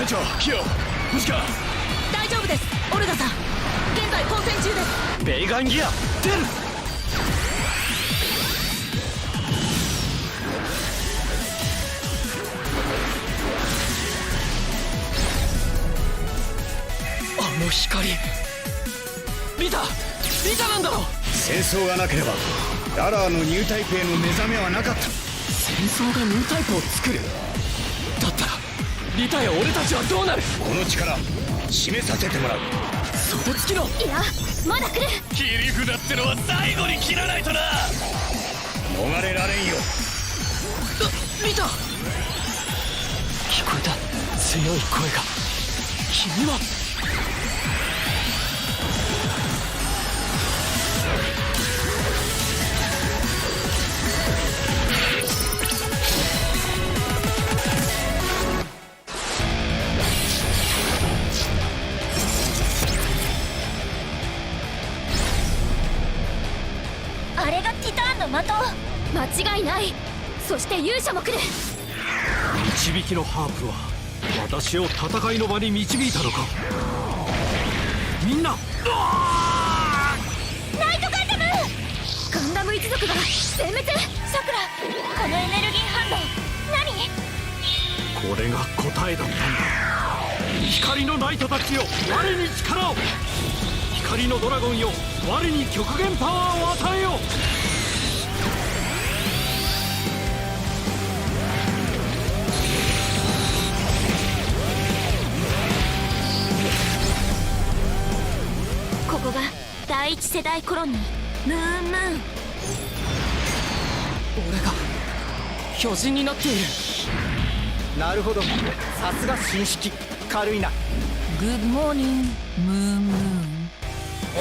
長、ヒヨ、無事か？大丈夫です、オルガさん。現在交戦中です。ベイガンギア出る。あの光、リタなんだろ。戦争がなければララーのニュータイプへの目覚めはなかった。戦争がニュータイプを作る。だったらリタや俺たちはどうなる？この力示させてもらう。袖付きの。いや、まだ来る。切り札ってのは最後に切らないとな。逃れられんよ。リタ、聞こえた強い声が。君は。あれがティターンの的。間違いない。そして勇者も来る。導きのハープは私を戦いの場に導いたのか。みんな、ナイトガンダム。ガンダム一族が全滅。さくら、このエネルギー反応何？これが答えだったんだ。光のナイトたちよ、我に力を。光のドラゴンよ、我に極限パワーを与えよ。ここが第一世代コロニームーンムーン。俺が巨人になっている。なるほど、さすが新式。軽いな。グッドモーニングムーンムーン。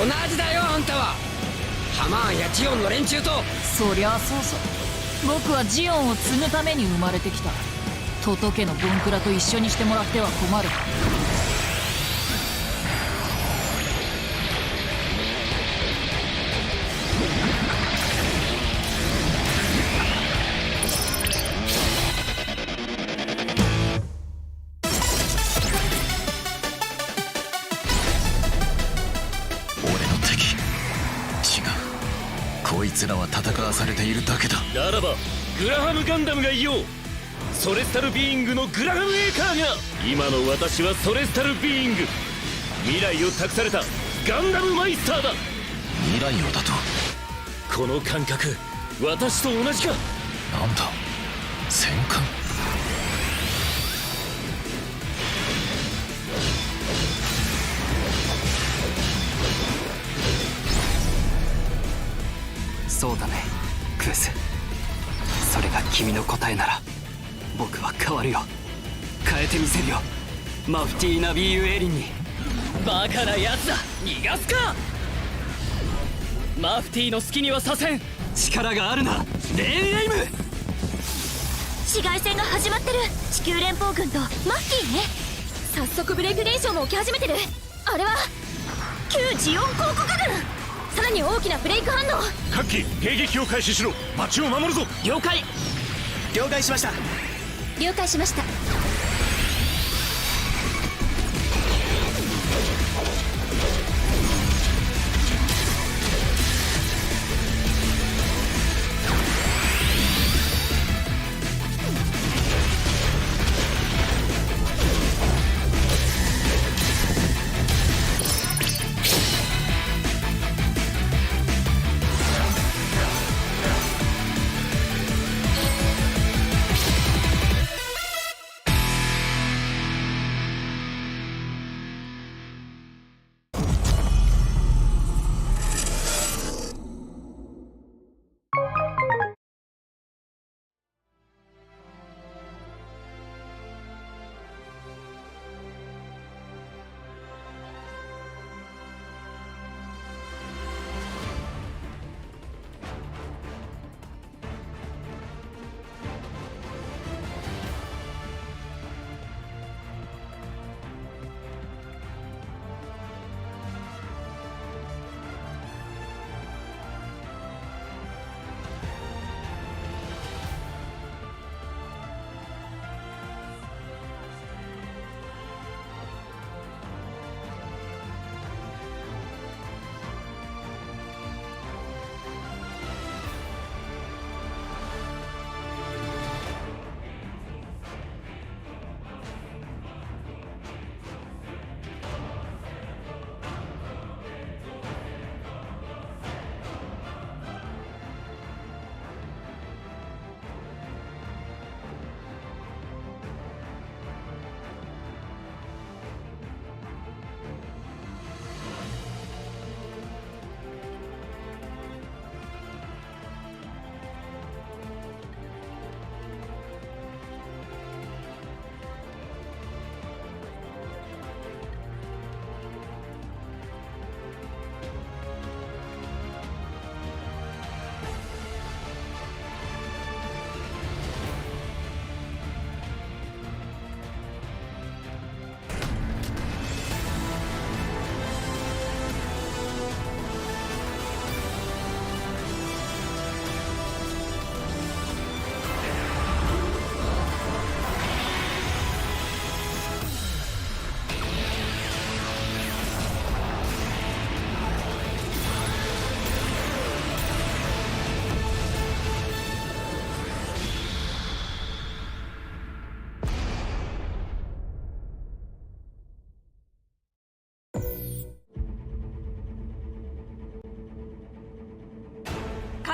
同じだよ、あんたは。ハマーンやジオンの連中と。そりゃそうさ。僕はジオンを継ぐために生まれてきた。トト家のボンクラと一緒にしてもらっては困る。こいつらは戦わされているだけだ。ならばグラハムガンダムがいよう。ソレスタルビーイングのグラハムエーカーが。今の私はソレスタルビーイング。未来を託されたガンダムマイスターだ。未来をだと？この感覚、私と同じか。なんだ、戦艦。そうだね、クース。それが君の答えなら僕は変わるよ。変えてみせるよ、マフティー・ナビーユ・エリンに。バカなやつだ、逃がすか。マフティーの好きにはさせん。力があるな、レーンエイム。市街戦が始まってる。地球連邦軍とマフティーね。早速ブレイク現象も起き始めてる。あれは旧ジオン広告軍。さらに大きなブレイク反応。各機迎撃を開始しろ。街を守るぞ。了解。了解しました。了解しました。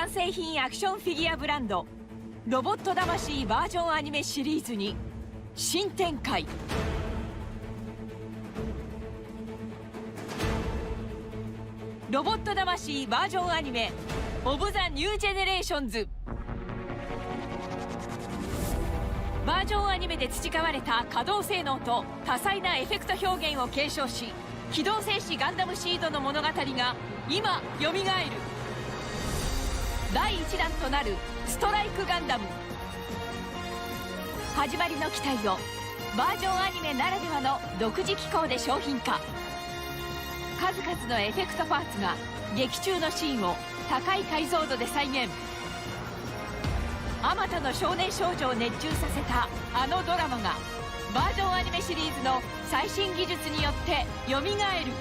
完成品アクションフィギュアブランドロボット魂バージョンアニメシリーズに新展開。ロボット魂バージョンアニメオブ・ザ・ニュー・ジェネレーションズ。バージョンアニメで培われた可動性能と多彩なエフェクト表現を継承し、機動戦士ガンダムシードの物語が今よみがえる。第1弾となるストライクガンダム。始まりの機体をバージョンアニメならではの独自機構で商品化。数々のエフェクトパーツが劇中のシーンを高い解像度で再現。あまたの少年少女を熱中させたあのドラマがバージョンアニメシリーズの最新技術によってよみがえる。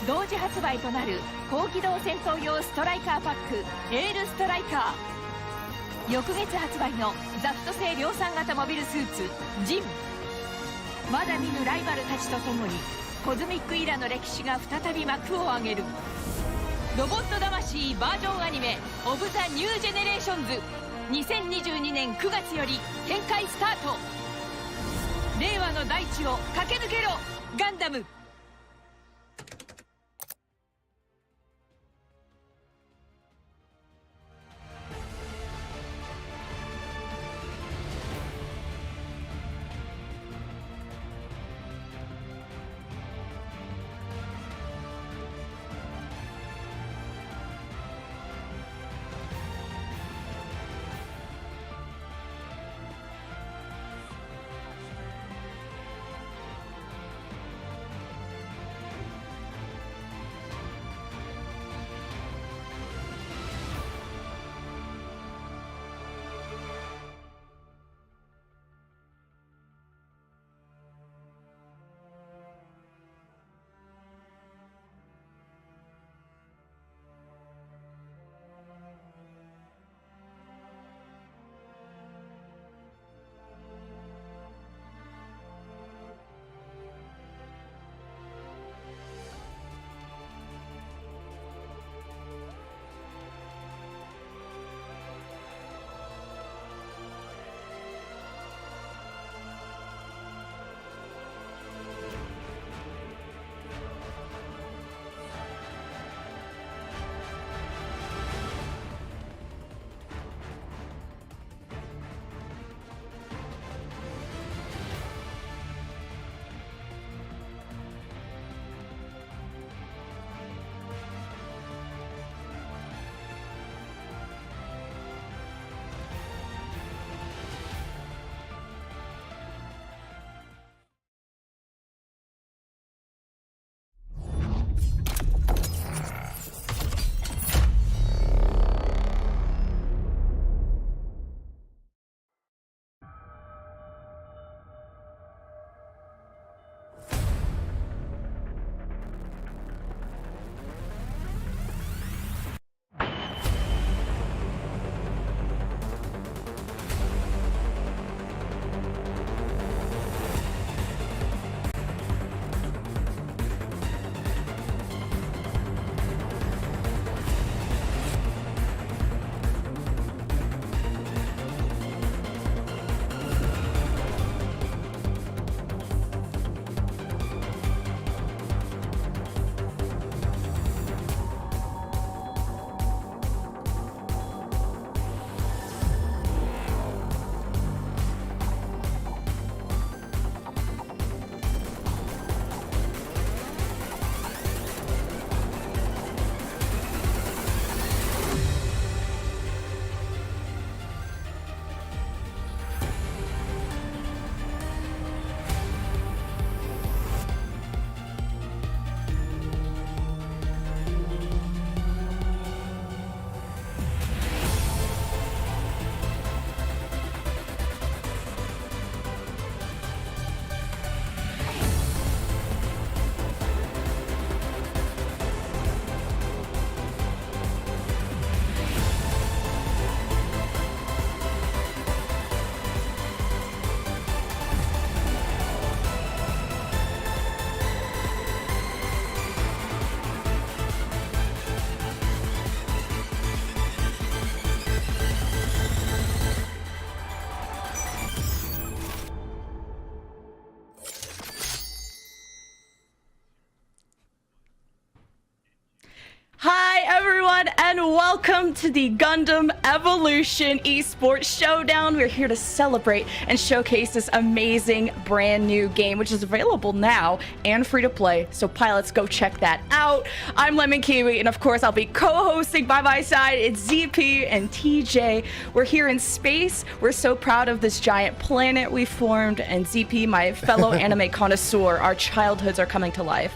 同時発売となる高機動戦闘用ストライカーパックエールストライカー。翌月発売のザクト製量産型モビルスーツジン。まだ見ぬライバルたちとともにコズミックイラの歴史が再び幕を上げる。ロボット魂バージョンアニメオブ・ザ・ニュー・ジェネレーションズ2022年9月より展開スタート。令和の大地を駆け抜けろガンダム。and welcome to the Gundam Evolution Esports Showdown. We're here to celebrate and showcase this amazing brand new game, which is available now and free to play. So pilots, go check that out. I'm Lemon Kiwi, and of course I'll be co-hosting by my side. It's ZP and TJ. We're here in space. We're so proud of this giant planet we formed, and ZP, my fellow anime connoisseur, our childhoods are coming to life.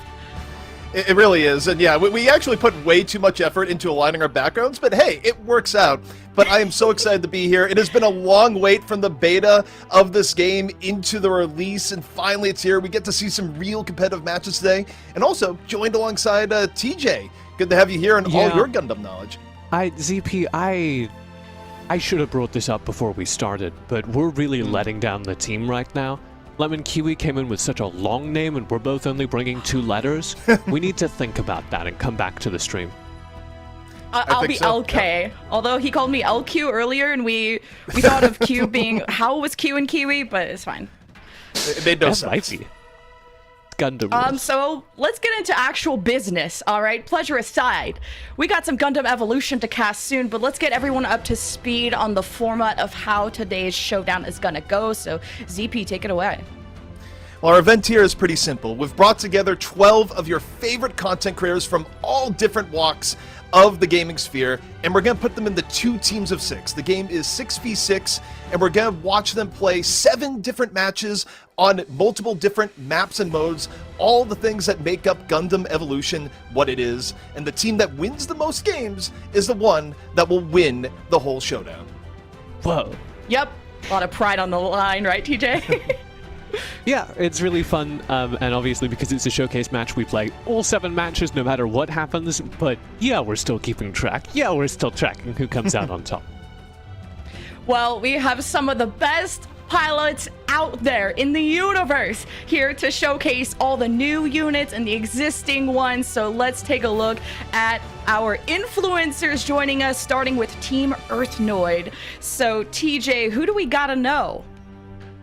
It really is, and yeah, we actually put way too much effort into aligning our backgrounds, but hey, it works out. But I am so excited to be here. It has been a long wait from the beta of this game into the release, and finally it's here. We get to see some real competitive matches today, and also joined alongside TJ. Good to have you here and all your Gundam knowledge. ZP, I should have brought this up before we started, but we're really letting down the team right now. Lemon Kiwi came in with such a long name, and we're both only bringing 2 letters. We need to think about that and come back to the stream. I'll be so. LK. Yeah. Although he called me LQ earlier, and we thought of Q being how was Q and Kiwi, but it's fine. It made no sense. Gundam. So let's get into actual business, all right? Pleasure aside, we got some Gundam Evolution to cast soon, but let's get everyone up to speed on the format of how today's showdown is gonna go. So ZP, take it away. Well, our event here is pretty simple. We've brought together 12 of your favorite content creators from all different walks of the gaming sphere, and we're going to put them into 2 teams of 6. The game is 6v6, and we're going to watch them play 7 different matches on multiple different maps and modes, all the things that make up Gundam Evolution what it is, and the team that wins the most games is the one that will win the whole showdown. Whoa. Yep, a lot of pride on the line, right, TJ? Yeah, it's really fun, and obviously because it's a showcase match, we play all 7 matches no matter what happens, but yeah, we're still keeping track. Yeah, we're still tracking who comes out on top. Well, we have some of the best pilots out there in the universe here to showcase all the new units and the existing ones, so let's take a look at our influencers joining us, starting with Team Earthnoid. So TJ, who do we gotta know?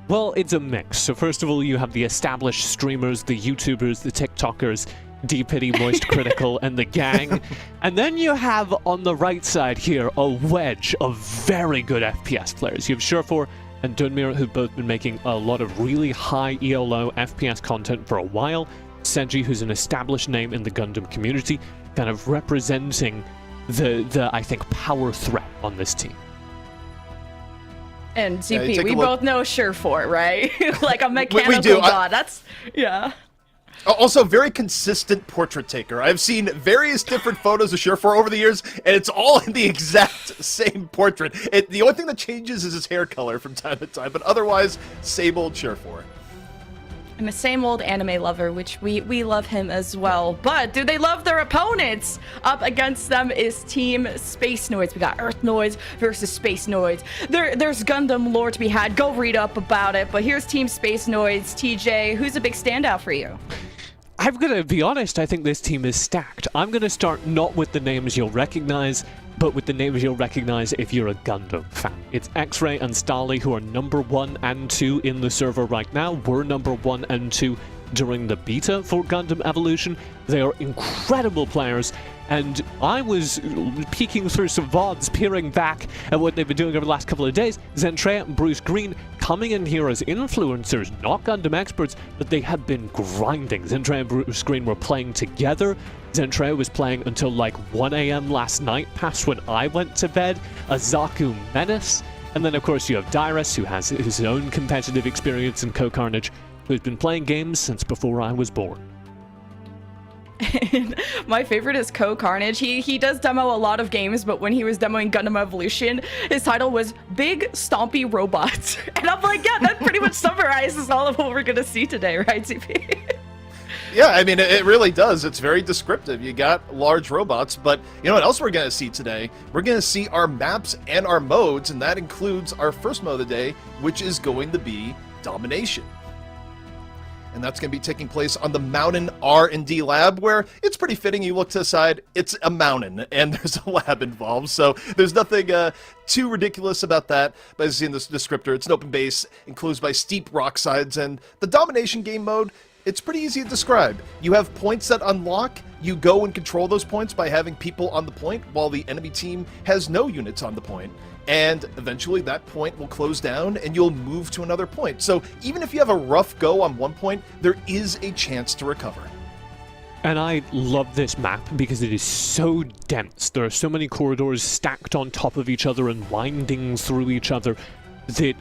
Well, it's a mix. So first of all, you have the established streamers, the YouTubers, the TikTokers, D-Piddy, Moist Critical, and the gang. And then you have, on the right side here, a wedge of very good FPS players. You have Sherfor and Dunmir, who've both been making a lot of really high ELO FPS content for a while. Senji, who's an established name in the Gundam community, kind of representing the I think, power threat on this team. And ZP, we both know Sherfor, right? Like a mechanical god. That's, yeah. Also, very consistent portrait taker. I've seen various different photos of Sherfor over the years, and it's all in the exact same portrait. The only thing that changes is his hair color from time to time, but otherwise, same old Sherfor. I'm a same old anime lover, which we love him as well. But do they love their opponents? Up against them is Team Space Noids. We got Earth Noids versus Space Noids. There's Gundam lore to be had. Go read up about it. But here's Team Space Noids. TJ, who's a big standout for you? I'm gonna be honest, I think this team is stacked. I'm gonna start not with the names you'll recognize, but with the names you'll recognize if you're a Gundam fan. It's X-Ray and Starly who are number 1 and 2 in the server right now. We're number 1 and 2 during the beta for Gundam Evolution. They are incredible players, and I was peeking through some VODs, peering back at what they've been doing over the last couple of days. Zentrea and Bruce Green coming in here as influencers, not Gundam experts, but they have been grinding. Zentrea and Bruce Green were playing together. Zentrea was playing until like 1 a.m. last night, past when I went to bed. A Zaku menace. And then of course you have Dyrus, who has his own competitive experience in Co-Carnage, who's been playing games since before I was born. And my favorite is Co-Carnage. He does demo a lot of games, but when he was demoing Gundam Evolution, his title was Big Stompy Robots. And I'm like, yeah, that pretty much summarizes all of what we're gonna see today, right, CP? Yeah, I mean, it really does. It's very descriptive. You got large robots, but you know what else we're going to see today? We're going to see our maps and our modes, and that includes our first mode of the day, which is going to be Domination. And that's going to be taking place on the Mountain R&D lab, where it's pretty fitting. You look to the side, it's a mountain, and there's a lab involved, so there's nothing too ridiculous about that. But as you see in this descriptor, it's an open base, enclosed by steep rock sides, and the Domination game mode, It's pretty easy to describe. You have points that unlock. You go and control those points by having people on the point while the enemy team has no units on the point. And eventually that point will close down and you'll move to another point. So even if you have a rough go on one point, there is a chance to recover. And I love this map because it is so dense. There are so many corridors stacked on top of each other and winding through each other that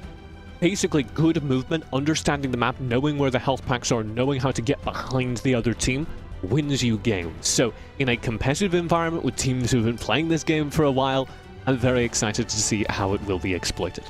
basically good movement, understanding the map, knowing where the health packs are, knowing how to get behind the other team, wins you games. So in a competitive environment with teams who've been playing this game for a while, I'm very excited to see how it will be exploited.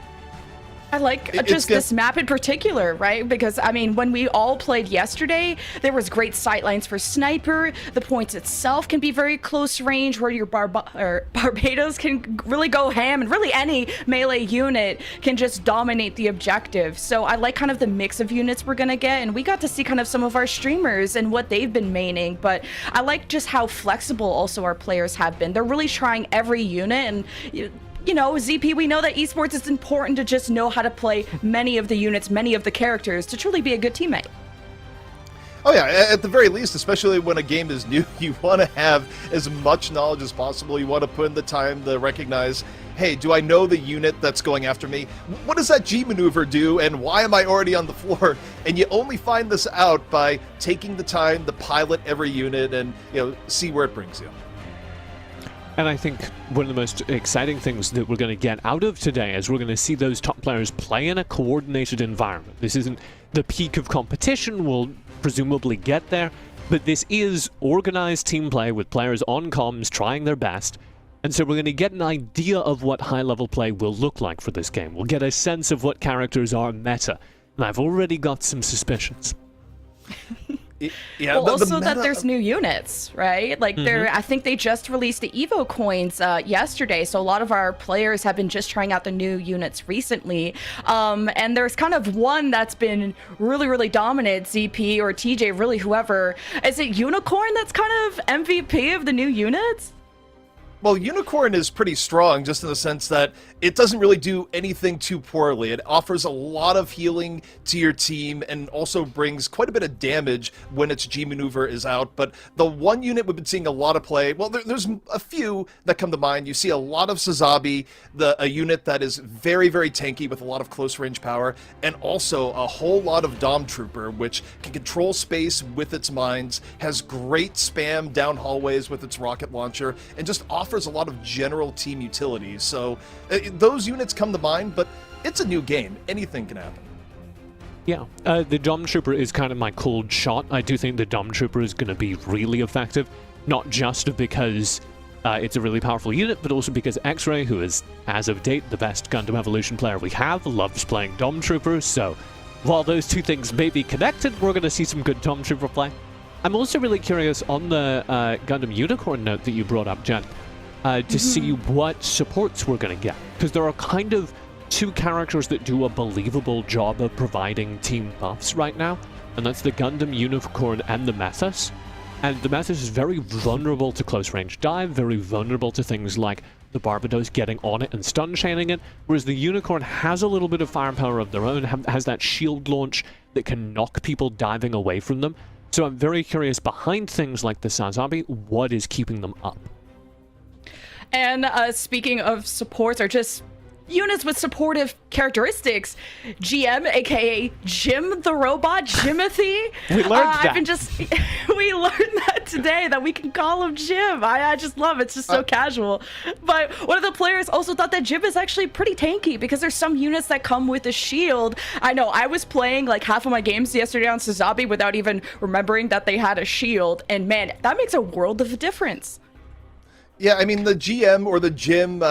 I like just this map in particular, right? Because, I mean, when we all played yesterday, there was great sightlines for Sniper. The points itself can be very close range, where your Barbados can really go ham, and really any melee unit can just dominate the objective. So I like kind of the mix of units we're going to get, and we got to see kind of some of our streamers and what they've been maining, but I like just how flexible also our players have been. They're really trying every unit, and you know, ZP, we know that esports is important to just know how to play many of the units, many of the characters, to truly be a good teammate. Oh yeah, at the very least, especially when a game is new, you want to have as much knowledge as possible. You want to put in the time to recognize, hey, do I know the unit that's going after me? What does that G maneuver do, and why am I already on the floor? And you only find this out by taking the time to pilot every unit and, you know, see where it brings you. And I think one of the most exciting things that we're going to get out of today is we're going to see those top players play in a coordinated environment. This isn't the peak of competition, we'll presumably get there, but this is organized team play with players on comms trying their best. And so we're going to get an idea of what high-level play will look like for this game. We'll get a sense of what characters are meta. And I've already got some suspicions. Yeah, well, also that there's new units, right? Like I think they just released the Evo coins yesterday, so a lot of our players have been just trying out the new units recently. And there's kind of one that's been really, really dominant, ZP or TJ, really whoever. Is it Unicorn that's kind of MVP of the new units? Well, Unicorn is pretty strong, just in the sense that it doesn't really do anything too poorly. It offers a lot of healing to your team and also brings quite a bit of damage when its G maneuver is out. But the one unit we've been seeing a lot of play, well, there's a few that come to mind. You see a lot of Sazabi, a unit that is very, very tanky with a lot of close range power, and also a whole lot of Dom Trooper, which can control space with its mines, has great spam down hallways with its rocket launcher, and just offers a lot of general team utility. So those units come to mind, but it's a new game. Anything can happen. Yeah, the Dom Trooper is kind of my cold shot. I do think the Dom Trooper is going to be really effective, not just because it's a really powerful unit, but also because X-Ray, who is, as of date, the best Gundam Evolution player we have, loves playing Dom Trooper. So while those two things may be connected, we're going to see some good Dom Trooper play. I'm also really curious on the Gundam Unicorn note that you brought up, Jen, to see what supports we're going to get. Because there are kind of two characters that do a believable job of providing team buffs right now, and that's the Gundam Unicorn and the Methus. And the Methus is very vulnerable to close range dive, very vulnerable to things like the Barbados getting on it and stun chaining it, whereas the Unicorn has a little bit of firepower of their own, has that shield launch that can knock people diving away from them. So I'm very curious, behind things like the Sazabi, what is keeping them up? And speaking of supports, or just units with supportive characteristics, GM, aka Jim the Robot, Jimothy. We learned that. We learned that today, that we can call him Jim. I just love it. It's just so casual. But one of the players also thought that Jim is actually pretty tanky, because there's some units that come with a shield. I know, I was playing like half of my games yesterday on Sazabi without even remembering that they had a shield, and man, that makes a world of a difference. Yeah, I mean, the GM or the gym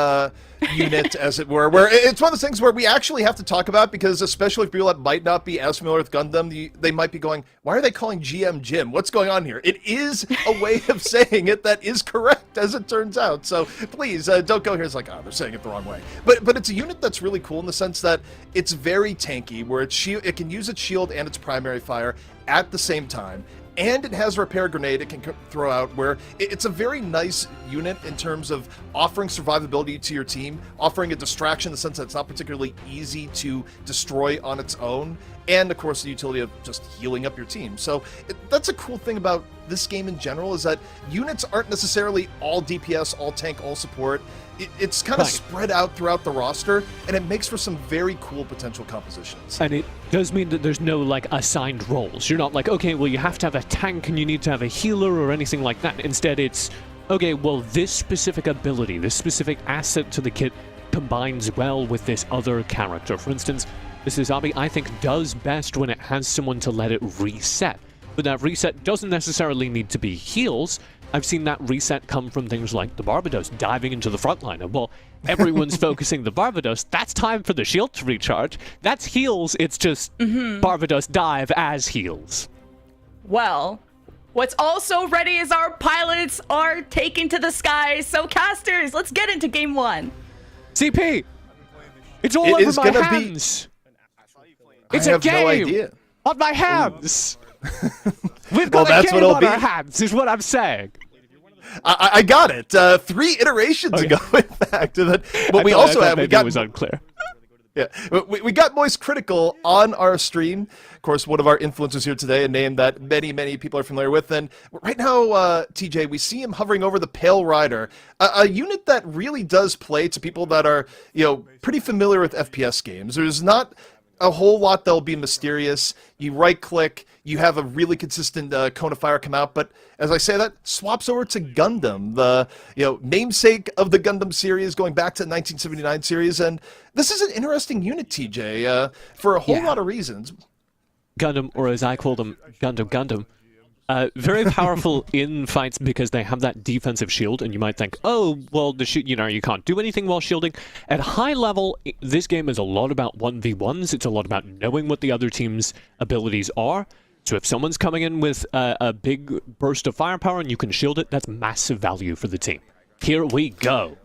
unit, as it were, where it's one of those things where we actually have to talk about, because especially if people that might not be as familiar with Gundam, they might be going, why are they calling GM Jim? What's going on here? It is a way of saying it that is correct, as it turns out. So please, don't go here as like, oh, they're saying it the wrong way. But it's a unit that's really cool in the sense that it's very tanky, where it can use its shield and its primary fire at the same time. and it has a repair grenade it can throw out, where it's a very nice unit in terms of offering survivability to your team, offering a distraction in the sense that it's not particularly easy to destroy on its own, and of course the utility of just healing up your team. So that's a cool thing about this game in general, is that units aren't necessarily all DPS, all tank, all support. It's kind of spread out throughout the roster, and it makes for some very cool potential compositions. And it does mean that there's no, like, assigned roles. You're not like, okay, well, you have to have a tank and you need to have a healer or anything like that. Instead, it's, okay, well, this specific ability, this specific asset to the kit combines well with this other character. For instance, the Suzabi, I think, does best when it has someone to let it reset. But that reset doesn't necessarily need to be heals. I've seen that reset come from things like the Barbados diving into the front line. And, well, everyone's focusing the Barbados. That's time for the shield to recharge. That's heals. It's just Barbados dive as heals. Well, what's also ready is our pilots are taken to the skies. So, casters, let's get into game 1. CP! It's all over my hands! It's a game! No idea. On my hands! We've got a game on our hands, is what I'm saying. I got it. 3 iterations ago, in fact. But we also have... Maybe it was unclear. Yeah, we got Moist Critical on our stream. Of course, one of our influencers here today, a name that many people are familiar with. And right now, TJ, we see him hovering over the Pale Rider, a unit that really does play to people that are, pretty familiar with FPS games. There's not a whole lot that'll be mysterious. You right-click, you have a really consistent cone of fire come out, but as I say that, swaps over to Gundam, the namesake of the Gundam series, going back to the 1979 series, and this is an interesting unit, TJ, for a whole lot of reasons. Gundam, or as I call them, Gundam. Very powerful in fights because they have that defensive shield, and you might think, oh, well, the you can't do anything while shielding. At high level, this game is a lot about 1v1s. It's a lot about knowing what the other team's abilities are. So if someone's coming in with a big burst of firepower and you can shield it, that's massive value for the team. Here we go.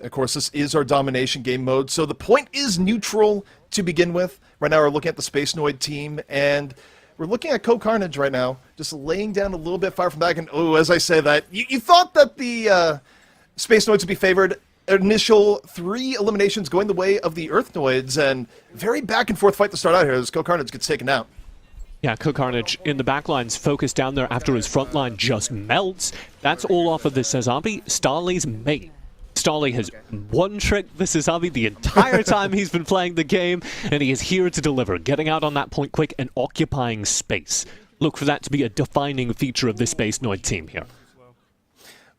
Of course, this is our domination game mode, so the point is neutral to begin with. Right now, we're looking at the Space Noid team, and we're looking at Co-Carnage right now, just laying down a little bit far from back. And, as I say that, you thought that the Space Noids would be favored. Initial 3 eliminations going the way of the Earth Noids, and very back-and-forth fight to start out here as Co-Carnage gets taken out. Yeah, Co-Carnage in the backlines, focused down there after his front line just melts. That's all off of the Suzabi, Starly's mate. Starly has one-tricked the Suzabi the entire time he's been playing the game, and he is here to deliver, getting out on that point quick and occupying space. Look for that to be a defining feature of this Space Noid team here.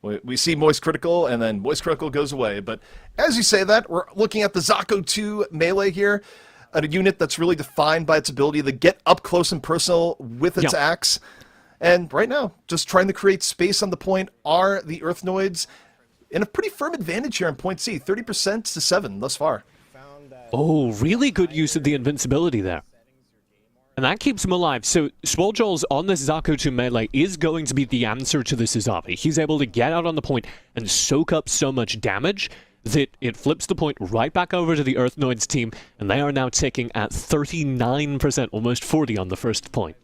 We see Moist Critical, and then Moist Critical goes away. But as you say that, we're looking at the Zako 2 melee here, a unit that's really defined by its ability to get up close and personal with its axe. And right now, just trying to create space on the point are the Earth Noids, in a pretty firm advantage here in point C, 30% to 7 thus far. Oh, really good use of the invincibility there. And that keeps him alive. So Swoljol's on this Zako 2 melee is going to be the answer to the Suzabi. He's able to get out on the point and soak up so much damage that it flips the point right back over to the Earth Noids team, and they are now ticking at 39%, almost 40 on the first point.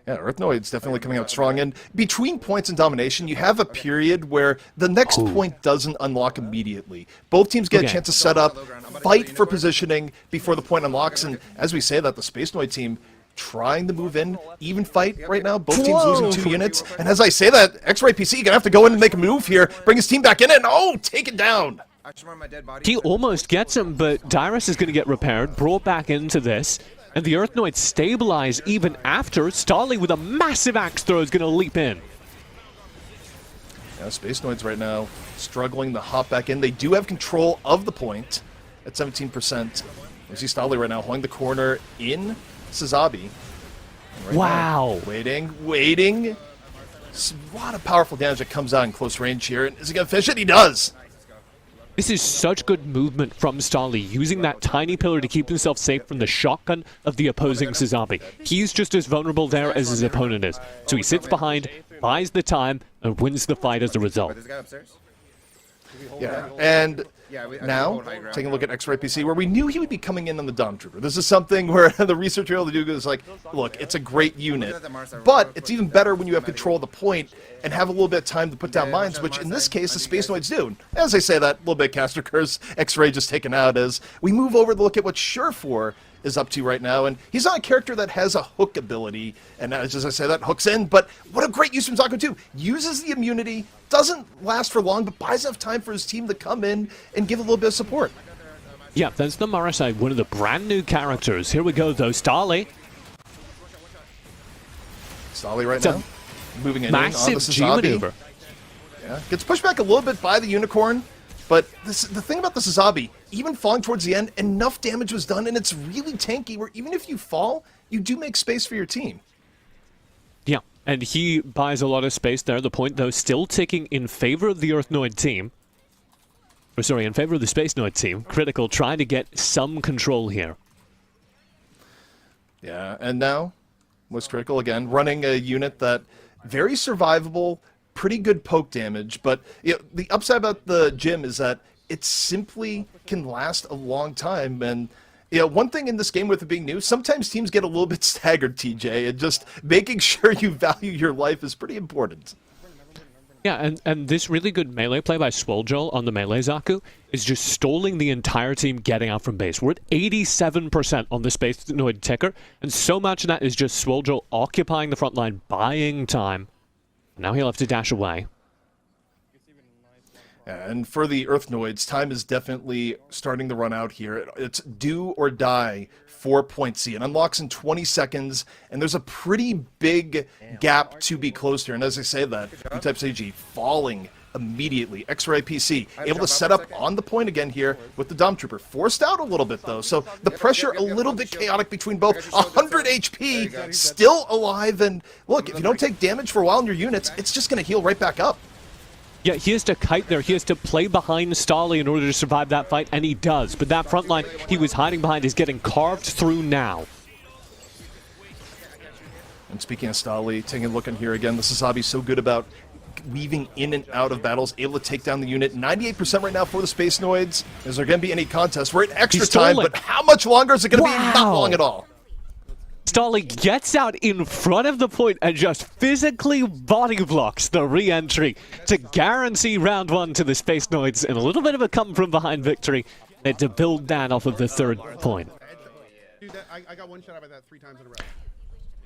Yeah, Earth Noid's definitely coming out strong. And between points and domination, you have a period where the next point doesn't unlock immediately. Both teams get a chance to set up, fight for positioning before the point unlocks. And as we say that, the Space Noid team trying to move in, even fight right now. Both teams losing 2 units. And as I say that, X-Ray PC going to have to go in and make a move here, bring his team back in, and take it down. He almost gets him, but Dyrus is going to get repaired, brought back into this. And the Earth Noids stabilize even after. Starly with a massive axe throw is going to leap in. Yeah, Space Noids right now struggling to hop back in. They do have control of the point at 17%. We see Starly right now holding the corner in Suzabi. Right wow. Now, waiting. A lot of powerful damage that comes out in close range here. And is he going to finish it? He does. This is such good movement from Starly, using that tiny pillar to keep himself safe from the shotgun of the opposing Suzabi. He's just as vulnerable there as his opponent is. So he sits behind, buys the time, and wins the fight as a result. Yeah, and now, taking a look at X-Ray PC, where we knew he would be coming in on the Dom Trooper. This is something where the researcher able to do is like, look, it's a great unit, but it's even better when you have control of the point and have a little bit of time to put down mines, which in this case the Space Noids do. As I say that, a little bit Caster Curse, X-Ray just taken out as we move over to look at what Surefour is up to right now, and he's not a character that has a hook ability, and as I say, that hooks in, but what a great use from Zaku too. Uses the immunity, doesn't last for long, but buys enough time for his team to come in and give a little bit of support. Yeah, that's the Marasai, one of the brand new characters. Here we go though, Starly. Starly right now, moving in on the Massive G Sazabi. maneuver. Yeah, gets pushed back a little bit by the Unicorn, but the thing about the Sazabi, even falling towards the end, enough damage was done, and it's really tanky, where even if you fall, you do make space for your team. Yeah, and he buys a lot of space there. The point, though, still ticking in favor of the Earthnoid team. Or sorry, in favor of the Space Noid team. Critical trying to get some control here. Yeah, and now was Critical again, running a unit that very survivable, pretty good poke damage, but you know, the upside about the gym is that it simply can last a long time. And you know, one thing in this game with it being new, sometimes teams get a little bit staggered, TJ, and just making sure you value your life is pretty important. Yeah, and this really good melee play by Swoljol on the melee Zaku is just stalling the entire team getting out from base. We're at 87% on the Space Noid ticker, and so much of that is just Swoljol occupying the front line, buying time. Now he'll have to dash away. And for the Earthnoids, time is definitely starting to run out here. It's do or die for Point C. It unlocks in 20 seconds, and there's a pretty big gap to be closed here. And as I say that, U-Type AG falling immediately. X-Ray PC able to set up on the point again here with the Dom Trooper. Forced out a little bit, though, so the pressure a little bit chaotic between both. 100 HP, still alive, and look, if you don't take damage for a while in your units, it's just going to heal right back up. Yeah, he has to kite there. He has to play behind Starly in order to survive that fight, and he does. But that front line he was hiding behind is getting carved through now. And speaking of Starly, taking a look in here again, the Sazabi's so good about weaving in and out of battles, able to take down the unit. 98% right now for the Space Noids. Is there going to be any contest? We're at extra time, but how much longer is it going to be? Not long at all. Starly gets out in front of the point and just physically body blocks the re-entry to guarantee round one to the Space Noids in a little bit of a come-from-behind victory and to build that off of the third point. I got one shot by that 3 times in a row.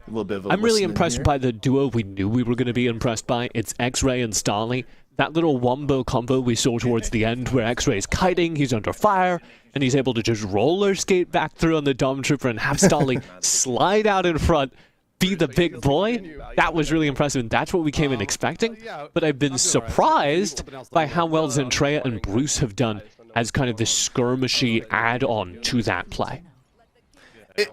A little bit of a I'm really impressed by the duo we knew we were going to be impressed by. It's X-Ray and Starly. That little wombo combo we saw towards the end where X-Ray's kiting, he's under fire, and he's able to just roller skate back through on the Dom Trooper and have Starly slide out in front, be the big boy. That was really impressive, and that's what we came in expecting. But I've been surprised by how well Zentreya and Bruce have done as kind of this skirmishy add-on to that play.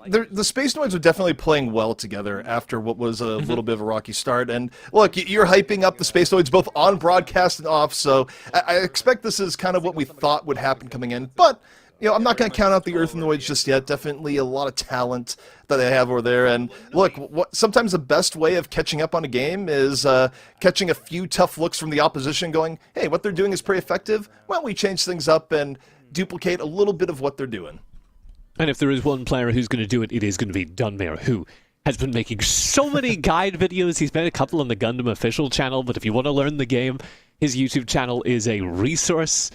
The Space Noids are definitely playing well together after what was a little bit of a rocky start. And look, you're hyping up the Space Noids both on broadcast and off, so I expect this is kind of what we thought would happen coming in. But, you know, I'm not going to count out the Earthnoids just yet. Definitely a lot of talent that they have over there. And look, sometimes the best way of catching up on a game is catching a few tough looks from the opposition going, hey, what they're doing is pretty effective. Why don't we change things up and duplicate a little bit of what they're doing? And if there is one player who's going to do it, it is going to be Dunmere, who has been making so many guide videos. He's made a couple on the Gundam official channel, but if you want to learn the game, his YouTube channel is a resource.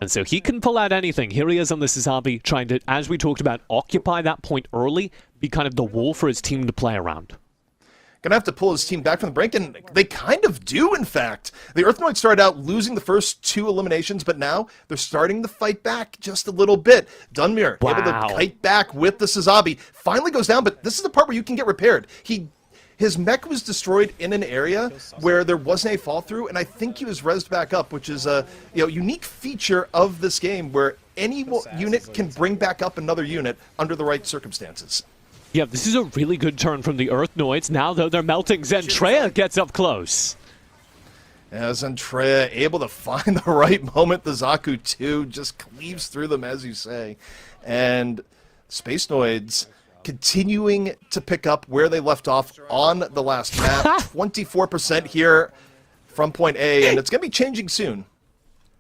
And so he can pull out anything. Here he is on the Sazabi, trying to, as we talked about, occupy that point early, be kind of the wall for his team to play around. Gonna have to pull his team back from the brink, and they kind of do, in fact. The Earthnoids started out losing the first 2 eliminations, but now they're starting to fight back just a little bit. Dunmere able to kite back with the Sazabi. Finally goes down, but this is the part where you can get repaired. His mech was destroyed in an area where there wasn't a fall through, and I think he was rezzed back up, which is a unique feature of this game where any unit can bring back up another unit under the right circumstances. Yeah, this is a really good turn from the Earthnoids. Now, though, they're melting. Zentreya gets up close. As Zentreya able to find the right moment, the Zaku 2 just cleaves through them, as you say. And Space Noids continuing to pick up where they left off on the last map. 24% here from point A, and it's going to be changing soon.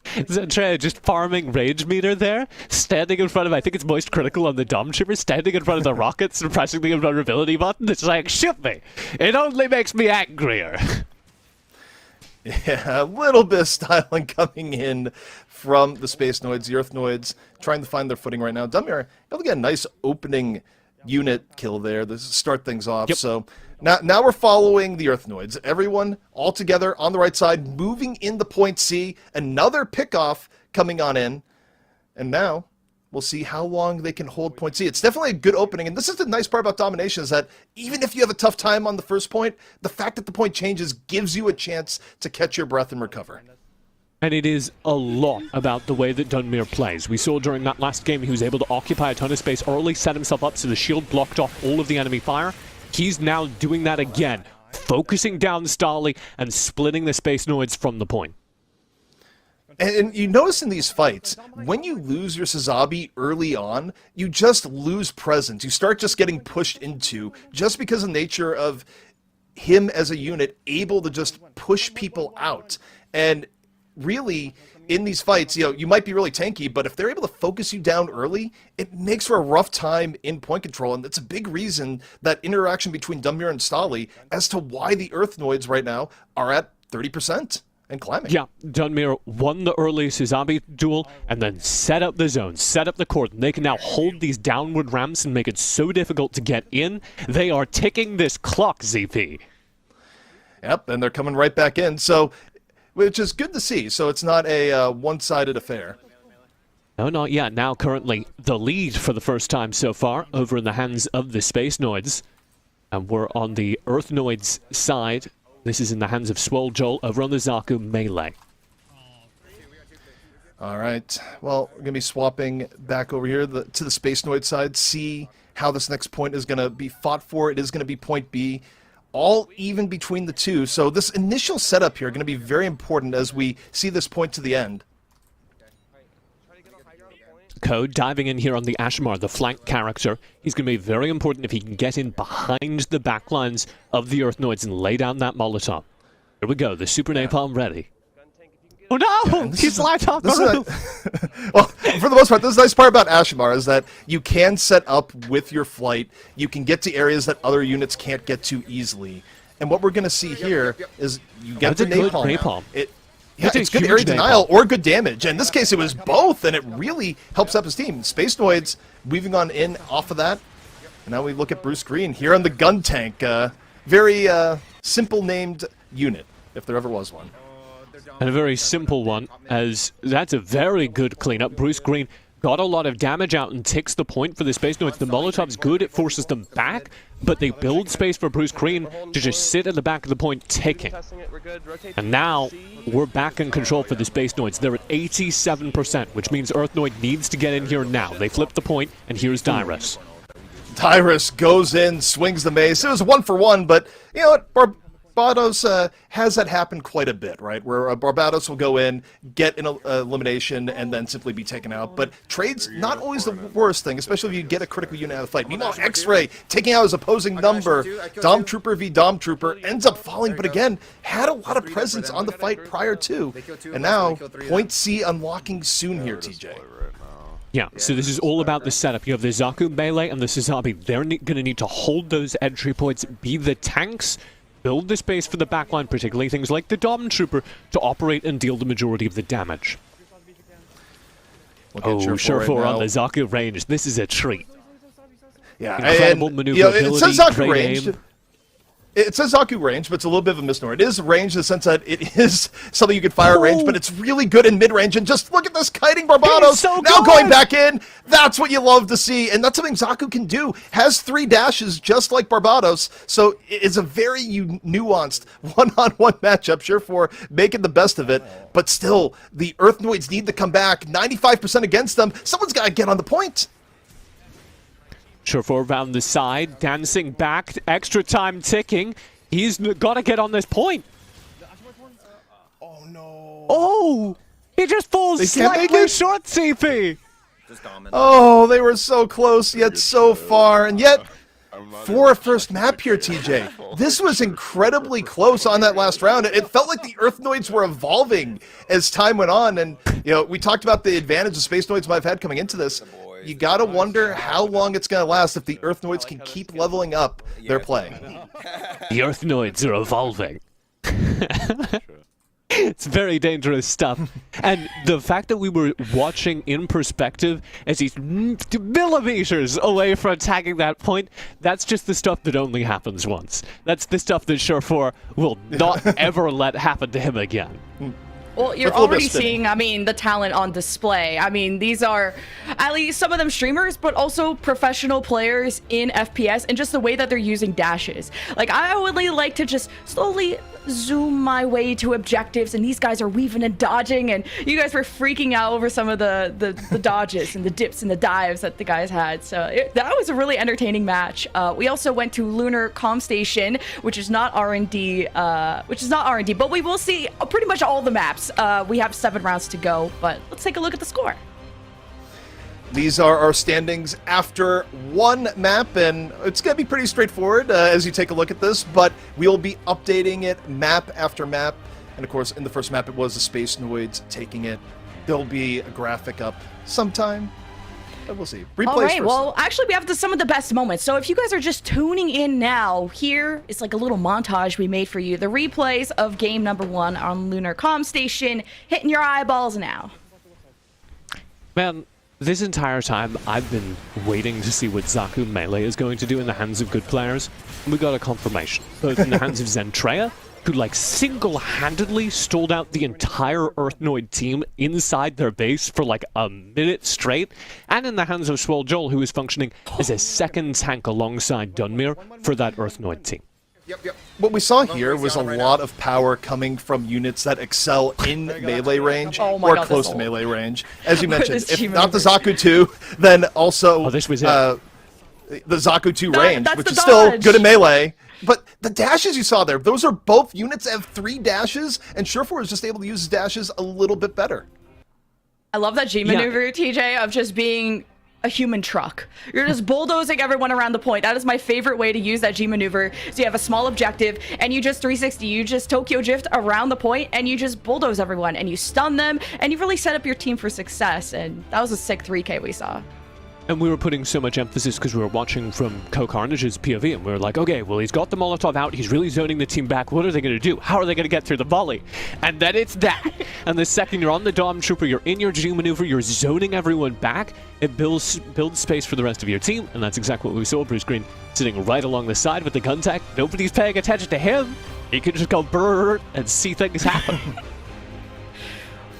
Zentraya just farming rage meter there, standing in front of, I think it's Moist Critical on the Dom Trooper, standing in front of the rockets and pressing the invulnerability button. It's like, shoot me. It only makes me angrier. Yeah, a little bit of styling coming in from the Space Noids, the Earth Noids, trying to find their footing right now. Dumir able to get a nice opening unit kill there to start things off. Yep. So now we're following the Earth Noids. Everyone all together on the right side, moving into point C. Another pickoff coming on in. And now we'll see how long they can hold point C. It's definitely a good opening. And this is the nice part about domination, is that even if you have a tough time on the first point, the fact that the point changes gives you a chance to catch your breath and recover. And it is a lot about the way that Dunmere plays. We saw during that last game he was able to occupy a ton of space early, set himself up so the shield blocked off all of the enemy fire. He's now doing that again, focusing down Starly and splitting the Space Noids from the point. And you notice in these fights, when you lose your Sazabi early on, you just lose presence. You start just getting pushed into, just because of the nature of him as a unit able to just push people out. And really, in these fights, you might be really tanky, but if they're able to focus you down early, it makes for a rough time in point control, and that's a big reason, that interaction between Dunmere and Stali, as to why the Earth Noids right now are at 30% and climbing. Yeah, Dunmere won the early Suzabi duel and then set up the zone, set up the court, and they can now hold these downward ramps and make it so difficult to get in. They are ticking this clock, ZP. Yep, and they're coming right back in, so which is good to see. So it's not a one-sided affair. No, not yet. Now currently the lead for the first time so far over in the hands of the Space Noids. And we're on the Earth Noids side. This is in the hands of Swole Joel over on the Zaku melee. All right. Well, we're going to be swapping back over here to the Space Noid side, see how this next point is going to be fought for. It is going to be point B. All even between the two. So this initial setup here is going to be very important as we see this point to the end. Code diving in here on the Ashmar, the flank character. He's going to be very important if he can get in behind the backlines of the Earth Noids and lay down that Molotov. Here we go, the Super Napalm ready. Oh no! He's light off the roof! Well, for the most part, this nice part about Ashmar is that you can set up with your flight. You can get to areas that other units can't get to easily. And what we're going to see here is you get the napalm. It's good area denial or good damage. In this case, it was both, and it really helps up his team. Space Noids weaving on in off of that. And now we look at Bruce Green here on the gun tank. Very simple named unit, if there ever was one. And a very simple one, as that's a very good cleanup. Bruce Green got a lot of damage out and ticks the point for the Space Noids. The Molotov's good, it forces them back, but they build space for Bruce Green to just sit at the back of the point ticking. And now, we're back in control for the Space Noids. They're at 87%, which means Earth Noid needs to get in here now. They flip the point, and here's Dyrus. Dyrus goes in, swings the mace. It was 1-for-1, but you know what? Barbados has that happen quite a bit, right? Where Barbados will go in, get an elimination, and then simply be taken out. But trade's not always the worst thing, especially if you get a critical unit out of the fight. Meanwhile, X-Ray taking out his opposing number. Dom Trooper v. Dom Trooper ends up falling, but again, had a lot of presence on the fight prior to. And now, point C unlocking soon here, TJ. Yeah, so this is all about the setup. You have the Zaku melee and the Suzabi. They're going to need to hold those entry points, be the tanks, build the space for the backline, particularly things like the Dom Trooper, to operate and deal the majority of the damage. Oh, Surefour on the Zaku range. This is a treat. Yeah, incredible maneuverability, it says Zaku great range. aim. It says Zaku range, but it's a little bit of a misnomer. It is range in the sense that it is something you could fire at range, but it's really good in mid-range. And just look at this kiting Barbados. So now good. Going back in. That's what you love to see. And that's something Zaku can do. Has 3 dashes just like Barbados. So it's a very nuanced one-on-one matchup. Surefour making the best of it. But still, the Earth Noids need to come back. 95% against them. Someone's got to get on the point. Surefour around the side, dancing back, extra time ticking. He's got to get on this point. Oh no! Oh! He just falls slightly short, CP! Oh, they were so close, yet so far. And yet, for a first map here, TJ. This was incredibly close on that last round. It felt like the Earthnoids were evolving as time went on, and we talked about the advantage the Space Noids might have had coming into this. You gotta wonder how long it's gonna last if the Earthnoids can keep leveling up their play. The Earthnoids are evolving. It's very dangerous stuff. And the fact that we were watching in perspective as he's millimeters away from tagging that point, that's just the stuff that only happens once. That's the stuff that Surefour will not ever let happen to him again. Well, you're already seeing, the talent on display. These are, at least some of them streamers, but also professional players in FPS, and just the way that they're using dashes. Like, I would like to just slowly zoom my way to objectives, and these guys are weaving and dodging, and you guys were freaking out over some of the dodges and the dips and the dives that the guys had. So that was a really entertaining match. We also went to Lunar Comm Station, which is not R&D, but we will see pretty much all the maps. We have 7 rounds to go, but let's take a look at the score. These are our standings after one map, and it's going to be pretty straightforward as you take a look at this, but we'll be updating it map after map. And of course, in the first map, it was the Space Noids taking it. There'll be a graphic up sometime, but we'll see. All right, well, actually, we have some of the best moments. So if you guys are just tuning in now, here is like a little montage we made for you. The replays of game number 1 on Lunar Comm Station, hitting your eyeballs now. Man, this entire time, I've been waiting to see what Zaku Melee is going to do in the hands of good players. And we got a confirmation, both in the hands of Zentreya, who single-handedly stalled out the entire Earthnoid team inside their base for a minute straight, and in the hands of Swole Joel, who is functioning as a second tank alongside Dunmere for that Earthnoid team. Yep. What we saw here was a lot of power coming from units that excel in melee range or close to melee range. As you mentioned, if not the Zaku 2, then also the Zaku 2 range, which is still good in melee. But the dashes you saw there, those are both units that have 3 dashes, and Surefour is just able to use his dashes a little bit better. I love that G maneuver, TJ, of just being a human truck. You're just bulldozing everyone around the point. That is my favorite way to use that G maneuver. So you have a small objective, and you just 360, you just Tokyo Drift around the point, and you just bulldoze everyone, and you stun them, and you really set up your team for success. And that was a sick 3K we saw. And we were putting so much emphasis because we were watching from Co-Carnage's POV, and we were like, okay, well, he's got the Molotov out, he's really zoning the team back, what are they going to do? How are they going to get through the volley? And then it's that. And the second you're on the Dom Trooper, you're in your G maneuver, you're zoning everyone back, it builds space for the rest of your team, and that's exactly what we saw. Bruce Green sitting right along the side with the gun tech. Nobody's paying attention to him. He can just go brrrr and see things happen.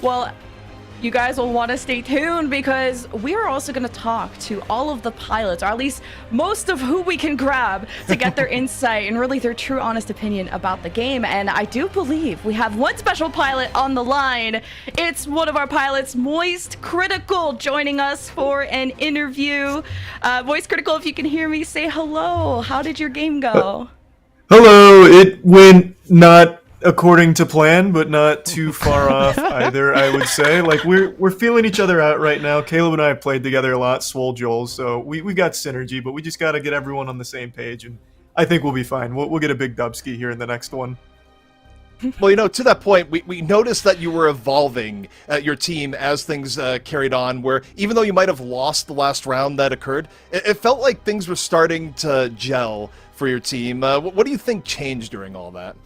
Well, you guys will want to stay tuned because we're also going to talk to all of the pilots, or at least most of who we can grab to get their insight and really their true honest opinion about the game. And I do believe we have one special pilot on the line. It's one of our pilots, Moist Critical, joining us for an interview. Moist Critical, if you can hear me, say hello. How did your game go? Hello. It went not according to plan, but not too far off either, I would say. We're feeling each other out right now. Caleb and I have played together a lot, Swole Joel, so we got synergy, but we just got to get everyone on the same page, and I think we'll be fine. We'll get a big dubski here in the next one. Well, to that point, we noticed that you were evolving your team as things carried on, where even though you might have lost the last round that occurred, it felt like things were starting to gel for your team. What do you think changed during all that?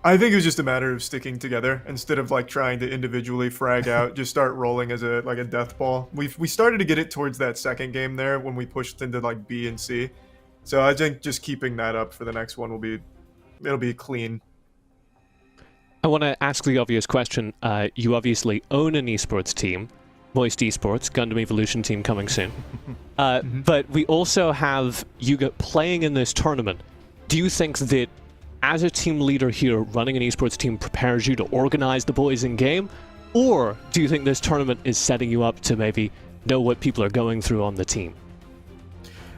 I think it was just a matter of sticking together instead of trying to individually frag out. Just start rolling as a death ball. We started to get it towards that second game there when we pushed into B and C. So I think just keeping that up for the next one it'll be clean. I want to ask the obvious question. You obviously own an esports team, Moist Esports, Gundam Evolution team coming soon. But we also have you playing in this tournament. Do you think that as a team leader here, running an esports team prepares you to organize the boys in game? Or do you think this tournament is setting you up to maybe know what people are going through on the team?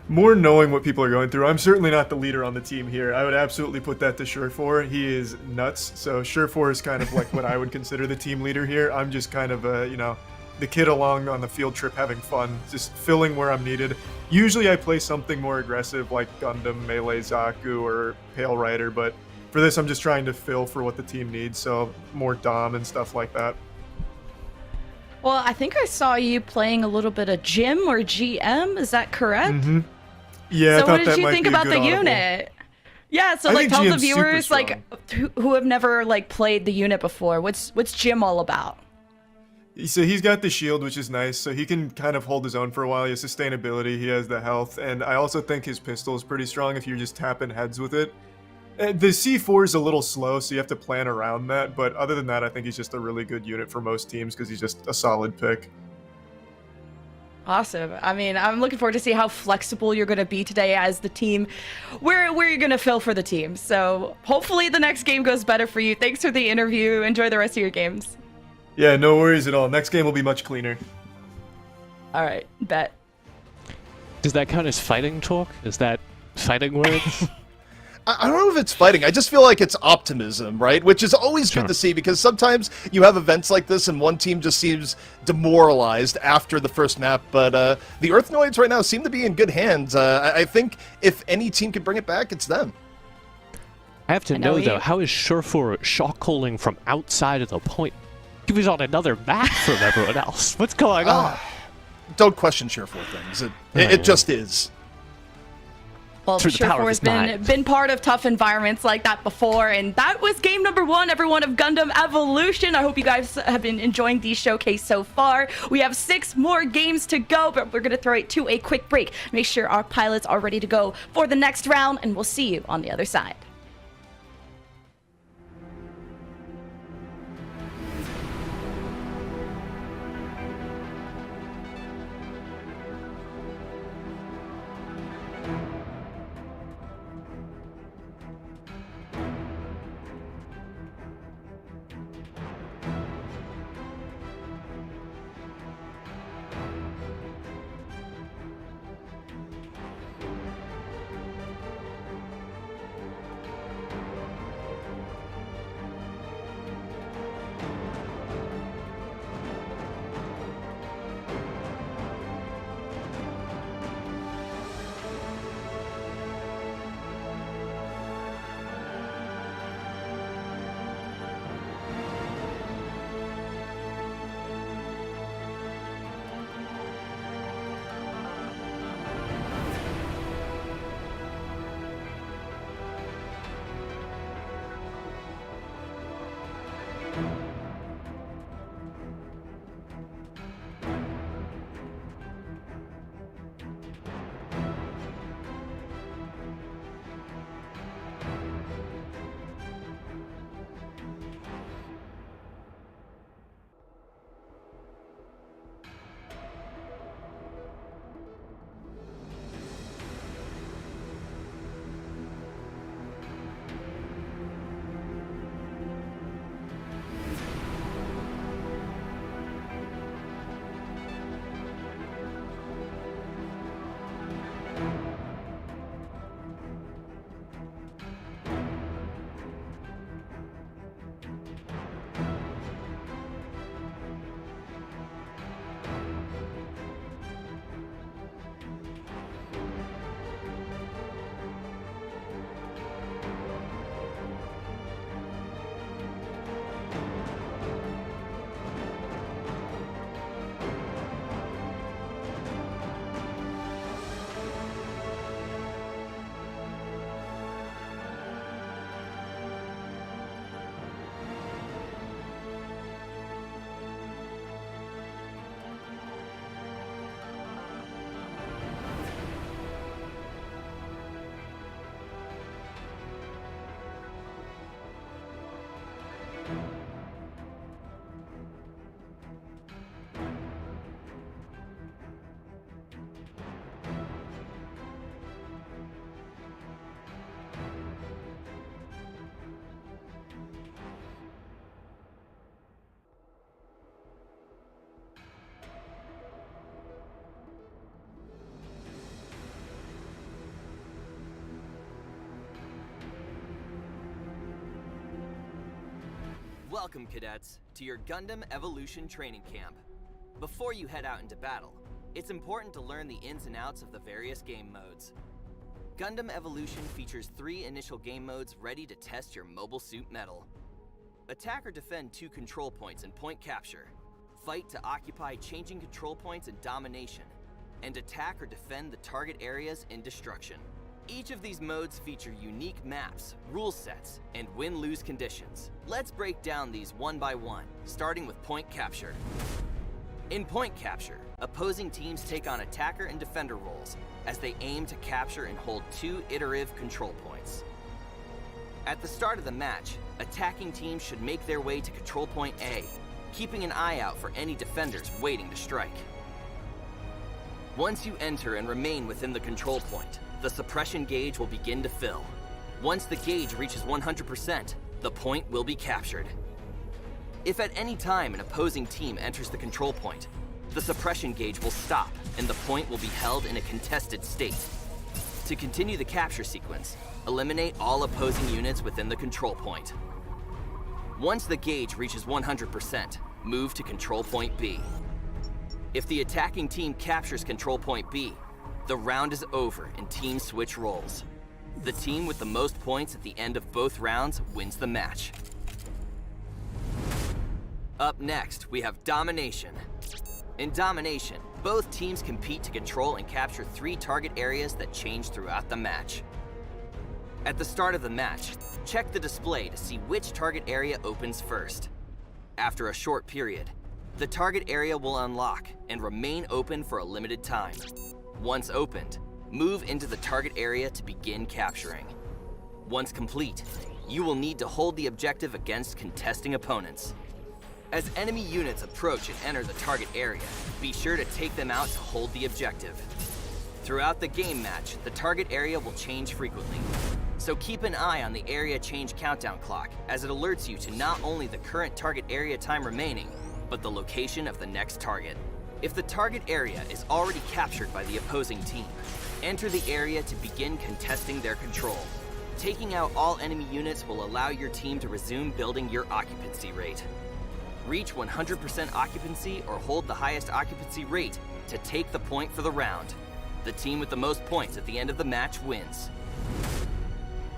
More knowing what people are going through. I'm certainly not the leader on the team here. I would absolutely put that to Surefour. He is nuts. So Surefour is kind of what I would consider the team leader here. I'm just kind of the the kid along on the field trip having fun, just filling where I'm needed. Usually I play something more aggressive like Gundam, Melee Zaku, or Pale Rider, but for this I'm just trying to fill for what the team needs, so more Dom and stuff like that. Well, I think I saw you playing a little bit of Gym or GM. Is that correct? Mm-hmm. Yeah, So I thought what did that you might think be a about good the audible. unit? Yeah, so I like think tell the GM's super viewers like who have never like played the unit before. What's Gym all about? So he's got the shield, which is nice, so he can kind of hold his own for a while. He has sustainability, he has the health, and I also think his pistol is pretty strong if you're just tapping heads with it. The C4 is a little slow, so you have to plan around that, but other than that, I think he's just a really good unit for most teams because he's just a solid pick. Awesome. I mean, I'm looking forward to see how flexible you're going to be today as the team, where you're going to fill for the team. So hopefully the next game goes better for you. Thanks for the interview. Enjoy the rest of your games. Yeah, no worries at all. Next game will be much cleaner. All right, bet. Does that count as fighting talk? Is that fighting words? I don't know if it's fighting. I just feel like it's optimism, right? Which is always good to see because sometimes you have events like this and one team just seems demoralized after the first map. But the Earthnoids right now seem to be in good hands. I think if any team can bring it back, it's them. I have to know, though, how is Surefour shock calling from outside of the point? He was on another map from everyone else. What's going on? Don't question Surefour things. It just is. Well, Through the power of Surefour's been part of tough environments like that before, and that was game number 1, everyone, of Gundam Evolution. I hope you guys have been enjoying the showcase so far. We have 6 more games to go, but we're going to throw it to a quick break. Make sure our pilots are ready to go for the next round, and we'll see you on the other side. Welcome, cadets, to your Gundam Evolution training camp. Before you head out into battle, it's important to learn the ins and outs of the various game modes. Gundam Evolution features 3 initial game modes ready to test your mobile suit mettle. Attack or defend 2 control points and point capture. Fight to occupy changing control points and domination. And attack or defend the target areas in destruction. Each of these modes feature unique maps, rule sets, and win-lose conditions. Let's break down these one by one, starting with point capture. In point capture, opposing teams take on attacker and defender roles as they aim to capture and hold 2 iterative control points. At the start of the match, attacking teams should make their way to control point A, keeping an eye out for any defenders waiting to strike. Once you enter and remain within the control point, the suppression gauge will begin to fill. Once the gauge reaches 100%, the point will be captured. If at any time an opposing team enters the control point, the suppression gauge will stop and the point will be held in a contested state. To continue the capture sequence, eliminate all opposing units within the control point. Once the gauge reaches 100%, move to control point B. If the attacking team captures control point B, the round is over and teams switch roles. The team with the most points at the end of both rounds wins the match. Up next, we have Domination. In Domination, both teams compete to control and capture 3 target areas that change throughout the match. At the start of the match, check the display to see which target area opens first. After a short period, the target area will unlock and remain open for a limited time. Once opened, move into the target area to begin capturing. Once complete, you will need to hold the objective against contesting opponents. As enemy units approach and enter the target area, be sure to take them out to hold the objective. Throughout the game match, the target area will change frequently, so keep an eye on the area change countdown clock as it alerts you to not only the current target area time remaining, but the location of the next target. If the target area is already captured by the opposing team, enter the area to begin contesting their control. Taking out all enemy units will allow your team to resume building your occupancy rate. Reach 100% occupancy or hold the highest occupancy rate to take the point for the round. The team with the most points at the end of the match wins.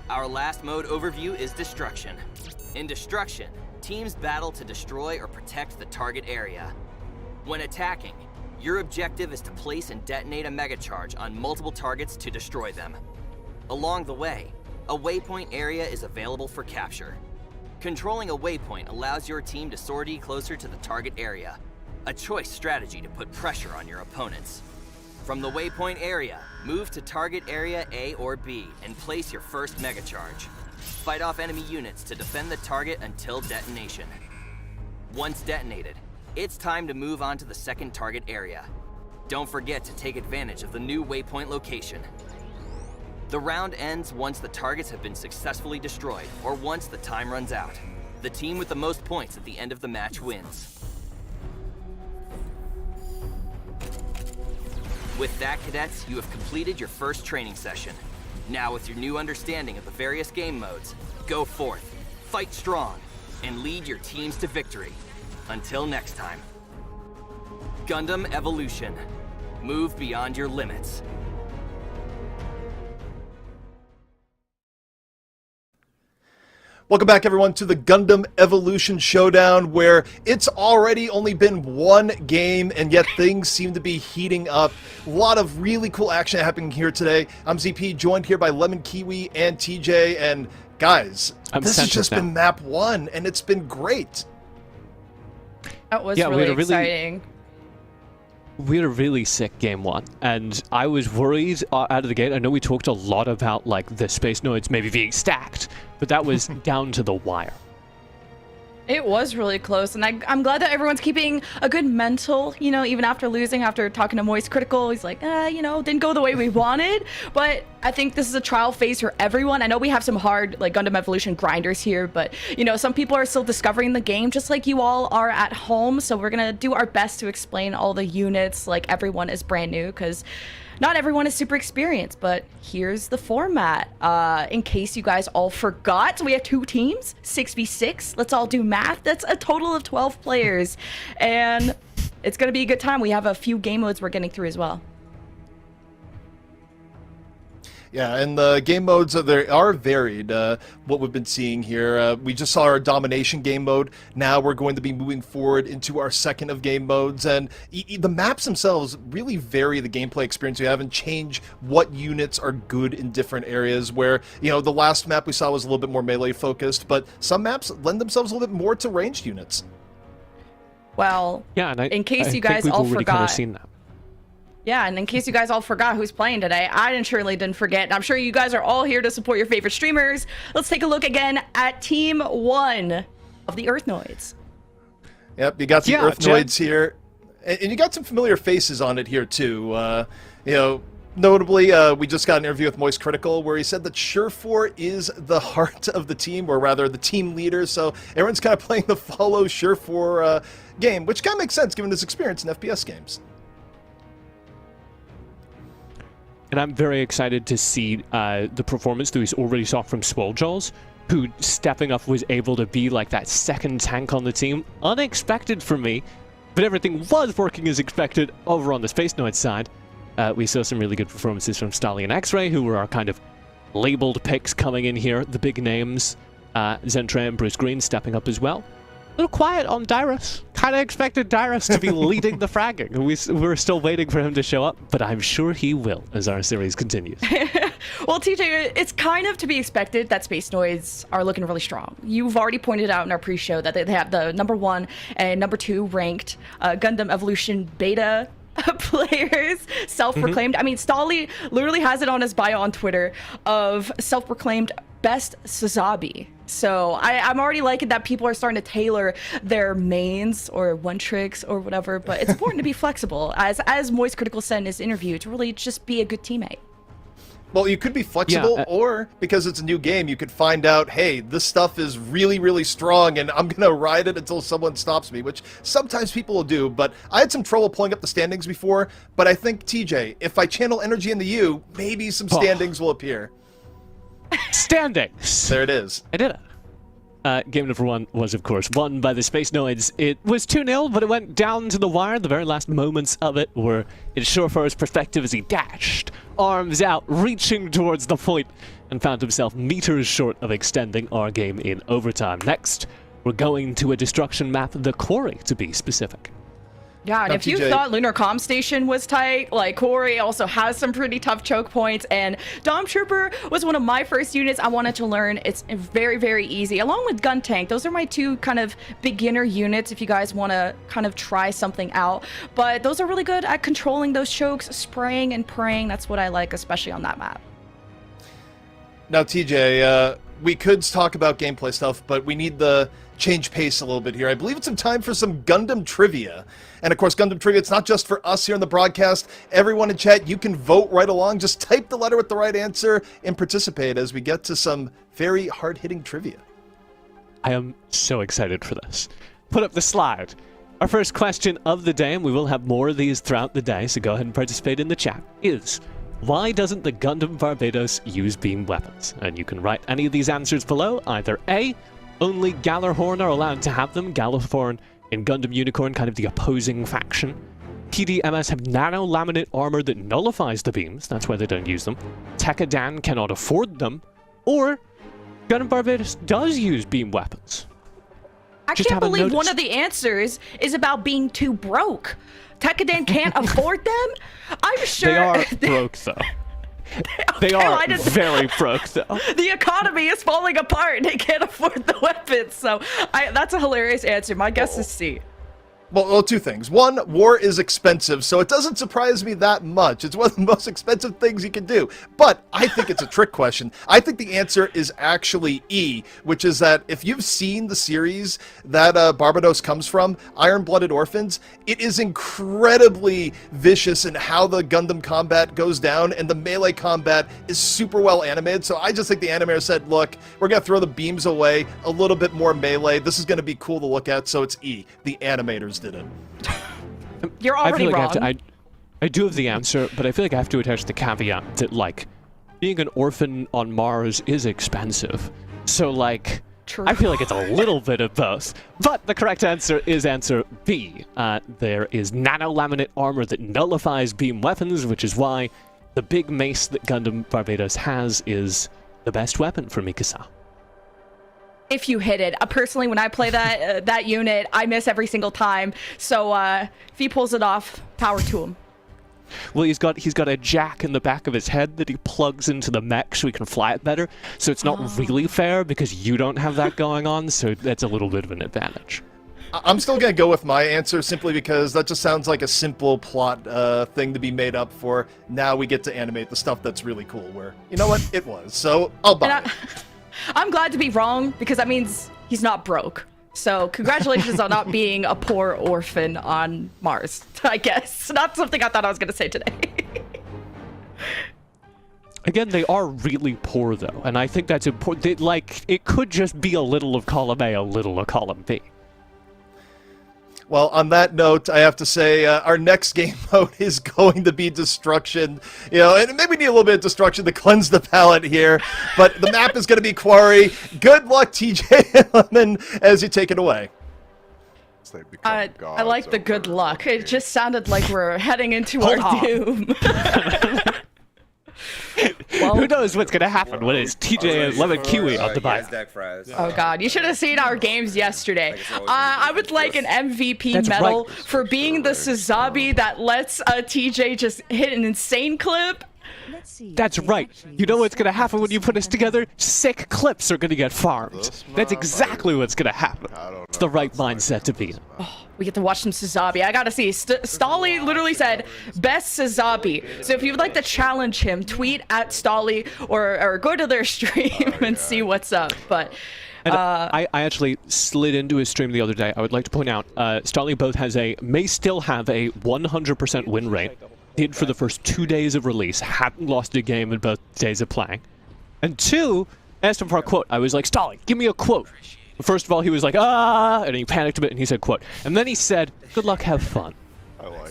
Our last mode overview is Destruction. In Destruction, teams battle to destroy or protect the target area. When attacking, your objective is to place and detonate a mega charge on multiple targets to destroy them. Along the way, a waypoint area is available for capture. Controlling a waypoint allows your team to sortie closer to the target area, a choice strategy to put pressure on your opponents. From the waypoint area, move to target area A or B and place your first mega charge. Fight off enemy units to defend the target until detonation. Once detonated, it's time to move on to the second target area. Don't forget to take advantage of the new waypoint location. The round ends once the targets have been successfully destroyed or once the time runs out. The team with the most points at the end of the match wins. With that, cadets, you have completed your first training session. Now with your new understanding of the various game modes, go forth, fight strong, and lead your teams to victory. Until next time. Gundam Evolution. Move beyond your limits. Welcome back, everyone, to the Gundam Evolution Showdown, where it's already only been one game, and yet things seem to be heating up. A lot of really cool action happening here today. I'm ZP, joined here by Lemon Kiwi and TJ, and guys, this has just been map 1, and it's been great. That was really exciting. We had a really sick game 1, and I was worried out of the gate. I know we talked a lot about like the space nodes maybe being stacked, but that was down to the wire. It was really close, and I'm glad that everyone's keeping a good mental, you know, even after losing, after talking to Moist Critical, he's like, you know, didn't go the way we wanted, but I think this is a trial phase for everyone. I know we have some hard, like, Gundam Evolution grinders here, but, you know, some people are still discovering the game, just like you all are at home, so we're gonna do our best to explain all the units like everyone is brand new, because not everyone is super experienced, but here's the format. In case you guys all forgot, we have 2 teams, 6v6. Let's all do math. That's a total of 12 players. And it's going to be a good time. We have a few game modes we're getting through as well. Yeah, and the game modes they are varied. What we've been seeing here, we just saw our domination game mode. Now we're going to be moving forward into our second of game modes, and the maps themselves really vary the gameplay experience you have and change what units are good in different areas. Where the last map we saw was a little bit more melee focused, but some maps lend themselves a little bit more to ranged units. Well, yeah, and in case you guys we've all already forgot. kind of seen that. Yeah, and in case you guys all forgot who's playing today, I surely didn't forget. I'm sure you guys are all here to support your favorite streamers. Let's take a look again at Team 1 of the Earthnoids. Yep, you got the Earthnoids here. And you got some familiar faces on it here, too. Notably, we just got an interview with Moist Critical where he said that Surefour is the heart of the team, or rather the team leader. So everyone's kind of playing the follow Surefour game, which kind of makes sense given his experience in FPS games. And I'm very excited to see the performance that we already saw from Swolejaws, who stepping up was able to be like that second tank on the team. Unexpected for me, but everything was working as expected over on the Space Noid side. We saw some really good performances from Stali and X-Ray, who were our kind of labeled picks coming in here. The big names, Zentre and Bruce Green stepping up as well. A little quiet on Dyrus. Kind of expected Dyrus to be leading the fragging. We're still waiting for him to show up, but I'm sure he will as our series continues. Well, TJ, it's kind of to be expected that Space Noids are looking really strong. You've already pointed out in our pre-show that they have the #1 and #2 ranked Gundam Evolution beta players, self-proclaimed. I mean, Stali literally has it on his bio on Twitter of self-proclaimed best Sazabi. So I'm already liking that people are starting to tailor their mains or one tricks or whatever, but it's important to be flexible. As Moist Critical said in his interview, to really just be a good teammate. Well, you could be flexible, or because it's a new game, you could find out, hey, this stuff is really, really strong, and I'm going to ride it until someone stops me, which sometimes people will do. But I had some trouble pulling up the standings before, but I think, TJ, if I channel energy into you, maybe some standings will appear. Standings! There it is. I did it. Game number 1 was, of course, won by the Space Noids. It was 2-0, but it went down to the wire. The very last moments of it were in Surefour's perspective as he dashed, arms out, reaching towards the point, and found himself meters short of extending our game in overtime. Next, we're going to a destruction map, the Quarry, to be specific. Yeah, and if you thought Lunar Comm Station was tight, like Quarry also has some pretty tough choke points, and Dom Trooper was one of my first units I wanted to learn. It's very, very easy, along with Gun Tank. Those are my two kind of beginner units if you guys want to kind of try something out. But those are really good at controlling those chokes, spraying and praying. That's what I like, especially on that map. Now, TJ, we could talk about gameplay stuff, but we need the change pace a little bit here. I believe it's in time for some Gundam trivia. And of course, Gundam trivia, it's not just for us here in the broadcast. Everyone in chat, you can vote right along. Just type the letter with the right answer and participate as we get to some very hard-hitting trivia. I am so excited for this. Put up the slide. Our first question of the day, and we will have more of these throughout the day, so go ahead and participate in the chat, is why doesn't the Gundam Barbados use beam weapons? And you can write any of these answers below. Either A, only Gallarhorn are allowed to have them. Gallarhorn in Gundam Unicorn, kind of the opposing faction. PDMS have nano-laminate armor that nullifies the beams. That's why they don't use them. Tekkadan cannot afford them. Or Gundam Barbados does use beam weapons. I can't believe one of the answers is about being too broke. Tekkadan can't afford them? I'm sure... They are broke, though. They are very broke, though. The economy is falling apart. They can't afford the weapons. So that's a hilarious answer. My guess is C. Well, two things. One, war is expensive, so it doesn't surprise me that much. It's one of the most expensive things you can do. But I think it's a trick question. I think the answer is actually E, which is that if you've seen the series that Barbados comes from, Iron-Blooded Orphans, it is incredibly vicious in how the Gundam combat goes down, and the melee combat is super well animated. So I just think the animator said, look, we're going to throw the beams away, a little bit more melee. This is going to be cool to look at, so it's E. The animators did it. You're already wrong. I do have the answer, but I feel like I have to attach the caveat that, like, being an orphan on Mars is expensive. So, like, True. I feel like it's a little bit of both. But the correct answer is answer B. There is nano-laminate armor that nullifies beam weapons, which is why the big mace that Gundam Barbados has is the best weapon for Mikasa. If you hit it. Personally, when I play that that unit, I miss every single time. So if he pulls it off, power to him. Well, he's got a jack in the back of his head that he plugs into the mech so he can fly it better. So it's not really fair because you don't have that going on, so that's a little bit of an advantage. I'm still going to go with my answer simply because that just sounds like a simple plot thing to be made up for. Now we get to animate the stuff that's really cool where, you know what, it was. So I'll buy it. I'm glad to be wrong because that means he's not broke. So congratulations on not being a poor orphan on Mars, I guess. Not something I thought I was going to say today. Again, they are really poor, though, and I think that's important. Like, it could just be a little of column A, a little of column B. Well, on that note, I have to say our next game mode is going to be Destruction. You know, and maybe we need a little bit of Destruction to cleanse the palate here. But the map is going to be Quarry. Good luck, TJ Lemon, as you take it away. I like the good luck. It just sounded like we're heading into our doom. Well, who knows what's going to happen when it's TJ and Lemon Kiwi on the bike. Oh god, you should have seen our games yesterday. I would like an MVP medal for being the Suzabi that lets TJ just hit an insane clip. That's right. You know what's going to happen when you put us together? Sick clips are going to get farmed. That's exactly what's going to happen. It's the right mindset to be in. Oh, we get to watch some Suzabi. I gotta see. Stolly literally said, best Suzabi. So if you would like to challenge him, tweet at Stolly or go to their stream and see what's up. But I actually slid into his stream the other day. I would like to point out, Stolly both may still have a 100% win rate. Did for the first 2 days of release, hadn't lost a game in both days of playing. And 2, asked him for a quote. I was like, Stolly, give me a quote. First of all, he was like, and he panicked a bit, and he said, quote. And then he said, good luck, have fun.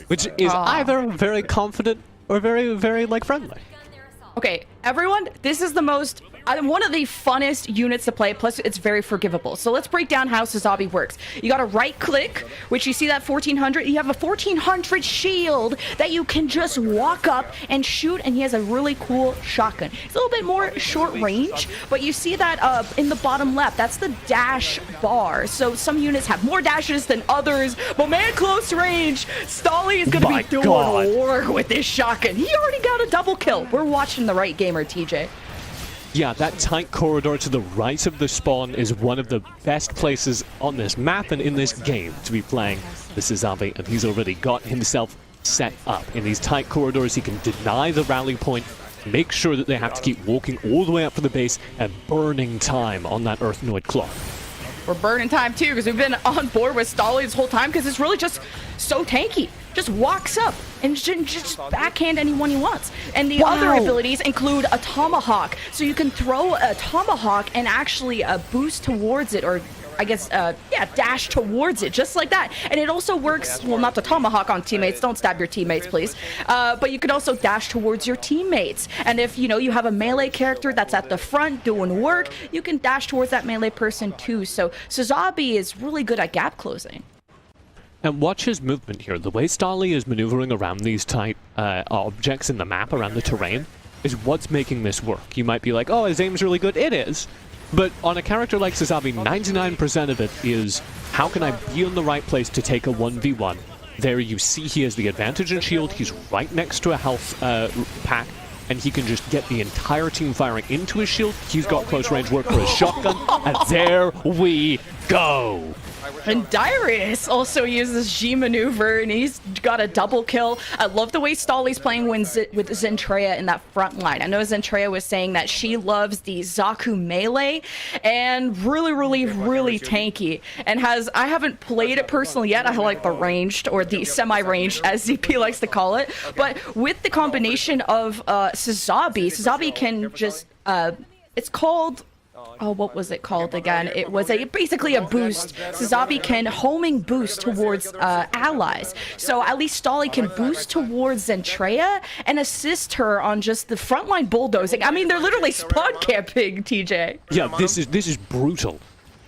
Which is either very confident or very, very, friendly. Okay, everyone, this is the most... one of the funnest units to play, plus it's very forgivable. So let's break down how Suzabi works. You got to right-click, which you see that 1400. You have a 1400 shield that you can just walk up and shoot, and he has a really cool shotgun. It's a little bit more short range, but you see that in the bottom left. That's the dash bar. So some units have more dashes than others, but man, close range, Stolly is going to be doing work with this shotgun. He already got a double kill. We're watching the right gamer, TJ. Yeah, that tight corridor to the right of the spawn is one of the best places on this map and in this game to be playing the Suzabi, and he's already got himself set up. In these tight corridors, he can deny the rally point, make sure that they have to keep walking all the way up to the base and burning time on that Earthnoid claw. We're burning time too, because we've been on board with Stolly this whole time, because it's really just so tanky. Just walks up and just backhand anyone he wants. And the other abilities include a tomahawk. So you can throw a tomahawk and actually boost towards it, or I guess, dash towards it, just like that. And it also works, well, not the tomahawk on teammates. Don't stab your teammates, please. But you can also dash towards your teammates. And if, you have a melee character that's at the front doing work, you can dash towards that melee person too. So Suzabi is really good at gap closing. And watch his movement here. The way Stolly is maneuvering around these tight objects in the map, around the terrain, is what's making this work. You might be like, oh, his aim's really good. It is. But on a character like Suzabi, 99% of it is, how can I be in the right place to take a 1v1? There you see he has the advantage in shield. He's right next to a health pack, and he can just get the entire team firing into his shield. He's got close range work for his shotgun, and there we go. And Dyrus also uses G maneuver, and he's got a double kill. I love the way Stolly's playing with Zentreya in that front line. I know Zentreya was saying that she loves the Zaku melee, and really tanky. And I haven't played it personally yet. I like the ranged, or the semi-ranged, as ZP likes to call it. But with the combination of Suzabi can just, it's called... Oh, what was it called again? It was basically a boost. Suzabi can homing boost towards allies. So at least Stolly can boost towards Zentreya and assist her on just the frontline bulldozing. I mean, they're literally spawn camping, TJ. Yeah, this is brutal.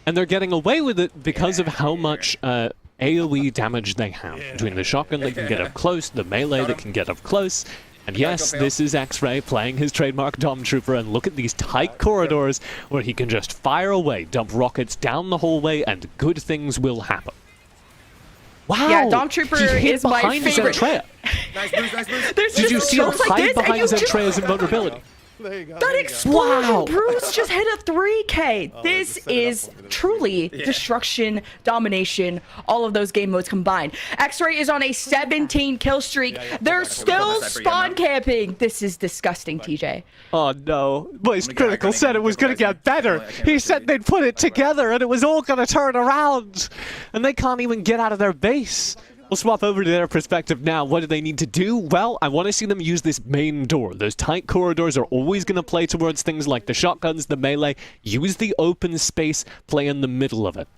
And they're getting away with it because of how much AoE damage they have. Between the shotgun that can get up close, the melee that can get up close. And yes, this is X-Ray playing his trademark Dom Trooper, and look at these tight corridors where he can just fire away, dump rockets down the hallway, and good things will happen. Wow! Yeah, Dom Trooper is my favorite. Nice boost, nice boost. Did you see him hide behind Zentrea's invulnerability? That explosion, Bruce just hit a 3K. This is truly destruction, domination, all of those game modes combined. X-Ray is on a 17 kill streak. They're still spawn camping. This is disgusting, TJ. Oh no. Voice Critical said it was going to get better. He said they'd put it together and it was all going to turn around. And they can't even get out of their base. We'll swap over to their perspective now. What do they need to do? Well, I want to see them use this main door. Those tight corridors are always going to play towards things like the shotguns, the melee. Use the open space, play in the middle of it.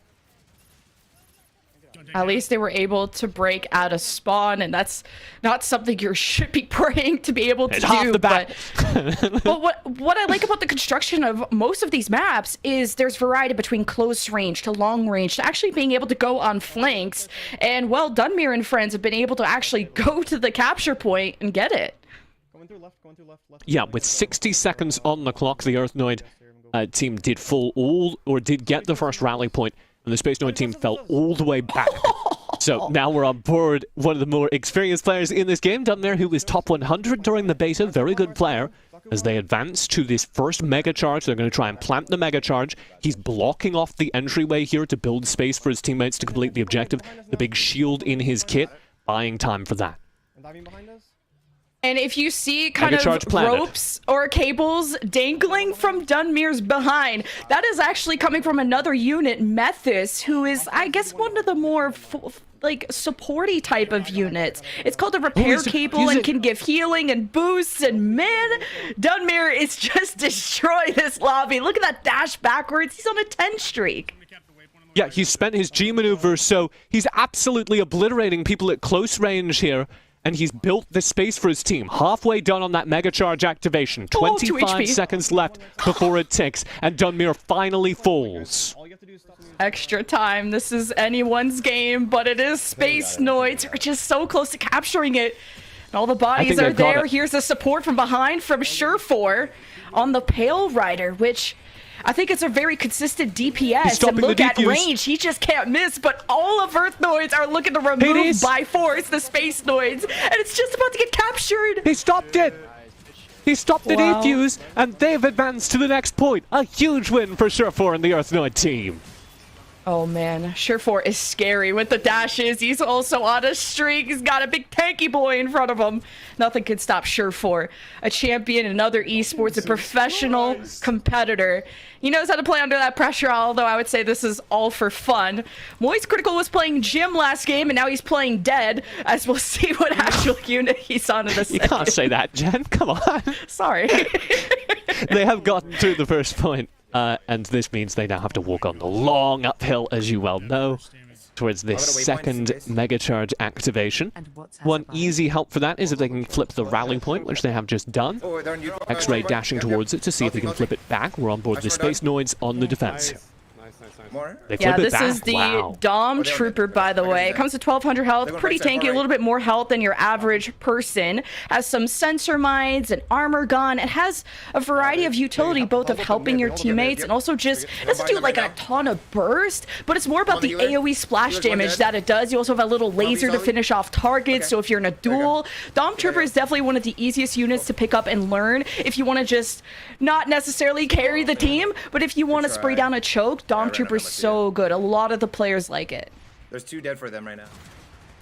At least they were able to break out of spawn, and that's not something you should be praying to be able to do. But what I like about the construction of most of these maps is there's variety between close range to long range to actually being able to go on flanks. And well, Dunmere and friends have been able to actually go to the capture point and get it. Yeah, with 60 seconds on the clock, the Earthnoid team did did get the first rally point. And the Space Noid team fell all the way back. So now we're on board one of the more experienced players in this game, Dunmere, who was top 100 during the beta, very good player. As they advance to this first mega charge, they're going to try and plant the mega charge. He's blocking off the entryway here to build space for his teammates to complete the objective. The big shield in his kit, buying time for that. And if you see kind of ropes or cables dangling from Dunmere's behind, that is actually coming from another unit, Methus, who is, I guess, one of the more like supporty type of units. It's called a repair cable and can give healing and boosts. And man, Dunmere is just destroying this lobby. Look at that dash backwards. He's on a 10 streak. Yeah, he's spent his G maneuver, so he's absolutely obliterating people at close range here. And he's built the space for his team. Halfway done on that mega charge activation. 25 seconds left before it ticks. And Dunmere finally falls. Extra time. This is anyone's game, but it is Space Noids. We're just so close to capturing it. And all the bodies are there. Here's the support from behind from Surefour on the Pale Rider, which I think it's a very consistent DPS. And look at range, he just can't miss, but all of Earthnoids are looking to remove by force the Space Noids, and it's just about to get captured. He stopped it. He stopped the defuse, and they've advanced to the next point. A huge win for Surefour and the Earthnoid team. Oh man, Surefour is scary with the dashes. He's also on a streak. He's got a big tanky boy in front of him. Nothing can stop Surefour. A champion in other esports, a professional competitor. He knows how to play under that pressure, although I would say this is all for fun. Moist Critical was playing Jim last game, and now he's playing Dead, as we'll see what actual unit he's on in a second. You can't say that, Jen. Come on. Sorry. They have gotten through the first point. And this means they now have to walk on the long uphill, as you well know, towards this second mega charge activation. One easy help for that is if they can flip the rally point, which they have just done. X-Ray dashing towards it to see if they can flip it back. We're on board the Space Noids on the defense. Yeah, this is the Dom Trooper, by the way. It comes to 1200 health, pretty tanky, a little bit more health than your average person. Has some sensor mines, an armor gun. It has a variety of utility, both of helping your teammates and also just, it doesn't do like a ton of burst, but it's more about the AoE splash damage that it does. You also have a little laser to finish off targets, so if you're in a duel, Dom Trooper is definitely one of the easiest units to pick up and learn if you want to just not necessarily carry the team, but if you want to spray down a choke, Dom Trooper so good. A lot of the players like it. There's 2 dead for them right now.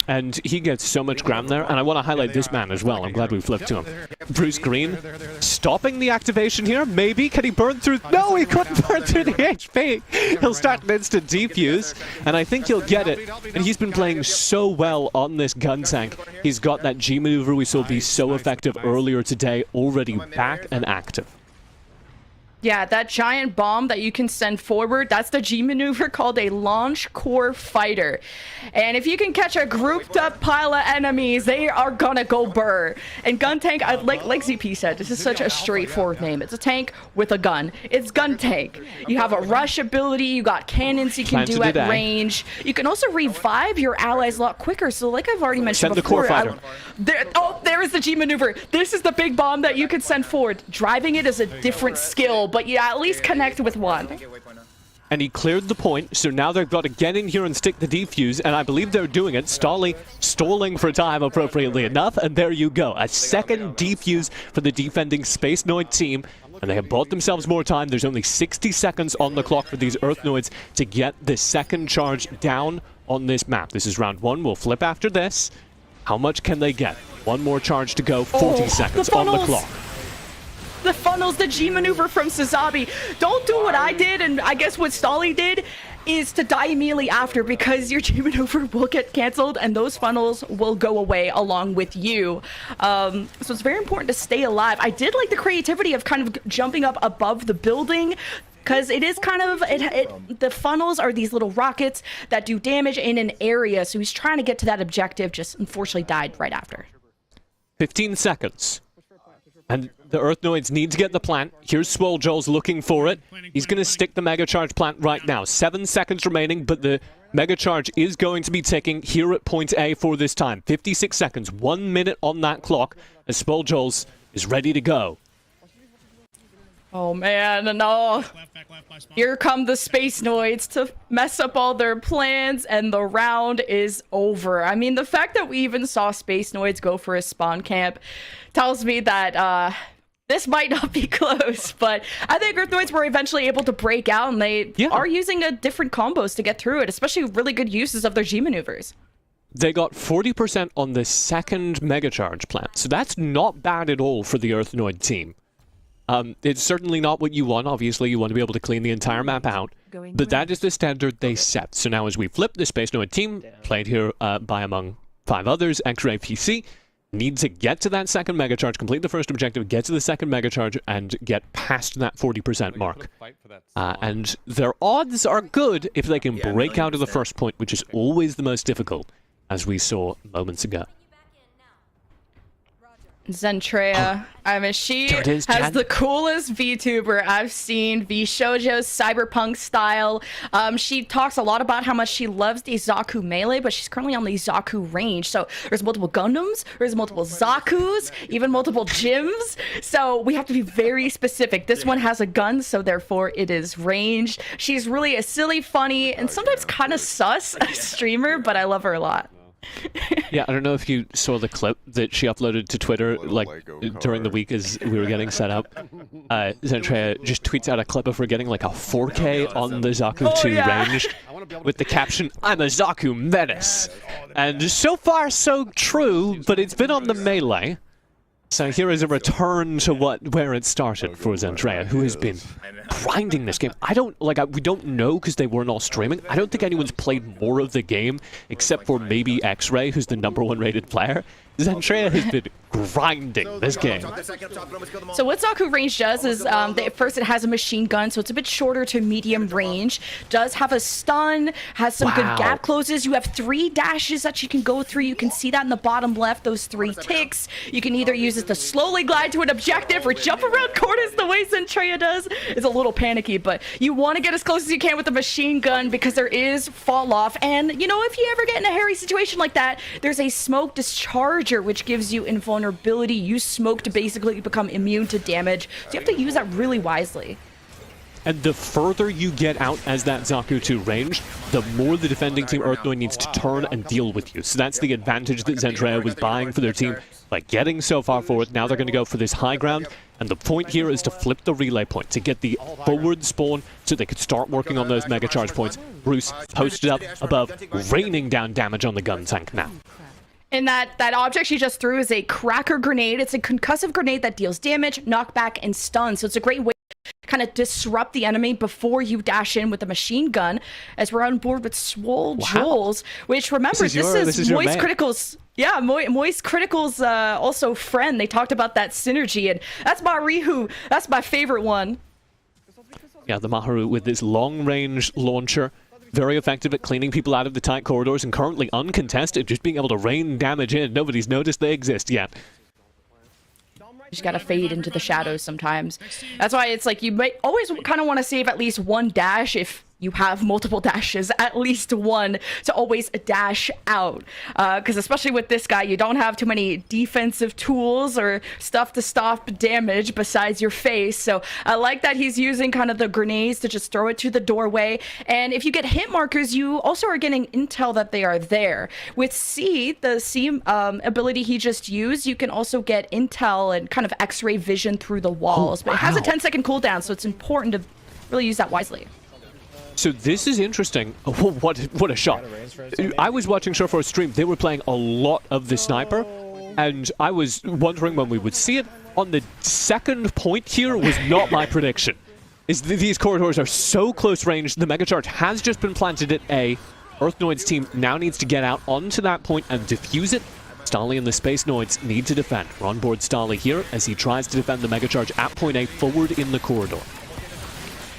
And he gets so much ground there, and I want to highlight this man as well. I'm glad we flipped to him. Bruce Green, stopping the activation here, maybe? Can he burn through? No, he couldn't burn through the HP. He'll start an instant defuse, and I think he'll get it. And he's been playing so well on this gun tank. He's got that G maneuver we saw be so effective earlier today, already back and active. Yeah, that giant bomb that you can send forward, that's the G maneuver called a launch core fighter. And if you can catch a grouped up pile of enemies, they are gonna go burr. And gun tank, like ZP said, this is such a straightforward name. It's a tank with a gun. It's gun tank. You have a rush ability, you got cannons you can do at range. You can also revive your allies a lot quicker. So like I've already mentioned before, there is the G maneuver. This is the big bomb that you can send forward. Driving it is a different skill, but you at least connect with one. And he cleared the point, so now they've got to get in here and stick the defuse, and I believe they're doing it. Stolly stalling for time appropriately enough, and there you go. A second defuse for the defending Space Noid team, and they have bought themselves more time. There's only 60 seconds on the clock for these Earth Noids to get the second charge down on this map. This is round 1. We'll flip after this. How much can they get? One more charge to go, 40 seconds on the clock. The funnels, the G maneuver from Sazabi. Don't do what I did, and I guess what Stolly did is to die immediately after, because your G maneuver will get canceled and those funnels will go away along with you. So it's very important to stay alive. I did like the creativity of kind of jumping up above the building, because it is kind of, the funnels are these little rockets that do damage in an area. So he's trying to get to that objective, just unfortunately died right after. 15 seconds. And the Earth Noids need to get the plant. Here's Swole Joel's looking for it. He's going to stick the Mega Charge plant right now. 7 seconds remaining, but the Mega Charge is going to be ticking here at point A for this time. 56 seconds, 1 minute on that clock, as Swole Joel's is ready to go. Oh man, no. Here come the Space Noids to mess up all their plans, and the round is over. I mean, the fact that we even saw Space Noids go for a spawn camp tells me that this might not be close, but I think Earth Noids were eventually able to break out, and they are using different combos to get through it, especially really good uses of their G maneuvers. They got 40% on the second Mega Charge plant, so that's not bad at all for the Earth Noid team. It's certainly not what you want. Obviously, you want to be able to clean the entire map out, but that is the standard they set. So now as we flip, the Space Noid team, played here by among 5 others, X-Ray PC, need to get to that second Mega Charge, complete the first objective, get to the second Mega Charge, and get past that 40% mark. And their odds are good if they can break out of the first point, which is always the most difficult, as we saw moments ago. Zentrea, I mean, she has the coolest VTuber I've seen, VShojo's cyberpunk style. She talks a lot about how much she loves the Zaku melee, but she's currently on the Zaku range. So there's multiple Gundams, there's multiple Zakus, even multiple gyms. So we have to be very specific. This one has a gun, so therefore it is ranged. She's really a silly, funny, and sometimes kind of sus streamer, but I love her a lot. Yeah, I don't know if you saw the clip that she uploaded to Twitter like during the week as we were getting set up. Zentrea just tweets out a clip of her getting like a 4K on the Zaku 2 ranged with the caption, "I'm a Zaku menace." And so far so true, but it's been on the melee. So here is a return to where it started for Zentrea, who has been grinding this game. We don't know because they weren't all streaming. I don't think anyone's played more of the game except for maybe X-Ray, who's the #1 rated player. Zentrea has been grinding this game. So what Zaku range does is, first it has a machine gun, so it's a bit shorter to medium range. Does have a stun, has some good gap closes. You have 3 dashes that you can go through. You can see that in the bottom left, those 3 ticks. You can either use it to slowly glide to an objective or jump around corners the way Zentrea does. It's a little panicky, but you want to get as close as you can with the machine gun because there is fall off. And, you know, if you ever get in a hairy situation like that, there's a smoke discharge, which gives you invulnerability. Use smoke to basically become immune to damage. So you have to use that really wisely. And the further you get out as that Zaku 2 range, the more the defending team Earth Noid needs to turn and deal with you. So that's the advantage that Zentrea was buying for their team by getting so far forward. Now they're going to go for this high ground. And the point here is to flip the relay point, to get the forward spawn so they could start working on those Mega Charge points. Bruce posted up above, raining down damage on the gun tank now. And that object she just threw is a cracker grenade. It's a concussive grenade that deals damage, knockback, and stun. So it's a great way to kind of disrupt the enemy before you dash in with a machine gun. As we're on board with Swole Joel's, which remember, this is Moist Critical's. Yeah, Moist Critical's also friend. They talked about that synergy, and that's my Rihu. That's my favorite one. Yeah, the Maharu with this long-range launcher, very effective at cleaning people out of the tight corridors and currently uncontested, just being able to rain damage in. Nobody's noticed they exist yet. You just gotta fade into the shadows sometimes. That's why it's like you might always kind of want to save at least one dash if you have multiple dashes, at least one to always dash out. Because especially with this guy, you don't have too many defensive tools or stuff to stop damage besides your face. So I like that he's using kind of the grenades to just throw it to the doorway. And if you get hit markers, you also are getting intel that they are there. With C, the C ability he just used, you can also get intel and kind of x-ray vision through the walls. But it has a 10-second cooldown, so it's important to really use that wisely. So this is interesting. Oh, what a shot. I was watching Surfor's stream. They were playing a lot of the sniper, and I was wondering when we would see it. On the second point here was not my prediction. These corridors are so close range. The Mega Charge has just been planted at A. Earthnoid's team now needs to get out onto that point and defuse it. Stali and the Space Noids need to defend. We're on board Stali here as he tries to defend the Mega Charge at point A forward in the corridor.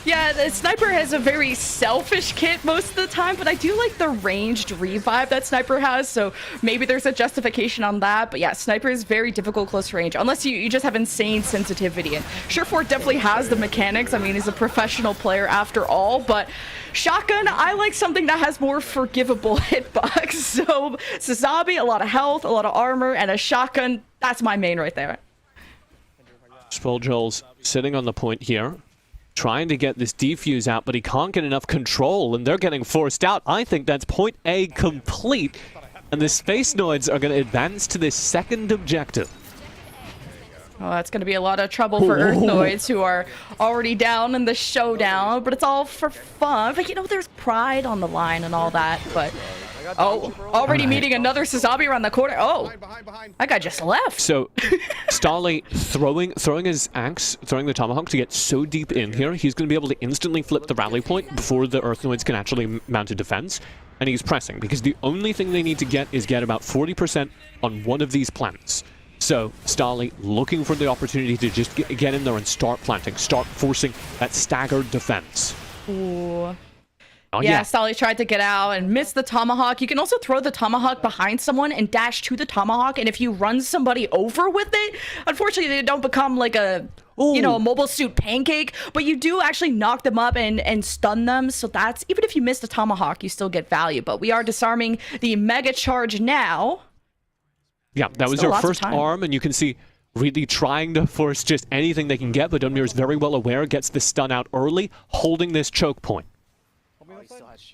Yeah, the Sniper has a very selfish kit most of the time, but I do like the ranged revive that Sniper has, so maybe there's a justification on that. But yeah, Sniper is very difficult close range, unless you just have insane sensitivity. And Surefour definitely has the mechanics. I mean, he's a professional player after all, but Shotgun, I like something that has more forgivable hitbox. So Sazabi, a lot of health, a lot of armor, and a Shotgun, that's my main right there. Swoljol's sitting on the point here, trying to get this defuse out, but he can't get enough control, and they're getting forced out. I think that's point A complete, and the Space Noids are going to advance to this second objective. Oh, that's going to be a lot of trouble for Earthnoids, who are already down in the showdown, but it's all for fun. But, you know, there's pride on the line and all that, but... Oh, already meeting another Sazabi around the corner. Oh, that guy just left. So, Stali throwing his axe, throwing the tomahawk to get so deep in here, he's going to be able to instantly flip the rally point before the Earthnoids can actually mount a defense. And he's pressing, because the only thing they need to get is get about 40% on one of these plants. So, Stali looking for the opportunity to just get in there and start planting, start forcing that staggered defense. Ooh. Oh, yeah, Stali tried to get out and missed the tomahawk. You can also throw the tomahawk behind someone and dash to the tomahawk, and if you run somebody over with it, unfortunately they don't become like a you know, a mobile suit pancake, but you do actually knock them up and stun them. So that's, even if you miss the tomahawk, you still get value. But we are disarming the Mega Charge now. Yeah, that was their first arm, and you can see really trying to force just anything they can get, but Dunmir is very well aware, gets the stun out early, holding this choke point.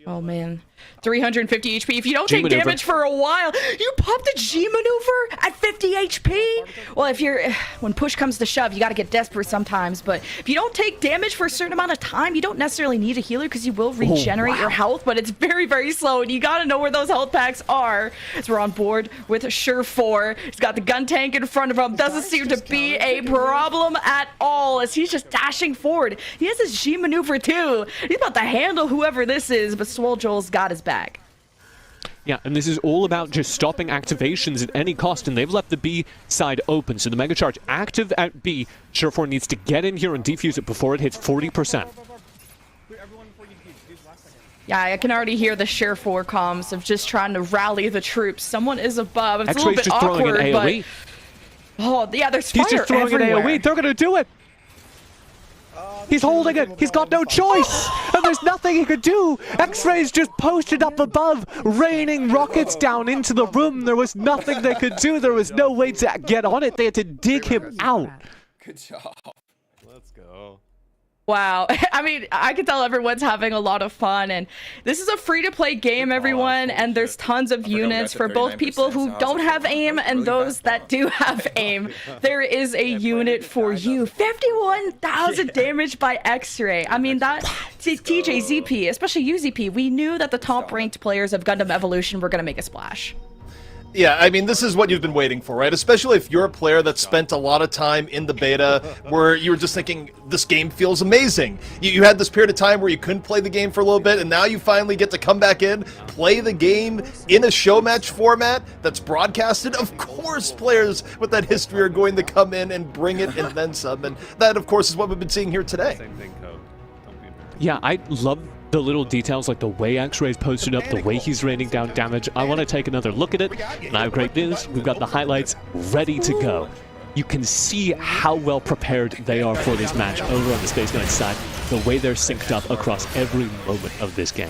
Oh man, 350 HP. If you don't take damage for a while, you pop the G maneuver at 50 HP. Well, if you're, when push comes to shove, you got to get desperate sometimes. But if you don't take damage for a certain amount of time, you don't necessarily need a healer because you will regenerate your health. But it's very, very slow, and you got to know where those health packs are. As we're on board with Surefour, he's got the gun tank in front of him. Doesn't seem to be a problem at all as he's just dashing forward. He has his G maneuver too. He's about to handle whoever this is, but Swoljol's got his back. Yeah, and this is all about just stopping activations at any cost, and they've left the B side open. So the Mega Charge active at B. Surefour needs to get in here and defuse it before it hits 40%. Yeah, I can already hear the Surefour comms of just trying to rally the troops. Someone is above. It's a little bit awkward, but... Oh, yeah, there's fire He's just throwing everywhere. an AoE. They're going to do it. He's holding it. He's got no choice. And there's nothing he could do. X-Ray's just posted up above, raining rockets down into the room. There was nothing they could do. There was no way to get on it. They had to dig him out. Good job. Let's go. Wow. I mean, I can tell everyone's having a lot of fun, and this is a free-to-play game, everyone, and there's tons of units for both people who don't have aim and those that do have aim. There is a unit for you. 51,000 damage by X-Ray. I mean, that TJ ZP, especially UZP, we knew that the top-ranked players of Gundam Evolution were going to make a splash. Yeah, I mean, this is what you've been waiting for, right? Especially if you're a player that spent a lot of time in the beta where you were just thinking, this game feels amazing. You had this period of time where you couldn't play the game for a little bit, and now you finally get to come back in, play the game in a show match format that's broadcasted. Of course, players with that history are going to come in and bring it and then some, and that, of course, is what we've been seeing here today. Same thing, Code. Don't be Yeah, I love the little details, like the way X-Ray's posted up, the way he's raining down damage. I want to take another look at it, and I have great news. We've got the highlights ready to go. You can see how well prepared they are for this match over on the Space Knights side, the way they're synced up across every moment of this game.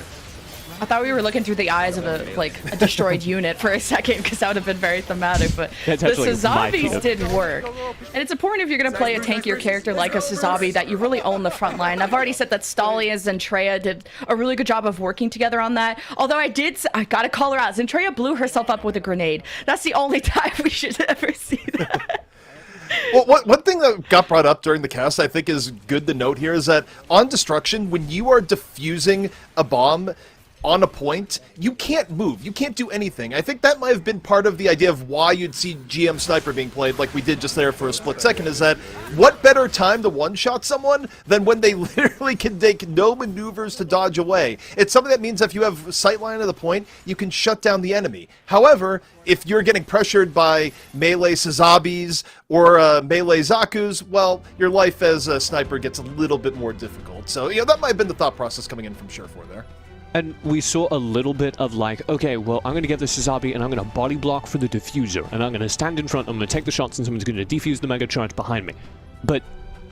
I thought we were looking through the eyes of a destroyed unit for a second, because that would have been very thematic, but the Sazabis did work. And it's important if you're going to play a tankier character like a Sazabi that you really own the front line. I've already said that Stali and Zentreya did a really good job of working together on that. Although I gotta call her out. Zentreya blew herself up with a grenade. That's the only time we should ever see that. Well, one thing that got brought up during the cast, I think is good to note here, is that on Destruction, when you are defusing a bomb on a point, you can't move. You can't do anything. I think that might have been part of the idea of why you'd see GM Sniper being played like we did just there for a split second, is that what better time to one-shot someone than when they literally can take no maneuvers to dodge away. It's something that means if you have sightline of the point, you can shut down the enemy. However, if you're getting pressured by melee Sazabis or melee Zakus, well, your life as a sniper gets a little bit more difficult. So, that might have been the thought process coming in from Surefour there. And we saw a little bit of like, okay, well, I'm going to get the Sazabi and I'm going to body block for the diffuser. And I'm going to stand in front, I'm going to take the shots, and someone's going to defuse the mega charge behind me. But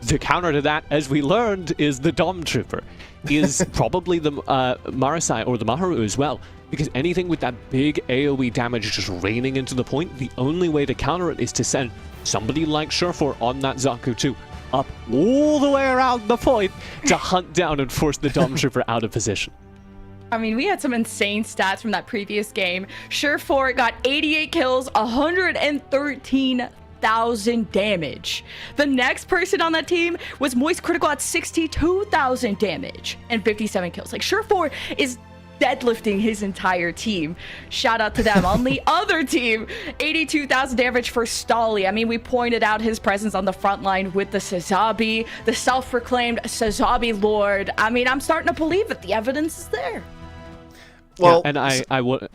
the counter to that, as we learned, is the Dom Trooper. Is probably the Marasai or the Maharu as well. Because anything with that big AoE damage just raining into the point, the only way to counter it is to send somebody like Surefour on that Zaku 2 up all the way around the point to hunt down and force the Dom Trooper out of position. I mean, we had some insane stats from that previous game. Surefour got 88 kills, 113,000 damage. The next person on that team was Moist Critical at 62,000 damage and 57 kills. Like, Surefour is deadlifting his entire team. Shout out to them. On the other team, 82,000 damage for Stali. I mean, we pointed out his presence on the front line with the Sazabi, the self-proclaimed Sazabi Lord. I mean, I'm starting to believe it. The evidence is there. Well, yeah, and I would...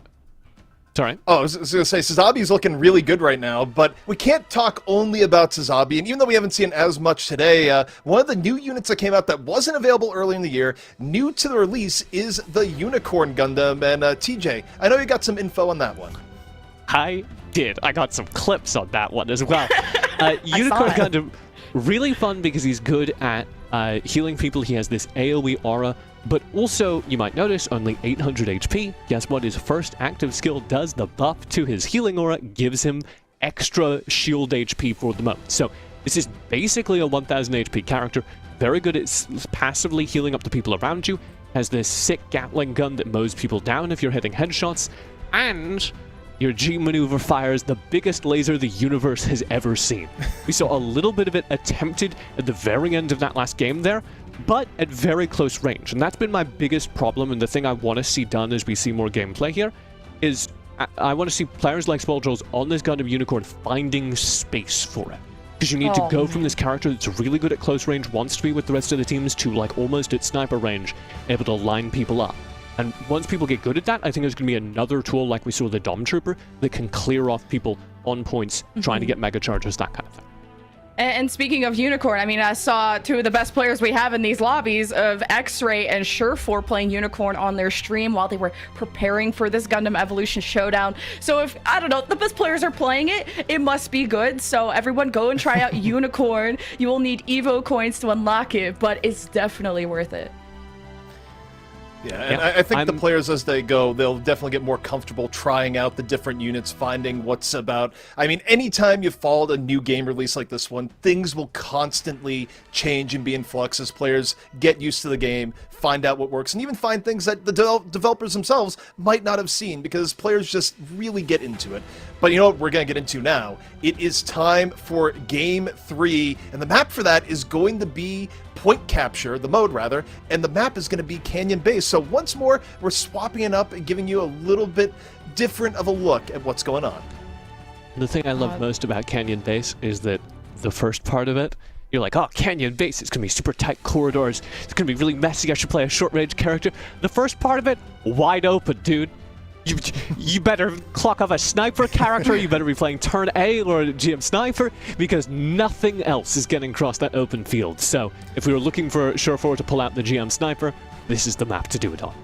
Sorry? Oh, I was going to say, Sazabi's looking really good right now, but we can't talk only about Sazabi, and even though we haven't seen as much today, one of the new units that came out that wasn't available early in the year, new to the release, is the Unicorn Gundam, and TJ, I know you got some info on that one. I did. I got some clips on that one as well. Unicorn Gundam, really fun because he's good at healing people. He has this AoE aura, but also, you might notice, only 800 HP. Guess what his first active skill does? The buff to his healing aura gives him extra shield HP for the moment. So this is basically a 1000 HP character, very good at passively healing up the people around you, has this sick Gatling gun that mows people down if you're hitting headshots, and your G maneuver fires the biggest laser the universe has ever seen. We saw a little bit of it attempted at the very end of that last game there, but at very close range. And that's been my biggest problem, and the thing I want to see done as we see more gameplay here is I want to see players like Swoljols on this Gundam Unicorn finding space for it. Because you need to go from this character that's really good at close range, wants to be with the rest of the teams, to like almost at sniper range, able to line people up. And once people get good at that, I think there's going to be another tool like we saw the Dom Trooper that can clear off people on points, trying to get mega charges, that kind of thing. And speaking of Unicorn, I mean, I saw two of the best players we have in these lobbies of X-Ray and Surefour playing Unicorn on their stream while they were preparing for this Gundam Evolution Showdown. So if, I don't know, the best players are playing it, it must be good. So everyone go and try out Unicorn. You will need Evo coins to unlock it, but it's definitely worth it. Yeah, and I think the players, as they go, they'll definitely get more comfortable trying out the different units, finding what's about. I mean, anytime you followed a new game release like this one, things will constantly change and be in flux as players get used to the game, find out what works, and even find things that the developers themselves might not have seen, because players just really get into it. But you know what we're going to get into now? It is time for Game 3, and the map for that is going to be point capture, the mode rather, and the map is going to be Canyon Base. So once more, we're swapping it up and giving you a little bit different of a look at what's going on. The thing I love most about Canyon Base is that the first part of it, you're like, oh, Canyon Base, it's going to be super tight corridors, it's going to be really messy, I should play a short-range character. The first part of it, wide open, dude. You better clock off a sniper character, you better be playing turn A or a GM sniper, because nothing else is getting across that open field. So if we were looking for Surefour to pull out the GM sniper, this is the map to do it on.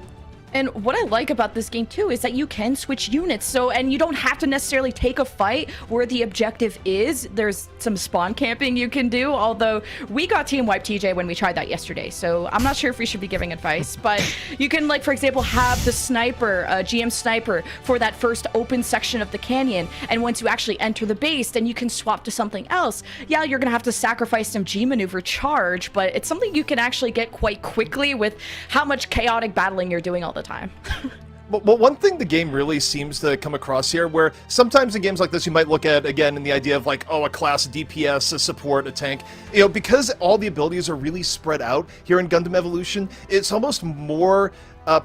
And what I like about this game too is that you can switch units, and you don't have to necessarily take a fight where the objective is. There's some spawn camping you can do, although we got team wiped TJ when we tried that yesterday, so I'm not sure if we should be giving advice, but you can, like, for example, have the sniper, GM sniper, for that first open section of the canyon, and once you actually enter the base, then you can swap to something else. Yeah, you're gonna have to sacrifice some G maneuver charge, but it's something you can actually get quite quickly with how much chaotic battling you're doing all the time. Well, one thing the game really seems to come across here, where sometimes in games like this you might look at, again, in the idea of like, oh, a class, a DPS, a support, a tank, because all the abilities are really spread out here in Gundam Evolution, it's almost more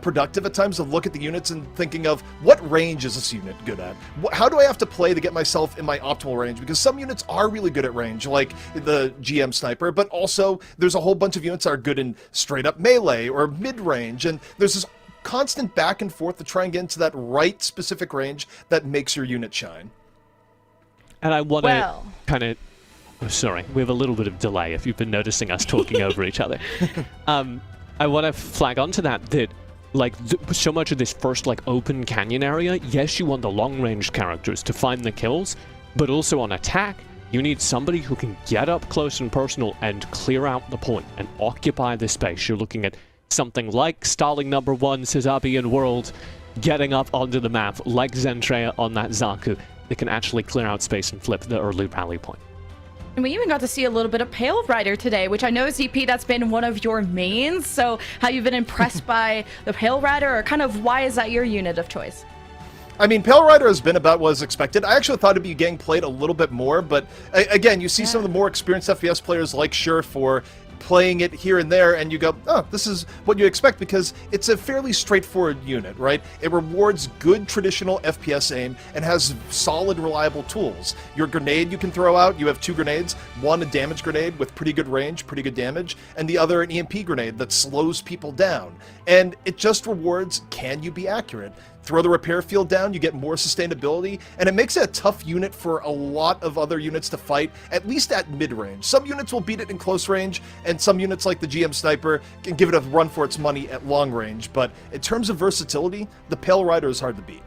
productive at times to look at the units and thinking of what range is this unit good at? How do I have to play to get myself in my optimal range? Because some units are really good at range, like the GM sniper, but also there's a whole bunch of units that are good in straight up melee or mid-range, and there's this constant back and forth to try and get into that right specific range that makes your unit shine. And I want to kind of... Oh, sorry, we have a little bit of delay if you've been noticing us talking over each other. I want to flag onto that like, so much of this first, like, open canyon area, yes, you want the long-range characters to find the kills, but also on attack, you need somebody who can get up close and personal and clear out the point and occupy the space. You're looking at something like Starling number 1, Cesabian World, getting up onto the map, like Zentreya on that Zaku, that can actually clear out space and flip the early rally point. And we even got to see a little bit of Pale Rider today, which I know, ZP, that's been one of your mains. So have you been impressed by the Pale Rider, or kind of why is that your unit of choice? I mean, Pale Rider has been about what was expected. I actually thought it'd be getting played a little bit more, but again, you see some of the more experienced FPS players like Surefour playing it here and there, and you go, oh, this is what you expect, because it's a fairly straightforward unit, right? It rewards good traditional FPS aim and has solid, reliable tools. Your grenade you can throw out, you have 2 grenades, one a damage grenade with pretty good range, pretty good damage, and the other an EMP grenade that slows people down. And it just rewards, can you be accurate? Throw the repair field down, you get more sustainability, and it makes it a tough unit for a lot of other units to fight, at least at mid-range. Some units will beat it in close range, and some units like the GM Sniper can give it a run for its money at long range, but in terms of versatility, the Pale Rider is hard to beat.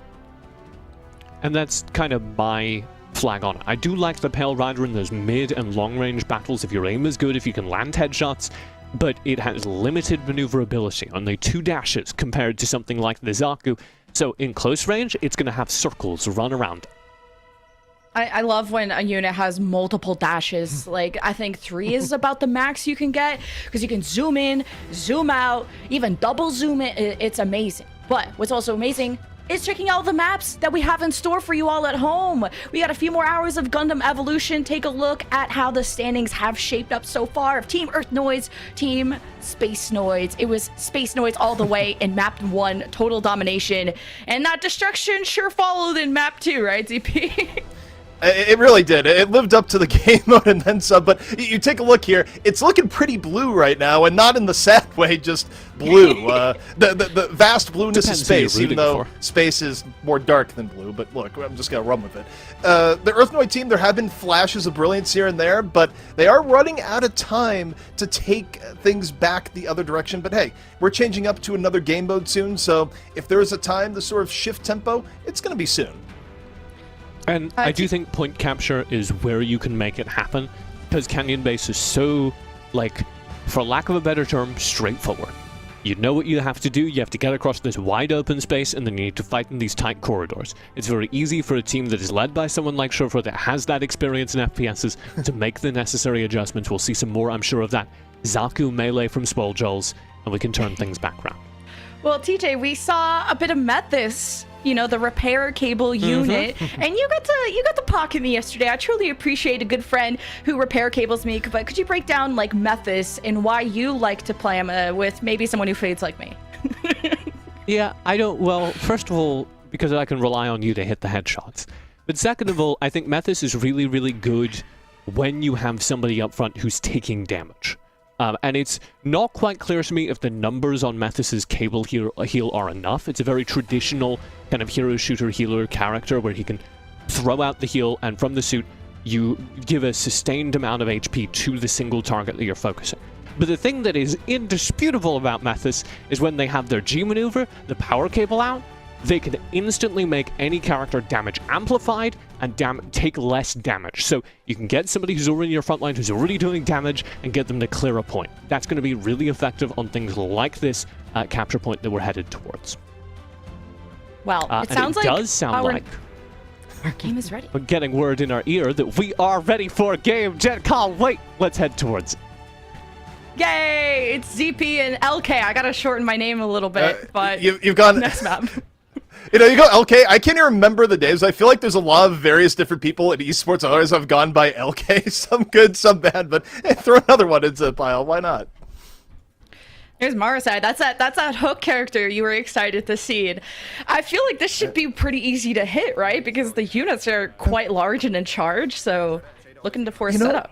And that's kind of my flag on it. I do like the Pale Rider in those mid and long range battles if your aim is good, if you can land headshots, but it has limited maneuverability, only 2 dashes compared to something like the Zaku. So in close range, it's going to have circles run around. I love when a unit has multiple dashes. Like, I think 3 is about the max you can get, because you can zoom in, zoom out, even double zoom in. It's amazing. But what's also amazing is checking out the maps that we have in store for you all at home. We got a few more hours of Gundam Evolution. Take a look at how the standings have shaped up so far of Team Earth Noids, Team Space Noids. It was Space Noids all the way in Map 1, total domination. And that destruction sure followed in Map 2, right, ZP? It really did. It lived up to the game mode and then some, but you take a look here, it's looking pretty blue right now, and not in the sad way, just blue. The vast blueness of space, even though space is more dark than blue, but look, I'm just going to run with it. The Earthnoid team, there have been flashes of brilliance here and there, but they are running out of time to take things back the other direction. But hey, we're changing up to another game mode soon, so if there is a time to sort of shift tempo, it's going to be soon. And I do think point capture is where you can make it happen, because Canyon Base is so, like, for lack of a better term, straightforward. You know what you have to do, you have to get across this wide open space, and then you need to fight in these tight corridors. It's very easy for a team that is led by someone like Surefour that has that experience in FPSs to make the necessary adjustments. We'll see some more, I'm sure, of that Zaku melee from Swoljals, and we can turn things back around. Well, TJ, we saw a bit of Methis, you know, the repair cable unit, and you got to pocket me yesterday. I truly appreciate a good friend who repair cables me, but could you break down, like, Methis and why you like to play him with maybe someone who fades like me? Yeah, I don't, well, first of all, because I can rely on you to hit the headshots. But second of all, I think Methis is really, really good when you have somebody up front who's taking damage. And it's not quite clear to me if the numbers on Methus's cable heal are enough. It's a very traditional kind of hero shooter healer character where he can throw out the heal, and from the suit, you give a sustained amount of HP to the single target that you're focusing. But the thing that is indisputable about Methus is when they have their G maneuver, the power cable out, they can instantly make any character damage amplified and take less damage. So you can get somebody who's already in your front line, who's already doing damage, and get them to clear a point. That's going to be really effective on things like this capture point that we're headed towards. Well, it sounds like does sound like our game is ready. We're getting word in our ear that we are ready for a game. Jen, can't wait. Let's head towards it. Yay! It's ZP and LK. I gotta shorten my name a little bit, but you've gone next map. You know, you go LK. I can't even remember the names. I feel like there's a lot of various different people in esports. Others have gone by LK. Some good, some bad. But hey, throw another one into the pile. Why not? Here's Marasai. That's that hook character you were excited to see. And I feel like this should be pretty easy to hit, right? Because the units are quite large and in charge. So looking to force setup.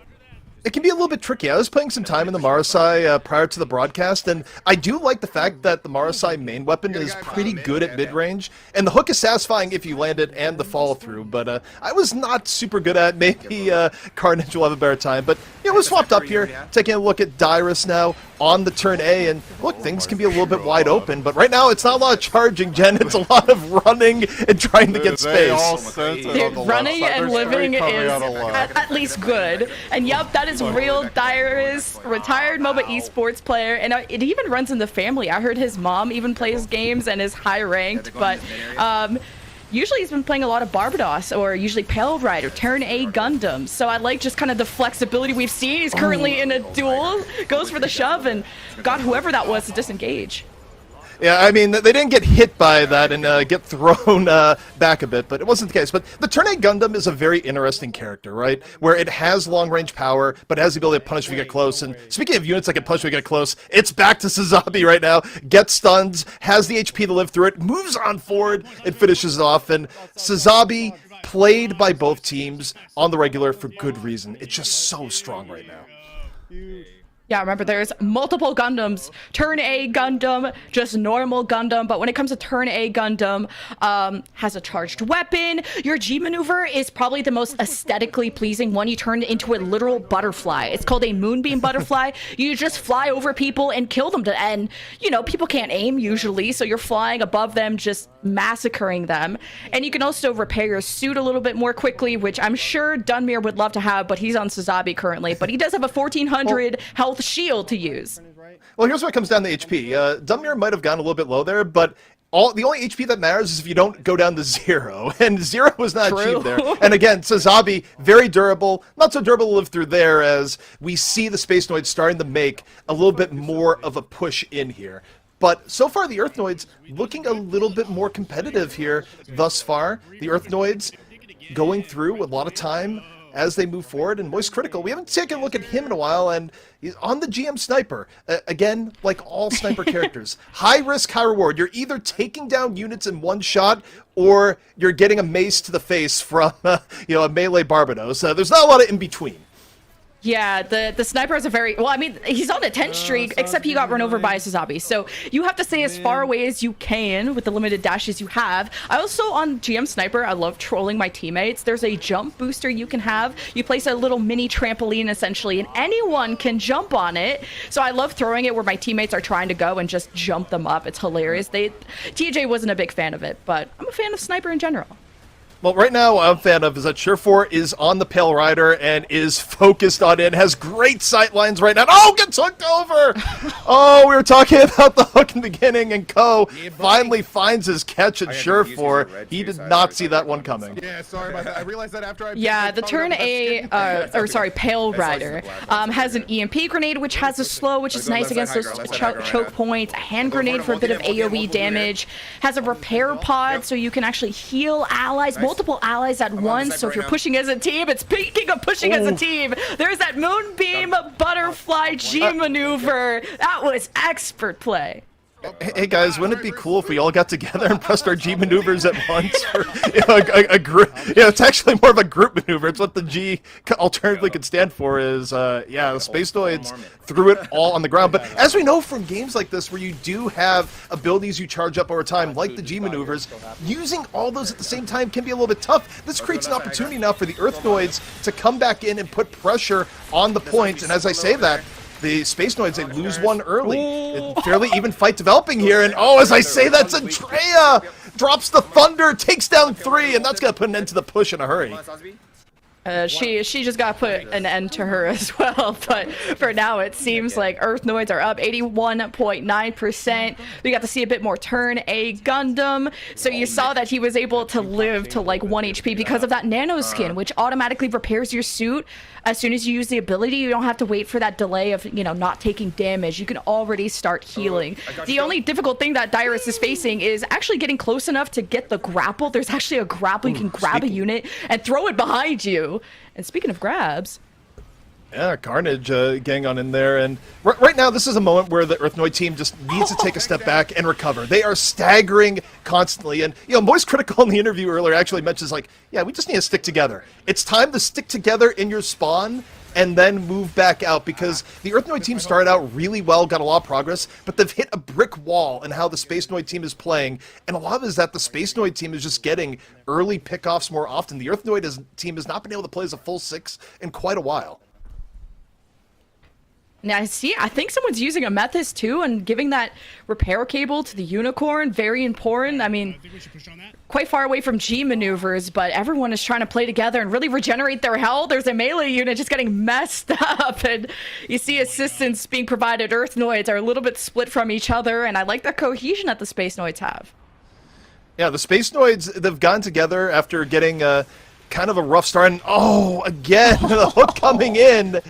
It can be a little bit tricky. I was playing some time in the Marasai prior to the broadcast, and I do like the fact that the Marasai main weapon is pretty good at mid-range, and the hook is satisfying if you land it and the follow-through, but I was not super good at it. Maybe Carnage will have a better time, but you know, we're swapped up here, taking a look at Dyrus now on the turn A, and look, things can be a little bit wide open, but right now it's not a lot of charging, Jen. It's a lot of running and trying to get space. Dude, running and living is at least good. And yep, that is real Dyrus, retired MOBA esports player, and it even runs in the family. I heard his mom even plays games and is high ranked, but usually he's been playing a lot of Barbados or usually Pale Rider, turn A Gundam. So I like just kind of the flexibility we've seen. He's currently in a duel, goes for the shove, and got whoever that was to disengage. Yeah, I mean, they didn't get hit by that and get thrown back a bit, but it wasn't the case. But the Turn A Gundam is a very interesting character, right? Where it has long-range power, but has the ability to punish if you get close. And speaking of units that can punish if you get close, it's back to Sazabi right now. Gets stuns, has the HP to live through it, moves on forward, and finishes it off. And Sazabi, played by both teams on the regular for good reason. It's just so strong right now. Yeah, remember, there's multiple Gundams. Turn A Gundam, just normal Gundam. But when it comes to Turn A Gundam, has a charged weapon. Your G maneuver is probably the most aesthetically pleasing one. You turn it into a literal butterfly. It's called a moonbeam butterfly. You just fly over people and kill them. And, you know, people can't aim usually, so you're flying above them, just massacring them. And you can also repair your suit a little bit more quickly, which I'm sure Dunmere would love to have, but he's on Sazabi currently. But he does have a 1400 health shield to use. Well, here's what comes down to HP. Dunmere might have gone a little bit low there, but the only HP that matters is if you don't go down to 0, and 0 was not achieved there. And again, Sazabi, very durable, not so durable to live through there, as we see the Space Noids starting to make a little bit more of a push in here. But so far, the Earth Noids looking a little bit more competitive here thus far. The Earth Noids going through a lot of time as they move forward, and Moist Critical, we haven't taken a look at him in a while, and he's on the GM Sniper. Again, like all sniper characters, high risk, high reward. You're either taking down units in one shot, or you're getting a mace to the face from a melee Barbados. There's not a lot of in between. Yeah, the sniper is a very, well, I mean, he's on a 10 streak, except he got run over by Sazabi. So you have to stay as far away as you can with the limited dashes you have. I also, on GM Sniper, I love trolling my teammates. There's a jump booster you can have. You place a little mini trampoline, essentially, and anyone can jump on it. So I love throwing it where my teammates are trying to go and just jump them up. It's hilarious. TJ wasn't a big fan of it, but I'm a fan of Sniper in general. Well, right now, what I'm a fan of is that Surefour is on the Pale Rider and is focused on it, has great sight lines right now. Oh, gets hooked over! Oh, we were talking about the hook in the beginning, and Ko finally finds his catch at Surefour. He did not see that one coming. Yeah, sorry about that. I realized that after I... Yeah, the Turn A, Pale Rider, has an EMP grenade, which has a slow, which is nice against those choke points, a hand grenade for a bit of AoE damage, has a repair pod, so you can actually heal allies, multiple allies at once, so if you're pushing as a team, it's speaking of pushing as a team, there's that Moonbeam Butterfly G maneuver. That was expert play. Hey guys, wouldn't it be cool if we all got together and pressed our G maneuvers at once for a group? Yeah, it's actually more of a group maneuver. It's what the G alternatively could stand for. Is yeah, the Space Noids threw it all on the ground. But as we know from games like this, where you do have abilities you charge up over time, like the G maneuvers, using all those at the same time can be a little bit tough. This creates an opportunity now for the Earth Noids to come back in and put pressure on the points. And as I say that, the Space Noids, they lose one early. Fairly even fight developing here, and as I say that, Andrea drops the Thunder, takes down 3, and that's going to put an end to the push in a hurry. She just got to put an end to her as well, but for now it seems like Earth Noids are up 81.9%. We got to see a bit more turn A Gundam, so you saw that he was able to live to like 1 HP because of that nano skin, which automatically repairs your suit. As soon as you use the ability, you don't have to wait for that delay of, you know, not taking damage. You can already start healing. The only difficult thing that Dyrus is facing is actually getting close enough to get the grapple. There's actually a grapple. You can grab a unit and throw it behind you. And speaking of grabs, yeah, Carnage getting on in there, and right now this is a moment where the Earthnoid team just needs to take a step back and recover. They are staggering constantly, and Moist Critical in the interview earlier actually mentions like, yeah, we just need to stick together. It's time to stick together in your spawn and then move back out, because the Earthnoid team started out really well, got a lot of progress, but they've hit a brick wall in how the Space Noid team is playing, and a lot of it is that the Space Noid team is just getting early pickoffs more often. The Earthnoid team has not been able to play as a full 6 in quite a while. now, I think someone's using a Methys too and giving that repair cable to the Unicorn. Very important. I mean, quite far away from G maneuvers, but everyone is trying to play together and really regenerate their health. There's a melee unit just getting messed up, and you see assistance being provided. Earthnoids are a little bit split from each other, and I like the cohesion that the Space Noids have. Yeah, the Space Noids, they've gotten together after getting kind of a rough start, and again, the hook coming in.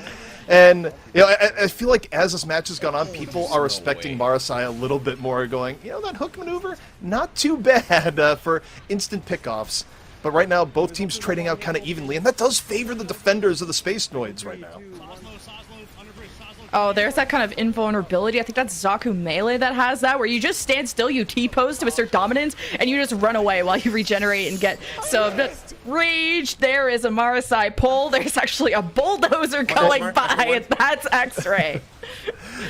And, I feel like as this match has gone on, people are respecting Marasai a little bit more, going, that hook maneuver, not too bad for instant pickoffs. But right now, both teams trading out kind of evenly, and that does favor the defenders of the Space Noids right now. Oh, there's that kind of invulnerability. I think that's Zaku Melee that has that, where you just stand still, you T-pose to assert dominance, and you just run away while you regenerate and get some rage. There is a Marasai pull. There's actually a bulldozer going by, and that's X-Ray.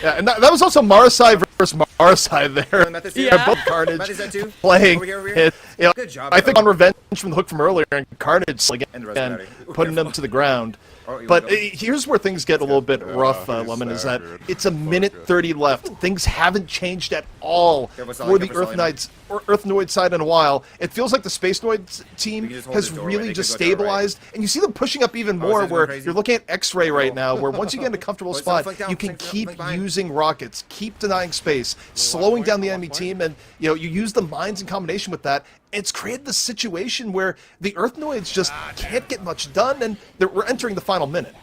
Yeah, and that was also Marasai versus Marasai there. Yeah. Both Carnage playing it. Good job. I think on revenge from the hook from earlier, and Carnage again putting them to the ground. But here's where things get a little bit rough, Lemon, is that it's a minute 30 left. Things haven't changed at all for the Earthnoid side in a while. It feels like the Space Noid team has really just stabilized, and you see them pushing up even more, where you're looking at X-Ray right now, where once you get in a comfortable spot, you can keep using rockets, keep denying space, slowing down the enemy team, and you use the mines in combination with that. It's created this situation where the Earthnoids just can't get much done, and we're entering the final minute.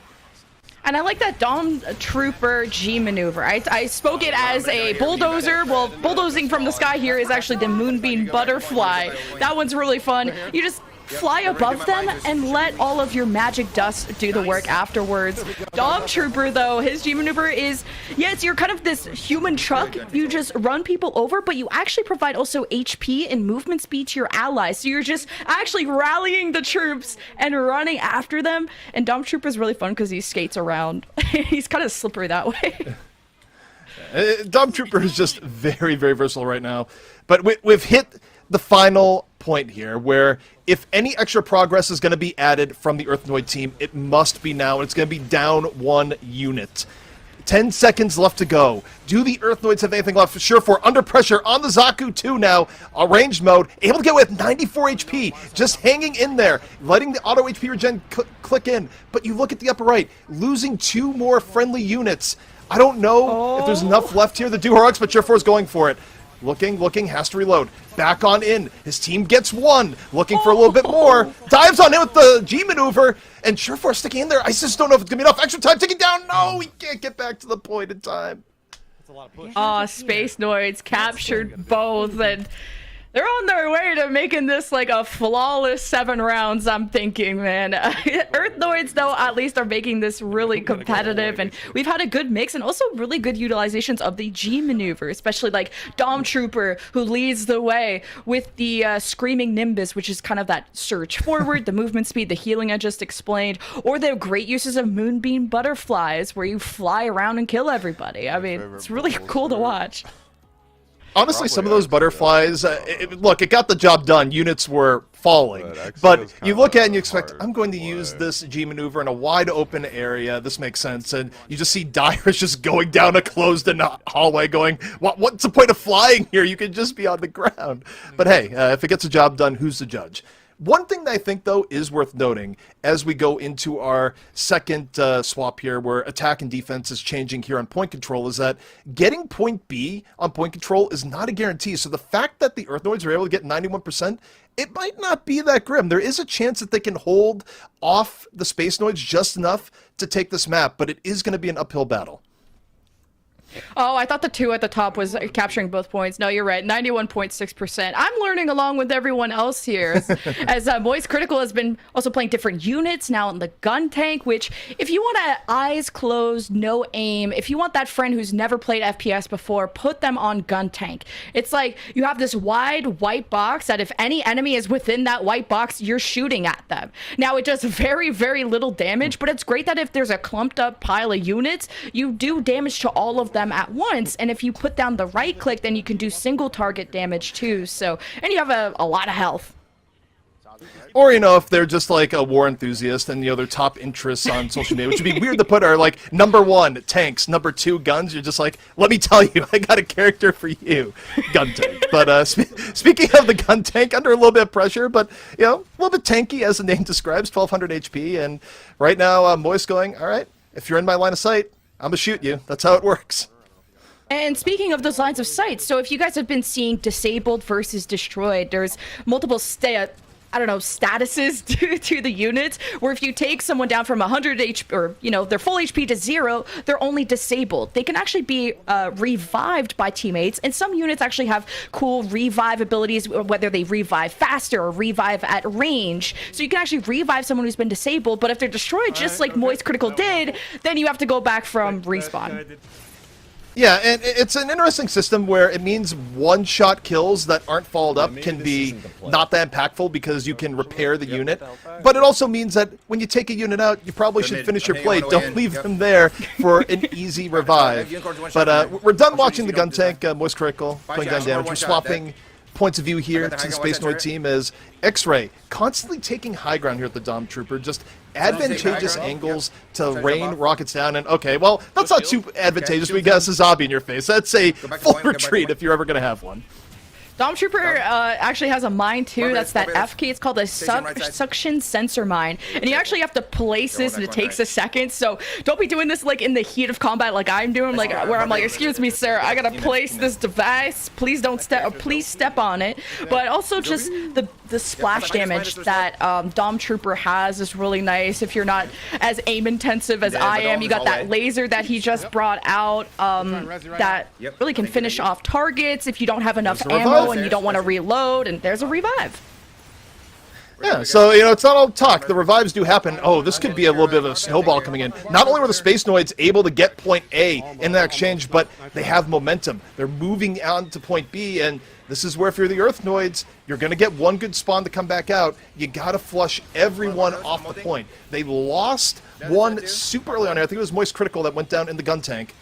And I like that Dom Trooper G maneuver. I spoke it as a bulldozer. Well, bulldozing from the sky here is actually the Moonbeam Butterfly. That one's really fun. You just fly above them and let all of your magic dust do the work afterwards. Dom Trooper, though, his G maneuver is, yes, you're kind of this human truck. You just run people over, but you actually provide also HP and movement speed to your allies. So you're just actually rallying the troops and running after them. And Dom Trooper is really fun because he skates around. He's kind of slippery that way. Dom Trooper is just very, very versatile right now. But we've hit the final point here, where if any extra progress is going to be added from the Earthnoid team, it must be now, and it's going to be down 1 unit. 10 seconds left to go. Do the Earthnoids have anything left? Sure, for under pressure on the Zaku 2 now, ranged mode, able to get with 94 HP, just hanging in there, letting the auto HP regen click in. But you look at the upper right, losing 2 more friendly units. I don't know if there's enough left here to do heroics, but Sure4 is going for it. Looking, has to reload. Back on in. His team gets 1. Looking for a little bit more. Dives on in with the G maneuver. And Sure4 sticking in there. I just don't know if it's going to be enough. Extra time taking down. No, he can't get back to the point in time. Space Noids captured both. And They're on their way to making this like a flawless 7 rounds, I'm thinking, man. Earthnoids, though, at least are making this really competitive, and we've had a good mix and also really good utilizations of the G maneuver, especially like Dom Trooper, who leads the way with the Screaming Nimbus, which is kind of that surge forward, the movement speed, the healing I just explained, or the great uses of Moonbeam Butterflies, where you fly around and kill everybody. I mean, it's really cool to watch. Honestly, some of those butterflies, look, it got the job done. Units were falling. But you look at it and you expect, I'm going to use this G maneuver in a wide open area. This makes sense. And you just see Dyrus just going down a closed hallway going, what's the point of flying here? You can just be on the ground. But hey, if it gets the job done, who's the judge? One thing that I think, though, is worth noting as we go into our second swap here, where attack and defense is changing here on point control, is that getting point B on point control is not a guarantee. So the fact that the Earthnoids are able to get 91%, it might not be that grim. There is a chance that they can hold off the Space Noids just enough to take this map, but it is going to be an uphill battle. Oh, I thought the 2 at the top was capturing both points. No, you're right. 91.6%. I'm learning along with everyone else here. As Moist Critical has been also playing different units now in the gun tank, which if you want to eyes closed, no aim, if you want that friend who's never played FPS before, put them on gun tank. It's like you have this wide white box that if any enemy is within that white box, you're shooting at them. Now, it does very, very little damage, but it's great that if there's a clumped up pile of units, you do damage to all of them at once, and if you put down the right click, then you can do single target damage too. So, and you have a lot of health. Or, you know, if they're just like a war enthusiast and, you know, their top interests on social media, which would be weird to put are like #1 tanks, #2 guns. You're just like, let me tell you, I got a character for you, gun tank. But speaking of the gun tank, under a little bit of pressure, but, you know, a little bit tanky as the name describes, 1200 HP. And right now, Moist going, all right, if you're in my line of sight, I'm gonna shoot you. That's how it works. And speaking of those lines of sight, so if you guys have been seeing disabled versus destroyed, there's multiple statuses to the units, where if you take someone down from 100 HP, or, you know, their full HP to 0, they're only disabled. They can actually be revived by teammates, and some units actually have cool revive abilities, whether they revive faster or revive at range. So you can actually revive someone who's been disabled, but if they're destroyed, just like Moist Critical did, then you have to go back from respawn. Yeah, and it's an interesting system where it means one-shot kills that aren't followed up can be not that impactful because you can repair the unit. But it also means that when you take a unit out, you probably should finish your play. Don't leave them there for an easy revive. But we're done watching the gun tank, Moist Critical, playing gun damage. We're swapping points of view here to the Space Noid team as X-Ray constantly taking high ground here at the Dom Trooper, just advantageous angles to rain rockets down. And okay, well, that's not too advantageous. We got a zombie in your face. That's a full retreat if you're ever going to have one. Dom Trooper actually has a mine too. That's that F key. It's called a suction sensor mine, and you actually have to place this, and it takes a second. So don't be doing this like in the heat of combat, like I'm doing, like where I'm like, excuse me, sir, I gotta place this device. Please don't please step on it. But also just the splash damage that Dom Trooper has is really nice. If you're not as aim intensive as I am, you got that laser that he just brought out that really can finish off targets if you don't have enough ammo and you don't want to reload, and there's a revive. Yeah, so, you know, it's not all talk. The revives do happen. Oh, this could be a little bit of a snowball coming in. Not only were the Space Noids able to get point A in that exchange, but they have momentum. They're moving on to point B, and this is where if you're the Earthnoids, you're going to get one good spawn to come back out. You got to flush everyone off the point. They lost one super early on here. I think it was Moist Critical that went down in the gun tank.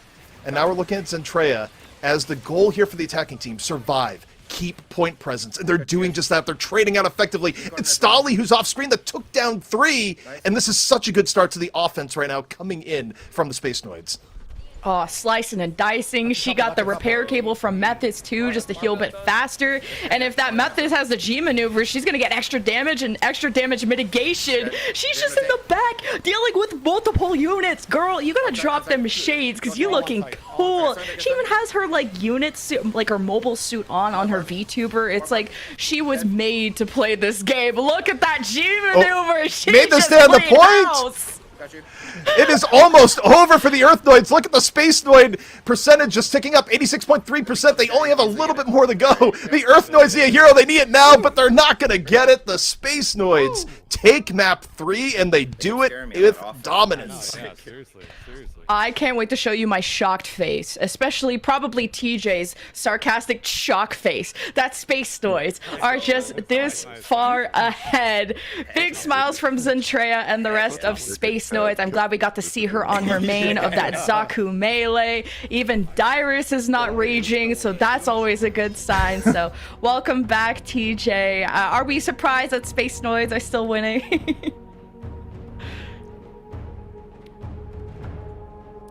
And now we're looking at Zentreya as the goal here for the attacking team. Survive. Keep point presence, and they're doing just that. They're trading out effectively. It's Stali who's off screen that took down 3, and this is such a good start to the offense right now coming in from the Space Noids. Oh, slicing and dicing. She got the repair cable from Methods too, just to heal a bit faster. And if that Methods has the G maneuver, she's gonna get extra damage and extra damage mitigation. She's just in the back dealing with multiple units. Girl, you gotta drop them shades because you're looking cool. She even has her like unit suit, like her mobile suit on her VTuber. It's like she was made to play this game. Look at that G maneuver. She made this stay on the point. It is almost over for the Earthnoids. Look at the Space Noid percentage just ticking up, 86.3%. They only have a little bit more to go. The Earthnoids need a hero. They need it now, but they're not going to get it. The Space Noids take map 3, and they do it with dominance. I can't wait to show you my shocked face, especially probably TJ's sarcastic shock face. That Space Noids are just this far ahead. Big smiles from Zentreya and the rest of Space Noids. I'm glad we got to see her on her main of that Zaku melee. Even Dyrus is not raging, so that's always a good sign. So welcome back, TJ. Are we surprised that Space Noids are still winning?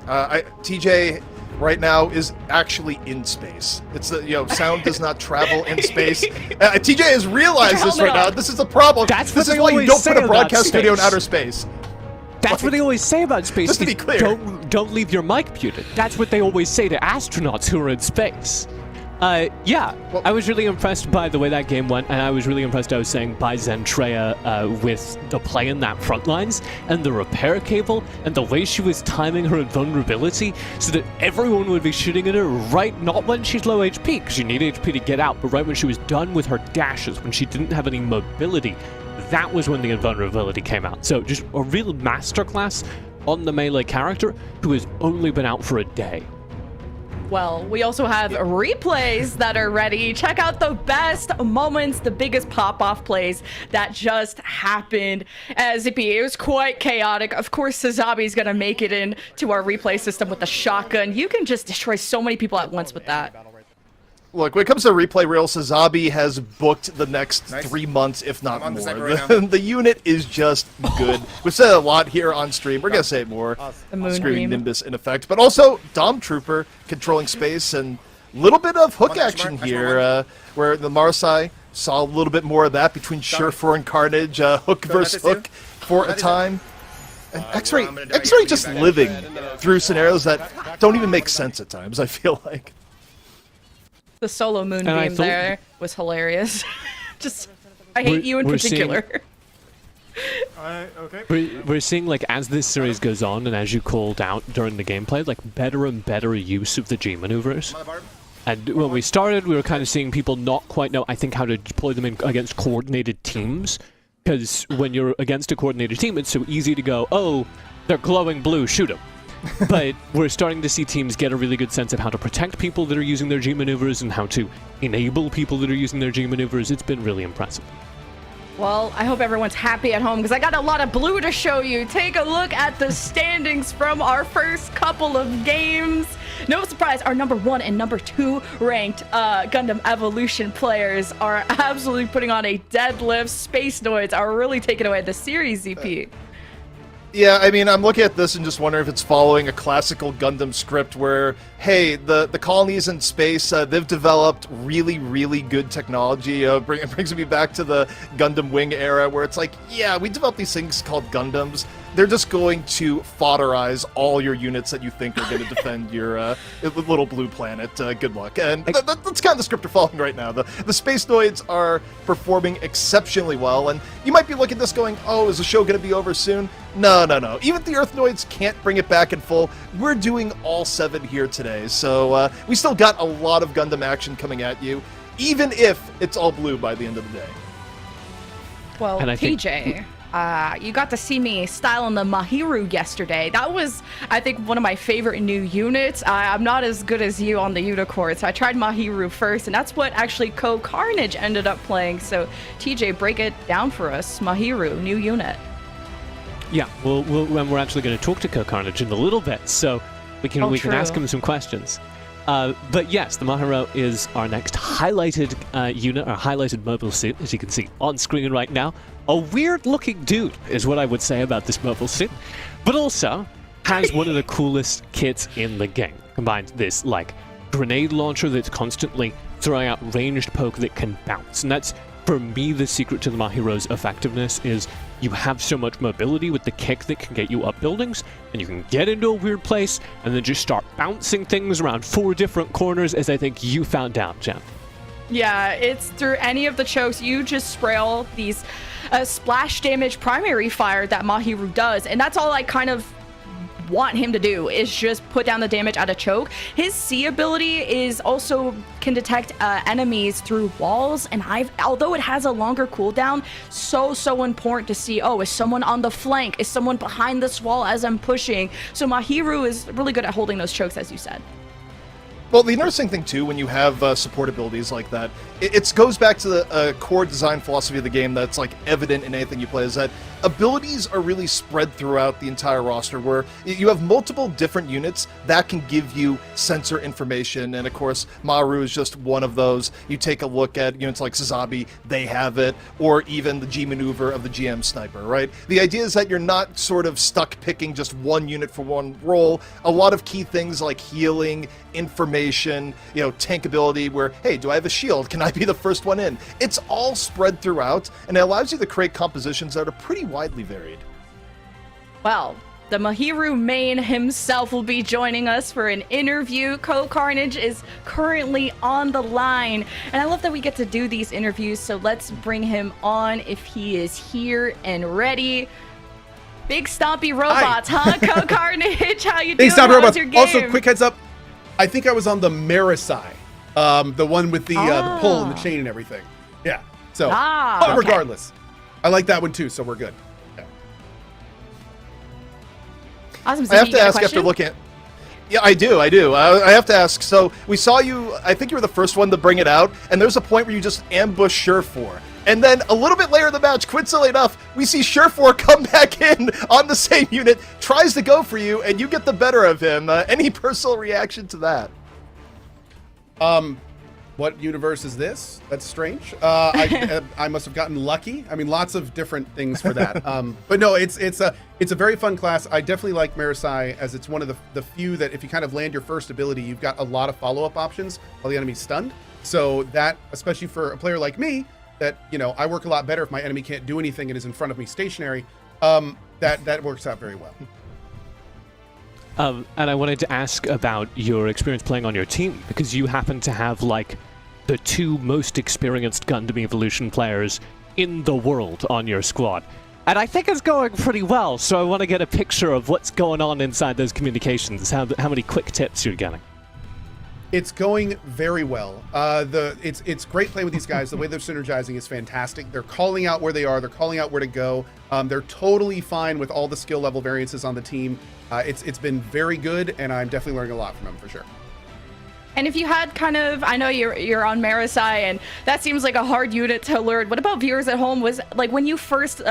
TJ right now is actually in space. It's the sound does not travel in space. TJ has realized this right now. This is the problem. This is why you don't put a broadcast studio in outer space. That's what they always say about space. Just to be clear, don't leave your mic muted. That's what they always say to astronauts who are in space. Yeah, I was really impressed by the way that game went, and I was really impressed, I was saying, by Zentreya with the play in that front lines, and the repair cable, and the way she was timing her invulnerability, so that everyone would be shooting at her right, not when she's low HP, because you need HP to get out, but right when she was done with her dashes, when she didn't have any mobility, that was when the invulnerability came out. So just a real masterclass on the melee character who has only been out for a day. Well, we also have replays that are ready. Check out the best moments, the biggest pop-off plays that just happened. Zippy, it was quite chaotic. Of course, Sazabi's gonna make it into our replay system with the shotgun. You can just destroy so many people at once with that. Look, when it comes to replay reel, Sazabi has booked the next 3 months, if not more. The unit is just good. We've said a lot here on stream. We're going to say it more. Screaming Nimbus in effect. But also, Dom Trooper controlling space and a little bit of hook action here, where the Marseille saw a little bit more of that between Surefour and Carnage, hook versus hook for a time. And X-Ray just living through scenarios that don't even make sense at times, I feel like. The solo moonbeam there was hilarious. I hate you in particular. We're seeing, like, as this series goes on, and as you called out during the gameplay, like, better and better use of the G maneuvers. And when we started, we were kind of seeing people not quite know, I think, how to deploy them against coordinated teams. Because when you're against a coordinated team, it's so easy to go, oh, they're glowing blue, shoot them. But we're starting to see teams get a really good sense of how to protect people that are using their G maneuvers and how to enable people that are using their G maneuvers. It's been really impressive. Well, I hope everyone's happy at home because I got a lot of blue to show you. Take a look at the standings from our first couple of games. No surprise, our number 1 and number 2 ranked Gundam Evolution players are absolutely putting on a deadlift. Space Noids are really taking away the series, ZP. Yeah, I mean, I'm looking at this and just wondering if it's following a classical Gundam script where, hey, the colonies in space, they've developed really, really good technology. It brings me back to the Gundam Wing era where it's like, yeah, we developed these things called Gundams. They're just going to fodderize all your units that you think are going to defend your little blue planet. Good luck. And that's kind of the script they're following right now. The Space Noids are performing exceptionally well, and you might be looking at this going, oh, is the show going to be over soon? No. Even if the Earthnoids can't bring it back in full, we're doing all 7 here today. So we still got a lot of Gundam action coming at you, even if it's all blue by the end of the day. Well, TJ, you got to see me styling the Mahiru yesterday. That was, I think, one of my favorite new units. I'm not as good as you on the Unicorn, so I tried Mahiru first, and that's what actually Carnage ended up playing. So, TJ, break it down for us. Mahiru, new unit. Yeah, we're actually going to talk to Carnage in a little bit, so we can ask him some questions. But yes, the Mahiru is our next highlighted unit, our highlighted mobile suit, as you can see on screen right now. A weird-looking dude is what I would say about this mobile suit, but also has one of the coolest kits in the game. Combines this, like, grenade launcher that's constantly throwing out ranged poke that can bounce, and that's, for me, the secret to the Mahiru's effectiveness is you have so much mobility with the kick that can get you up buildings, and you can get into a weird place, and then just start bouncing things around 4 different corners, as I think you found out, Jen. Yeah, it's through any of the chokes. You just spray all these splash damage primary fire that Mahiru does, and that's all I kind of want him to do, is just put down the damage at a choke. His C ability is also can detect enemies through walls, and although it has a longer cooldown, so important to see, oh, is someone on the flank, is someone behind this wall as I'm pushing. So Mahiru is really good at holding those chokes, as you said. Well, the interesting thing, too, when you have support abilities like that, it goes back to the core design philosophy of the game that's, like, evident in anything you play, is that abilities are really spread throughout the entire roster, where you have multiple different units that can give you sensor information, and, of course, Maru is just one of those. You take a look at units like Sazabi, they have it, or even the G maneuver of the GM Sniper, right? The idea is that you're not sort of stuck picking just one unit for one role. A lot of key things like healing, information, tank ability, where, hey, do I have a shield? Can I be the first one in? It's all spread throughout, and it allows you to create compositions that are pretty widely varied. Well, the Mahiru main himself will be joining us for an interview. Carnage is currently on the line, and I love that we get to do these interviews, so let's bring him on if he is here and ready. Big Stompy Robots, huh? Carnage, how you doing? Big Stompy How was Robots. your game? Also, quick heads up, I think I was on the Marisai, the one with the pull and the chain and everything. Yeah. So, but regardless, I like that one too. So we're good. Yeah. Awesome. I have to ask after looking at. Yeah, I do. I have to ask. So we saw you. I think you were the first one to bring it out, and there's a point where you just ambush Surefour. And then a little bit later in the match, coincidentally enough, we see Surefour come back in on the same unit, tries to go for you, and you get the better of him. Any personal reaction to that? What universe is this? That's strange. I must have gotten lucky. I mean, lots of different things for that. But no, it's a very fun class. I definitely like Marisai, as it's one of the few that if you kind of land your first ability, you've got a lot of follow-up options while the enemy's stunned. So that, especially for a player like me, that, I work a lot better if my enemy can't do anything and is in front of me stationary. That works out very well. And I wanted to ask about your experience playing on your team, because you happen to have, like, the two most experienced Gundam Evolution players in the world on your squad. And I think it's going pretty well, so I want to get a picture of what's going on inside those communications, how many quick tips you're getting. It's going very well. It's great playing with these guys. The way they're synergizing is fantastic. They're calling out where they are. They're calling out where to go. They're totally fine with all the skill level variances on the team. It's been very good, and I'm definitely learning a lot from them for sure. And if you had kind of, I know you're on Marisai, and that seems like a hard unit to learn. What about viewers at home? Was like when you first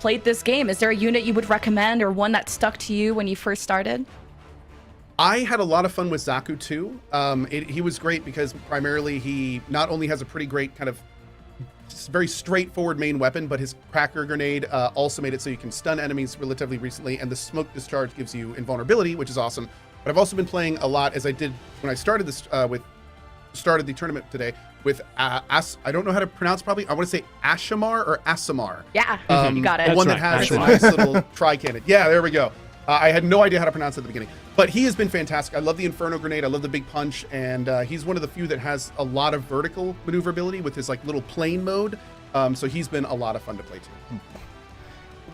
played this game, is there a unit you would recommend or one that stuck to you when you first started? I had a lot of fun with Zaku too. He was great because primarily he not only has a pretty great kind of very straightforward main weapon, but his cracker grenade also made it so you can stun enemies relatively recently, and the smoke discharge gives you invulnerability, which is awesome. But I've also been playing a lot, as I did when I started this started the tournament today, with I don't know how to pronounce, probably I want to say Ashamar or Asamar. Yeah, you got it. The one that has a nice little tri-cannon. Yeah, there we go. I had no idea how to pronounce it at the beginning, but he has been fantastic. I love the Inferno Grenade. I love the Big Punch, and he's one of the few that has a lot of vertical maneuverability with his like little plane mode. So he's been a lot of fun to play too.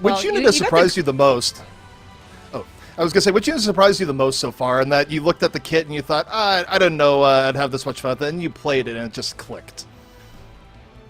Which unit has surprised you the most? Oh, I was gonna say, which unit surprised you the most so far? And that you looked at the kit and you thought, I don't know, I'd have this much fun. Then you played it and it just clicked.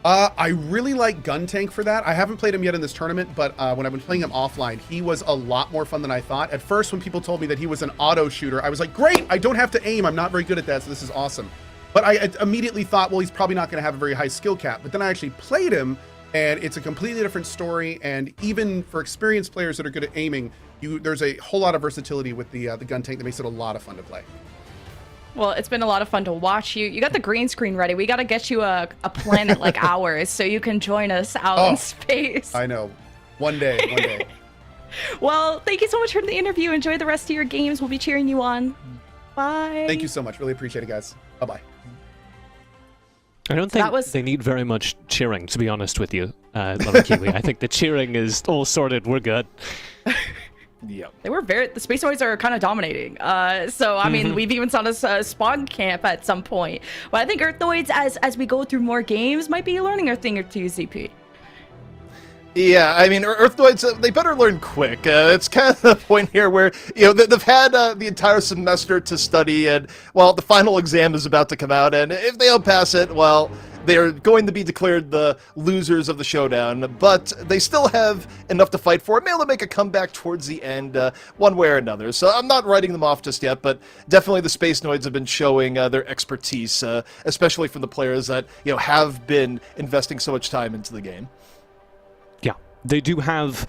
I really like Gun Tank for that. I haven't played him yet in this tournament, but when I've been playing him offline, he was a lot more fun than I thought. At first, when people told me that he was an auto shooter, I was like, great, I don't have to aim. I'm not very good at that, so this is awesome. But I immediately thought, well, he's probably not going to have a very high skill cap. But then I actually played him, and it's a completely different story. And even for experienced players that are good at aiming, there's a whole lot of versatility with the Gun Tank that makes it a lot of fun to play. Well, it's been a lot of fun to watch you. You got the green screen ready. We got to get you a planet like ours so you can join us out in space. I know. One day. Well, thank you so much for the interview. Enjoy the rest of your games. We'll be cheering you on. Bye. Thank you so much. Really appreciate it, guys. Bye-bye. I don't think they need very much cheering, to be honest with you, Lovely Kiwi. I think the cheering is all sorted. We're good. Yeah, the Space Marines are kind of dominating. So I mean, we've even saw this spawn camp at some point. But I think Earthnoids, as we go through more games, might be learning a thing or two. ZP. Yeah, I mean, Earthnoids, they better learn quick. It's kind of the point here where, they've had the entire semester to study, and, well, the final exam is about to come out, and if they don't pass it, well, they're going to be declared the losers of the showdown, but they still have enough to fight for. Maybe they'll make a comeback towards the end, one way or another. So I'm not writing them off just yet, but definitely the Space Noids have been showing their expertise, especially from the players that, have been investing so much time into the game. Yeah, they do have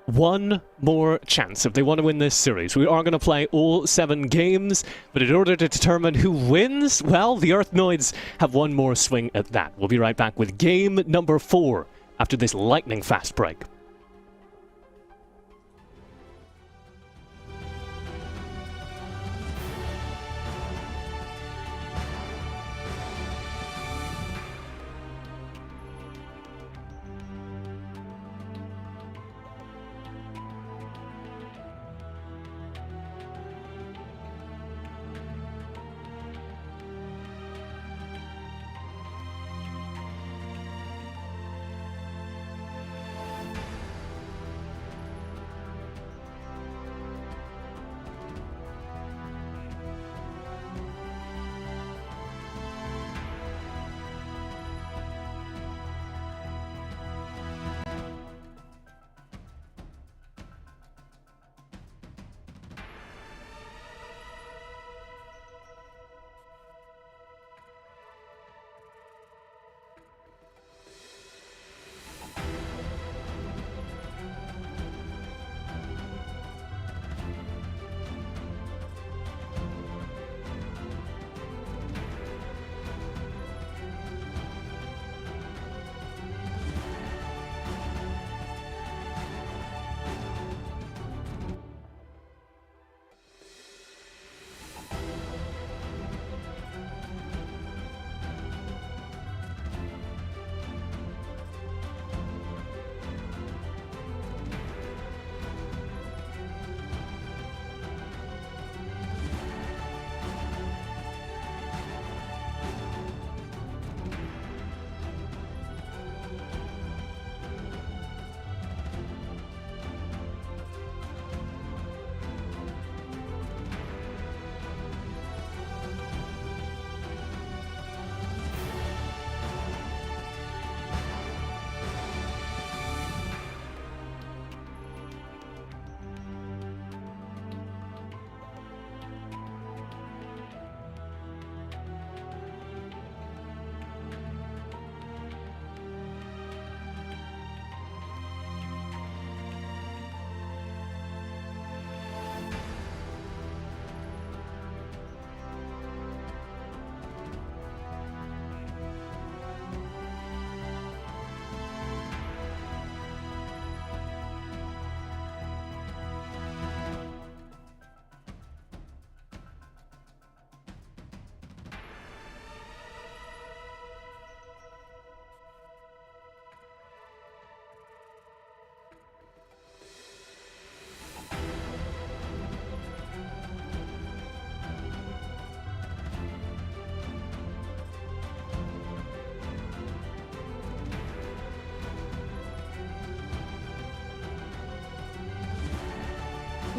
one more chance if they want to win this series. We are going to play all 7 games, but in order to determine who wins, well, the Earthnoids have one more swing at that. We'll be right back with game number 4 after this lightning fast break.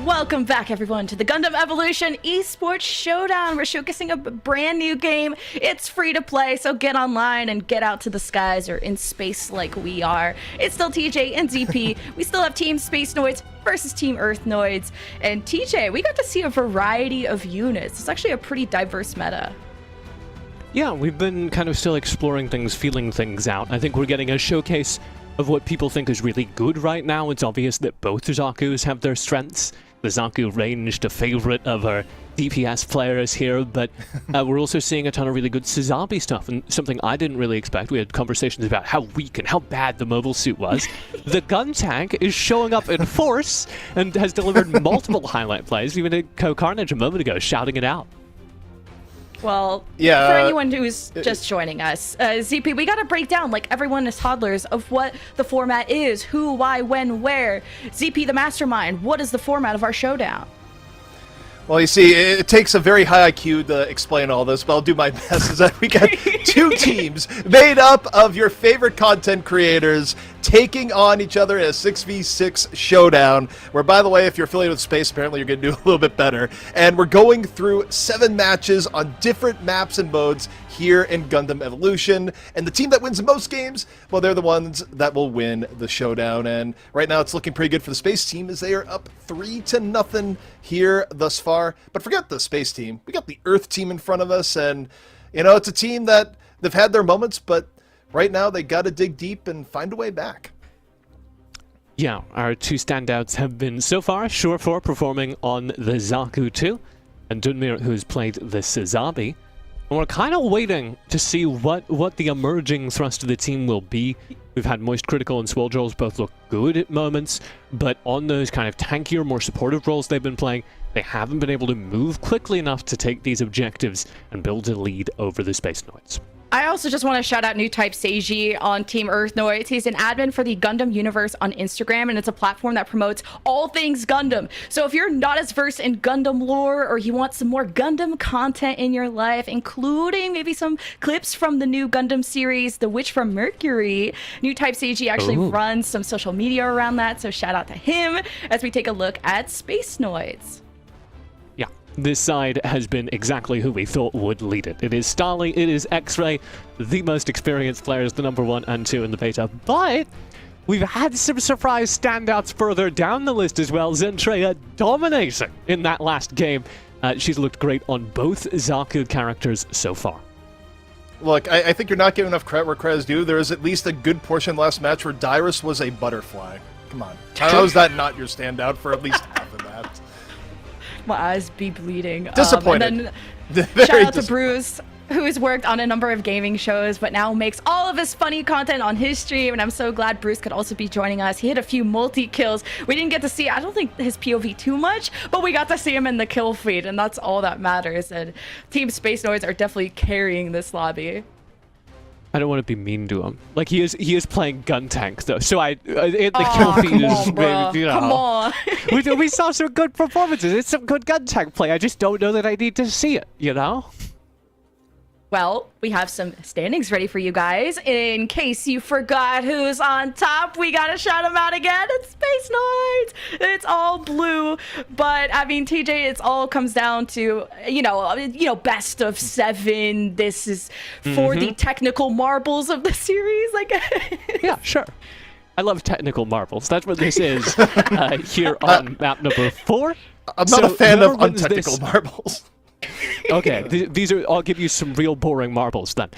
Welcome back, everyone, to the Gundam Evolution Esports Showdown. We're showcasing a brand new game. It's free to play, so get online and get out to the skies or in space like we are. It's still TJ and ZP. We still have Team Space Noids versus Team Earth Noids. And TJ, we got to see a variety of units. It's actually a pretty diverse meta. Yeah, we've been kind of still exploring things, feeling things out. I think we're getting a showcase of what people think is really good right now. It's obvious that both Zaku's have their strengths. The Zaku ranged a favorite of our DPS players here, but we're also seeing a ton of really good Suzabi stuff, and something I didn't really expect. We had conversations about how weak and how bad the mobile suit was. The gun tank is showing up in force and has delivered multiple highlight plays. We even did Co-Carnage a moment ago, shouting it out. Well, yeah, for anyone who's just joining us, ZP, we got to break down, like everyone is toddlers, of what the format is, who, why, when, where. ZP, the mastermind, what is the format of our showdown? Well, you see, it takes a very high IQ to explain all this, but I'll do my best. Is that we got two teams made up of your favorite content creators taking on each other in a 6v6 showdown, where, by the way, if you're affiliated with Space, apparently you're going to do a little bit better. And we're going through 7 matches on different maps and modes here in Gundam Evolution. And the team that wins the most games, well, they're the ones that will win the showdown. And right now it's looking pretty good for the Space team as they are up 3-0 here thus far. But forget the Space team. We got the Earth team in front of us. And, you know, it's a team that they've had their moments, but right now they got to dig deep and find a way back. Yeah, our 2 standouts have been so far Surefour performing on the Zaku 2 and Dunmir, who's played the Sazabi. And we're kind of waiting to see what the emerging thrust of the team will be. We've had Moist Critical and Swole Joels both look good at moments, but on those kind of tankier, more supportive roles they've been playing, they haven't been able to move quickly enough to take these objectives and build a lead over the Space Noids. I also just want to shout out New Type Seiji on Team Earth Noids. He's an admin for the Gundam universe on Instagram, and it's a platform that promotes all things Gundam. So if you're not as versed in Gundam lore, or you want some more Gundam content in your life, including maybe some clips from the new Gundam series, The Witch from Mercury, New Type Seiji actually runs some social media around that, so shout out to him as we take a look at Space Noids. This side has been exactly who we thought would lead it. It is Starly, it is X-Ray, the most experienced players, the number 1 and 2 in the beta, but we've had some surprise standouts further down the list as well. Zentreya dominating in that last game. She's looked great on both Zaku characters so far. Look, I think you're not giving enough credit where credit's due. There is at least a good portion of the last match where Dyrus was a butterfly. Come on. How is that not your standout for at least half of that? My eyes be bleeding. Disappointed. And then shout out to Bruce, who has worked on a number of gaming shows, but now makes all of his funny content on his stream. And I'm so glad Bruce could also be joining us. He had a few multi-kills. We didn't get to see, I don't think, his POV too much, but we got to see him in the kill feed, and that's all that matters. And Team Space Noids are definitely carrying this lobby. I don't want to be mean to him. Like, he is playing gun tank though, so the kill feed is maybe, you know. Come on. we saw some good performances. It's some good gun tank play. I just don't know that I need to see it, you know? Well, we have some standings ready for you guys. In case you forgot who's on top, we gotta shout them out again. It's Space Noids. It's all blue. But, I mean, TJ, it all comes down to, you know, best of 7. This is for the technical marbles of the series. Yeah, sure. I love technical marbles. That's what this is here on map number 4. I'm not a fan of untechnical marbles. Okay, these are. I'll give you some real boring marbles then.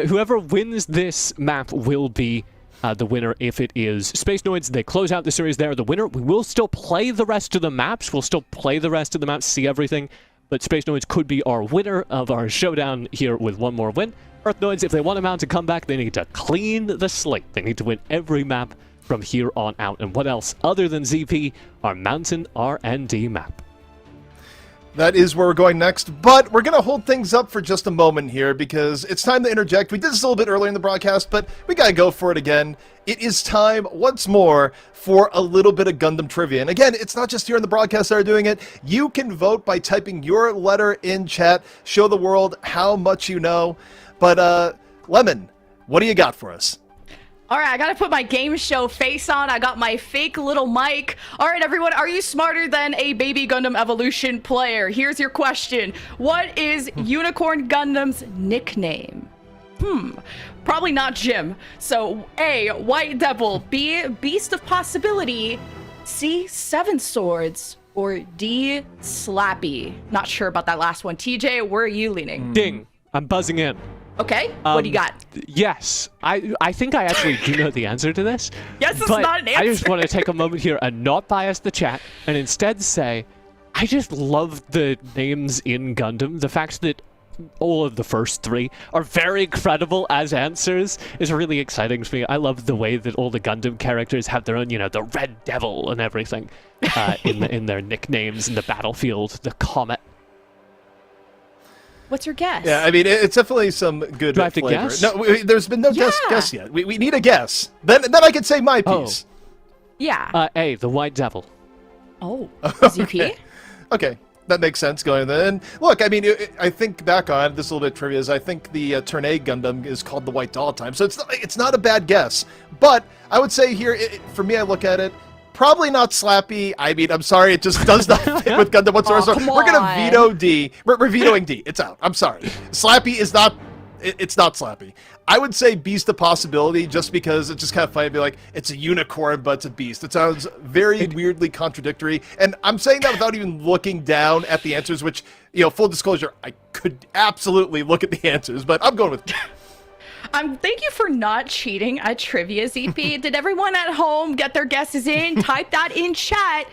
Whoever wins this map will be the winner. If it is Space Noids, they close out the series. They're the winner. We will still play the rest of the maps. We'll still play the rest of the maps, see everything. But Space Noids could be our winner of our showdown here with one more win. Earth Noids, if they want to mount a comeback, they need to clean the slate. They need to win every map from here on out. And what else other than ZP? Our Mountain R&D map. That is where we're going next, but we're going to hold things up for just a moment here because it's time to interject. We did this a little bit earlier in the broadcast, but we got to go for it again. It is time, once more, for a little bit of Gundam trivia. And again, it's not just here in the broadcast that are doing it. You can vote by typing your letter in chat, show the world how much you know. But, Lemon, what do you got for us? All right, I gotta put my game show face on. I got my fake little mic. All right, everyone, are you smarter than a Baby Gundam Evolution player? Here's your question. What is Unicorn Gundam's nickname? Probably not Jim. So A, White Devil, B, Beast of Possibility, C, Seven Swords, or D, Slappy. Not sure about that last one. TJ, where are you leaning? Ding. I'm buzzing in. Okay, what do you got? Yes, I think I actually do know the answer to this. Yes, it's not an answer. I just want to take a moment here and not bias the chat and instead say, I just love the names in Gundam. The fact that all of the first 3 are very credible as answers is really exciting to me. I love the way that all the Gundam characters have their own, you know, the Red Devil and everything in their nicknames in the battlefield, the Comet. What's your guess? Yeah, I mean, it's definitely some good Do I have flavor. to guess? No, there's been no guess yet. We need a guess. Then I can say my piece. Yeah. A, the White Devil. Oh, ZP? Okay. that makes sense going there. And look, I mean, I think back on this a little bit trivia is I think the Tournay Gundam is called the White Doll at times, so it's not a bad guess. But I would say here, for me, I look at it, probably not Slappy. I mean, I'm sorry, it just does not fit with Gundam whatsoever. So we're gonna veto D. We're vetoing D. It's out. I'm sorry. Slappy is not. It's not Slappy. I would say Beast a possibility just because it's just kind of funny to be like, it's a unicorn, but it's a beast. It sounds very weirdly contradictory. And I'm saying that without even looking down at the answers, which, full disclosure, I could absolutely look at the answers, but I'm going with thank you for not cheating at trivia, ZP. Did everyone at home get their guesses in? Type that in chat.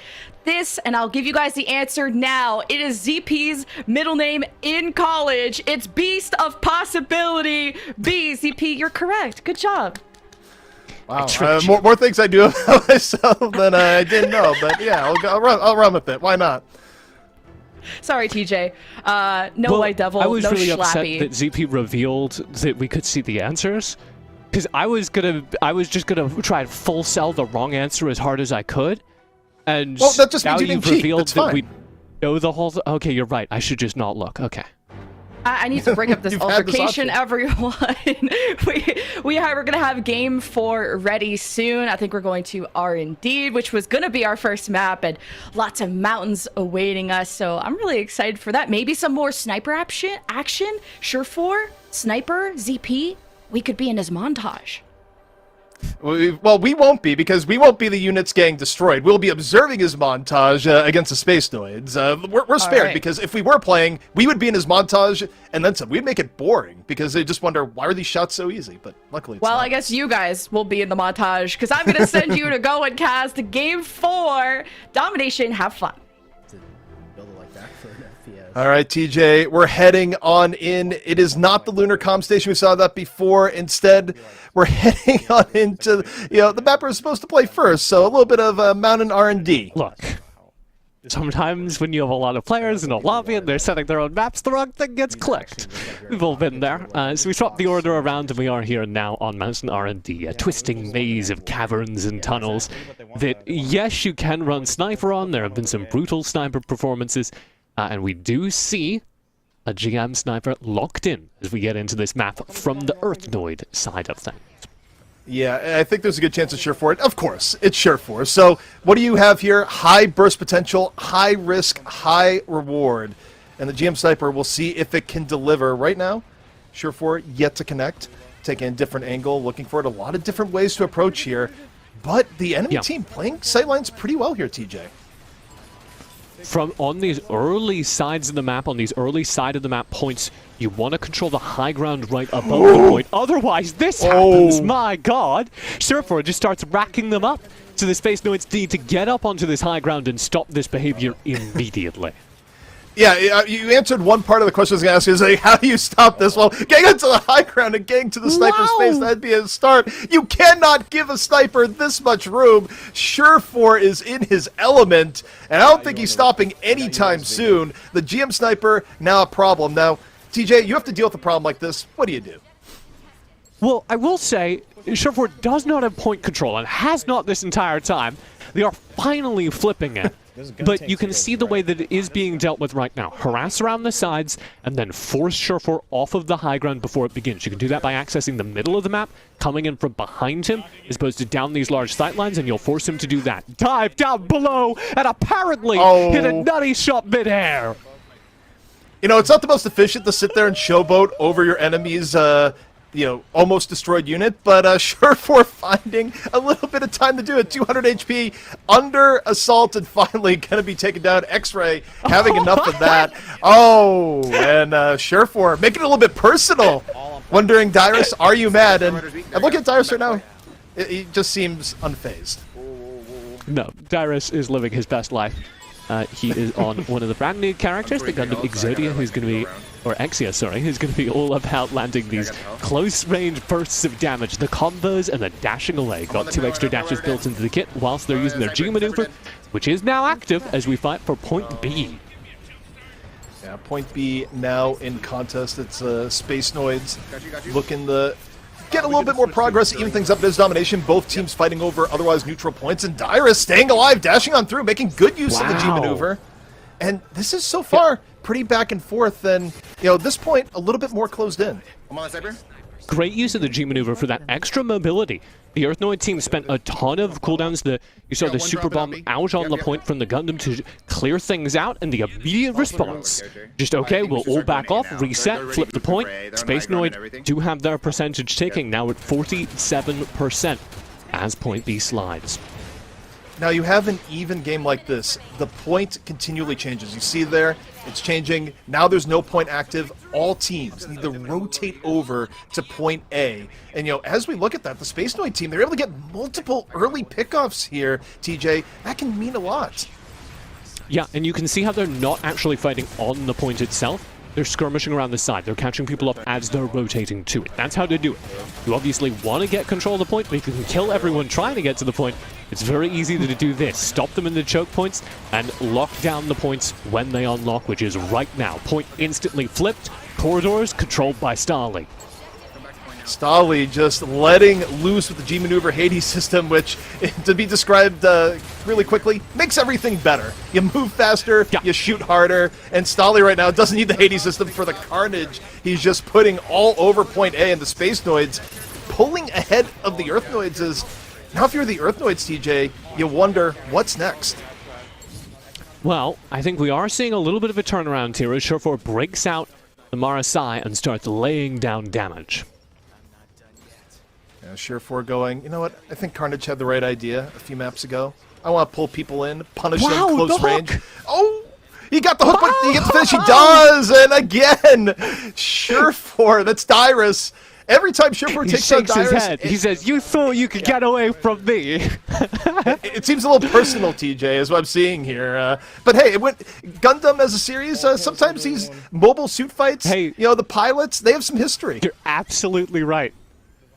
And I'll give you guys the answer now. It is ZP's middle name in college. It's Beast of Possibility. B, ZP, you're correct. Good job. Wow. More things I do about myself than I didn't know, but yeah, I'll run with it. Why not? Sorry, TJ. White Devil, I was no really Schlappy. upset that ZP revealed that we could see the answers, because I was just gonna try and full sell the wrong answer as hard as I could, and that just now means you you've didn't cheat. revealed That's that fine. we know the whole. Okay, you're right. I should just not look. Okay. I need to break up this altercation, everyone. We're gonna have game 4 ready soon. I think we're going to R&D, which was gonna be our first map, and lots of mountains awaiting us. So I'm really excited for that. Maybe some more sniper action. Sure, for sniper ZP. We could be in his montage. Well, we won't be, because we won't be the units getting destroyed. We'll be observing his montage against the Space Noids. We're spared, because if we were playing, we would be in his montage, and then some. We'd make it boring, because they just wonder, why are these shots so easy? But luckily it's not. I guess you guys will be in the montage, because I'm going to send you to go and cast Game 4. Domination, have fun. All right, TJ, we're heading on in. It is not the lunar comm station. We saw that before. Instead, we're heading on into, the map we're supposed to play first. So a little bit of mountain R&D. Look, sometimes when you have a lot of players in a lobby and they're setting their own maps, the wrong thing gets clicked. We've all been there. So we swapped the order around, and we are here now on Mountain R&D, a twisting maze of caverns and tunnels that, yes, you can run sniper on. There have been some brutal sniper performances. And we do see a GM sniper locked in as we get into this map from the Earthnoid side of things. Yeah, I think there's a good chance it's Surefour. Of course, it's Surefour. So what do you have here? High burst potential, high risk, high reward. And the GM sniper will see if it can deliver. Right now, Surefour yet to connect. Taking a different angle, looking for it. A lot of different ways to approach here. But the enemy team playing sightlines pretty well here, TJ. From on these early sides of the map, on these early side of the map points, you want to control the high ground right above the point. Otherwise, this happens. My God. Surefour just starts racking them up. So the Space Noids need to get up onto this high ground and stop this behavior immediately. Yeah, you answered one part of the question I was going to ask you, is like, how do you stop this? Well, getting into the high ground and getting to the sniper's face, that'd be a start. You cannot give a sniper this much room. Surefour is in his element, and I don't think he's stopping anytime soon. The GM sniper, now a problem. Now, TJ, you have to deal with a problem like this. What do you do? Well, I will say, Surefour does not have point control, and has not this entire time. They are finally flipping it. But you can see the way that it is being dealt with right now. Harass around the sides, and then force Surefour off of the high ground before it begins. You can do that by accessing the middle of the map, coming in from behind him, as opposed to down these large sight lines, and you'll force him to do that. Dive down below, and apparently hit a nutty shot mid-air. It's not the most efficient to sit there and showboat over your enemy's almost destroyed unit, but Surefour finding a little bit of time to do it. 200 HP, under assault, and finally going to be taken down. X-Ray having enough of that. And Surefour making it a little bit personal. Wondering, Dyrus, are you mad? And look at Dyrus right now. He just seems unfazed. No, Dyrus is living his best life. He is on one of the brand new characters, the Gundam Exodia, who's going to be, or Exia, sorry, who's going to be all about landing these close-range bursts of damage. The combos and the dashing away. Got 2 extra dashes built into the kit whilst they're using their G maneuver, which is now active as we fight for Point B. Yeah, Point B now in contest. It's Space Noids looking to get a little bit more progress, even things up. There's domination. Both teams fighting over otherwise neutral points, and Dyrus staying alive, dashing on through, making good use of the G maneuver. And this is so far pretty back and forth, and at this point a little bit more closed in. Great use of the G maneuver for that extra mobility. The Earthnoid team spent a ton of cooldowns. You saw the super bomb out on the point from the Gundam to clear things out, and the immediate response. Just, okay, we'll all back off, reset, flip the point. Space Noid do have their percentage ticking, now at 47% as point B slides. Now you have an even game like this, the point continually changes. You see there, it's changing. Now there's no point active. All teams need to rotate over to point A. And as we look at that, the Space Noid team, they're able to get multiple early pickoffs here, TJ. That can mean a lot. Yeah, and you can see how they're not actually fighting on the point itself. They're skirmishing around the side. They're catching people up as they're rotating to it. That's how to do it. You obviously want to get control of the point, but if you can kill everyone trying to get to the point, it's very easy to do this. Stop them in the choke points and lock down the points when they unlock, which is right now. Point instantly flipped. Corridors controlled by Starly. Starly just letting loose with the G maneuver Hades system, which, to be described really quickly, makes everything better. You move faster, you shoot harder, and Starly right now doesn't need the Hades system for the carnage. He's just putting all over point A, and the Space Noids pulling ahead of the Earthnoids is... Now if you're the Earthnoids, TJ, you wonder, what's next? Well, I think we are seeing a little bit of a turnaround here as Surefour breaks out the Marasai and starts laying down damage. Yeah, Surefour going, you know what, I think Carnage had the right idea a few maps ago. I want to pull people in, punish them close range. Oh! He got the hook, but he gets the finish. He does! And again! Surefour, that's Dyrus. Every time Surefour takes on Dyrus... His head. He says, you thought you could get away from me. It seems a little personal, TJ, is what I'm seeing here. But hey, Gundam as a series, sometimes these mobile suit fights, the pilots, they have some history. You're absolutely right.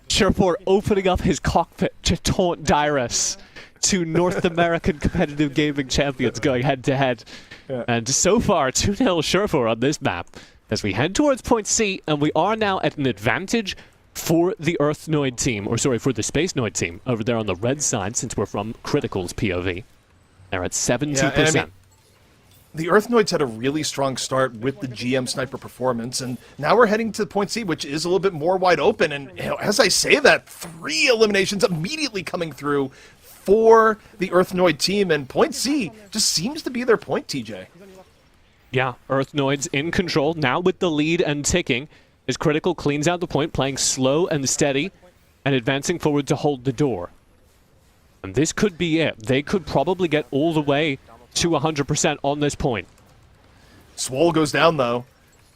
Surefour opening up his cockpit to taunt Dyrus, two North American competitive gaming champions going head-to-head. And so far, 2-0 Surefour on this map as we head towards point C, and we are now at an advantage for the Earthnoid team, or sorry, for the Space Noid team over there on the red side, since we're from Critical's POV. They're at 70%. The Earthnoids had a really strong start with the GM sniper performance, and now we're heading to point C, which is a little bit more wide open. And as I say that, 3 eliminations immediately coming through for the Earthnoid team, and point C just seems to be their point, TJ. Yeah, Earthnoids in control, now with the lead and ticking, as Critical cleans out the point, playing slow and steady, and advancing forward to hold the door. And this could be it. They could probably get all the way to 100% on this point. Swole goes down, though.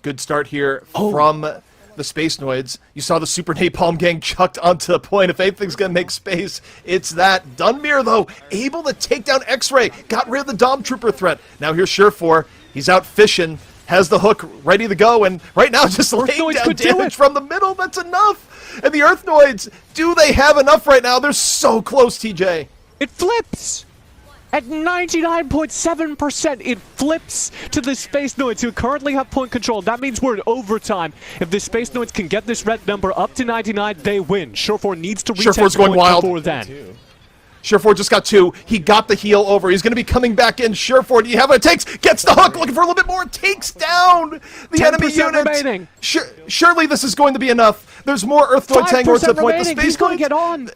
Good start here from the Space Noids. You saw the Super Napalm Gang chucked onto the point. If anything's going to make space, it's that. Dunmere, though, able to take down X-Ray. Got rid of the Dom Trooper threat. Now here's Surefour. He's out fishing. Has the hook ready to go. And right now just laying down damage from the middle. That's enough. And the Earthnoids, do they have enough right now? They're so close, TJ. It flips! At 99.7%, it flips to the Space Noids, who currently have point control. That means we're in overtime. If the Space Noids can get this red number up to 99, they win. Surefour needs to retake Surefour's going wild before then. Surefour just got 2. He got the heal over. He's going to be coming back in. Surefour, do you have what it takes? Gets the hook, looking for a little bit more. Takes down the enemy unit. Remaining. Surely this is going to be enough. There's more Earthnoids hanging over to the point. The Space He's going to get on.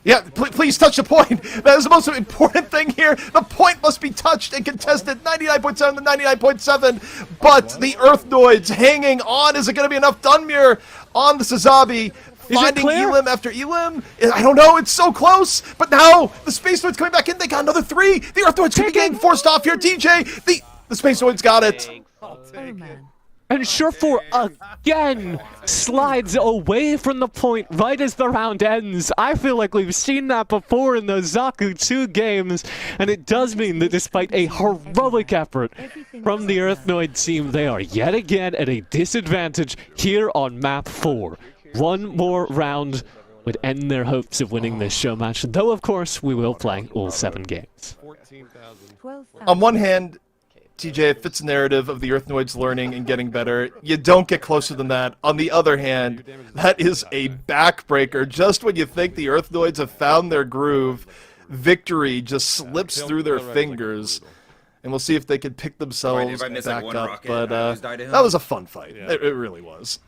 Yeah, please touch the point. That is the most important thing here. The point must be touched and contested. 99.7 to 99.7. But the Earthnoids hanging on. Is it going to be enough? Dunmere on the Sazabi. Finding Elim after Elim. I don't know. It's so close. But now the Space Noids coming back in. They got another 3. The Earthnoids could be getting forced off here. TJ, the Space Noids got it. And Surefour again slides away from the point right as the round ends. I feel like we've seen that before in those Zaku 2 games, and it does mean that despite a heroic effort from the Earthnoid team, they are yet again at a disadvantage here on map 4. One more round would end their hopes of winning this show match, though of course we will play all 7 games. On one hand, TJ, it fits the narrative of the Earthnoids learning and getting better. You don't get closer than that. On the other hand, that is a backbreaker. Just when you think the Earthnoids have found their groove, victory just slips through their fingers. and we'll see if they can pick themselves if I miss, back like, one up. rocket, But I just die to him? that was a fun fight. It really was.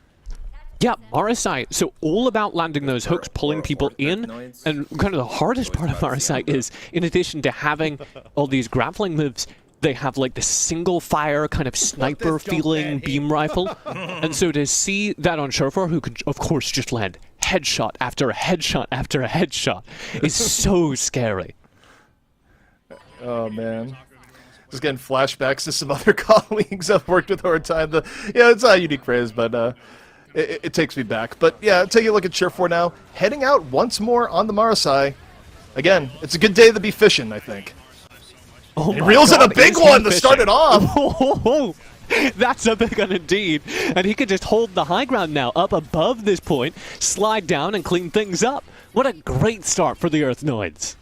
Yeah, RSI, so all about landing those hooks, pulling people in, and kind of the hardest part of RSI is, in addition to having all these grappling moves, they have like the single fire kind of sniper feeling beam rifle. And so to see that on Surefour, who could of course just land headshot after a headshot after a headshot, is so scary. Oh man. Just getting flashbacks to some other colleagues I've worked with over time. Yeah, it's not a unique phrase, but it takes me back. But yeah, taking a look at Surefour now, heading out once more on the Marasai. Again, it's a good day to be fishing, I think. Oh he reels in a big one to start it off. That's a big one indeed. And he could just hold the high ground now up above this point, slide down and clean things up. What a great start for the Earthnoids.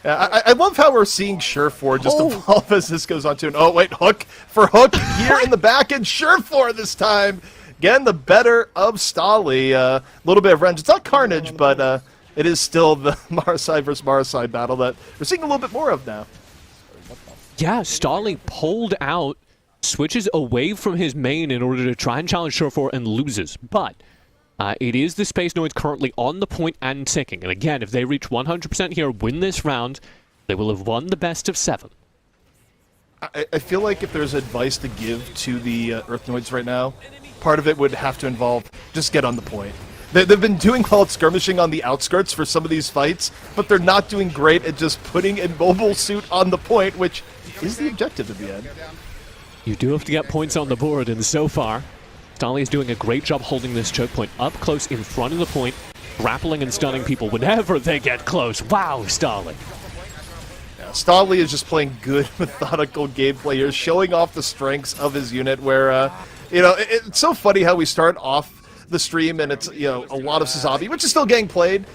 Yeah, I love how we're seeing Surefour just evolve as this goes on to an hook for hook here in the back, and Surefour this time. Again, the better of Stali. A little bit of revenge. It's not carnage, but it is still the Marasai versus Marasai battle that we're seeing a little bit more of now. Yeah, Stali pulled out, switches away from his main in order to try and challenge Surefour and loses. But it is the Space Noids currently on the point and ticking. And again, if they reach 100% here, win this round, they will have won the best of 7. I feel like if there's advice to give to the Earthnoids right now, part of it would have to involve just get on the point. They've been doing well at skirmishing on the outskirts for some of these fights, but they're not doing great at just putting a mobile suit on the point, which is the objective at the end. You do have to get points on the board, and so far, Stali is doing a great job holding this choke point up close in front of the point, grappling and stunning people whenever they get close. Wow, Stali. Yeah, Stali is just playing good, methodical gameplay here, showing off the strengths of his unit where, it's so funny how we start off the stream and it's, a lot of Sazabi, which is still getting played,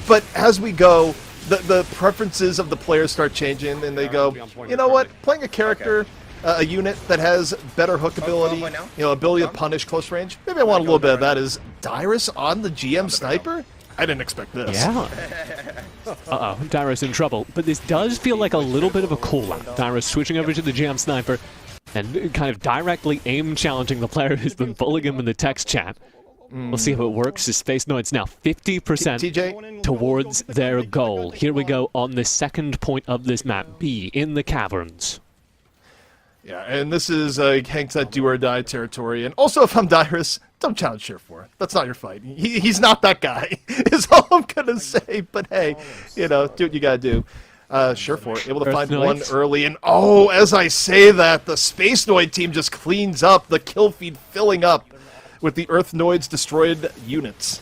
but as we go, the preferences of the players start changing, and they go, you know what, playing a character, a unit that has better hook ability, ability to punish close range, maybe I want a little bit of that. Is Dyrus on the GM sniper? I didn't expect this. Yeah. Uh-oh, Dyrus in trouble. But this does feel like a little bit of a call-out. Dyrus switching over to the GM sniper and kind of directly aim challenging the player who's been bullying him in the text chat. We'll see how it works. His Space Noids now 50% towards their goal. Here we go on the second point of this map, B, in the caverns. Yeah, and this is Hank's that do or die territory. And also, if I'm Dyrus, don't challenge Surefour. That's not your fight. He's not that guy, is all I'm going to say. But hey, do what you got to do. Surefour able to find one early. And as I say that, the Space Noid team just cleans up. The kill feed filling up with the Earthnoids destroyed units.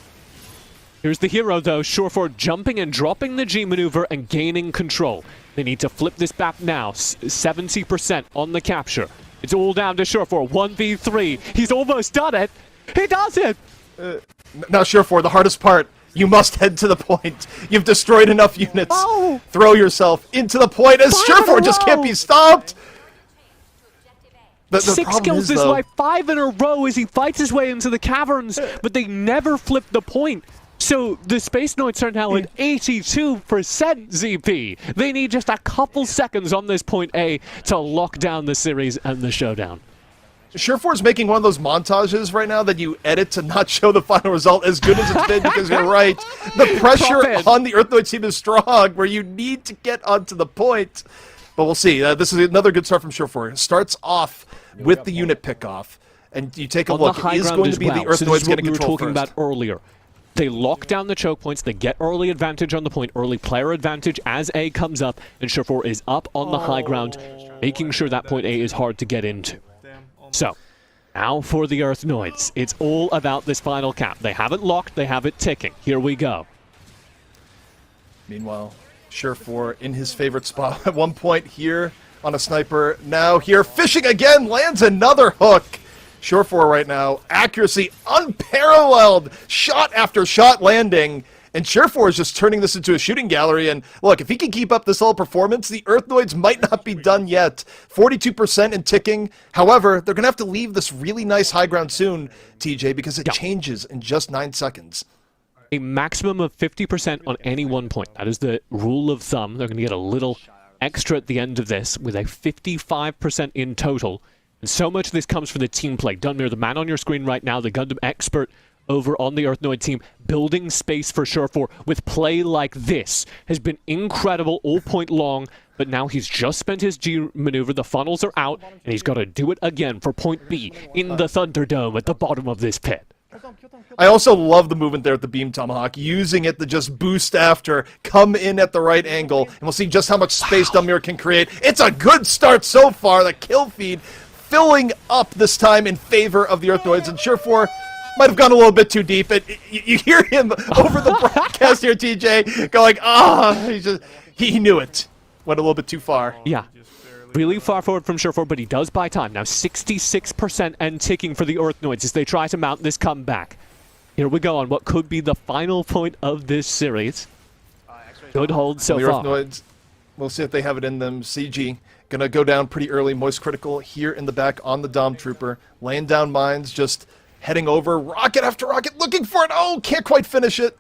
Here's the hero, though. Surefour jumping and dropping the G maneuver and gaining control. They need to flip this back now. 70% on the capture. It's all down to Surefour. 1v3. He's almost done it. He does it! Now, Surefour, the hardest part. You must head to the point. You've destroyed enough units. Throw yourself into the point as Surefour just can't be stopped. The 6 kills this way, 5 in a row as he fights his way into the caverns, but they never flip the point. So the Space Noids are now at 82% ZP. They need just a couple seconds on this point A to lock down the series and the showdown. Surefour's making one of those montages right now that you edit to not show the final result as good as it's been, because you're right. The pressure on the Earthnoid team is strong, where you need to get onto the point. But we'll see. This is another good start from Surefour. Starts off with the unit pickoff, and you take a look. It is going to be the Earthnoids getting control first. We were talking about earlier. They lock down the choke points, they get early advantage on the point, early player advantage as A comes up, and Surefour is up on the high ground, making sure that point A is hard to get into. So, now for the Earthnoids. It's all about this final cap. They have it locked, they have it ticking. Here we go. Meanwhile, Surefour in his favorite spot at one point here on a sniper. Now here, fishing again, lands another hook. Surefour right now, accuracy unparalleled, shot after shot landing, and Surefour is just turning this into a shooting gallery. And look, if he can keep up this whole performance, the Earthnoids might not be done yet. 42% and ticking. However, they're going to have to leave this really nice high ground soon, TJ, because it changes in just 9 seconds. A maximum of 50% on any one point. That is the rule of thumb. They're going to get a little extra at the end of this with a 55% in total. And so much of this comes from the team play. Dunmere, the man on your screen right now, the Gundam expert over on the Earthnoid team, building space for Surefour with play like this has been incredible all point long, but now he's just spent his G maneuver, the funnels are out, and he's got to do it again for point B in the Thunderdome at the bottom of this pit. I also love the movement there at the Beam Tomahawk, using it to just boost after, come in at the right angle, and we'll see just how much space Dunmere can create. It's a good start so far, the kill feed filling up this time in favor of the Earthnoids, and Surefour might have gone a little bit too deep. You hear him over the broadcast here, TJ, going, he knew it. Went a little bit too far. Yeah. Really far forward from Surefour, but he does buy time. Now 66% and ticking for the Earthnoids as they try to mount this comeback. Here we go on what could be the final point of this series. Good hold so far. Earthnoids, we'll see if they have it in them. CG gonna go down pretty early. Moist Critical here in the back on the Dom Trooper. Laying down mines, just heading over. Rocket after rocket, looking for it. Oh, can't quite finish it.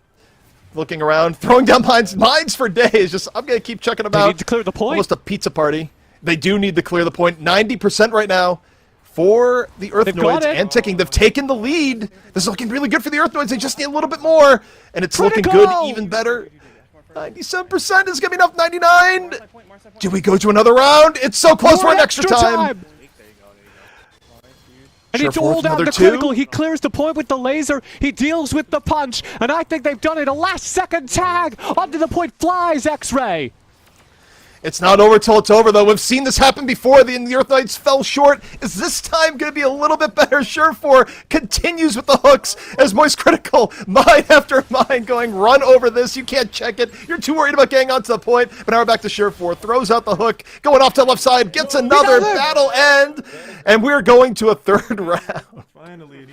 Looking around, throwing down mines. Mines for days. Just, I'm gonna keep checking them out. They need to clear the point. Almost a pizza party. They do need to clear the point. 90% right now for the Earthnoids and ticking. They've taken the lead. This is looking really good for the Earthnoids. They just need a little bit more. And it's looking good, even better. 97% is going to be enough. 99. Do we go to another round? It's so close for an extra time. And it's all down to critical. He clears the point with the laser. He deals with the punch. And I think they've done it. A last-second tag. Onto the point flies X-Ray. It's not over till it's over, though. We've seen this happen before. The Earthnoids fell short. Is this time going to be a little bit better? Surefour continues with the hooks as Moist Critical, mine after mine, going run over this. You can't check it. You're too worried about getting onto the point. But now we're back to Surefour. Throws out the hook, going off to the left side, gets another battle end, and we're going to a third round.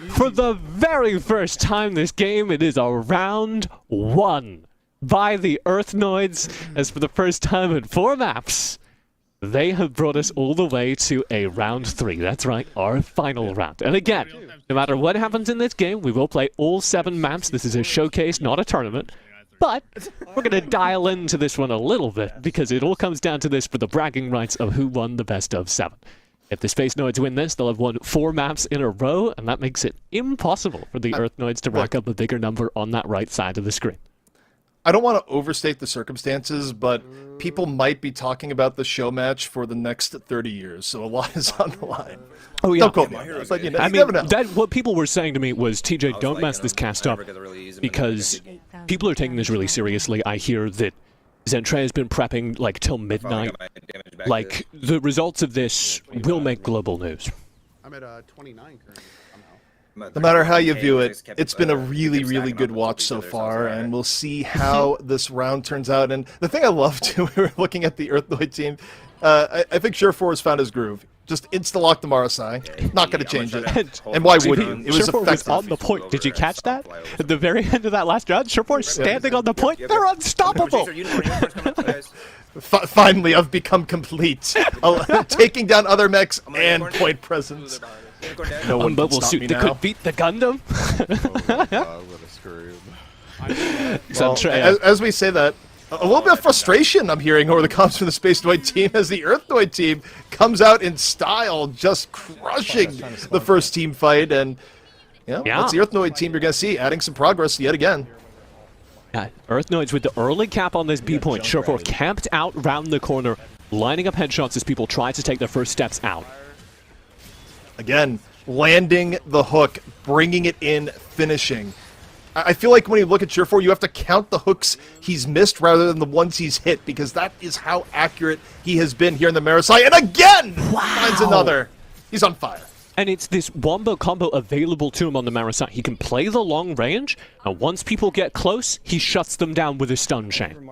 For the very first time this game, it is a round one by the Earthnoids, as for the first time in 4 maps, they have brought us all the way to a round 3. That's right, our final round. And again, no matter what happens in this game, we will play all 7 maps. This is a showcase, not a tournament. But we're going to dial into this one a little bit, because it all comes down to this for the bragging rights of who won the best of 7. If the Space Noids win this, they'll have won 4 maps in a row, and that makes it impossible for the Earthnoids to rack up a bigger number on that right side of the screen. I don't want to overstate the circumstances, but people might be talking about the show match for the next 30 years, so a lot is on the line. Oh yeah, don't quote me. But, you know, I you mean, never know. what people were saying to me was, TJ, don't mess this cast up, because people are taking this really seriously. I hear that Zentre has been prepping like till midnight. Like, the results of this will make global news. I'm at 29 currently. No matter how you view it, it's been a really, really good watch so far, and we'll see how this round turns out. And the thing I love, too, we were looking at the Earthnoid team, I think Surefour has found his groove. Just insta-lock the Marasai. Not going to change it. And why would you? It was Surefour effective. was on the point. Did you catch that? At the very end of that last round, Surefour standing on the point. They're unstoppable! Finally, I've become complete. Taking down other mechs and point presence. No one Unbubble suit that could beat the Gundam. Well, as we say that, a little bit of frustration I'm hearing over the comms from the Space Noid team as the Earthnoid team comes out in style, just crushing the first team fight. And that's the Earthnoid team you're going to see adding some progress yet again. Yeah, Earthnoids with the early cap on this B point. Surefour camped out round the corner, lining up headshots as people try to take their first steps out. Again, landing the hook, bringing it in, finishing. I feel like when you look at Surefour, you have to count the hooks he's missed rather than the ones he's hit, because that is how accurate he has been here in the Marasai. And again, finds another. He's on fire. And it's this wombo combo available to him on the Marasai. He can play the long range, and once people get close, he shuts them down with a stun chain.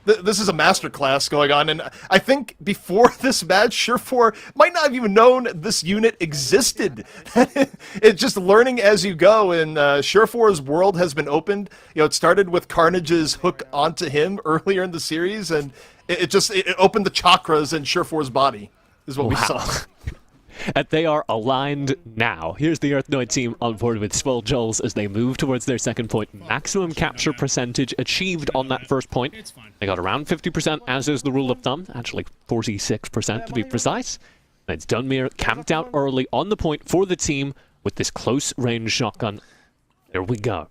This is a masterclass going on, and I think before this match, Surefour might not have even known this unit existed. It's just learning as you go, and Surefour's world has been opened. You know, it started with Carnage's hook onto him earlier in the series, and it opened the chakras in Surefour's body, is what we saw. And they are aligned now. Here's the Earthnoid team on board with Swole Joels as they move towards their second point. Maximum capture percentage achieved on that first point. They got around 50%, as is the rule of thumb. Actually, 46% to be precise. And it's Dunmere camped out early on the point for the team with this close-range shotgun. There we go.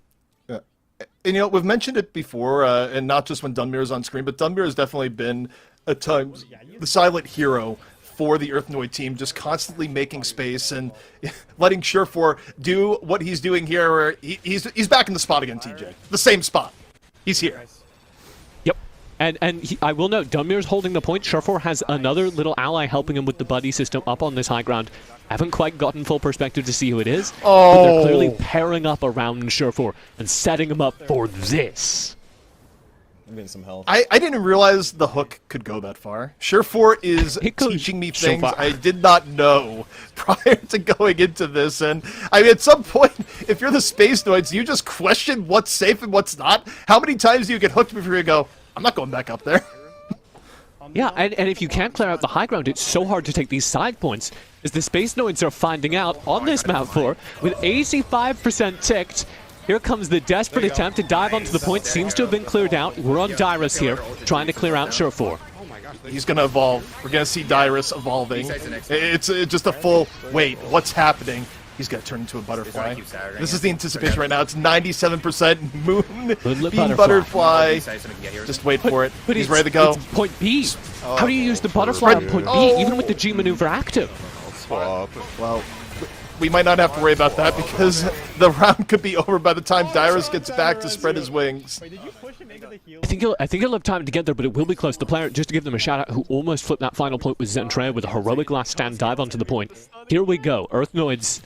And, you know, we've mentioned it before, and not just when Dunmere is on screen, but Dunmere has definitely been, at times, the silent hero for the Earthnoid team, just constantly making space and letting Surefour do what he's doing here. Where he's back in the spot again, TJ. The same spot. He's here. Yep. And I will note, Dunmere's holding the point. Surefour has another little ally helping him with the buddy system up on this high ground. I haven't quite gotten full perspective to see who it is, but they're clearly pairing up around Surefour and setting him up for this. I'm getting some health. I didn't realize the hook could go that far. Surefour is teaching me things I did not know prior to going into this. And I mean, at some point, if you're the Space Noids, you just question what's safe and what's not. How many times do you get hooked before you go, I'm not going back up there? Yeah, and if you can't clear out the high ground, it's so hard to take these side points, as the Space Noids are finding out on this map floor, with 85% ticked. Here comes the desperate attempt to dive onto the point. Seems to have been cleared out. We're on Dyrus here, trying to clear out Surefour. He's going to evolve. We're going to see Dyrus evolving. It's just a full, wait, what's happening? He's going to turn into a butterfly. This is the anticipation right now. It's 97% moon beam butterfly. Just wait for it. He's ready to go. It's point B. How do you use the butterfly on point B, even with the G maneuver active? Well, we might not have to worry about that because the round could be over by the time Dyrus gets back to spread his wings. I think he'll have time to get there, but it will be close. The player, just to give them a shout out, who almost flipped that final point was Zentrea with a heroic last stand dive onto the point. Here we go. Earthnoids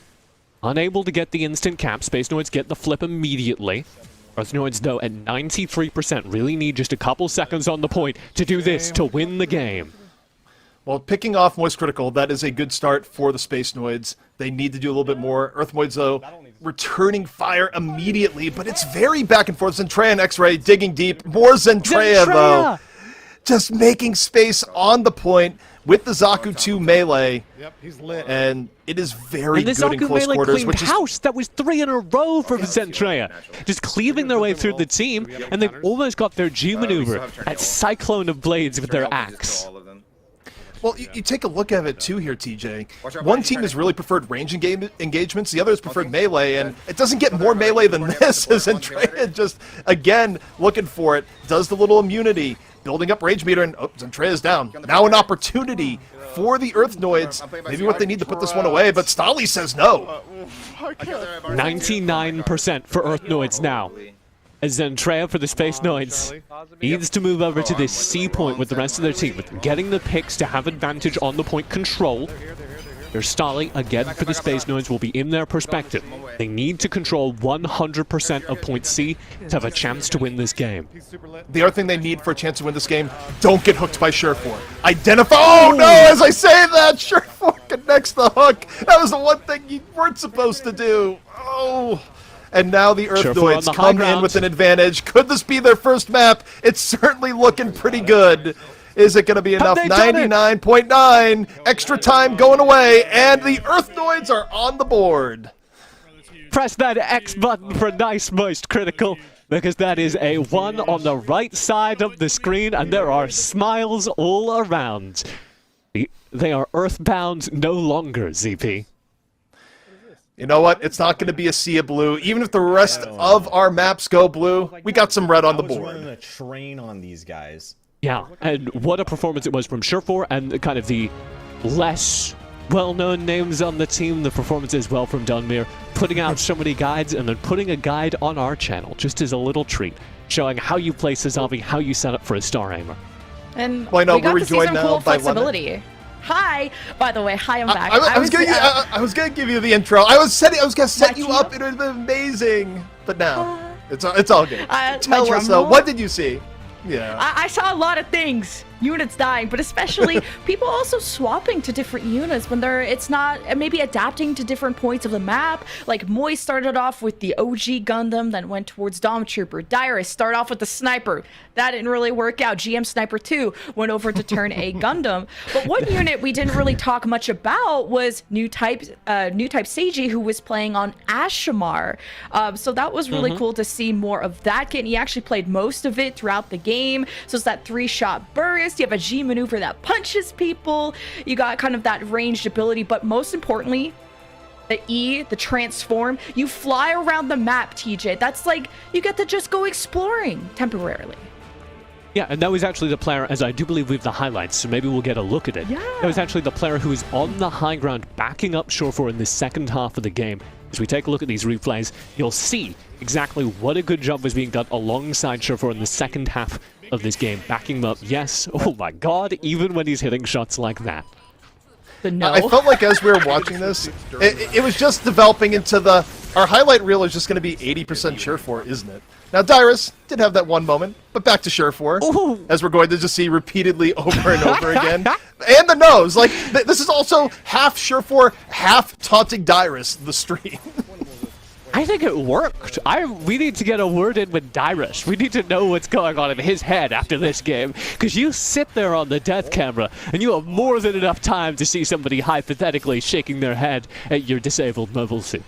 unable to get the instant cap. Space Noids get the flip immediately. Earthnoids, though, at 93%, really need just a couple seconds on the point to do this, to win the game. Well, picking off Moist Critical, that is a good start for the Space Noids. They need to do a little bit more. Earthnoids, though, returning fire immediately, but it's very back and forth. Zentrea and X-Ray digging deep. More Zentrea, though. Just making space on the point with the Zaku 2 melee. Yep, he's lit. And it is very good in Zaku close melee quarters. Cleaned house. That was 3 in a row from Zentrea. Just cleaving their way through the team, and they've almost got their G maneuver at Cyclone of Blades with their axe. Well, you take a look at it too here, TJ. One team has really preferred range engagements, the other has preferred melee, and it doesn't get more melee than this, as Zentrea just, again, looking for it, does the little immunity, building up rage meter, and Zentrea's down. Now an opportunity for the Earthnoids, maybe what they need to put this one away, but Stali says no. 99% for Earthnoids now. As Zentrea for the Space Noids needs to move over to this C point with the rest of their team, with getting the picks to have advantage on the point control. There's Stali, again for the Space Noids, will be in their perspective. They need to control 100% of point C to have a chance to win this game. The other thing they need for a chance to win this game, don't get hooked by Surefour. Identify. Oh no, as I say that, Surefour connects the hook. That was the one thing you weren't supposed to do. Oh. And now the Earthnoids come in with an advantage. Could this be their first map? It's certainly looking pretty good. Is it going to be enough? 99.9. Extra time going away, and the Earthnoids are on the board. Press that X button for nice moist critical, because that is a 1 on the right side of the screen, and there are smiles all around. They are earthbound no longer, ZP. You know what? It's not going to be a sea of blue. Even if the rest of our maps go blue, we got some red on the board. Running a train on these guys. Yeah, and what a performance it was from Surefour, and kind of the less well-known names on the team. The performance as well from Dunmere, putting out so many guides and then putting a guide on our channel just as a little treat, showing how you play Sazabi, how you set up for a Star Aimer. And well, I know, we got we're to see joined some now cool by flexibility. Lemon. Hi, by the way. Hi, I'm back. I was gonna give you the intro. I was gonna set you up. It would have been amazing, but now it's all good. Tell us though, what did you see? Yeah, I saw a lot of things. units dying, but especially people also swapping to different units when it's not maybe adapting to different points of the map. Like Moy started off with the OG Gundam, then went towards Dom Trooper. Dyrus started off with the Sniper. That didn't really work out. GM Sniper 2 went over to turn a Gundam. But one unit we didn't really talk much about was new type Seiji, who was playing on Ashamar. So that was really cool to see more of that kit. And he actually played most of it throughout the game. So it's that 3-shot burst. You have a G maneuver that punches people. You got kind of that ranged ability, but most importantly, the E, the transform. You fly around the map, TJ. That's like, you get to just go exploring temporarily. Yeah, and that was actually the player, as I do believe we have the highlights, so maybe we'll get a look at it. Yeah. That was actually the player who was on the high ground backing up Shore in the second half of the game. As we take a look at these replays, you'll see exactly what a good job was being done alongside Shore in the second half of this game, backing him up. Yes, oh my god, even when he's hitting shots like that. I felt like as we were watching this, it was just developing into our highlight reel is just going to be 80% Surefour, isn't it? Now, Dyrus did have that one moment, but back to Surefour, as we're going to just see repeatedly over and over again. And the nose, like, this is also half Surefour, half taunting Dyrus, the stream. I think it worked. We need to get a word in with Dyrus. We need to know what's going on in his head after this game. Because you sit there on the death camera, and you have more than enough time to see somebody hypothetically shaking their head at your disabled mobile suit.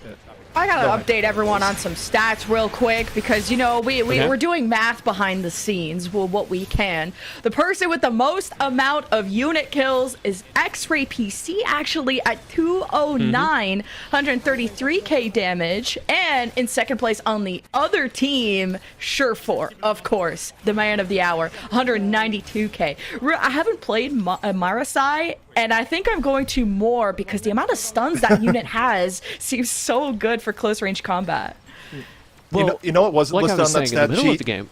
I gotta update everyone on some stats real quick because, you know, we're doing math behind the scenes, what we can. The person with the most amount of unit kills is X-Ray PC, actually at 209, 133k damage. And in second place on the other team, Surefour, of course, the man of the hour, 192k. I haven't played Marasai, and I think I'm going to more because the amount of stuns that unit has seems so good for close range combat. Well, you know what wasn't listed on that stat sheet? Of the game.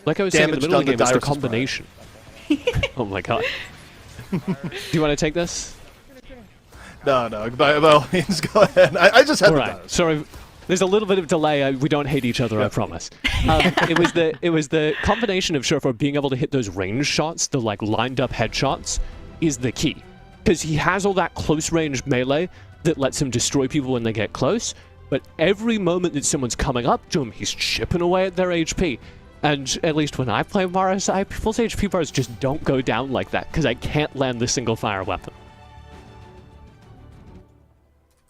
Like I was saying in the middle of the game, it's the combination. Oh my god. Do you want to take this? No, by all means, go ahead. I just had Alright, sorry. There's a little bit of delay. We don't hate each other, I promise. It was the combination of Surefour being able to hit those range shots, the like lined up headshots, is the key. Because he has all that close range melee that lets him destroy people when they get close, but every moment that someone's coming up to him, he's chipping away at their HP. And at least when I play Marasai, people's HP bars just don't go down like that, because I can't land the single fire weapon.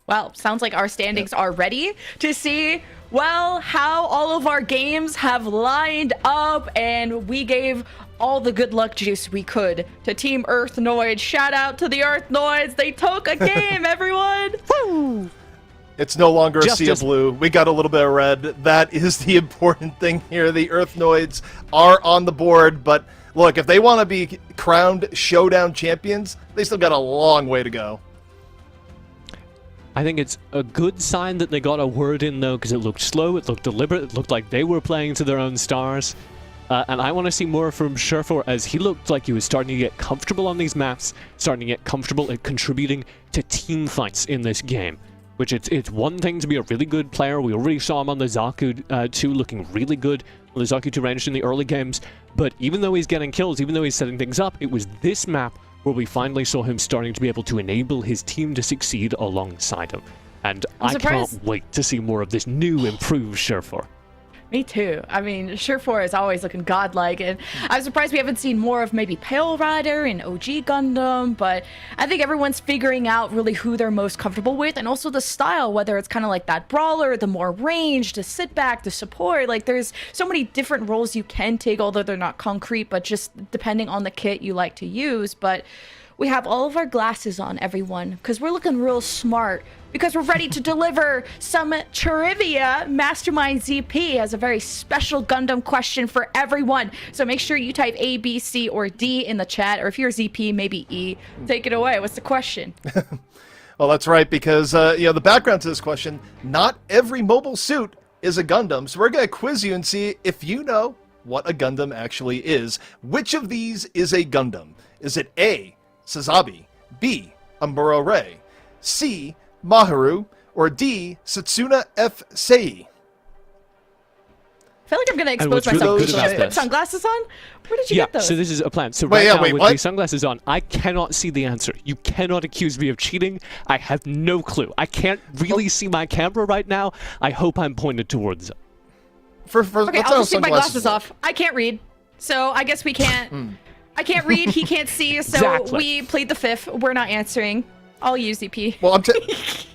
Well, sounds like our standings are ready to see, well, how all of our games have lined up, and we gave all the good luck juice we could to Team Earthnoid. Shout out to the Earthnoids. They took a game, everyone. Woo! It's no longer a sea of blue. We got a little bit of red. That is the important thing here. The Earthnoids are on the board, but look, if they want to be crowned Showdown champions, they still got a long way to go. I think it's a good sign that they got a word in, though, because it looked slow, it looked deliberate, it looked like they were playing to their own stars. And I want to see more from Surefour, as he looked like he was starting to get comfortable on these maps, starting to get comfortable at contributing to team fights in this game. Which it's one thing to be a really good player. We already saw him on the Zaku 2 looking really good on the Zaku 2 range in the early games. But even though he's getting kills, even though he's setting things up, it was this map where we finally saw him starting to be able to enable his team to succeed alongside him. And I can't wait to see more of this new, improved Surefour. Me too. I mean, Surefour is always looking godlike, and I'm surprised we haven't seen more of maybe Pale Rider and OG Gundam, but I think everyone's figuring out really who they're most comfortable with, and also the style, whether it's kind of like that brawler, the more range, the sit back, the support. Like, there's so many different roles you can take, although they're not concrete, but just depending on the kit you like to use. But we have all of our glasses on, everyone, because we're looking real smart, because we're ready to deliver some trivia. Mastermind ZP has a very special Gundam question for everyone. So make sure you type A, B, C, or D in the chat, or if you're ZP, maybe E. Take it away. What's the question? Well, that's right, because the background to this question, not every mobile suit is a Gundam. So we're going to quiz you and see if you know what a Gundam actually is. Which of these is a Gundam? Is it A, Sazabi, B, Amuro Ray, C, Maharu, or D, Setsuna F. Sei? I feel like I'm gonna And expose what's really myself. good Did you about just put this- sunglasses on? Where did you Yeah, get those? so this is a plan. So Wait, right yeah, now, wait, with what? these sunglasses on, I cannot see the answer. You cannot accuse me of cheating. I have no clue. I can't really see my camera right now. I hope I'm pointed towards it. Okay, I'll just take my glasses off. I can't read, so I guess we can't. I can't read. He can't see, so Exactly. we played the fifth. We're not answering. I'll use DP. Well,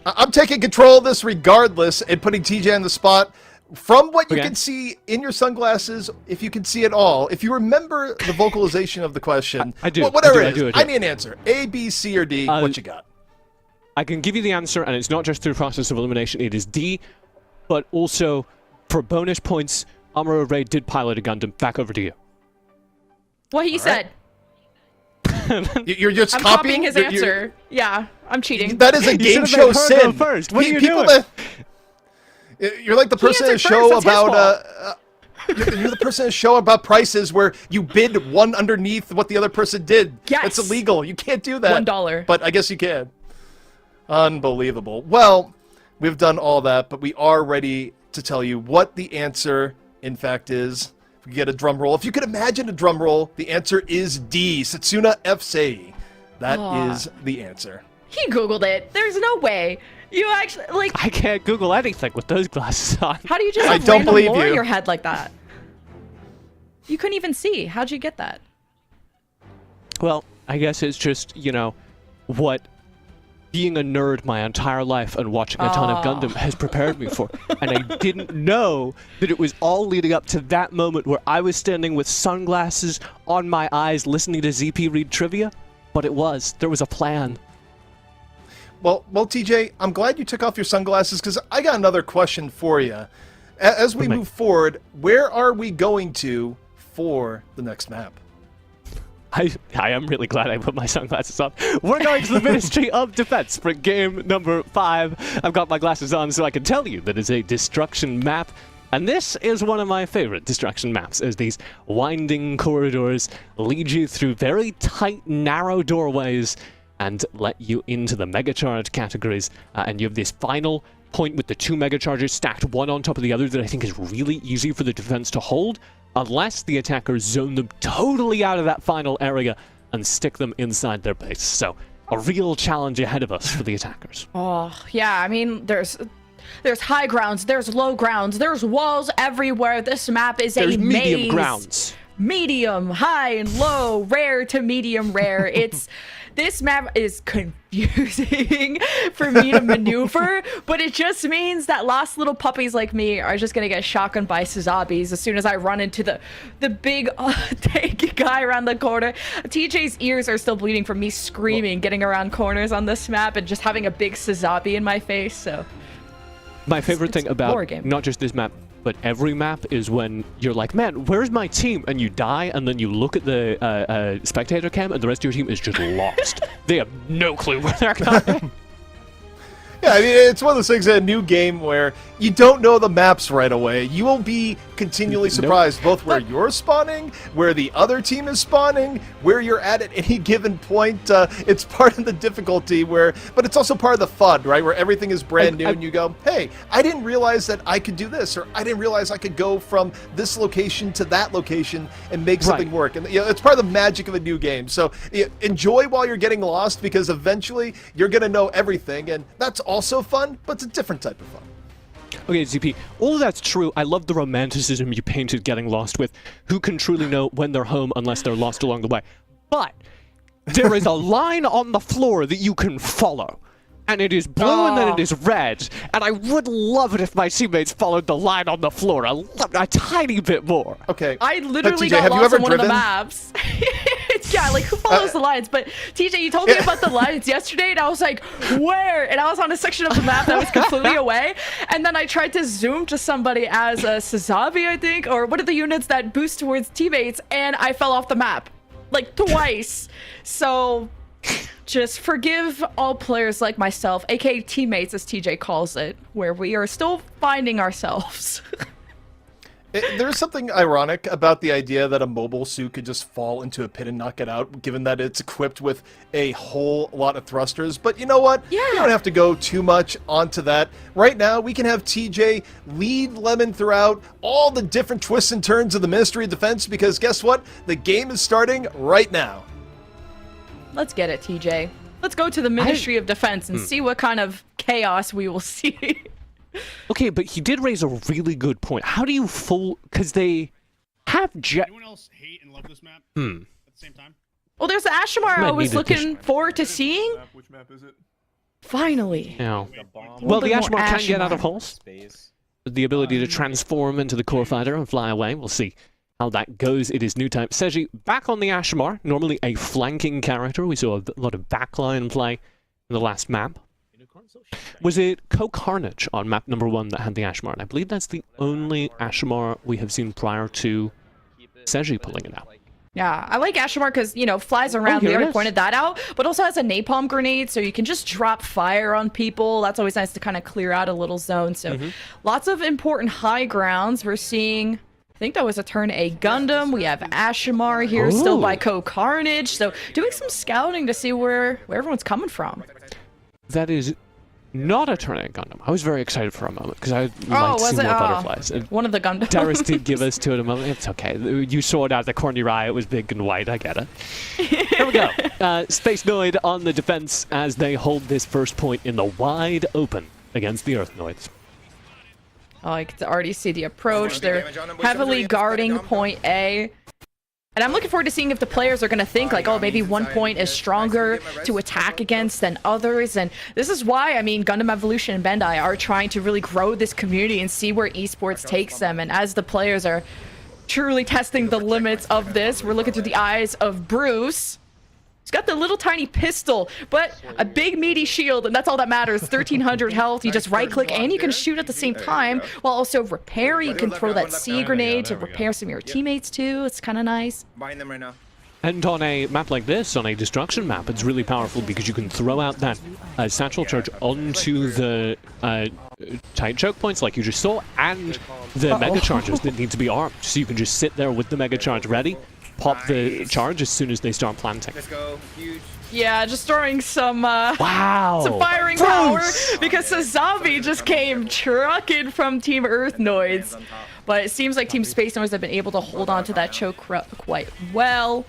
I'm taking control of this regardless and putting TJ on the spot. From what you can see in your sunglasses, if you can see it all, if you remember the vocalization of the question, I do. whatever I it do. is, I need an answer. A, B, C, or D. What you got? I can give you the answer, and it's not just through process of elimination. It is D, but also for bonus points, Amuro Ray did pilot a Gundam. Back over to you. What he said. You're just I'm copying his answer. Yeah, I'm cheating. That is a game show sin. First. What are you People doing? You're like the person in a show that's his about you're the person in a show about prices where you bid one underneath what the other person did. Yes. It's illegal. You can't do that. $1. But I guess you can. Unbelievable. Well, we've done all that, but we are ready to tell you what the answer, in fact, is. If we get a drum roll. If you could imagine a drum roll, the answer is D. Setsuna F-Sei. That is the answer. He Googled it. There's no way. You actually, like... I can't Google anything with those glasses on. How do you just I have don't random believe lore in you. your head like that? You couldn't even see. How'd you get that? Well, I guess it's just, you know, what being a nerd my entire life and watching a ton of Gundam has prepared me for. And I didn't know that it was all leading up to that moment where I was standing with sunglasses on my eyes listening to ZP read trivia. But it was. There was a plan. Well, TJ, I'm glad you took off your sunglasses because I got another question for you. As we move forward, where are we going to for the next map? I am really glad I put my sunglasses on. We're going to the Ministry of Defense for game number 5. I've got my glasses on so I can tell you that it's a destruction map. And this is one of my favorite destruction maps, as these winding corridors lead you through very tight, narrow doorways and let you into the Mega Charge categories. And you have this final point with the 2 Mega Charges stacked one on top of the other that I think is really easy for the defense to hold, unless the attackers zone them totally out of that final area and stick them inside their base. So, a real challenge ahead of us for the attackers. Oh, yeah, I mean, there's high grounds, there's low grounds, there's walls everywhere. This map is a maze. There's medium grounds. Medium, high and low, rare to medium rare. This map is confusing for me to maneuver, but it just means that lost little puppies like me are just gonna get shotgunned by Sazabis as soon as I run into the big tanky guy around the corner. TJ's ears are still bleeding from me screaming, getting around corners on this map and just having a big Sazabi in my face, so... My favorite thing about horror game. not just this map, but every map is when you're like, man, where's my team? And you die, and then you look at the spectator cam, and the rest of your team is just lost. They have no clue where they're going. Yeah, I mean, it's one of those things in a new game where you don't know the maps right away. You will be continually surprised both where you're spawning, where the other team is spawning, where you're at any given point. It's part of the difficulty but it's also part of the fun, right? Where everything is brand new and you go, hey, I didn't realize that I could do this, or I didn't realize I could go from this location to that location and make something work. And it's part of the magic of a new game. So enjoy while you're getting lost, because eventually you're going to know everything, and that's also fun, but it's a different type of fun. Okay, ZP, all of that's true. I love the romanticism you painted getting lost with. Who can truly know when they're home unless they're lost along the way? But there is a line on the floor that you can follow. And it is blue and then it is red. And I would love it if my teammates followed the line on the floor a tiny bit more. Okay. I literally got lost on one of the maps. Yeah, like, who follows the lines? But TJ, you told me about the lines yesterday, and I was like, where? And I was on a section of the map that was completely away. And then I tried to zoom to somebody as a Sazabi, I think, or one of the units that boost towards teammates, and I fell off the map. Like, twice. So... just forgive all players like myself, aka teammates as TJ calls it, where we are still finding ourselves. There's something ironic about the idea that a mobile suit could just fall into a pit and not get out, given that it's equipped with a whole lot of thrusters. But you know what? Yeah. You don't have to go too much onto that. Right now, we can have TJ lead Lemon throughout all the different twists and turns of the Ministry of Defense, because guess what? The game is starting right now. Let's get it, TJ. Let's go to the Ministry of Defense and see what kind of chaos we will see. Okay, but he did raise a really good point. How do you because they have Anyone else hate and love this map at the same time? Well, there's the Ashmar I was looking forward to seeing. Which map is it? Finally. Yeah. Well, the Ashmar can get out of holes. The ability to transform into the core fighter and fly away. We'll see how that goes. It is new type. Seji back on the Ashmar, normally a flanking character. We saw a lot of backline play in the last map. Was it Co-Carnage on map number 1 that had the Ashmar? I believe that's the only Ashmar we have seen prior to Seji pulling it out. Yeah, I like Ashmar because, you know, flies around. They already pointed that out, but also has a napalm grenade, so you can just drop fire on people. That's always nice to kind of clear out a little zone. So lots of important high grounds. We're seeing, I think that was a turn A Gundam. We have Ashmar here still by Co-Carnage. So doing some scouting to see where everyone's coming from. That is not a turn A Gundam. I was very excited for a moment because I liked seeing more butterflies. And one of the Gundams. Darius did give us two at a moment. It's okay. You saw it out the corner of your eye. It was big and white. I get it. Here we go. Space Noid on the defense as they hold this first point in the wide open against the Earth Noids. Oh, I can already see the approach. They're heavily guarding point A. And I'm looking forward to seeing if the players are going to think like, oh, maybe one point is stronger to attack against than others. And this is why, I mean, Gundam Evolution and Bandai are trying to really grow this community and see where esports takes them. And as the players are truly testing the limits of this, we're looking through the eyes of Bruce. He's got the little tiny pistol, but a big meaty shield, and that's all that matters. 1300 health. You just right-click, and you can shoot at the same time while also repairing. You can throw that C grenade to repair some of your teammates too. It's kind of nice. Buying them right now. And on a map like this, on a destruction map, it's really powerful because you can throw out that satchel charge onto the tight choke points like you just saw, and the mega charges that need to be armed. So you can just sit there with the mega charge ready, pop the charge as soon as they start planting. Let's go. Huge. Yeah, just throwing some some firing Bruce! power because the zombie just came trucking from Team Earth Noids. But it seems like Team Space Noids have been able to hold on to that choke quite well.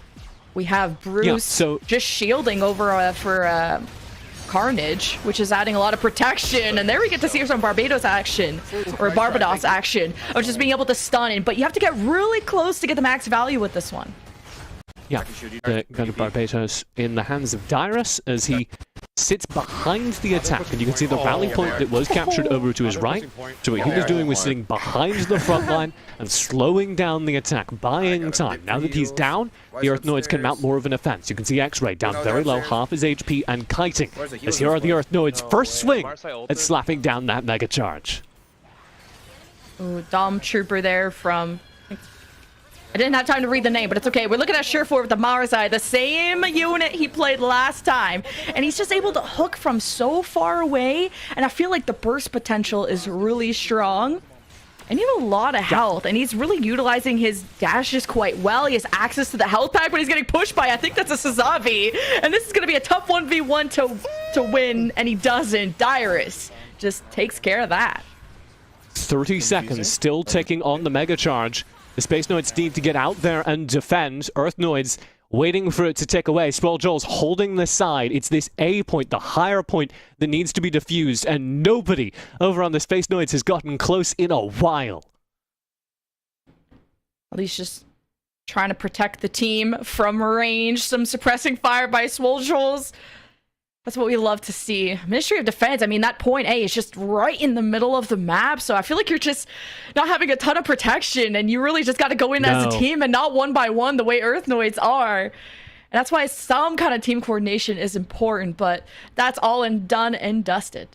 We have Bruce just shielding over for Carnage, which is adding a lot of protection. And there we get to see some Barbados action, or Barbados action, of just being able to stun it. But you have to get really close to get the max value with this one. Yeah, the gun of Barbados in the hands of Dyrus as he sits behind the attack, and you can see the rally point that was captured over to his right. So what he was doing was sitting behind the front line and slowing down the attack, buying time. Now that he's down, the Earth Noids can mount more of an offense. You can see X-Ray down very low, half his HP, and kiting. As here are the Earth Noids' first swing at slapping down that mega charge. Ooh, Dom Trooper there from... I didn't have time to read the name, but it's okay. We're looking at Surefour with the Marzai, the same unit he played last time. And he's just able to hook from so far away. And I feel like the burst potential is really strong. And he has a lot of health. And he's really utilizing his dashes quite well. He has access to the health pack, but he's getting pushed by, I think that's a Sazabi. And this is going to be a tough 1v1 to win. And he doesn't. Dyrus just takes care of that. 30 seconds still ticking on the mega charge. The Space Noids need to get out there and defend. Earth Noids waiting for it to tick away. Swell Joel's holding the side. It's this A point, the higher point, that needs to be defused, and nobody over on the Space Noids has gotten close in a while. At least just trying to protect the team from range. Some suppressing fire by Swole Joel's. That's what we love to see. Ministry of Defense, I mean, that point A is just right in the middle of the map, so I feel like you're just not having a ton of protection, and you really just got to go in as a team and not one by one the way Earth Noids are. And that's why some kind of team coordination is important, but that's all done and dusted.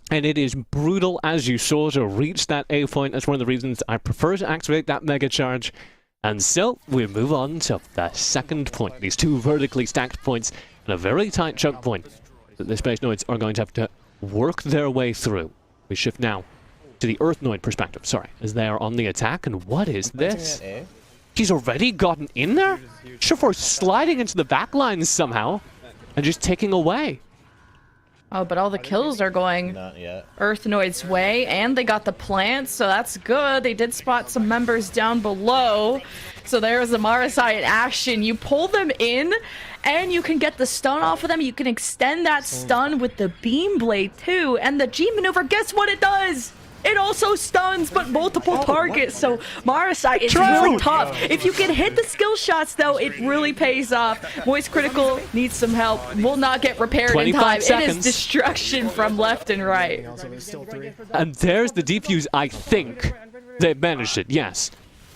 And it is brutal, as you saw, to reach that A point. That's one of the reasons I prefer to activate that mega charge. And so we move on to the second point. These two vertically stacked points and a very tight choke point that the Space Noids are going to have to work their way through. We shift now to the Earthnoid perspective, sorry, as they are on the attack. And what is this? He's already gotten in there? Surefour sliding into the back lines somehow and just taking away. Oh, but all the kills are going Earthnoid's way, and they got the plants, so that's good. They did spot some members down below. So there's the Marasai in action. You pull them in, and you can get the stun off of them. You can extend that stun with the Beam Blade, too. And the G maneuver, guess what it does? It also stuns, but multiple targets, so Marasai is really tough. If you can hit the skill shots, though, it really pays off. Moist Critical needs some help. Will not get repaired in time. It is destruction from left and right. And there's the defuse. I think they've managed it, yes.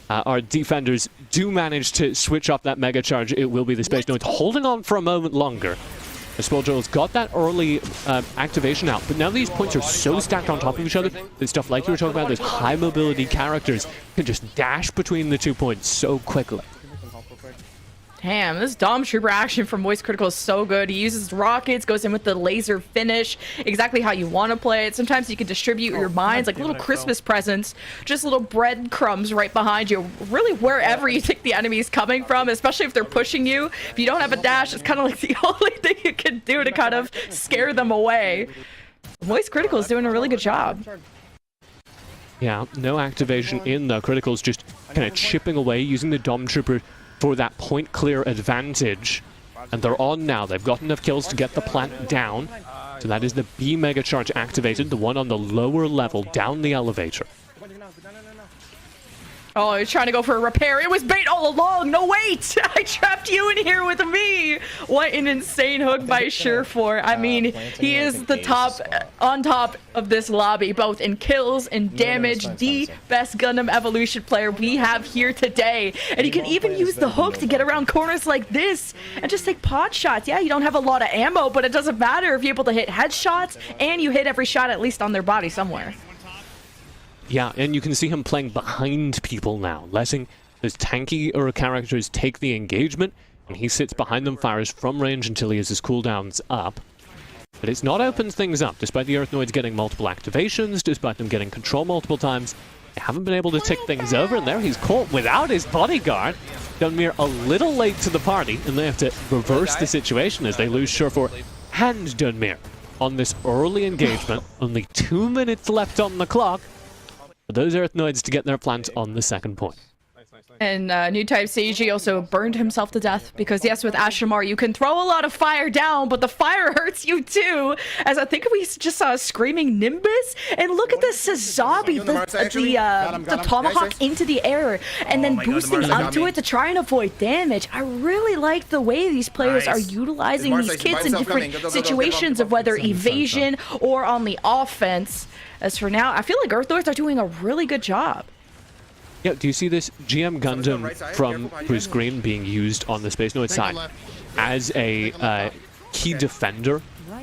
Our defenders do manage to switch off that Mega Charge. It will be the Space Nodes holding on for a moment longer. The Swojo's got that early activation out, but now these points are so stacked on top of each other that stuff like you were talking about, those high mobility characters can just dash between the 2 points so quickly. Damn, this Dom Trooper action from Moist Critical is so good. He uses rockets, goes in with the laser finish, exactly how you want to play it. Sometimes you can distribute your mines like little Christmas presents, just little breadcrumbs right behind you, really wherever you think the enemy is coming from, especially if they're pushing you. If you don't have a dash, it's kind of like the only thing you can do to kind of scare them away. Moist Critical is doing a really good job. Yeah, no activation in the Critical's just kind of chipping away, using the Dom Trooper for that point clear advantage. And they're on now. They've got enough kills to get the plant down. So that is the B Mega Charge activated, the one on the lower level down the elevator. Oh, he's trying to go for a repair. It was bait all along. No, wait! I trapped you in here with me. What an insane hook by Surefour. I mean, he is the top, on top of this lobby, both in kills and damage. The best Gundam Evolution player we have here today. And you can even use the hook to get around corners like this and just take pot shots. Yeah, you don't have a lot of ammo, but it doesn't matter if you're able to hit headshots and you hit every shot at least on their body somewhere. Yeah, and you can see him playing behind people now, letting those tankier characters take the engagement, and he sits behind them, fires from range until he has his cooldowns up. But it's not opened things up, despite the Earthnoids getting multiple activations, despite them getting control multiple times. They haven't been able to tick things over, and there he's caught without his bodyguard. Dunmere a little late to the party, and they have to reverse the situation as they lose Surefour and Dunmere on this early engagement. Only 2 minutes left on the clock. Those Earthnoids to get their plant on the second point. And new type Seiji also burned himself to death because yes, with Ashamar you can throw a lot of fire down, but the fire hurts you too. As I think we just saw a screaming Nimbus, and look at the Sazabi, the tomahawk into the air, and then boosting up to it to try and avoid damage. I really like the way these players are utilizing these kits in different situations of whether evasion or on the offense. As for now, I feel like Earthnoids are doing a really good job. Yeah, do you see this GM Gundam from Bruce Green being used on the Space Noid side as a key defender?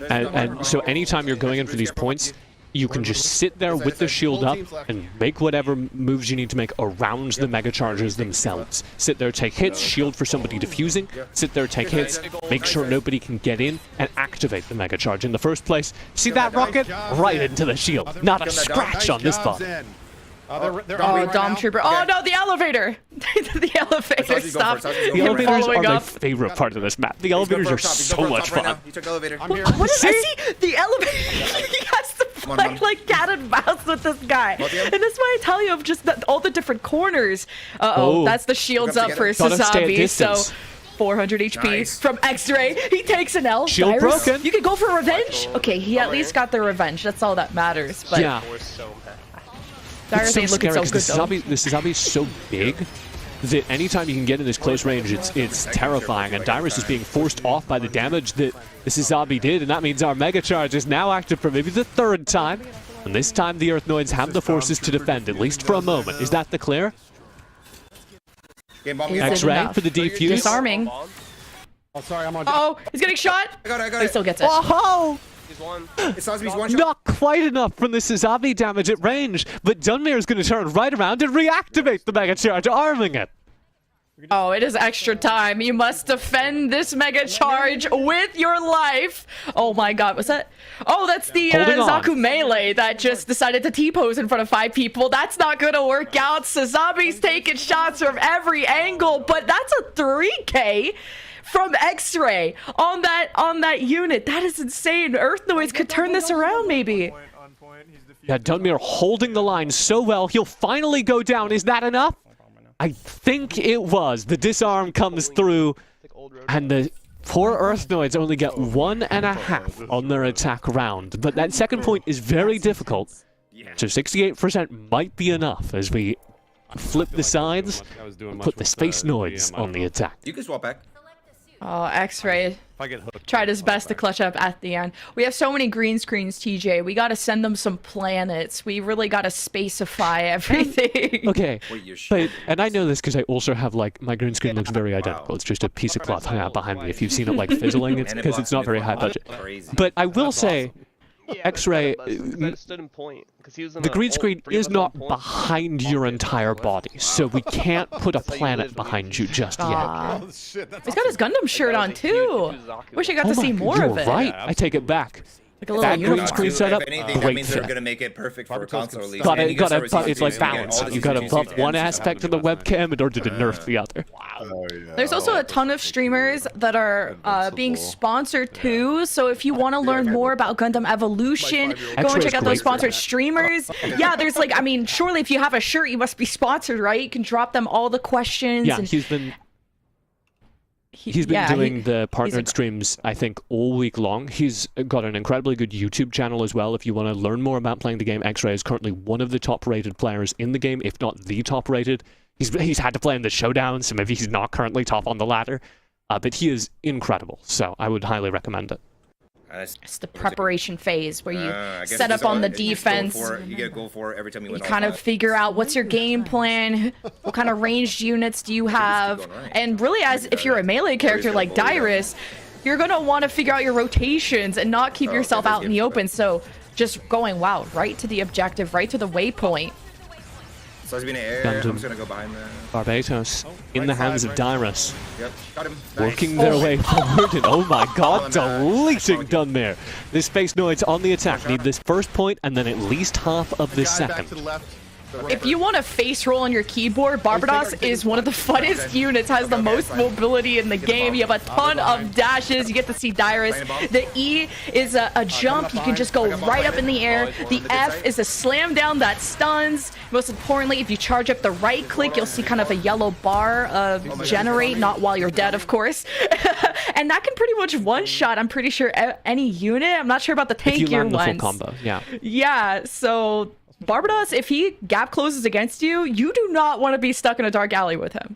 And so anytime you're going in for these points, you can just sit there with the shield up and make whatever moves you need to make around the Mega Chargers themselves. Sit there, take hits, shield for somebody defusing, sit there, take hits, make sure nobody can get in, and activate the Mega Charge in the first place. See that rocket? Right into the shield. Not a scratch on this bot. Oh, Dom Trooper. Oh no, the elevator! The elevator stopped. The elevators are my favorite part of this map. The elevators are so much fun. You took elevator. What is I see? The elevator. He has to play like cat and mouse with this guy. And that's why I tell you of just all the different corners. Uh-oh, that's the shields up for Sazabi. So 400 HP from X-Ray. He takes an L. Shield broken. You can go for revenge. Okay, he at least got the revenge. That's all that matters. But yeah. It's so scary because the Sazabi is so big that anytime you can get in this close range, it's terrifying. And Dyrus is being forced off by the damage that the Sazabi did, and that means our Mega Charge is now active for maybe the third time. And this time the Earthnoids have the forces to defend, at least for a moment. Is that the clear? X-Ray for the defuse. Disarming. Oh, sorry, I'm on. Oh, he's getting shot. I got it. He still gets it. Oh! One Not quite enough from the Sazabi damage at range, but Dunmere is going to turn right around and reactivate the Mega Charge, arming it. Oh, it is extra time. You must defend this mega charge with your life. Oh my god, was that? Oh, that's the Zaku melee that just decided to T-pose in front of 5 people. That's not gonna work out. Sazabi's taking shots from every angle, but that's a 3K from X-Ray on that unit. That is insane. Earthnoids could turn this around, maybe. Yeah, Dunmere holding the line so well. He'll finally go down. Is that enough? I think it was. The disarm comes through, and the poor Earthnoids only get 1.5 on their attack round. But that second point is very difficult. So 68% might be enough as we flip the sides and put the Space Noids on the attack. You can swap back. Oh, X-Ray tried his best to clutch up at the end. We have so many green screens, TJ. We got to send them some planets. We really got to spacify everything. Okay, but, and I know this because I also have, like, my green screen looks very identical. It's just a piece of cloth hung out behind me. If you've seen it, like, fizzling, it's because it's not very high budget. But I will say, X-Ray, the green screen is not behind your entire body, so we can't put a planet behind you just yet. He's got his Gundam shirt on too. Wish I got to see more of it. You're right. I take it back. Like a little that green screen setup, If anything, that great means they're fit. gonna make it perfect for a console release. It's like balance. You gotta buff one aspect of the webcam in order to nerf the other. There's also a ton of streamers that are being sponsored too, so if you want to learn more about Gundam Evolution, go and check out those sponsored streamers. Yeah, there's like, I mean, surely if you have a shirt, you must be sponsored, right? You can drop them all the questions. Yeah, he's been doing the partnered streams, I think, all week long. He's got an incredibly good YouTube channel as well. If you want to learn more about playing the game, X-Ray is currently one of the top-rated players in the game, if not the top-rated. He's had to play in the Showdown, so maybe he's not currently top on the ladder. But he is incredible, so I would highly recommend it. It's the preparation phase where you set up on the defense. You get a goal for it every time you win. You kind of figure out what's your game plan, what kind of ranged units do you have, and really, as if you're a melee character like Dyrus, you're gonna want to figure out your rotations and not keep yourself out in the open. So just going right to the objective, right to the waypoint. So he's being in air. I'm just gonna go behind the Barbatos in the hands of Dyrus. Yep, got him. Working their way forward, and oh my god, deleting Dunmere. This Space Noids on the attack need this first point and then at least half of the second. If you want to face roll on your keyboard, Barbados is one of the funnest units, has the most mobility in the game. You have a ton of dashes. You get to see Dyrus. The E is a jump. You can just go right up in the air. The F is a slam down that stuns. Most importantly, if you charge up the right click, you'll see kind of a yellow bar generate, not while you're dead, of course. And that can pretty much one-shot, I'm pretty sure, any unit. I'm not sure about the tankier ones. If you land the full combo, yeah. Yeah, so Barbados, if he gap closes against you, you do not want to be stuck in a dark alley with him.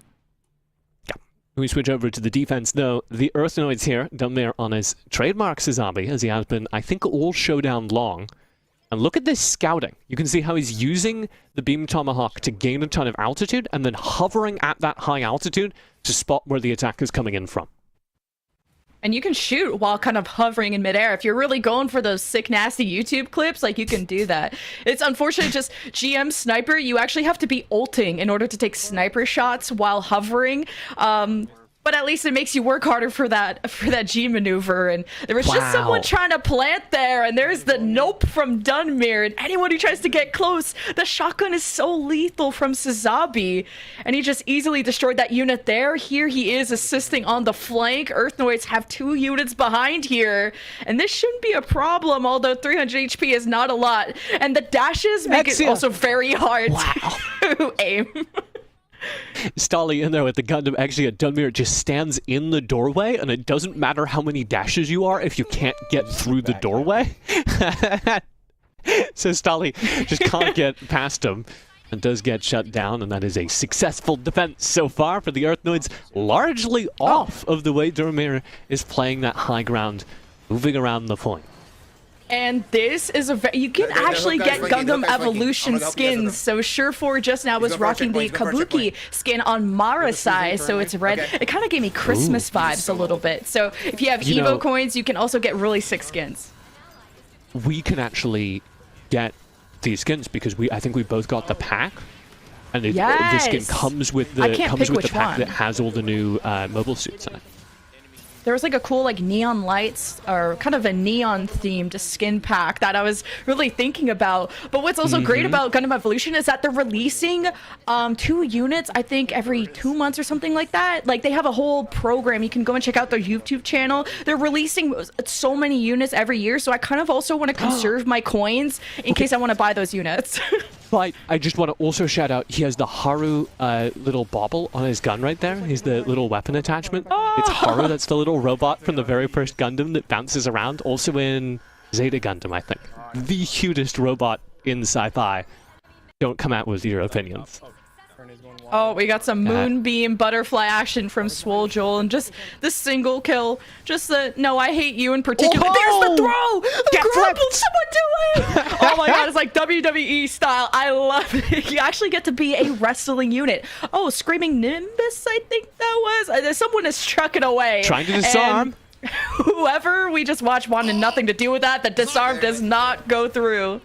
Yeah. We switch over to the defense, though. The Earthnoids here, Dunmere on his trademark Sazabi, as he has been, I think, all Showdown long. And look at this scouting. You can see how he's using the Beam Tomahawk to gain a ton of altitude, and then hovering at that high altitude to spot where the attack is coming in from. And you can shoot while kind of hovering in midair. If you're really going for those sick, nasty YouTube clips, like, you can do that. It's unfortunate, just GM Sniper, you actually have to be ulting in order to take sniper shots while hovering. But at least it makes you work harder for that G maneuver. And there was just someone trying to plant there, and there's the nope from Dunmere. And anyone who tries to get close, the shotgun is so lethal from Sazabi. And he just easily destroyed that unit there. Here he is assisting on the flank. Earthnoids have 2 units behind here. And this shouldn't be a problem, although 300 HP is not a lot. And the dashes make it also very hard to aim. Stolly in there with the Gundam Exia. Dunmere just stands in the doorway, and it doesn't matter how many dashes you are if you can't get through the doorway. So Stolly just can't get past him and does get shut down, and that is a successful defense so far for the Earthnoids, largely off of the way Dunmere is playing that high ground, moving around the point. And this is you can actually get Gundam Evolution skins. So Surefour just now was rocking the Kabuki skin on Marasai, so it's red. It kind of gave me Christmas vibes a little bit. So if you have Evo coins, you can also get really sick skins. We can actually get these skins because I think we both got the pack. And this skin comes with the pack that has all the new mobile suits in it. There was like a cool like neon lights or kind of a neon themed skin pack that I was really thinking about. But what's also great about Gundam Evolution is that they're releasing 2 units, I think every 2 months or something like that. Like they have a whole program. You can go and check out their YouTube channel. They're releasing so many units every year. So I kind of also want to conserve my coins in case I want to buy those units. But I just want to also shout out, he has the Haru little bauble on his gun right there. He's the little weapon attachment. It's Haru, that's the little robot from the very first Gundam that bounces around. Also in Zeta Gundam, I think. The cutest robot in sci-fi. Don't come out with your opinions. Oh, we got some moonbeam butterfly action from Swole Joel, and just the single kill. Just the no, I hate you in particular. There's the throw! The grapple! Someone do it! Oh my god, it's like WWE style. I love it. You actually get to be a wrestling unit. Oh, Screaming Nimbus, I think that was. Someone is trucking away. Trying to disarm. Whoever we just watched wanted nothing to do with that. The disarm does not go through.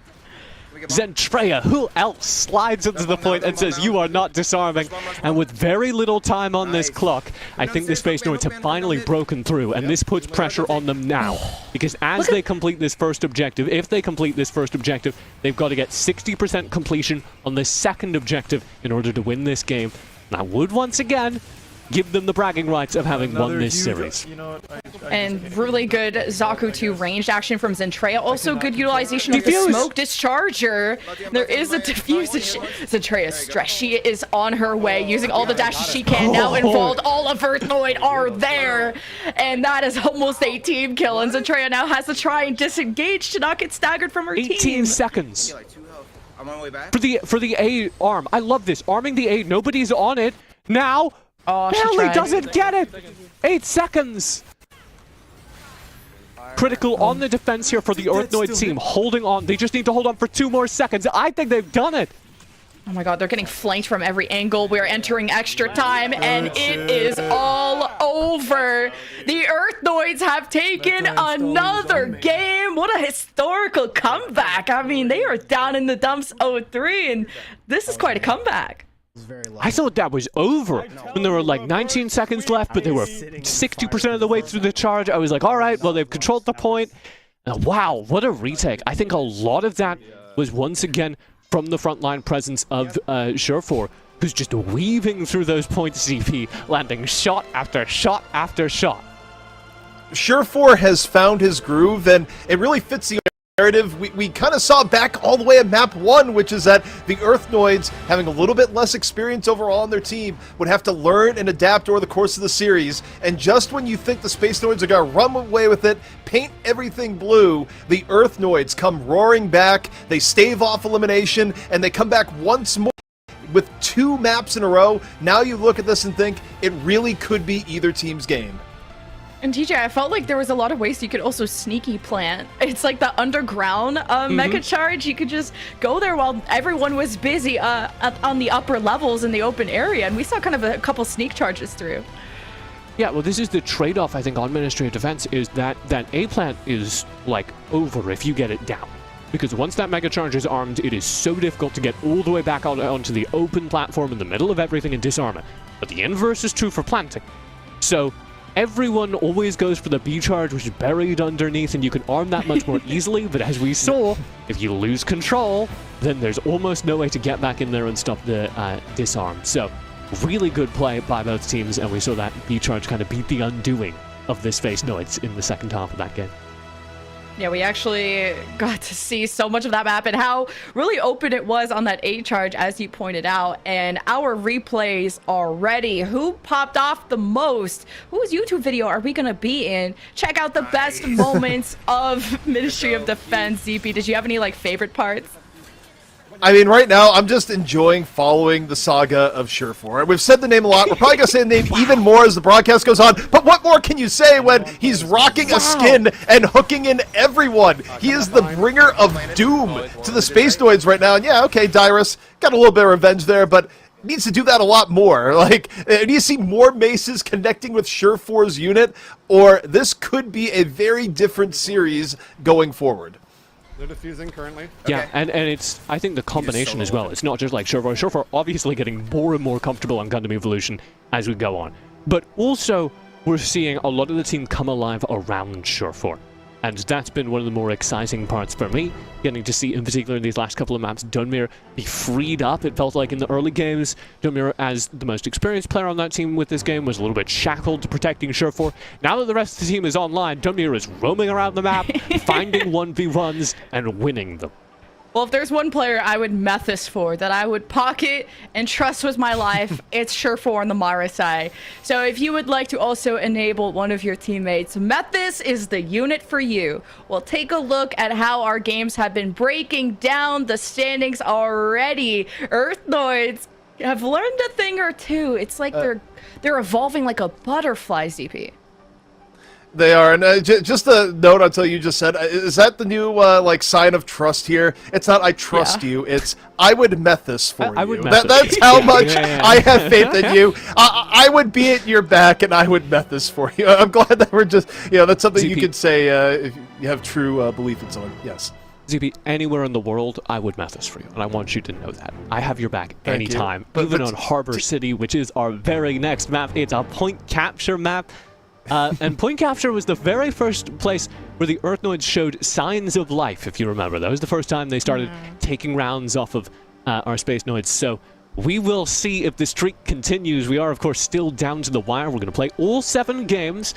Zentreya, who else slides into the point and says, you are not disarming. And with very little time on this clock, I think the Space Noids have finally broken through, and this puts pressure on them now. Because as they complete this first objective, if they complete this first objective, they've got to get 60% completion on the second objective in order to win this game. And I would once again give them the bragging rights of having won this series. And really good Zaku 2 ranged action from Zentreya. Also good utilization of the smoke discharger. There is a diffuse. Zentreya stressed. She is on her way, using all the dashes she can. Now involved, all of Earthnoid are there. And that is almost a team kill. And Zentreya now has to try and disengage to not get staggered from her 18 team. seconds. For the A arm. I love this. Arming the A. Nobody's on it. Now. Oh, Ellie doesn't get it! 8 seconds! Critical on the defense here for the Earthnoid team, holding on. They just need to hold on for 2 more seconds. I think they've done it! Oh my god, they're getting flanked from every angle. We're entering extra time, and it is all over. The Earthnoids have taken another game. What a historical comeback. I mean, they are down in the dumps 0-3, and this is quite a comeback. I thought that was over when there were like 19 seconds left, but they were 60% of the way through the charge. I was like, all right, well, they've controlled the point. Wow, what a retake. I think a lot of that was once again from the frontline presence of Surefour, who's just weaving through those points, ZP, landing shot after shot after shot. Surefour has found his groove, and it really fits the narrative we kind of saw back all the way at map 1, which is that the Earthnoids, having a little bit less experience overall on their team, would have to learn and adapt over the course of the series. And just when you think the Space Noids are going to run away with it, paint everything blue, the Earthnoids come roaring back, they stave off elimination, and they come back once more with 2 maps in a row. Now you look at this and think it really could be either team's game. And TJ, I felt like there was a lot of ways you could also sneaky plant. It's like the underground mecha charge. You could just go there while everyone was busy on the upper levels in the open area, and we saw kind of a couple sneak charges through. Yeah, well, this is the trade-off, I think, on Ministry of Defense, is that A plant is, like, over if you get it down. Because once that mega charge is armed, it is so difficult to get all the way back out onto the open platform in the middle of everything and disarm it. But the inverse is true for planting. So everyone always goes for the B charge, which is buried underneath, and you can arm that much more easily. But as we saw, if you lose control, then there's almost no way to get back in there and stop the disarm. So really good play by both teams, and we saw that B charge kind of beat the undoing of this Space Noids in the second half of that game. Yeah, we actually got to see so much of that map and how really open it was on that A charge, as you pointed out. And our replays are ready. Who popped off the most? Whose YouTube video are we going to be in? Check out the best moments of Ministry of Defense. ZP, did you have any, like, favorite parts? I mean, right now, I'm just enjoying following the saga of Surefour. We've said the name a lot. We're probably going to say the name even more as the broadcast goes on. But what more can you say when he's rocking a skin and hooking in everyone? He is the bringer of doom to the Space Noids right now. And yeah, okay, Dyrus got a little bit of revenge there, but needs to do that a lot more. Like, do you see more maces connecting with Surefour's unit? Or this could be a very different series going forward. They're defusing currently. Yeah, and it's, I think the combination as well. It's not just like Surefour. Surefour obviously getting more and more comfortable on Gundam Evolution as we go on. But also, we're seeing a lot of the team come alive around Surefour. And that's been one of the more exciting parts for me, getting to see, in particular in these last couple of maps, Dunmere be freed up. It felt like in the early games, Dunmere, as the most experienced player on that team with this game, was a little bit shackled to protecting Surefour. Now that the rest of the team is online, Dunmere is roaming around the map, finding 1v1s, and winning them. Well, if there's one player I would Methis for, that I would pocket and trust with my life, it's Surefour on the Marasai. So if you would like to also enable one of your teammates, Methis is the unit for you. Well, take a look at how our games have been breaking down the standings already. Earthnoids have learned a thing or two. It's like they're evolving like a butterfly, ZP. They are, and just a note on something you just said. Is that the new like sign of trust here? It's not "I trust you." It's "I would Methis for you." That's how much I have faith in you. I would be at your back, and I would Methis for you. I'm glad that we're just, that's something you could say if you have true belief in someone. Yes. ZP, anywhere in the world, I would Methis for you, and I want you to know that. I have your back anytime, even on Harbor City, which is our very next map. It's a point capture map. And point capture was the very first place where the Earthnoids showed signs of life, if you remember. That was the first time they started taking rounds off of our Space Noids. So we will see if the streak continues. We are, of course, still down to the wire. We're going to play all 7 games.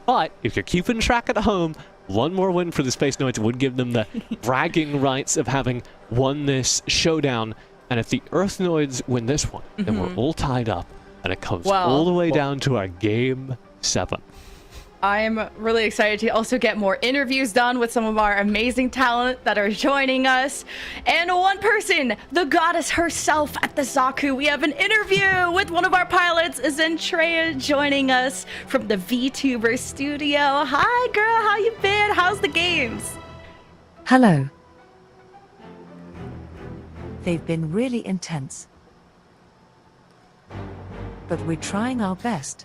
But if you're keeping track at home, one more win for the Space Noids would give them the bragging rights of having won this showdown. And if the Earthnoids win this one, then we're all tied up. And it comes all the way down to our Game 7. I'm really excited to also get more interviews done with some of our amazing talent that are joining us. And one person, the goddess herself at the Zaku. We have an interview with one of our pilots, Zentrea, joining us from the VTuber studio. Hi, girl. How you been? How's the games? Hello. They've been really intense. But we're trying our best.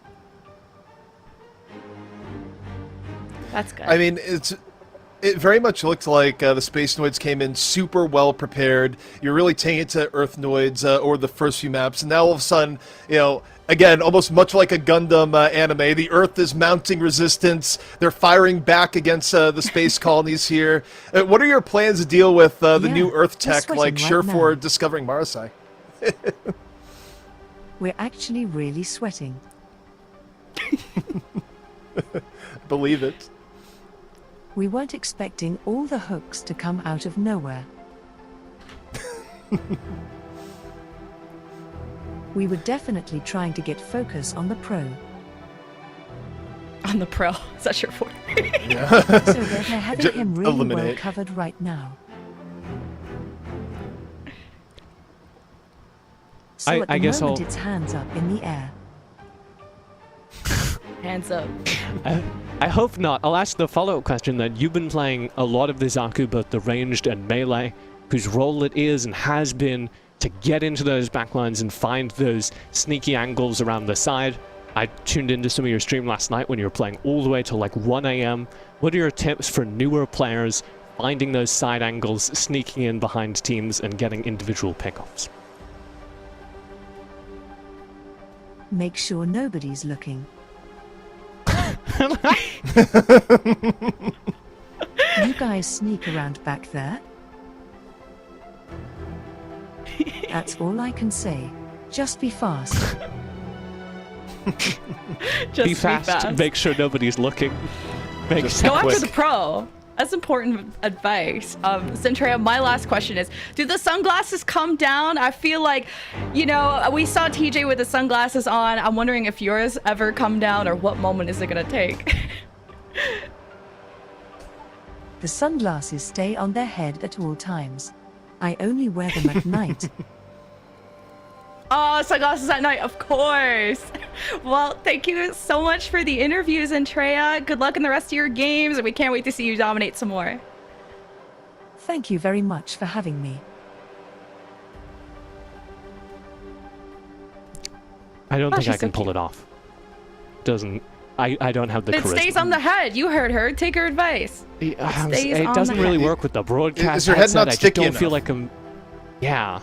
That's good. I mean, it very much looked like the Space Noids came in super well prepared. You're really taking it to Earthnoids over the first few maps, and now all of a sudden, again, almost much like a Gundam anime, the Earth is mounting resistance. They're firing back against the space colonies here. What are your plans to deal with the new Earth tech, like Surefour discovering Marasai? We're actually really sweating. Believe it. We weren't expecting all the hooks to come out of nowhere. We were definitely trying to get focus on the pro. On the pro? Is that Surefour? Yeah. So they're having him really well covered right now. So at the moment it's hands up in the air. Hands up. I hope not. I'll ask the follow-up question that you've been playing a lot of the Zaku, both the ranged and melee, whose role it is and has been to get into those backlines and find those sneaky angles around the side. I tuned into some of your stream last night when you were playing all the way till like 1 a.m. What are your tips for newer players finding those side angles, sneaking in behind teams, and getting individual pickoffs? Make sure nobody's looking. You guys sneak around back there? That's all I can say. Just be fast. Just be fast. Make sure nobody's looking. Go after the pro. That's important advice. Zentrea, my last question is, do the sunglasses come down? I feel like, we saw TJ with the sunglasses on. I'm wondering if yours ever come down, or what moment is it going to take? The sunglasses stay on their head at all times. I only wear them at night. Oh, sunglasses at night, of course. Well, thank you so much for the interviews, Zentrea. Good luck in the rest of your games, and we can't wait to see you dominate some more. Thank you very much for having me. I don't think I can pull it off. Doesn't I don't have the It charisma. stays on the head. You heard her. Take her advice. It doesn't really work with the broadcast. Is your head not headset. sticky I just don't feel enough? like I'm. Yeah.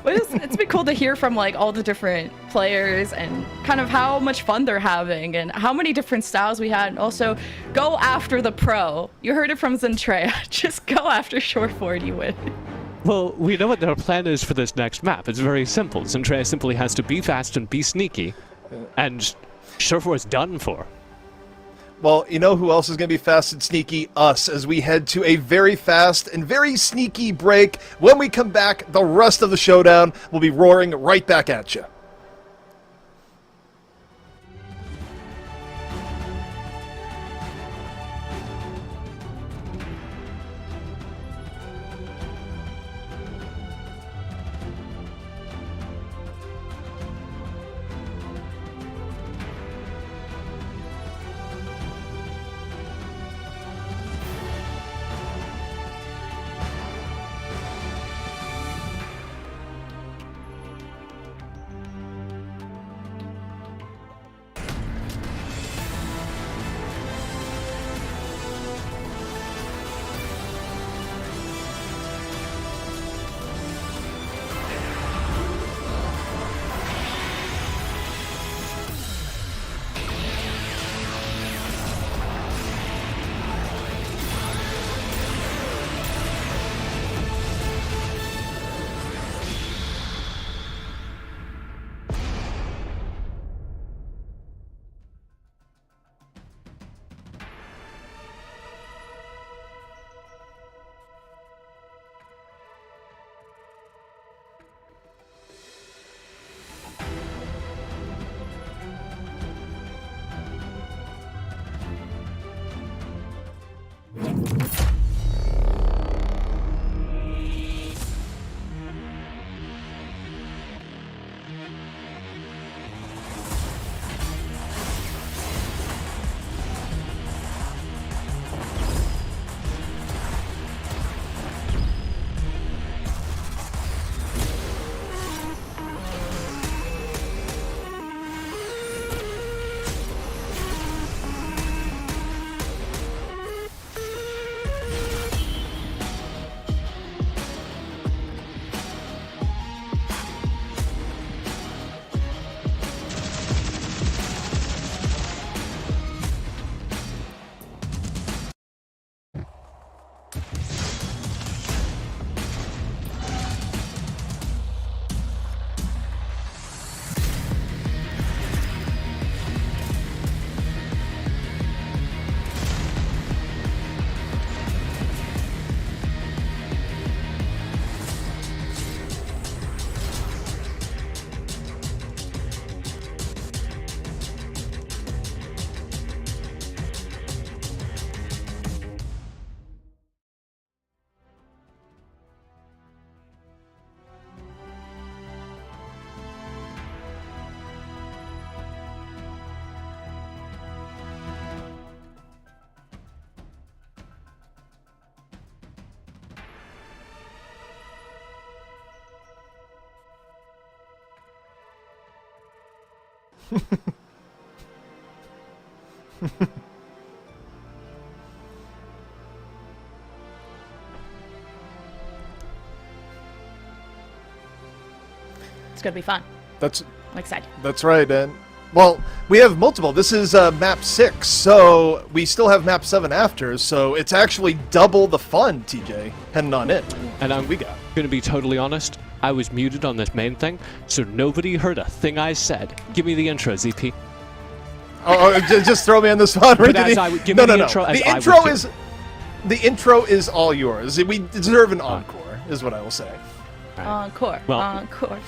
But it's been cool to hear from like all the different players and kind of how much fun they're having and how many different styles we had. And also, go after the pro. You heard it from Zentrea. Just go after short forward, you win. Well, we know what their plan is for this next map. It's very simple. Zentrea simply has to be fast and be sneaky, and Surfer's done for. Well, you know who else is going to be fast and sneaky? Us, as we head to a very fast and very sneaky break. When we come back, the rest of the showdown will be roaring right back at you. It's gonna be fun. That's I'm excited. That's right, and well, we have multiple. This is map 6, so we still have map 7 after, so it's actually double the fun, TJ, heading on in. And I'm going to be totally honest, I was muted on this main thing, so nobody heard a thing I said. Give me the intro, ZP. Just throw me on the spot. But as I would- give me the intro as The I intro would is the intro is all yours. We deserve an encore, is what I will say. Encore. Well- Encore.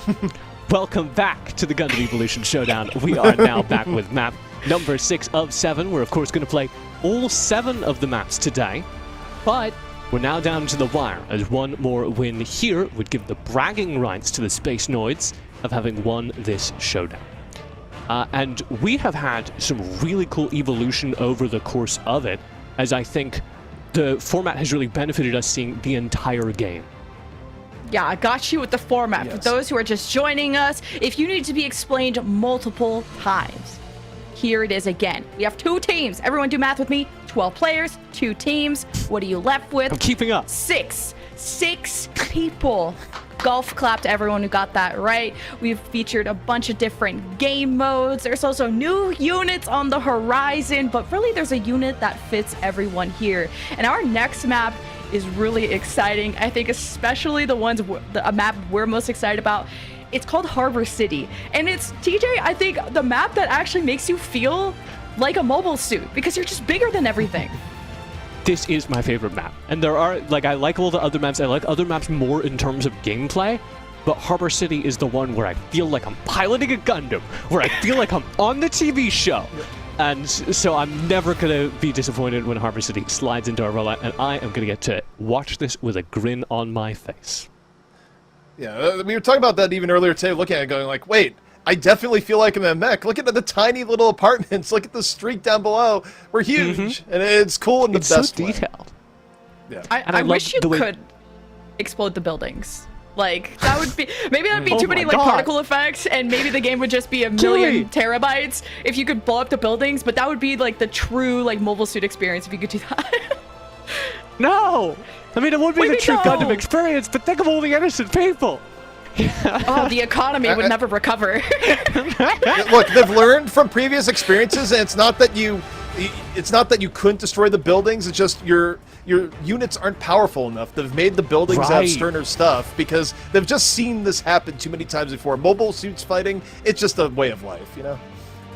Welcome back to the Gundam Evolution Showdown. We are now back with map number 6 of 7. We're of course going to play all 7 of the maps today, but we're now down to the wire, as one more win here would give the bragging rights to the Space Noids of having won this showdown. And we have had some really cool evolution over the course of it, as I think the format has really benefited us seeing the entire game. Yeah, I got you with the format. For those who are just joining us, if you need to be explained multiple times, here it is again. We have 2 teams. Everyone do math with me. 12 players, 2 teams. What are you left with? I'm keeping up. 6 people. Golf clap to everyone who got that right. We've featured a bunch of different game modes. There's also new units on the horizon, but really there's a unit that fits everyone here. And our next map is really exciting. I think especially a map we're most excited about. It's called Harbor City. And it's, TJ, I think the map that actually makes you feel like a mobile suit because you're just bigger than everything. This is my favorite map. And there are, like, I like all the other maps. I like other maps more in terms of gameplay. But Harbor City is the one where I feel like I'm piloting a Gundam, where I feel like I'm on the TV show. And so I'm never going to be disappointed when Harbor City slides into our rollout, and I am going to get to watch this with a grin on my face. Yeah, we were talking about that even earlier today, looking at it going like, wait, I definitely feel like I'm in mech. Look at the tiny little apartments. Look at the street down below. We're huge. And it's cool in the best way. It's so detailed. Yeah. I wish you could explode the buildings. Like, that would be, maybe that would be too many like particle effects, and maybe the game would just be a million terabytes if you could blow up the buildings, but that would be like the true like mobile suit experience if you could do that. No! I mean, it would be the true Gundam experience, but think of all the innocent people. Oh, the economy would never recover. Look, they've learned from previous experiences, and it's not that you couldn't destroy the buildings. It's just your units aren't powerful enough. They've made the buildings have sterner stuff because they've just seen this happen too many times before. Mobile suits fighting, it's just a way of life, you know.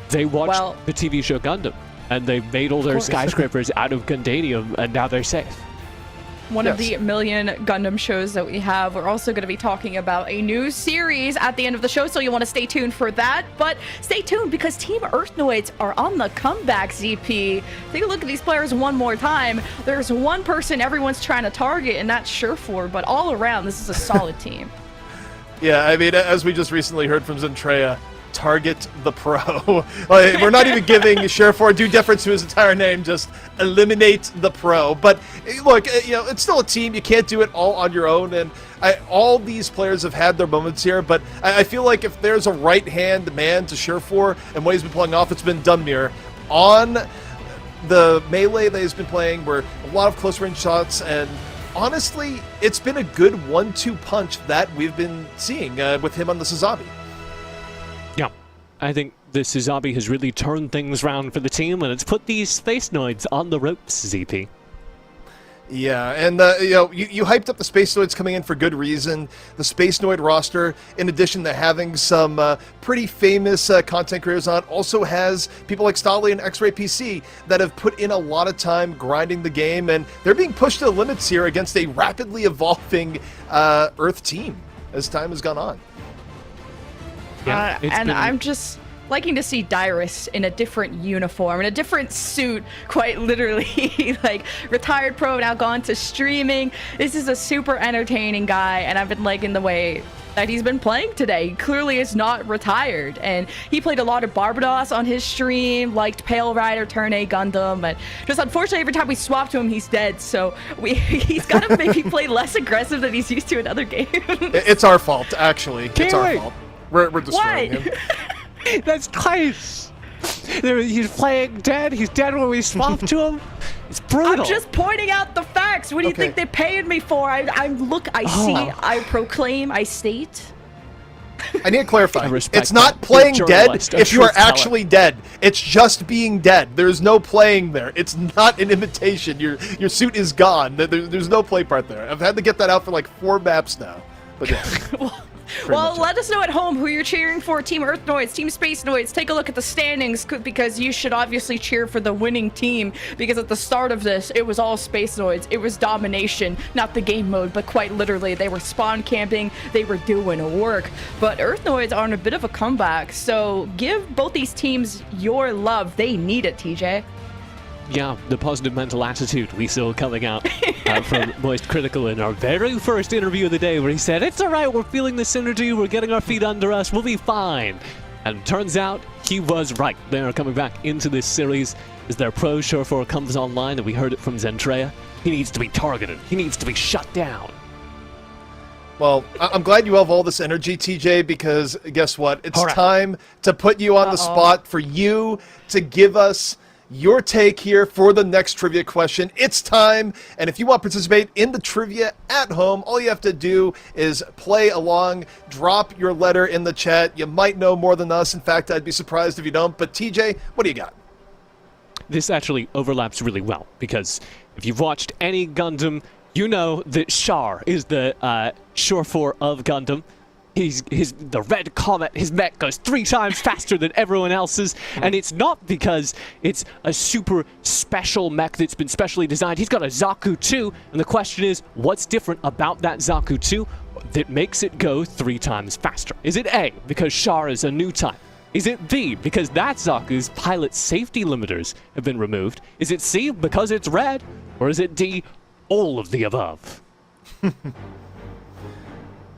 They watched the TV show Gundam, and they made all their skyscrapers out of Gundanium, and now they're safe. One of the million Gundam shows that we have. We're also going to be talking about a new series at the end of the show, so you'll want to stay tuned for that. But stay tuned because Team Earthnoids are on the comeback, ZP. Take a look at these players one more time. There's one person everyone's trying to target, and that's Surefour, but all around, this is a solid team. Yeah, I mean, as we just recently heard from Zentreya, target the pro. Like, we're not even giving Surefour due deference to his entire name, just eliminate the pro. But look, you know, it's still a team. You can't do it all on your own, and all these players have had their moments here, but I feel like if there's a right-hand man to Surefour and what he's been pulling off, it's been Dunmere. On the melee that he's been playing, where a lot of close-range shots, and honestly, it's been a good 1-2 punch that we've been seeing with him on the Suzabi. Yeah, I think the Suzabi has really turned things around for the team, and it's put these Space Noids on the ropes, ZP. Yeah, and you know, you hyped up the Space Noids coming in for good reason. The Space Noid roster, in addition to having some pretty famous content creators on, also has people like Stolly and X-Ray PC that have put in a lot of time grinding the game, and they're being pushed to the limits here against a rapidly evolving Earth team as time has gone on. Yeah, and I'm just liking to see Dyrus in a different uniform, in a different suit, quite literally. Like, retired pro, now gone to streaming. This is a super entertaining guy, and I've been liking the way that he's been playing today. He clearly is not retired, and he played a lot of Barbados on his stream, liked Pale Rider, Turn A Gundam, but just unfortunately every time we swap to him, he's dead, so he's got to maybe play less aggressive than he's used to in other games. It's our fault, actually. It's our fault. We're destroying him. That's twice. He's playing dead. He's dead when we swap to him. It's brutal. I'm just pointing out the facts. What do you think they paid me for? I see, I proclaim, I state. I need to clarify. It's not playing dead if you are actually dead. It's just being dead. There's no playing there. It's not an imitation. Your suit is gone. There's no play part there. I've had to get that out for like 4 maps now. But yeah. Well, let us know at home who you're cheering for. Team Earthnoids, Team Space Noids. Take a look at the standings because you should obviously cheer for the winning team, because at the start of this, it was all Space Noids. It was domination, not the game mode, but quite literally. They were spawn camping. They were doing work. But Earthnoids are on a bit of a comeback, so give both these teams your love. They need it, TJ. Yeah, the positive mental attitude we saw coming out from Moist Critical in our very first interview of the day, where he said, it's all right, we're feeling the synergy, we're getting our feet under us, we'll be fine. And turns out he was right. They're coming back into this series as their pro Surefour comes online, and we heard it from Zentreya. He needs to be targeted. He needs to be shut down. Well, I'm glad you have all this energy, TJ, because guess what? It's time to put you on the spot for you to give us your take here for the next trivia question. It's time, and if you want to participate in the trivia at home, all you have to do is play along, drop your letter in the chat. You might know more than us. In fact, I'd be surprised if you don't. But TJ, what do you got? This actually overlaps really well, because if you've watched any Gundam, you know that Char is the Shore of Gundam. The red comet, his mech goes 3 times faster than everyone else's, and it's not because it's a super special mech that's been specially designed. He's got a Zaku 2, and the question is, what's different about that Zaku 2 that makes it go 3 times faster? Is it A, because Char is a new type? Is it B, because that Zaku's pilot safety limiters have been removed? Is it C, because it's red? Or is it D, all of the above?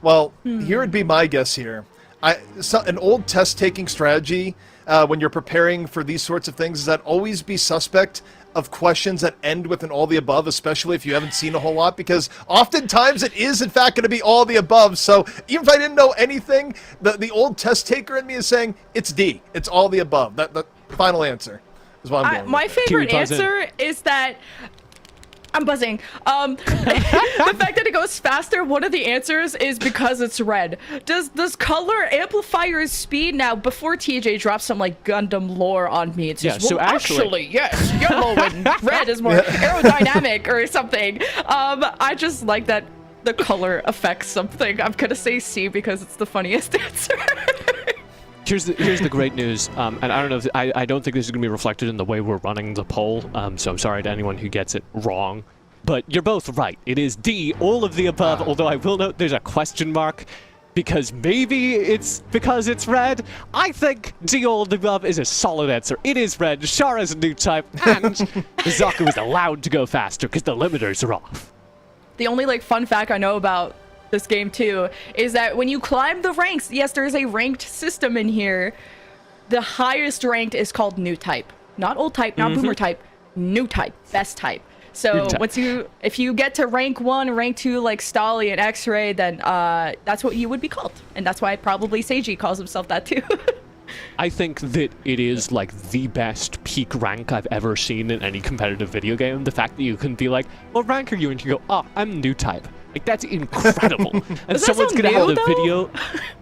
Well, here would be my guess here. An old test-taking strategy when you're preparing for these sorts of things is that always be suspect of questions that end with an all the above, especially if you haven't seen a whole lot, because oftentimes it is in fact going to be all the above. So even if I didn't know anything, the old test-taker in me is saying it's D. It's all the above. The final answer is what I'm going My with. favorite answer is that I'm buzzing. The fact that it goes faster, one of the answers is because it's red. Does color amplify your speed? Now, before TJ drops some like Gundam lore on me, it's just, so well, actually, yes, yellow and red is more aerodynamic or something. I just like that the color affects something. I'm gonna say C because it's the funniest answer. Here's the great news, and I don't know if I don't think this is going to be reflected in the way we're running the poll, so I'm sorry to anyone who gets it wrong, but you're both right. It is D, all of the above, although I will note there's a question mark, because maybe it's because it's red. I think D, all of the above is a solid answer. It is red, Char is a new type, and Zaku is allowed to go faster because the limiters are off. The only like fun fact I know about this game too is that when you climb the ranks, yes, there is a ranked system in here. The highest ranked is called new type, not old type, not boomer type, new type, best type. So if you get to rank 1, rank 2, like Stali and X-Ray, then that's what you would be called, and that's why probably Seiji calls himself that too. I think that it is like the best peak rank I've ever seen in any competitive video game. The fact that you can be like, what rank are you? And you go, oh, I'm new type. Like, that's incredible. And someone's going to have a video.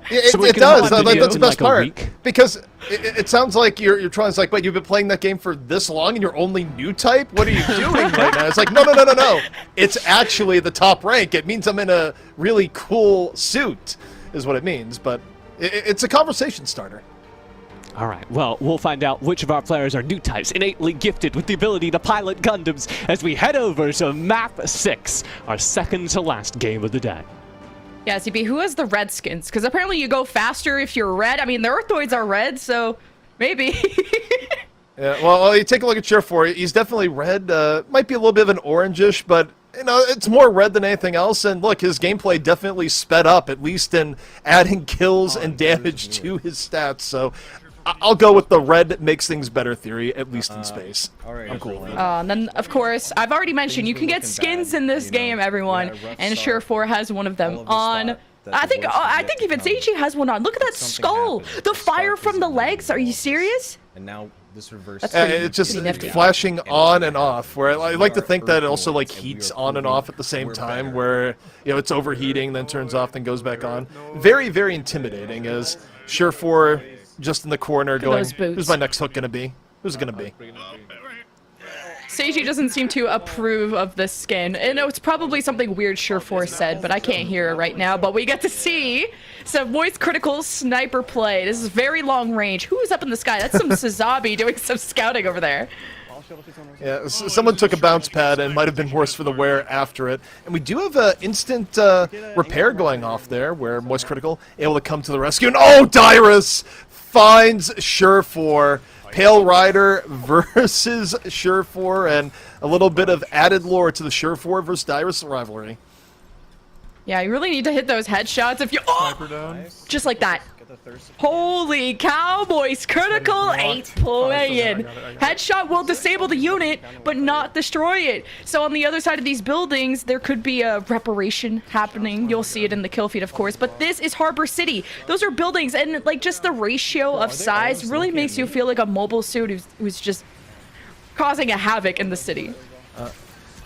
It does. That's the best part. Because it sounds like you're trying to, like, wait, you've been playing that game for this long and you're only new type? What are you doing right now? It's like, no. It's actually the top rank. It means I'm in a really cool suit, is what it means. But it's a conversation starter. All right, well, we'll find out which of our players are new types, innately gifted with the ability to pilot Gundams, as we head over to Map 6, our second to last game of the day. Yeah, CB, who has the red skins? Because apparently you go faster if you're red. I mean, the Earthoids are red, so maybe. Yeah, well, you take a look at Share 4. He's definitely red. Might be a little bit of an orangish, but you know, it's more red than anything else. And look, his gameplay definitely sped up, at least in adding kills and damage to his stats. So I'll go with the red makes things better theory, at least in space. I'm cool with it. And then, of course, I've already mentioned you can get skins in this game, everyone, and Share 4 has one of them on. I think even Seiji has one on. Look at that skull! The fire from the legs. Are you serious? And now this reverse. It's just flashing on and off. Where I like to think that it also like heats on and off at the same time. Where it's overheating, then turns off, then goes back on. Very, very intimidating. As Share 4 just in the corner going, who's my next hook gonna be? Who's it gonna be? Seiji doesn't seem to approve of this skin. I know it's probably something weird Share 4 said, but I can't hear it right now. But we get to see some voice critical sniper play. This is very long range. Who is up in the sky? That's some Sazabi doing some scouting over there. Yeah, someone took a bounce pad and might have been worse for the wear after it. And we do have an instant repair going off there, where Voice Critical able to come to the rescue. And oh, Dyrus finds Share 4. Pale Rider versus Share 4, and a little bit of added lore to the Share 4 versus Dyrus rivalry. Yeah, you really need to hit those headshots if you. Oh! Just like that. Holy cow, boys! Critical 8 playing. Headshot will disable the unit, but not destroy it. So on the other side of these buildings, there could be a reparation happening. You'll see it in the kill feed, of course. But this is Harbor City. Those are buildings, and like just the ratio of size really makes you feel like a mobile suit who's just causing a havoc in the city.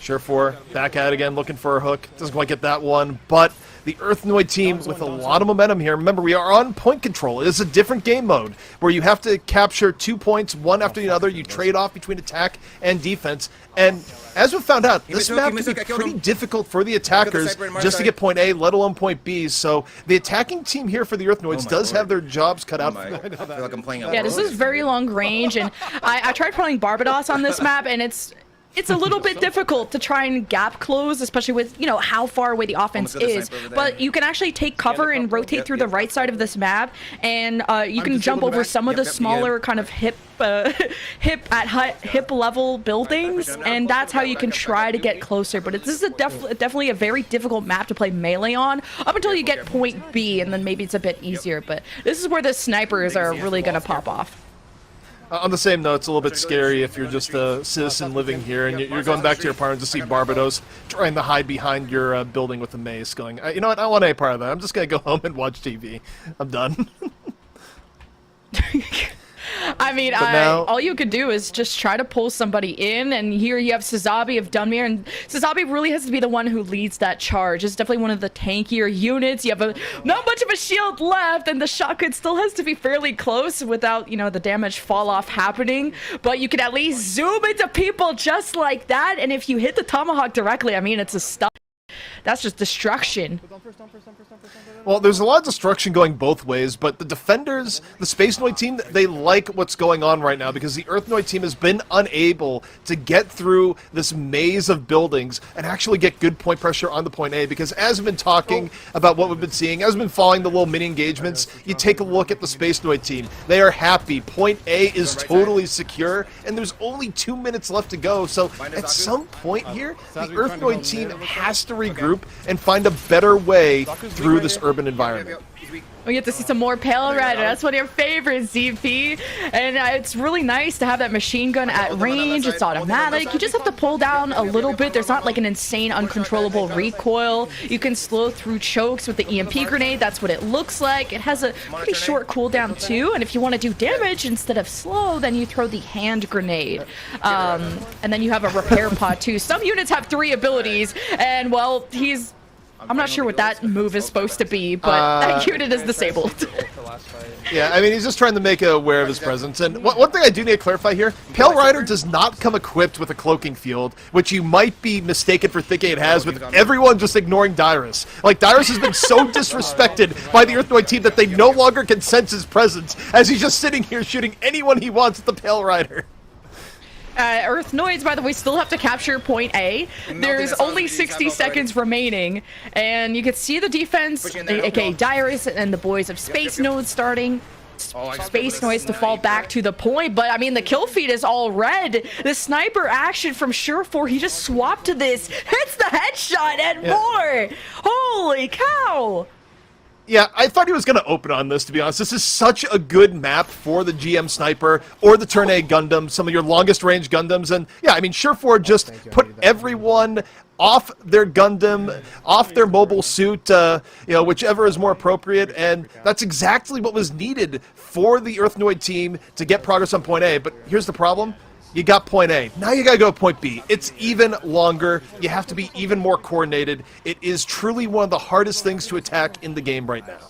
Surefour back at it again, looking for a hook. Doesn't quite get that one, but the Earthnoid team with a lot of momentum here. Remember, we are on point control. It is a different game mode where you have to capture 2 points, one after the other. You trade off between attack and defense. And as we found out, this map can be pretty difficult for the attackers just to get point A, let alone point B. So the attacking team here for the Earthnoids does have their jobs cut out for them. I feel like I'm playing Yeah, this is very long range, and I tried playing Barbados on this map, and it's a little bit difficult to try and gap close, especially with, you know, how far away the offense is. But you can actually take cover and rotate through the right side of this map, and you can jump over some of the smaller kind of hip level buildings, and that's how you can try to get closer. But this is definitely a very difficult map to play melee on up until you get point B, and then maybe it's a bit easier. But this is where the snipers are really going to pop off. On the same note, it's a little bit scary if you're just a citizen living here and you're going back to your apartment to see Barbados trying to hide behind your building with a mace going, you know what, I don't want any part of that. I'm just going to go home and watch TV. I'm done. I mean, all you could do is just try to pull somebody in, and here you have Sazabi of Dunmere, and Sazabi really has to be the one who leads that charge. It's definitely one of the tankier units. You have not much of a shield left, and the shotgun still has to be fairly close without, you know, the damage fall off happening, but you can at least zoom into people just like that, and if you hit the tomahawk directly, I mean, it's a stun. That's just destruction. Well, there's a lot of destruction going both ways, but the defenders, the Space Noid team, they like what's going on right now because the Earthnoid team has been unable to get through this maze of buildings and actually get good point pressure on the point A, because as we've been talking about what we've been seeing, as we've been following the little mini engagements, you take a look at the Space Noid team. They are happy. Point A is totally secure, and there's only 2 minutes left to go, so at some point here, the Earthnoid team has to regroup and find a better way through this urban environment. We get to see some more Pale Rider. That's one of your favorites, ZP. And it's really nice to have that machine gun at range. It's automatic. You just have to pull down a little bit. There's not like an insane, uncontrollable recoil. You can slow through chokes with the EMP grenade. That's what it looks like. It has a pretty short cooldown too. And if you want to do damage instead of slow, then you throw the hand grenade. And then you have a repair pod too. Some units have 3 abilities. And well, I'm not sure what that move is supposed to be, but that unit is disabled. Yeah, I mean, he's just trying to make aware of his presence. And one thing I do need to clarify here, Pale Rider does not come equipped with a cloaking field, which you might be mistaken for thinking it has, with everyone just ignoring Dyrus. Like, Dyrus has been so disrespected by the Earthnoid team that they no longer can sense his presence, as he's just sitting here shooting anyone he wants at the Pale Rider. Earthnoids, by the way, still have to capture point A. There's only 60 seconds remaining, and you can see the defense, aka Dyrus and the boys of Space Nodes starting. Space Noise to fall back to the point, but I mean, the kill feed is all red. The sniper action from Surefour, he just swapped to this, hits the headshot and more. Holy cow! Yeah, I thought he was going to open on this, to be honest. This is such a good map for the GM Sniper or the Turn A Gundam, some of your longest range Gundams. And yeah, I mean, Surefour just put everyone off their Gundam, off their mobile suit, you know, whichever is more appropriate. And that's exactly what was needed for the Earthnoid team to get progress on point A. But here's the problem. You got point A. Now you gotta go point B. It's even longer. You have to be even more coordinated. It is truly one of the hardest things to attack in the game right now.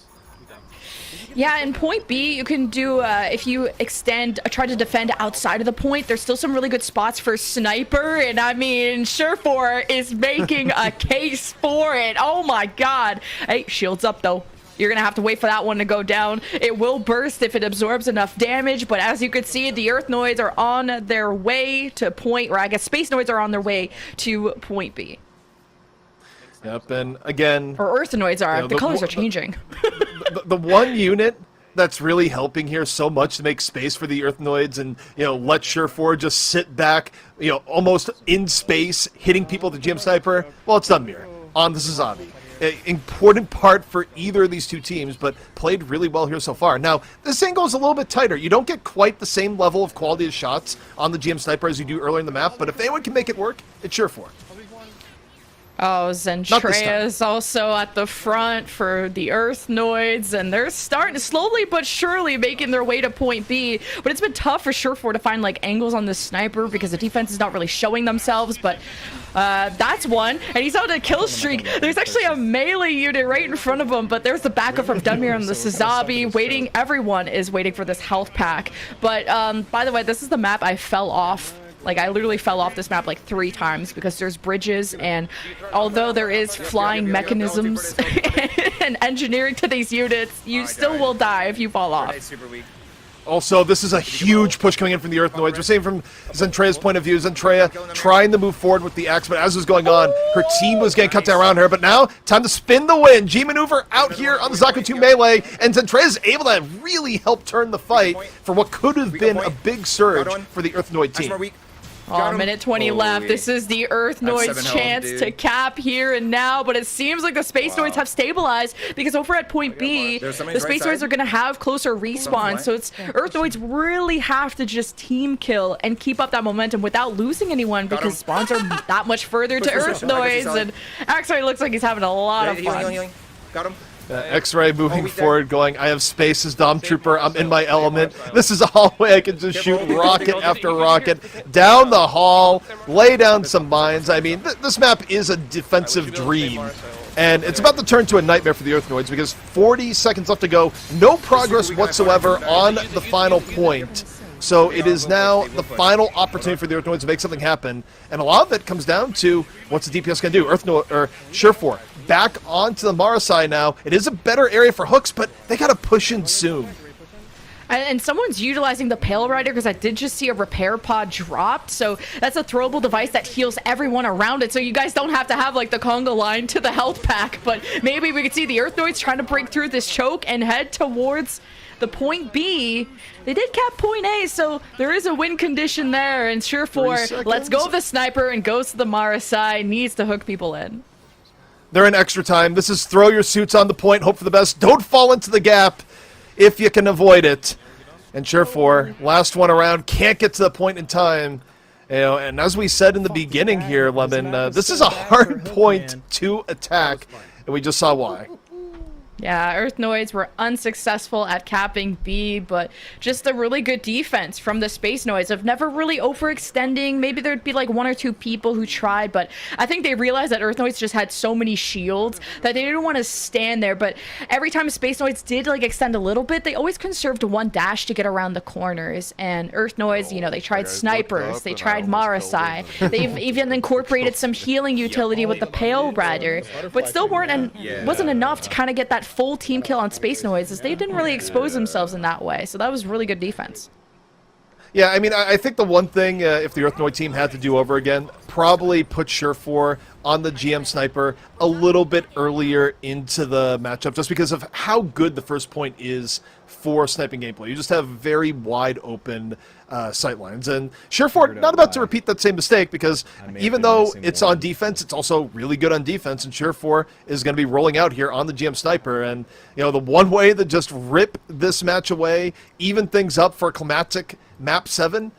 Yeah, in point B, you can do, if you try to defend outside of the point, there's still some really good spots for Sniper, and I mean, Surefour is making a case for it. Oh my god. Hey, shields up though. You're going to have to wait for that one to go down. It will burst if it absorbs enough damage, but as you can see, the Earthnoids are on their way to point, or I guess Space Noids are on their way to point B. Yep, and again... Or Earthnoids are. You know, the colors are changing. The one unit that's really helping here so much to make space for the Earthnoids and, you know, let Surefour just sit back, you know, almost in space, hitting people with the GM Sniper, well, it's Dunmere on the Sazabi. important part for either of these two teams, but played really well here so far. Now, this angle is a little bit tighter. You don't get quite the same level of quality of shots on the GM Sniper as you do earlier in the map, but if anyone can make it work, it's Surefour. Oh, Zentrea's also at the front for the Earthnoids, and they're starting to slowly but surely making their way to point B. But it's been tough for Surefour to find like angles on the sniper because the defense is not really showing themselves. But that's one, and he's on a kill streak. There's actually a melee unit right in front of him, but there's the backup from Demir and the Sazabi waiting. Everyone is waiting for this health pack. But by the way, this is the map I fell off. Like, I literally fell off this map like 3 times because there's bridges, and although there is flying mechanisms and engineering to these units, you still will die if you fall off. Also, this is a huge push coming in from the Earthnoids. We're seeing from Zentrea's point of view, Zentrea trying to move forward with the axe, but as was going on, her team was getting cut down around her. But now, time to spin the win. G-Maneuver out here on the Zaku 2 melee, and Zentrea is able to really help turn the fight for what could have been a big surge for the Earthnoid team. Oh, minute 20 left. This is the Earthnoid's chance to cap here and now, but it seems like the Space Noids have stabilized because over at point B, the Space Noids are going to have closer respawn, so it's Earthnoids really have to just team kill and keep up that momentum without losing anyone because spawns are that much further to Earthnoids, and X-Ray looks like he's having a lot of fun. Got him. X-Ray moving forward, going, I have space as Dom Trooper, I'm in my element. This is a hallway I can just shoot rocket after rocket down the hall, lay down some mines. I mean, this map is a defensive dream. And it's about to turn to a nightmare for the Earthnoids because 40 seconds left to go. No progress whatsoever on the final point. So it is now the final opportunity for the Earthnoids to make something happen. And a lot of it comes down to what's the DPS going to do. Surefour back onto the Marasai now. It is a better area for hooks, but they got to push in soon. And someone's utilizing the Pale Rider because I did just see a repair pod dropped. So that's a throwable device that heals everyone around it. So you guys don't have to have like the conga line to the health pack. But maybe we could see the Earthnoids trying to break through this choke and head towards the point B. They did cap point A, so there is a win condition there. And Surefour lets go of the sniper and goes to the Marasai. Needs to hook people in. They're in extra time. This is throw your suits on the point, hope for the best. Don't fall into the gap if you can avoid it. And Surefour, last one around, can't get to the point in time. You know, and as we said in the beginning here, Lemon, this is a hard point to attack, and we just saw why. Yeah, Earthnoids were unsuccessful at capping B, but just a really good defense from the Space Noids of never really overextending. Maybe there'd be like 1 or 2 people who tried, but I think they realized that Earthnoids just had so many shields that they didn't want to stand there. But every time Space Noids did like extend a little bit, they always conserved 1 dash to get around the corners. And Earthnoids, you know, they tried snipers, they tried Marasai, they've even incorporated some healing utility with the Pale Rider, but still wasn't enough to kind of get that full team kill on Space Noids, as they didn't really expose themselves in that way. So that was really good defense. Yeah, I mean, I think the one thing, if the Earthnoid team had to do over again, probably put Surefour on the GM Sniper a little bit earlier into the matchup, just because of how good the first point is for sniping gameplay. You just have very wide open sight lines. And Surefour not about to repeat that same mistake, because even though it's on defense, it's also really good on defense, and Surefour is going to be rolling out here on the GM Sniper. And, you know, the one way to just rip this match away, even things up for a climatic map 7,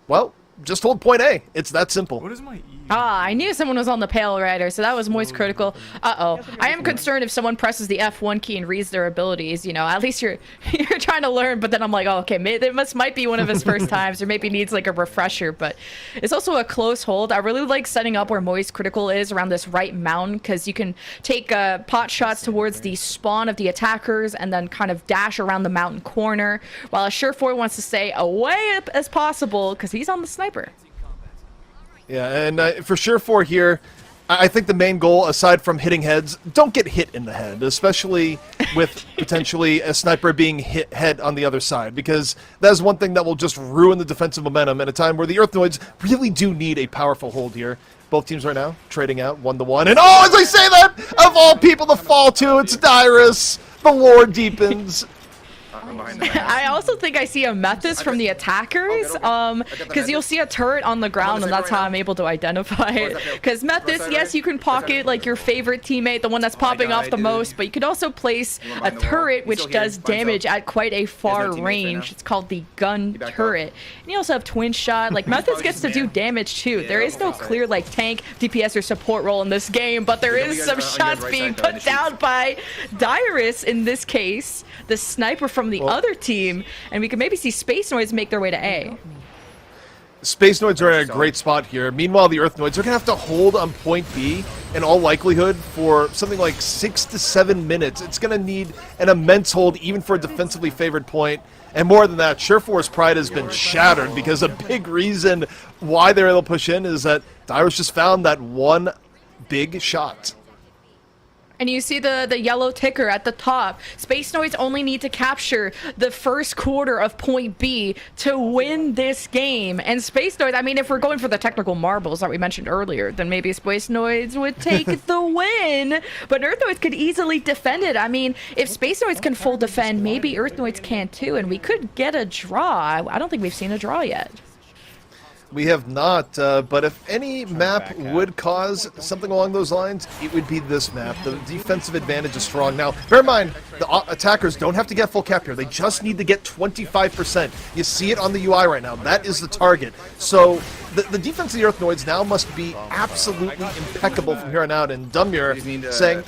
well, just hold point A. It's that simple. What is my E? Ah, I knew someone was on the Pale Rider, so that was moist critical. Uh-oh. I am concerned if someone presses the F1 key and reads their abilities, you know, at least you're trying to learn, but then I'm like, oh, okay, might be one of his first times, or maybe needs like a refresher, but it's also a close hold. I really like setting up where moist critical is around this right mountain, because you can take pot shots towards the spawn of the attackers and then kind of dash around the mountain corner, while Surefour wants to stay away up as possible because he's on the sniper. Yeah, and for Surefour here, I think the main goal, aside from hitting heads, don't get hit in the head, especially with potentially a sniper being hit head on the other side, because that's one thing that will just ruin the defensive momentum at a time where the Earthnoids really do need a powerful hold here. Both teams right now trading out 1-1, and oh, as I say that, of all people to fall to, it's Dyrus. The lore deepens. I'm behind the I also think I see a Methus from the attackers, because you'll see a turret on the ground, and that's how I'm able to identify it. Because Methus, yes, you can pocket like your favorite teammate, the one that's popping off the most, but you could also place a turret which does damage at quite a far range. It's called the gun turret. And you also have twin shot. Like Methus gets to do damage too. There is no clear like tank, DPS, or support role in this game, but there is some shots being put down by Dyrus in this case, the sniper from the other team, and we can maybe see Space Noids make their way to A. Space Noids are in a great spot here. Meanwhile, the Earth Noids are going to have to hold on point B in all likelihood for something like 6 to 7 minutes. It's going to need an immense hold even for a defensively favored point. And more than that, Surefour's pride has been shattered because a big reason why they're able to push in is that Dyrus just found that one big shot. And you see the yellow ticker at the top. Space Noids only need to capture the first quarter of point B to win this game. And Space Noids, I mean, if we're going for the technical marbles that we mentioned earlier, then maybe Space Noids would take the win. But Earth Noids could easily defend it. I mean, if Space Noids can full defend, maybe Earth Noids can too. And we could get a draw. I don't think we've seen a draw yet. We have not, but if any map would cause something along those lines, it would be this map. The defensive advantage is strong. Now, bear in mind, the attackers don't have to get full cap here. They just need to get 25%. You see it on the UI right now. That is the target. So the defense of the Earth Noids now must be absolutely impeccable from here on out. And Dumyur saying,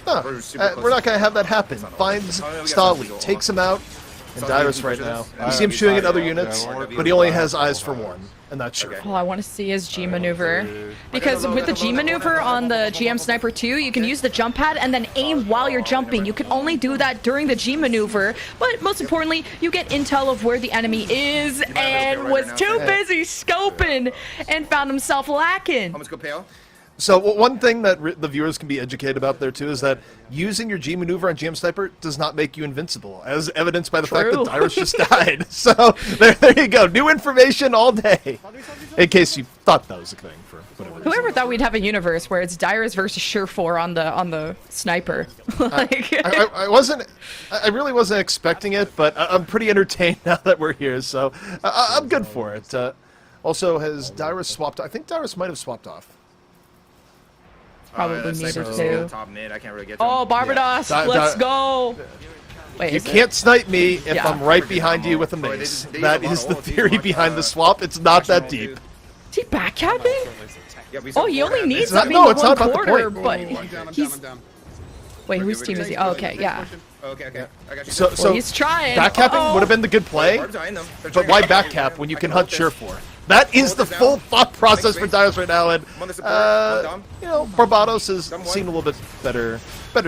we're not going to have that happen. Finds Stali, takes him out, and Dyrus right now. You see him shooting at other units, but he only has eyes for one. And that's true. All I want to see is G maneuver. Because with the G maneuver on the GM Sniper 2, you can use the jump pad and then aim while you're jumping. You can only do that during the G maneuver. But most importantly, you get intel of where the enemy is and was too busy scoping and found himself lacking. So one thing that the viewers can be educated about there too is that using your G maneuver on GM Sniper does not make you invincible, as evidenced by the fact that Dyrus just died. So there you go, new information all day. In case you thought that was a thing for whatever. Whoever thought we'd have a universe where it's Dyrus versus Surefour on the sniper. I really wasn't expecting it, but I'm pretty entertained now that we're here, so I'm good for it. Also, has Dyrus swapped? I think Dyrus might have swapped off. Probably needed to. Top mid, I can't really get oh, Barbados, let's go. Wait, you can't snipe me if I'm right behind you with a mace. That is the theory behind the swap. It's not that deep. Is he backcapping? Oh, he only needs to be no, it's one not about quarter, the but point. he's... Wait, whose team is he? Oh, okay, yeah. Okay. I got you. So he's trying. Backcapping would have been the good play, but why backcap when you can hunt Surefour? That is the full thought process for Dyrus right now, and you know, Barbados has seen a little bit better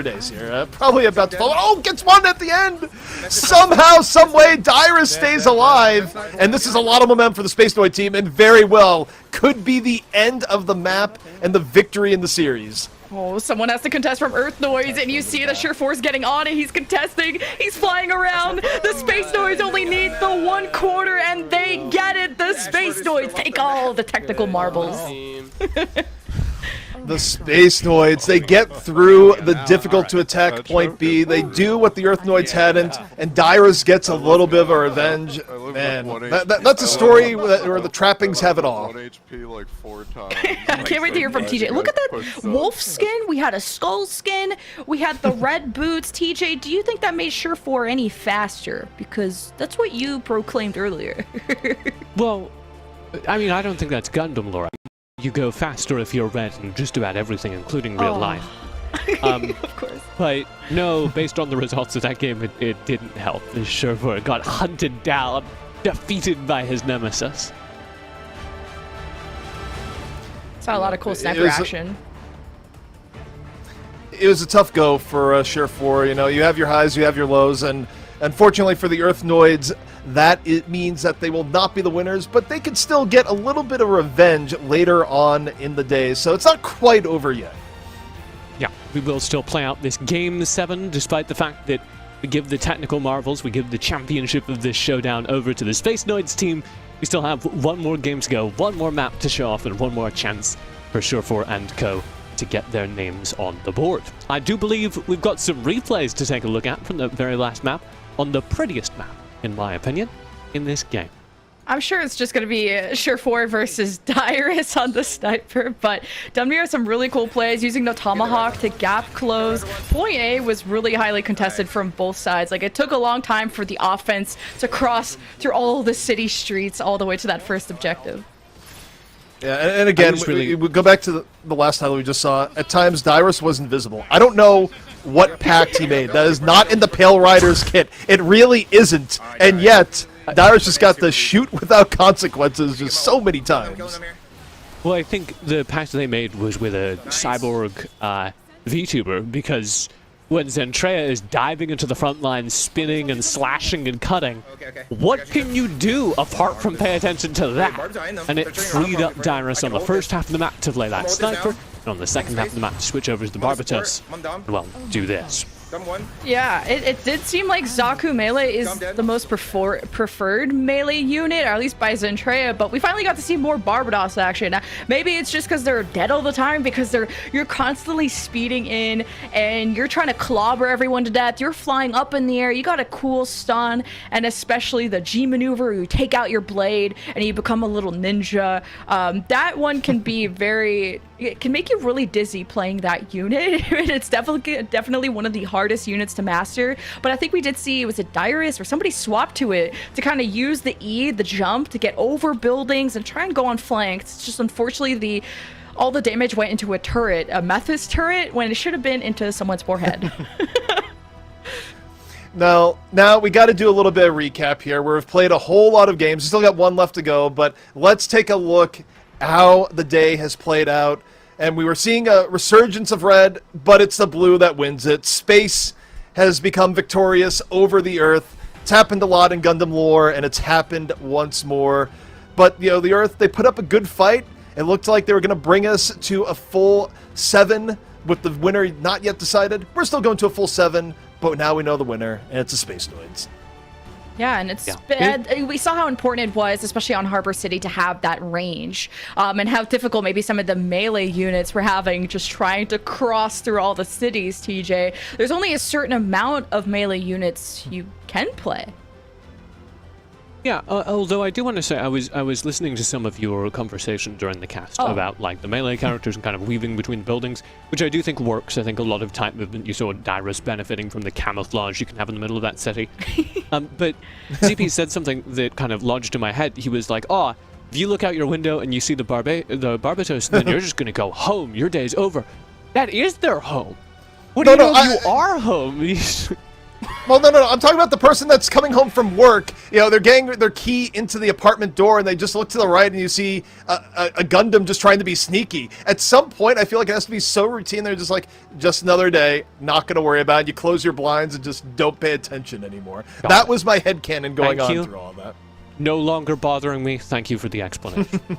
days here. Probably about to fall. Oh, gets one at the end. Somehow, some way, Dyrus stays alive, and this is a lot of momentum for the Space Noid team, and very well could be the end of the map and the victory in the series. Oh, someone has to contest from Earth Noise, and you see the Surefour's getting on it. He's contesting. He's flying around. The Space Noise only need the one quarter, and they get it. The Space Noise take all the technical marbles. The Space Noids, they get through the difficult to attack point B. They do what the Earth Noids hadn't, and Dyrus gets a little bit of a revenge. Man, that's a story where the trappings have it all. I can't wait to hear from TJ. Look at that wolf skin. We had a skull skin. We had the red boots. TJ, do you think that made Surefour any faster? Because that's what you proclaimed earlier. Well, I mean, I don't think that's Gundam lore. You go faster if you're red in just about everything, including real life. Of course. But no, based on the results of that game, it didn't help. The Surefour got hunted down, defeated by his nemesis. Saw a lot of cool sniper action. It was a tough go for Surefour. You know, you have your highs, you have your lows, and unfortunately for the Earth Noids, it means that they will not be the winners, but they could still get a little bit of revenge later on in the day, so it's not quite over yet. Yeah, we will still play out this Game 7, despite the fact that we give the technical marvels, we give the championship of this showdown over to the Space Noids team. We still have one more game to go, one more map to show off, and one more chance for Surefour and co. to get their names on the board. I do believe we've got some replays to take a look at from the very last map on the prettiest map in my opinion, in this game. I'm sure it's just going to be Surefour versus Dyrus on the sniper, but Dumnir has some really cool plays using the Tomahawk to gap close. Point A was really highly contested from both sides. Like, it took a long time for the offense to cross through all the city streets all the way to that first objective. Yeah, and again, we go back to the last title we just saw. At times, Dyrus was invisible. I don't know what pact he made. That is not in the Pale Riders kit. It really isn't. And yet, Dyrus just got the shoot without consequences just so many times. Well, I think the pact they made was with a cyborg VTuber, because when Zentrea is diving into the front line, spinning and slashing and cutting, what can you do apart from pay attention to that? And it freed up Dyrus on the first half of the map to play that sniper, and on the second half of the map to switch over to the Barbatos. Well, do this. Yeah, it did seem like Zaku Melee is the most preferred melee unit, or at least by Zentrea, but we finally got to see more Barbatos action. Now, maybe it's just because they're dead all the time, because you're constantly speeding in, and you're trying to clobber everyone to death, you're flying up in the air, you got a cool stun, and especially the G maneuver, you take out your blade, and you become a little ninja. That one can be it can make you really dizzy playing that unit. It's definitely one of the hardest units to master, but I think we did see, was it Dyrus or somebody swapped to it to kind of use the E, the jump, to get over buildings and try and go on flanks. It's just unfortunately all the damage went into a turret, a Mephis turret, when it should have been into someone's forehead. Now we got to do a little bit of recap here. We've played a whole lot of games. We still got one left to go, but let's take a look how the day has played out. And we were seeing a resurgence of red, but it's the blue that wins it. Space has become victorious over the Earth. It's happened a lot in Gundam lore, and it's happened once more. But, you know, the Earth, they put up a good fight. It looked like they were going to bring us to a full 7 with the winner not yet decided. We're still going to a full 7, but now we know the winner, and it's a Space Noids. Yeah, and we saw how important it was, especially on Harbor City, to have that range, and how difficult maybe some of the melee units were having just trying to cross through all the cities, TJ. There's only a certain amount of melee units you can play. Yeah, although I do want to say I was listening to some of your conversation during the cast about like the melee characters and kind of weaving between the buildings, which I do think works. I think a lot of type movement, you saw Dyrus benefiting from the camouflage you can have in the middle of that city. But ZP said something that kind of lodged in my head. He was like, if you look out your window and you see the Barbatos, then you're just going to go home. Your day's over. That is their home. What do you know if you are home? Well, no. I'm talking about the person that's coming home from work. You know, they're getting their key into the apartment door, and they just look to the right, and you see a Gundam just trying to be sneaky. At some point, I feel like it has to be so routine. They're just like, just another day, not going to worry about it. You close your blinds and just don't pay attention anymore. That was my headcanon going on through all that. No longer bothering me. Thank you for the explanation.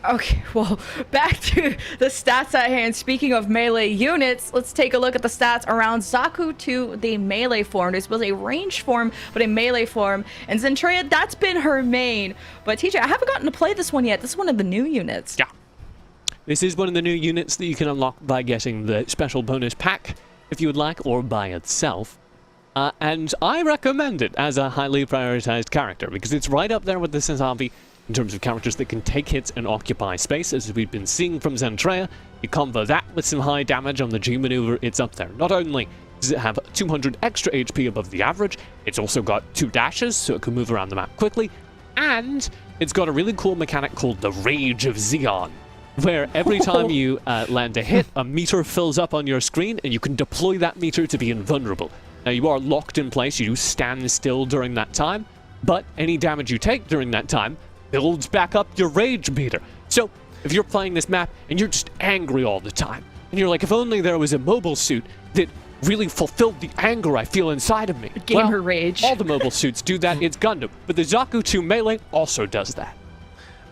Okay, well, back to the stats at hand. Speaking of melee units, let's take a look at the stats around Zaku to the melee form. This was a ranged form, but a melee form. And Zentrea, that's been her main. But TJ, I haven't gotten to play this one yet. This is one of the new units. Yeah. This is one of the new units that you can unlock by getting the special bonus pack, if you would like, or by itself. And I recommend it as a highly prioritized character, because it's right up there with the Sazabi in terms of characters that can take hits and occupy space, as we've been seeing from Zentrea. You combo that with some high damage on the G maneuver, it's up there. Not only does it have 200 extra HP above the average, it's also got 2 dashes, so it can move around the map quickly, and it's got a really cool mechanic called the Rage of Zeon, where every time you land a hit, a meter fills up on your screen, and you can deploy that meter to be invulnerable. Now, you are locked in place, you do stand still during that time, but any damage you take during that time builds back up your rage meter. So, if you're playing this map and you're just angry all the time, and you're like, if only there was a mobile suit that really fulfilled the anger I feel inside of me. Gamer rage. All the mobile suits do that, it's Gundam. But the Zaku 2 Melee also does that.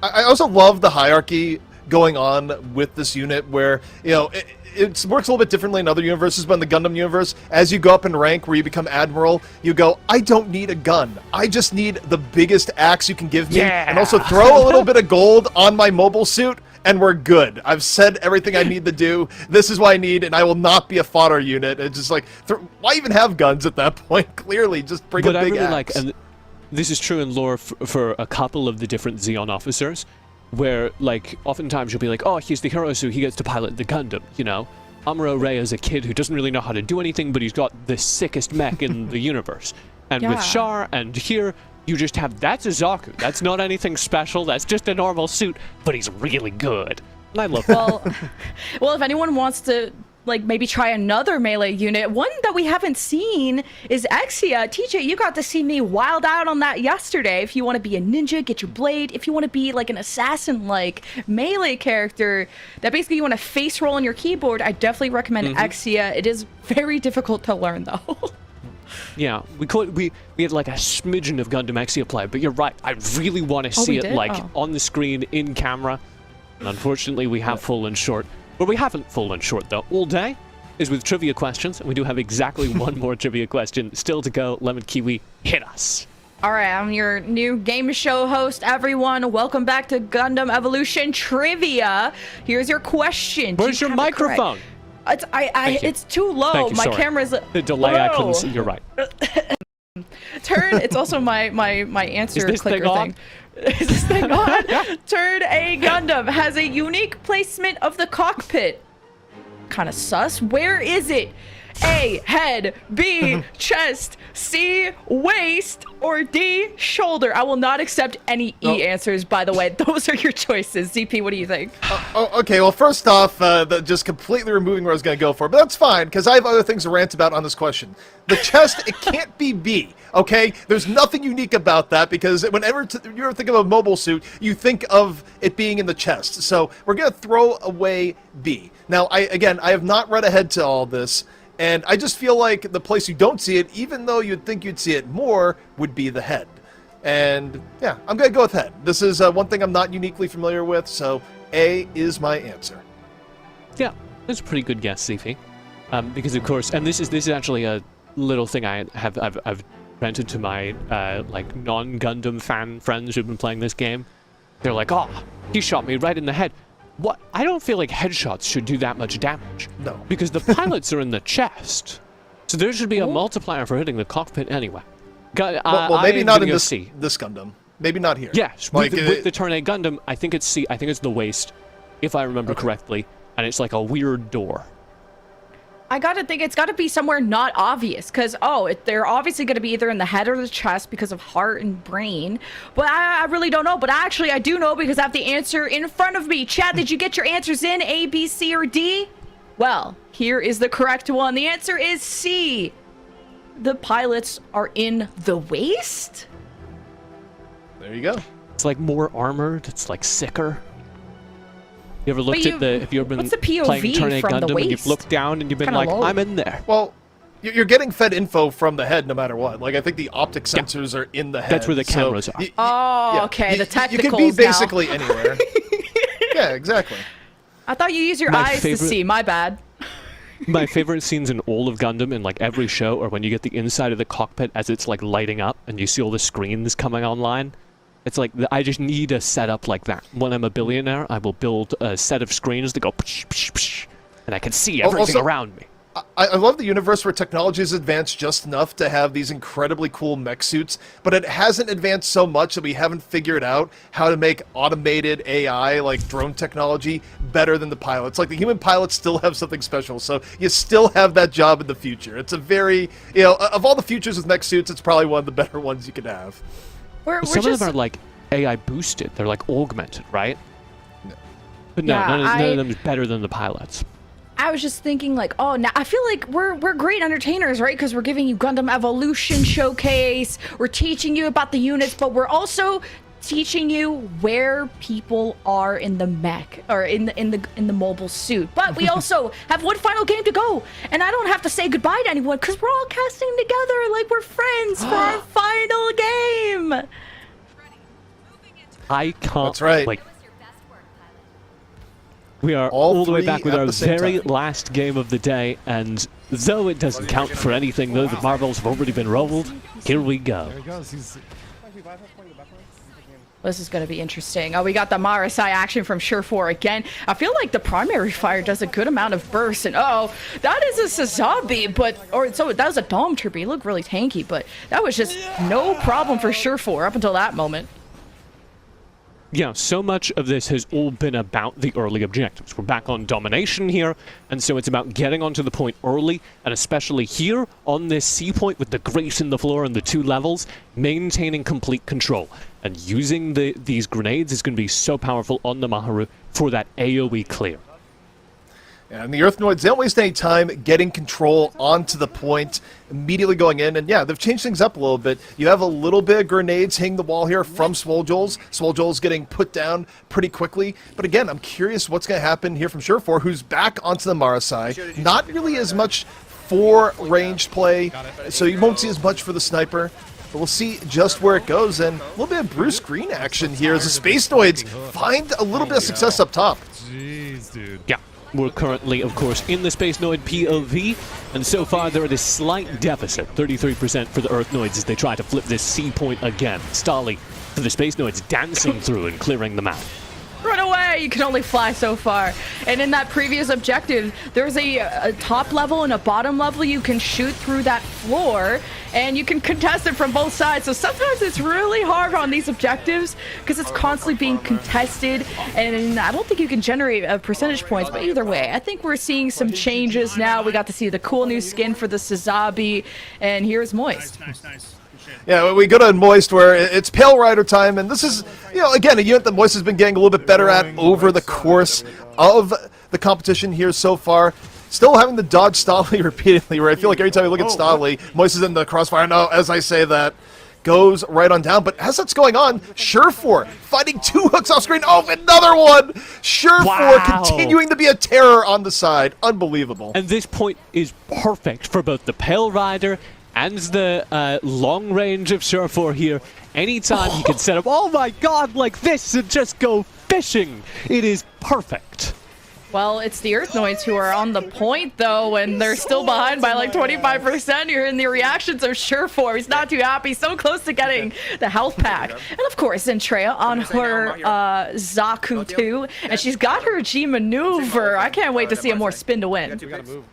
I also love the hierarchy going on with this unit where, you know, it works a little bit differently in other universes, but in the Gundam universe, as you go up in rank where you become Admiral, you go, I don't need a gun. I just need the biggest axe you can give me, and also throw a little bit of gold on my mobile suit, and we're good. I've said everything I need to do. This is what I need, and I will not be a fodder unit. It's just like, why even have guns at that point? Clearly, just bring a big axe. this is true in lore for a couple of the different Xeon officers, where, like, oftentimes you'll be like, oh, he's the hero, so he gets to pilot the Gundam, you know? Amuro Ray is a kid who doesn't really know how to do anything, but he's got the sickest mech in the universe. And with Char and here, you just have, that's a Zaku. That's not anything special, that's just a normal suit, but he's really good. And I love that. Well, if anyone wants to, like, maybe try another melee unit, one that we haven't seen is Exia. TJ, you got to see me wild out on that yesterday. If you want to be a ninja, get your blade. If you want to be like an assassin-like melee character that basically you want to face roll on your keyboard, I definitely recommend Exia. It is very difficult to learn though. Yeah, we had like a smidgen of Gundam Exia play, but you're right. I really want to see it like on the screen in camera. And unfortunately, we have fallen short. But we haven't fallen short, though. All day is with trivia questions, and we do have exactly one more trivia question still to go. Lemon Kiwi, hit us. All right, I'm your new game show host, everyone. Welcome back to Gundam Evolution Trivia. Here's your question. Where's your microphone? It's too low. My camera's the delay. I couldn't see. You're right. Turn. It's also my answer is this clicker thing on? Is this thing on? Turn A Gundam has a unique placement of the cockpit. Kind of sus. Where is it? A, head. B, chest. C, waist. Or D, shoulder. I will not accept any E answers, by the way. Those are your choices. ZP, what do you think? Okay, well, first off, just completely removing where I was going to go for, but that's fine, because I have other things to rant about on this question. The chest, it can't be B, okay? There's nothing unique about that, because whenever you ever think of a mobile suit, you think of it being in the chest. So we're going to throw away B. Now, again, I have not read ahead to all this, and I just feel like the place you don't see it, even though you'd think you'd see it more, would be the head. And yeah, I'm going to go with head. This is one thing I'm not uniquely familiar with, so A is my answer. Yeah, that's a pretty good guess, Zifi. Because of course, and this is actually a little thing I've rented to my like non-Gundam fan friends who've been playing this game. They're like, oh, he shot me right in the head. What? I don't feel like headshots should do that much damage. No. Because the pilots are in the chest. So there should be a multiplier for hitting the cockpit anyway. Well, maybe not in this Gundam. Maybe not here. Yes, like, with the Turn A Gundam, I think it's C. I think it's the waist, if I remember correctly. And it's like a weird door. I gotta think it's gotta be somewhere not obvious, because, they're obviously gonna be either in the head or the chest because of heart and brain. But I really don't know. But actually, I do know because I have the answer in front of me. Chat, did you get your answers in? A, B, C, or D? Well, here is the correct one. The answer is C. The pilots are in the waist? There you go. It's like more armored. It's like sicker. You ever looked at if you've been playing Turn A Gundam and you've looked down and you've been like, I'm in there. Well, you're getting fed info from the head no matter what. Like, I think the optic sensors are in the head. That's where the cameras are. Okay, the technicals You can be basically anywhere. Yeah, exactly. I thought you use your eyes to see. My bad. My favorite scenes in all of Gundam in like every show are when you get the inside of the cockpit as it's like lighting up and you see all the screens coming online. It's like, I just need a setup like that. When I'm a billionaire, I will build a set of screens that go psh, psh, psh, and I can see everything around me. I love the universe where technology has advanced just enough to have these incredibly cool mech suits, but it hasn't advanced so much that we haven't figured out how to make automated AI, like drone technology, better than the pilots. Like, the human pilots still have something special, so you still have that job in the future. It's a very, of all the futures with mech suits, it's probably one of the better ones you could have. Some of them are like AI boosted. They're like augmented, right? No. But no, none of them is better than the pilots. I was just thinking like, now I feel like we're great entertainers, right? Because we're giving you Gundam Evolution Showcase. We're teaching you about the units, but we're also teaching you where people are in the mech or in the mobile suit. But we also have one final game to go, and I don't have to say goodbye to anyone because we're all casting together like we're friends for our final game. I can't. That's right. Wait. We are all the way back with our very last game of the day, and though it doesn't count for anything, though the marbles have already been rolled, here we go. What This is going to be interesting. Oh, we got the Marasai action from Surefour again. I feel like the primary fire does a good amount of burst, and that is a Sazabi, so that was a Dom Trooper. He looked really tanky, but that was just no problem for Surefour up until that moment. Yeah, so much of this has all been about the early objectives. We're back on domination here, and so it's about getting onto the point early, and especially here on this C point with the grate in the floor and the 2 levels, maintaining complete control. And using these grenades is going to be so powerful on the Maharu for that AoE clear. And the Earthnoids, they don't waste any time getting control onto the point, immediately going in. And yeah, they've changed things up a little bit. You have a little bit of grenades hitting the wall here from Swolejoles. Swolejoles getting put down pretty quickly. But again, I'm curious what's going to happen here from Surefour, who's back onto the Marasai. Not really as much for ranged play, so you won't see as much for the sniper. But we'll see just where it goes. And a little bit of Bruce Green action here as the Space Noids find a little bit of success up top. Jeez, dude. Yeah. We're currently, of course, in the Space Noid POV, and so far they're at a slight deficit, 33% for the Earth Noids as they try to flip this C point again. Stali for the Space Noids dancing through and clearing the map. Run away! You can only fly so far. And in that previous objective, there's a top level and a bottom level. You can shoot through that floor, and you can contest it from both sides. So sometimes it's really hard on these objectives because it's constantly being contested, and I don't think you can generate percentage points. But either way, I think we're seeing some changes now. We got to see the cool new skin for the Sazabi, and here's Moist. Nice. Yeah, we go to Moist where it's Pale Rider time, and this is, again, a unit that Moist has been getting a little bit better at over the course of the competition here so far. Still having to dodge Stali repeatedly, where I feel like every time we look at Stali, Moist is in the crossfire. No, as I say that, goes right on down. But as that's going on, Surefour fighting 2 hooks off screen. Oh, another one! Surefour continuing to be a terror on the side. Unbelievable. And this point is perfect for both the Pale Rider and the long range of Surefour here. Anytime you can set up, oh my god, like this and just go fishing. It is perfect. Well, it's the Earthnoids who are on the point, though, and they're still behind by like 25%. You're in the reactions of Surefour. He's not too happy, so close to getting the health pack. And of course, Entrea on her Zaku too, and she's got her G maneuver. I can't wait to see a more spin to win.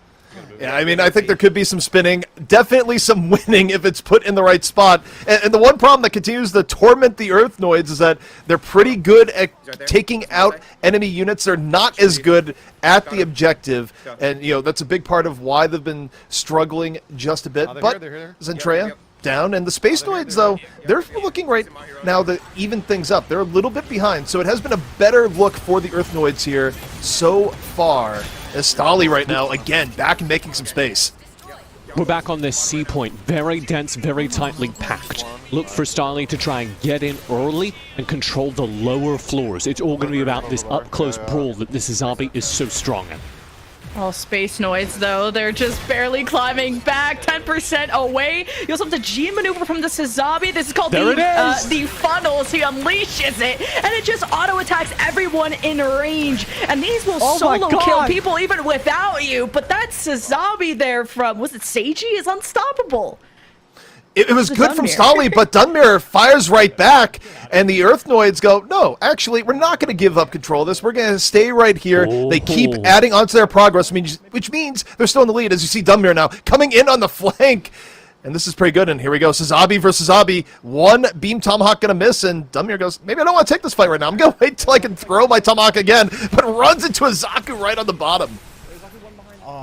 Yeah, I mean, I think there could be some spinning, definitely some winning if it's put in the right spot. And the one problem that continues to torment the Earthnoids is that they're pretty good at taking out enemy units. They're not as good at the objective, and that's a big part of why they've been struggling just a bit. But Zentrea down, and the Space Noids, though, they're looking right now to even things up. They're a little bit behind, so it has been a better look for the Earthnoids here so far. As Stali right now, again, back and making some space. We're back on this C point, very dense, very tightly packed. Look for Stali to try and get in early and control the lower floors. It's all going to be about this up-close brawl that this Sazabi is so strong in. Oh, Space Noids, though, they're just barely climbing back, 10% away. You also have the G maneuver from the Sazabi. This is called the funnels. He unleashes it, and it just auto-attacks everyone in range. And these will solo kill people even without you. But that Sazabi there from, was it Seiji, is unstoppable. It was good from Stali, but Dunmere fires right back, and the Earthnoids go, no, actually, we're not going to give up control of this. We're going to stay right here. They keep adding on to their progress, which means they're still in the lead, as you see Dunmere now coming in on the flank. And this is pretty good, and here we go. Sazabi versus Sazabi. One Beam Tomahawk going to miss, and Dunmere goes, maybe I don't want to take this fight right now. I'm going to wait till I can throw my Tomahawk again, but runs into a Zaku right on the bottom.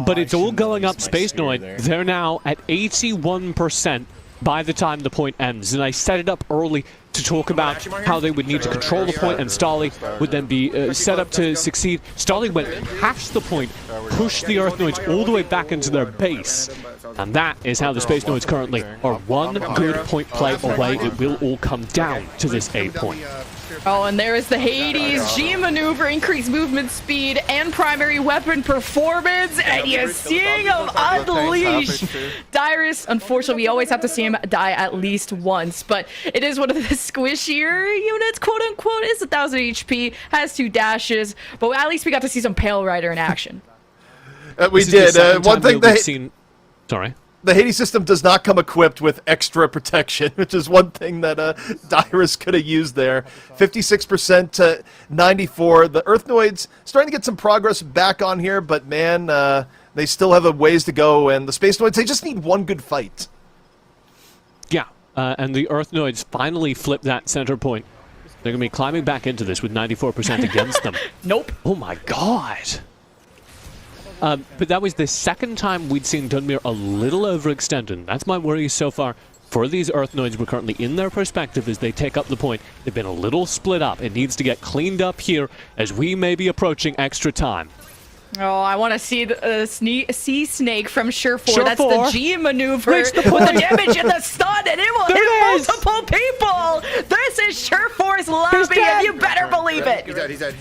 But it's all going up Space Noid. They're now at 81%. By the time the point ends, and I set it up early to talk about how they would need to control the point, and Stali would then be set up to succeed. Stali went past the point, pushed the Earthnoids all the way back into their base, and that is how the Space Noids currently are one good point play away. It will all come down to this A point. Oh, and there is the Hades G maneuver, increased movement speed, and primary weapon performance, and you're seeing him unleash. Dyrus, unfortunately, we always have to see him die at least once, but it is one of the squishier units, quote unquote. It's 1,000 HP, has 2 dashes, but at least we got to see some Pale Rider in action. We did. One thing we've seen. Sorry. the Hades system does not come equipped with extra protection, which is one thing that Dyrus could have used there. 56% to 94. The Earthnoids starting to get some progress back on here, but man, they still have a ways to go, and the Space Noids, they just need one good fight. Yeah, and the Earthnoids finally flip that center point. They're going to be climbing back into this with 94% against them. Nope. Oh my god. But that was the second time we'd seen Dunmere a little overextended. That's my worry so far. For these Earthnoids, we're currently in their perspective as they take up the point. They've been a little split up. It needs to get cleaned up here as we may be approaching extra time. Oh, I want to see the sea snake from Surefour. Surefour. That's the G maneuver with the damage and the stun, and it will hit multiple people. This is Surefour's lobby, and you better believe it. He's dead.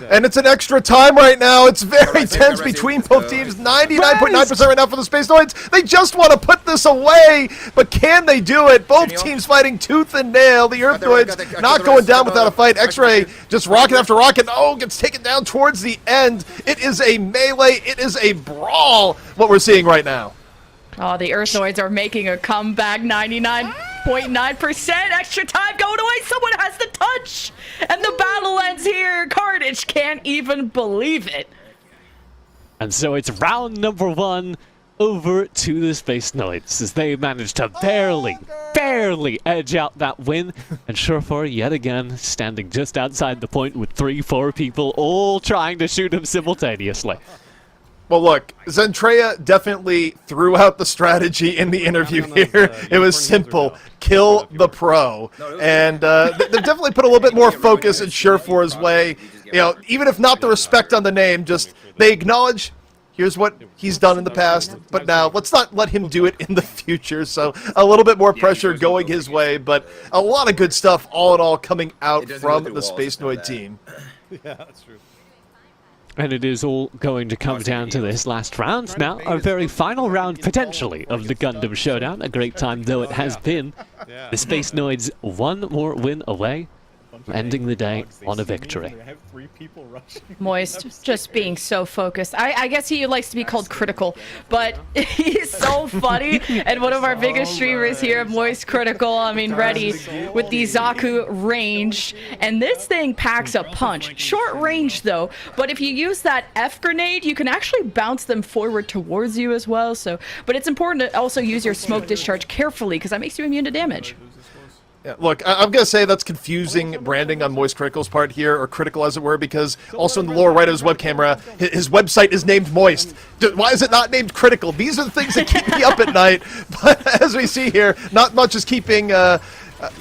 And it's an extra time right now. It's very tense between both teams. 99.9% right now for the Space Noids. They just want to put this away, but can they do it? Both teams fighting tooth and nail. The Earthnoids not going down without a fight. X-Ray just rocket after rocket. Oh, gets taken down towards the end. It is a melee. It is a brawl, what we're seeing right now. Oh, the Earthnoids are making a comeback. 99.9% extra time going away. Someone has the touch. And the battle ends here. Carnage can't even believe it. And so it's round number 1 over to the Space Noids as they managed to barely edge out that win. And Surefour yet again standing just outside the point with 3-4 people all trying to shoot him simultaneously. Well, look, Zentreya definitely threw out the strategy in the interview here. It was simple. Kill the pro. And they've definitely put a little bit more focus in Surefour's way. You know, even if not the respect on the name, just they acknowledge here's what he's done in the past, but now let's not let him do it in the future. So a little bit more pressure going his way, but a lot of good stuff all in all coming out from the Space Noid team. Yeah, that's true. And it is all going to come down to this last round now, our very final round potentially of the Gundam Showdown. A great time though it has been. The Space Noids one more win away, ending the day on a victory. Moist, just being so focused. I guess he likes to be called critical, but he's so funny. And one of our biggest streamers here, Moist Critical, I mean, ready with the Zaku range. And this thing packs a punch. Short range, though. But if you use that F grenade, you can actually bounce them forward towards you as well. So, but it's important to also use your smoke discharge carefully because that makes you immune to damage. Yeah, look, I'm going to say that's confusing branding on Moist Critical's part here, or Critical as it were, because also in the lower right of his web camera, his website is named Moist. Why is it not named Critical? These are the things that keep me up at night. But as we see here, not much is keeping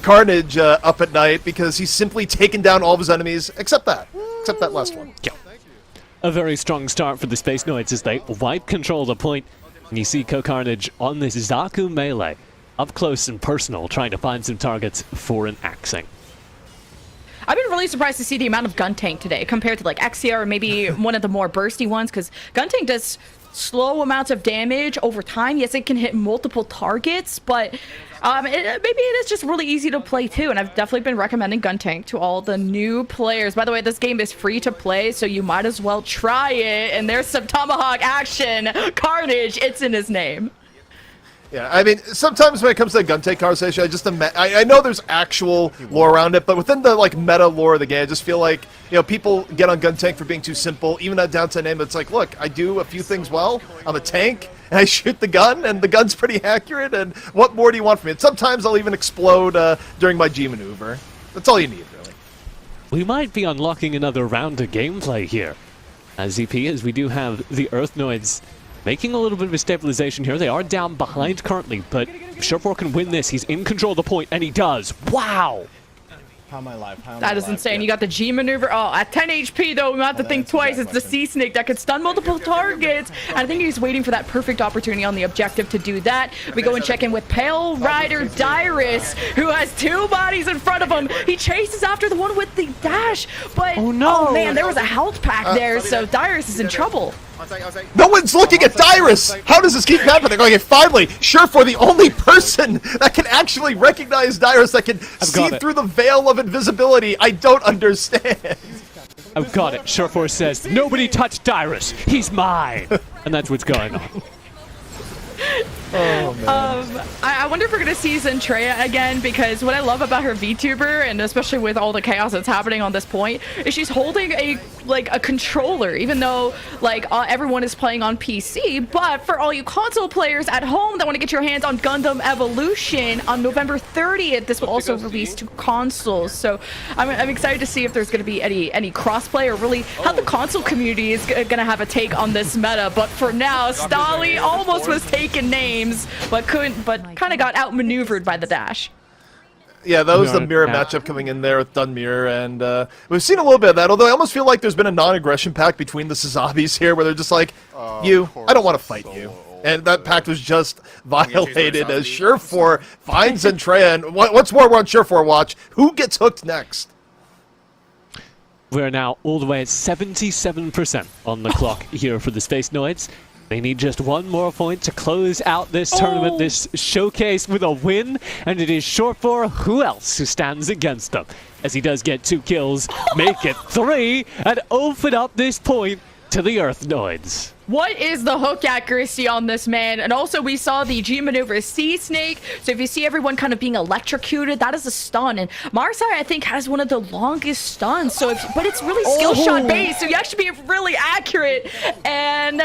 Carnage up at night because he's simply taken down all of his enemies, except that last one. Yeah. A very strong start for the Space Noids as they wipe control of the point. And you see Carnage on this Zaku melee, up close and personal, trying to find some targets for an axing. I've been really surprised to see the amount of gun tank today compared to like Exia or maybe one of the more bursty ones, because gun tank does slow amounts of damage over time. Yes, it can hit multiple targets, but maybe it is just really easy to play too. And I've definitely been recommending gun tank to all the new players. By the way, this game is free to play, so you might as well try it. And there's some tomahawk action. Carnage, it's in his name. Yeah, I mean, sometimes when it comes to the gun tank conversation, I know there's actual lore around it, but within the like meta lore of the game, I just feel like, you know, people get on gun tank for being too simple. Even that down to name, it's like, look, I do a few things well. I'm a tank, and I shoot the gun, and the gun's pretty accurate. And what more do you want from me? And sometimes I'll even explode during my G maneuver. That's all you need, really. We might be unlocking another round of gameplay here, ZP, as we do have the Earthnoids making a little bit of a stabilization here. They are down behind currently, but if Surefour can win this, he's in control of the point, and he does. Wow! How am I alive? That is insane. You got the G maneuver. Oh, at 10 HP though, we have to think twice. It's the Sea Snake that could stun multiple targets. And I think he's waiting for that perfect opportunity on the objective to do that. We go and check in with Pale Rider Dyrus, who has two bodies in front of him. He chases after the one with the dash, but oh man, there was a health pack there, so Dyrus is in trouble. No one's looking at Dyrus! How does this keep happening? Okay, finally, Surefour, the only person that can actually recognize Dyrus, that can see through the veil of invisibility. I don't understand. I've got it. Surefour says, nobody touch Dyrus. He's mine. And that's what's going on. Oh, man. I wonder if we're gonna see Zentreya again, because what I love about her VTuber, and especially with all the chaos that's happening on this point, is she's holding a controller, even though everyone is playing on PC. But for all you console players at home that want to get your hands on Gundam Evolution on November 30th, this will also release to consoles. So I'm excited to see if there's gonna be any crossplay, or really how the console community is gonna have a take on this meta. But for now, Stali almost was taking names, but couldn't, but kind of got outmaneuvered by the dash. Yeah, that was the mirror matchup coming in there with Dunmere, and we've seen a little bit of that, although I almost feel like there's been a non-aggression pact between the Sazabis here, where they're just like, I don't want to fight you. And that pact was just violated as Surefour finds Zentreya, and what's more, we're on Surefour watch. Who gets hooked next? We're now all the way at 77% on the clock here for the Space Noids. They need just one more point to close out this tournament, this showcase with a win, and it is Surefour who else who stands against them, as he does get 2 kills, make it 3, and open up this point to the Earthnoids. What is the hook accuracy on this man? And also we saw the G maneuver Sea Snake. So if you see everyone kind of being electrocuted, that is a stun. And Marsai, I think, has one of the longest stuns. So but it's really skill shot based. So you actually be really accurate. And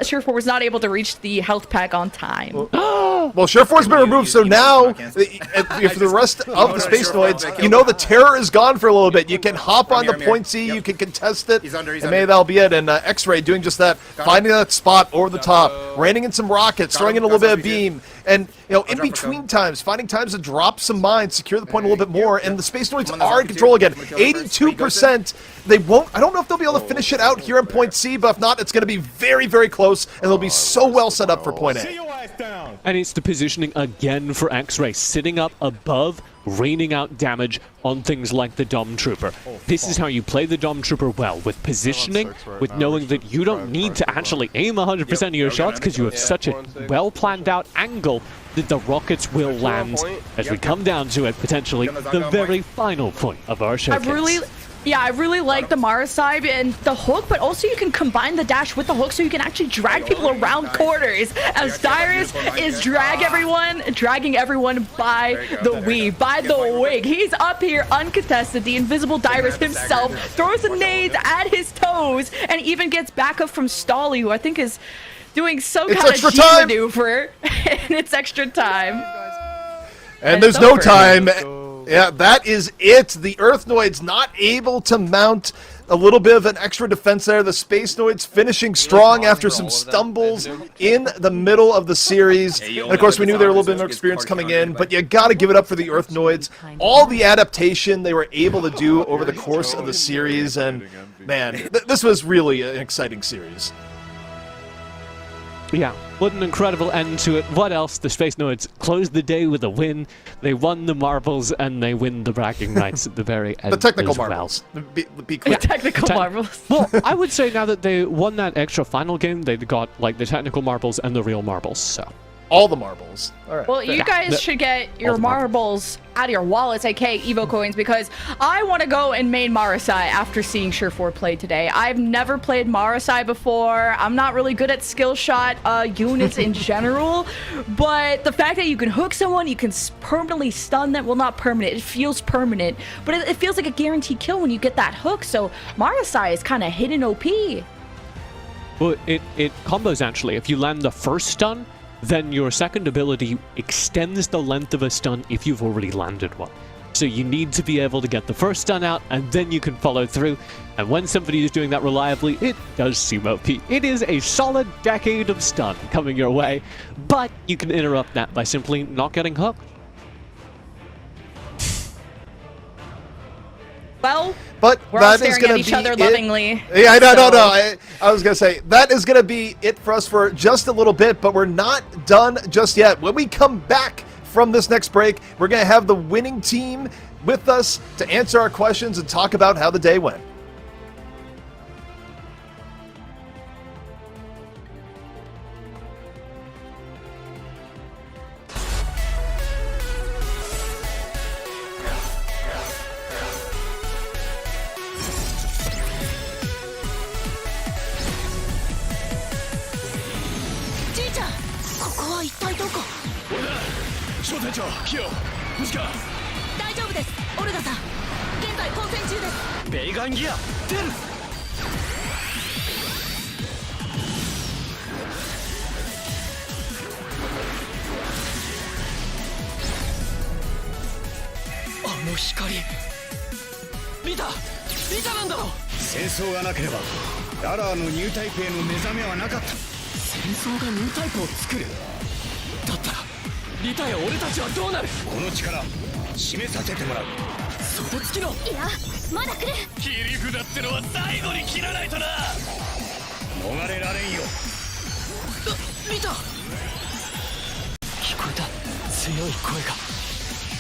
Surefour was not able to reach the health pack on time. Well, Surefour's been removed, so now for the rest of the Space Noids, you know the terror is gone for a little bit. You can hop on the point C, you can contest it, and maybe that'll be it. And X-Ray doing just that, finding that spot over the top, raining in some rockets, throwing in a little bit of beam, and in between times, finding times to drop some mines, secure the point a little bit more, and the Space Noids are in control again. 82%. They won't. I don't know if they'll be able to finish it out here in point C, but if not, it's going to be very, very close, and they'll be so well set up for point A. And it's the positioning again for X-Ray, sitting up above, raining out damage on things like the Dom Trooper. This is how you play the Dom Trooper well, with positioning, with knowing that you don't need to actually aim 100% of your shots because you have such a well-planned out angle that the rockets will land as we come down to it, potentially the very final point of our showcase. I really like the Marasai and the hook, but also you can combine the dash with the hook so you can actually drag people around corners, as Dyrus is dragging everyone by the weave, by the wig. He's up here uncontested. The invisible Dyrus himself throws the nades at his toes and even gets backup from Stali, who I think is doing some kind of G maneuver, and it's extra time. And there's no time. Yeah, that is it. The Earthnoids not able to mount a little bit of an extra defense there. The Space Noids finishing strong after some stumbles in the middle of the series. And of course, we knew they were a little bit more experience coming in, but you got to give it up for the Earthnoids. All the adaptation they were able to do over the course of the series, and man, this was really an exciting series. Yeah, what an incredible end to it. What else? The Space Noids closed the day with a win. They won the marbles, and they win the bragging rights at the very end. The technical as well. marbles. Be clear. The technical marbles. Well, I would say now that they won that extra final game, they got like the technical marbles and the real marbles, so. All the marbles. All right. Well, you guys should get your marbles out of your wallets, aka Evo coins, because I want to go and main Marasai after seeing Surefour play today. I've never played Marasai before. I'm not really good at skill shot units in general, but the fact that you can hook someone, you can permanently stun them. Well, not permanent. It feels permanent, but it feels like a guaranteed kill when you get that hook. So Marasai is kind of hidden OP. Well, it combos actually. If you land the first stun, then your second ability extends the length of a stun if you've already landed one. So you need to be able to get the first stun out, and then you can follow through. And when somebody is doing that reliably, it does seem OP. It is a solid decade of stun coming your way, but you can interrupt that by simply not getting hooked. Well, but we're all staring at each other lovingly. Yeah, no. I was going to say, that is going to be it for us for just a little bit, but we're not done just yet. When we come back from this next break, we're going to have the winning team with us to answer our questions and talk about how the day went. こは一体どこ？俺だ小隊長キヨ無事か？大丈夫ですオルガさん、現在交戦中です。ベイガンギア出る。あの光リタなんだろ。戦争がなければララーのニュータイプへの目覚めはなかった。戦争がニュータイプを作る。だったらリタや俺たちはどうなる。この力示させてもらう。袖付きの。いやまだ来る。切り札ってのは最後に切らないとな。逃れられんよ。リタ聞こえた強い声が。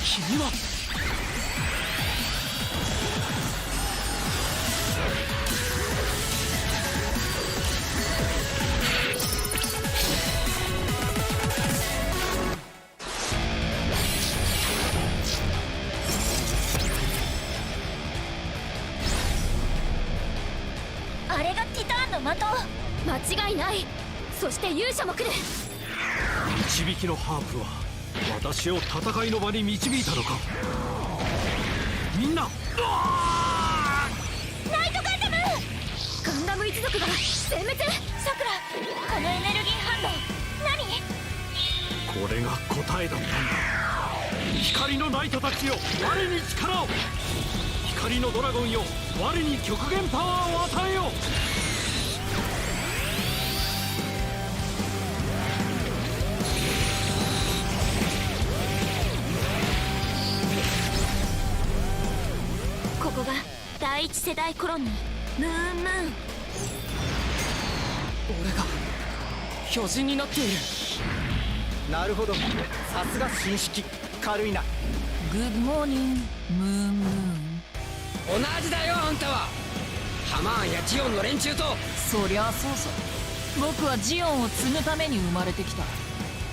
君はあれがティターンの的。間違いない。そして勇者も来る。導きのハープは私を戦いの場に導いたのか。みんなナイトガンダム。ガンダム一族が全滅。さくら、このエネルギー反応何？これが答えだったんだ。光のナイトたちよ、我に力を。光のドラゴンよ、我に極限パワーを与えよ。ここが第一世代コロニームーンムーン。俺が巨人になっている。なるほど、さすが新式。軽いな。グッドモーニングムーンムーン。同じだよあんたは。ハマーンやジオンの連中と。そりゃそうさ。僕はジオンを継ぐために生まれてきた。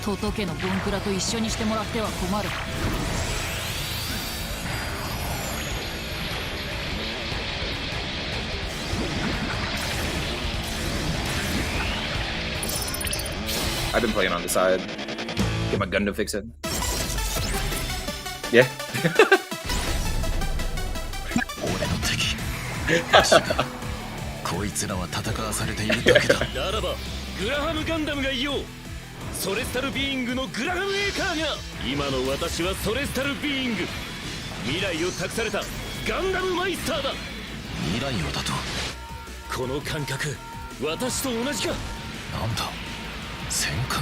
トト家のボンクラと一緒にしてもらっては困る。I've been playing on the side. Get my Gundam fix in. Yeah. 俺の敵こいつらは戦わされているだけだ。ならばグラハムガンダムがいよう。ソレスタルビーイングのグラハムエーカーが。今の私はソレスタルビーイング。未来を託されたガンダムマイスターだ。未来をだと。この感覚私と同じか。なんだ戦艦。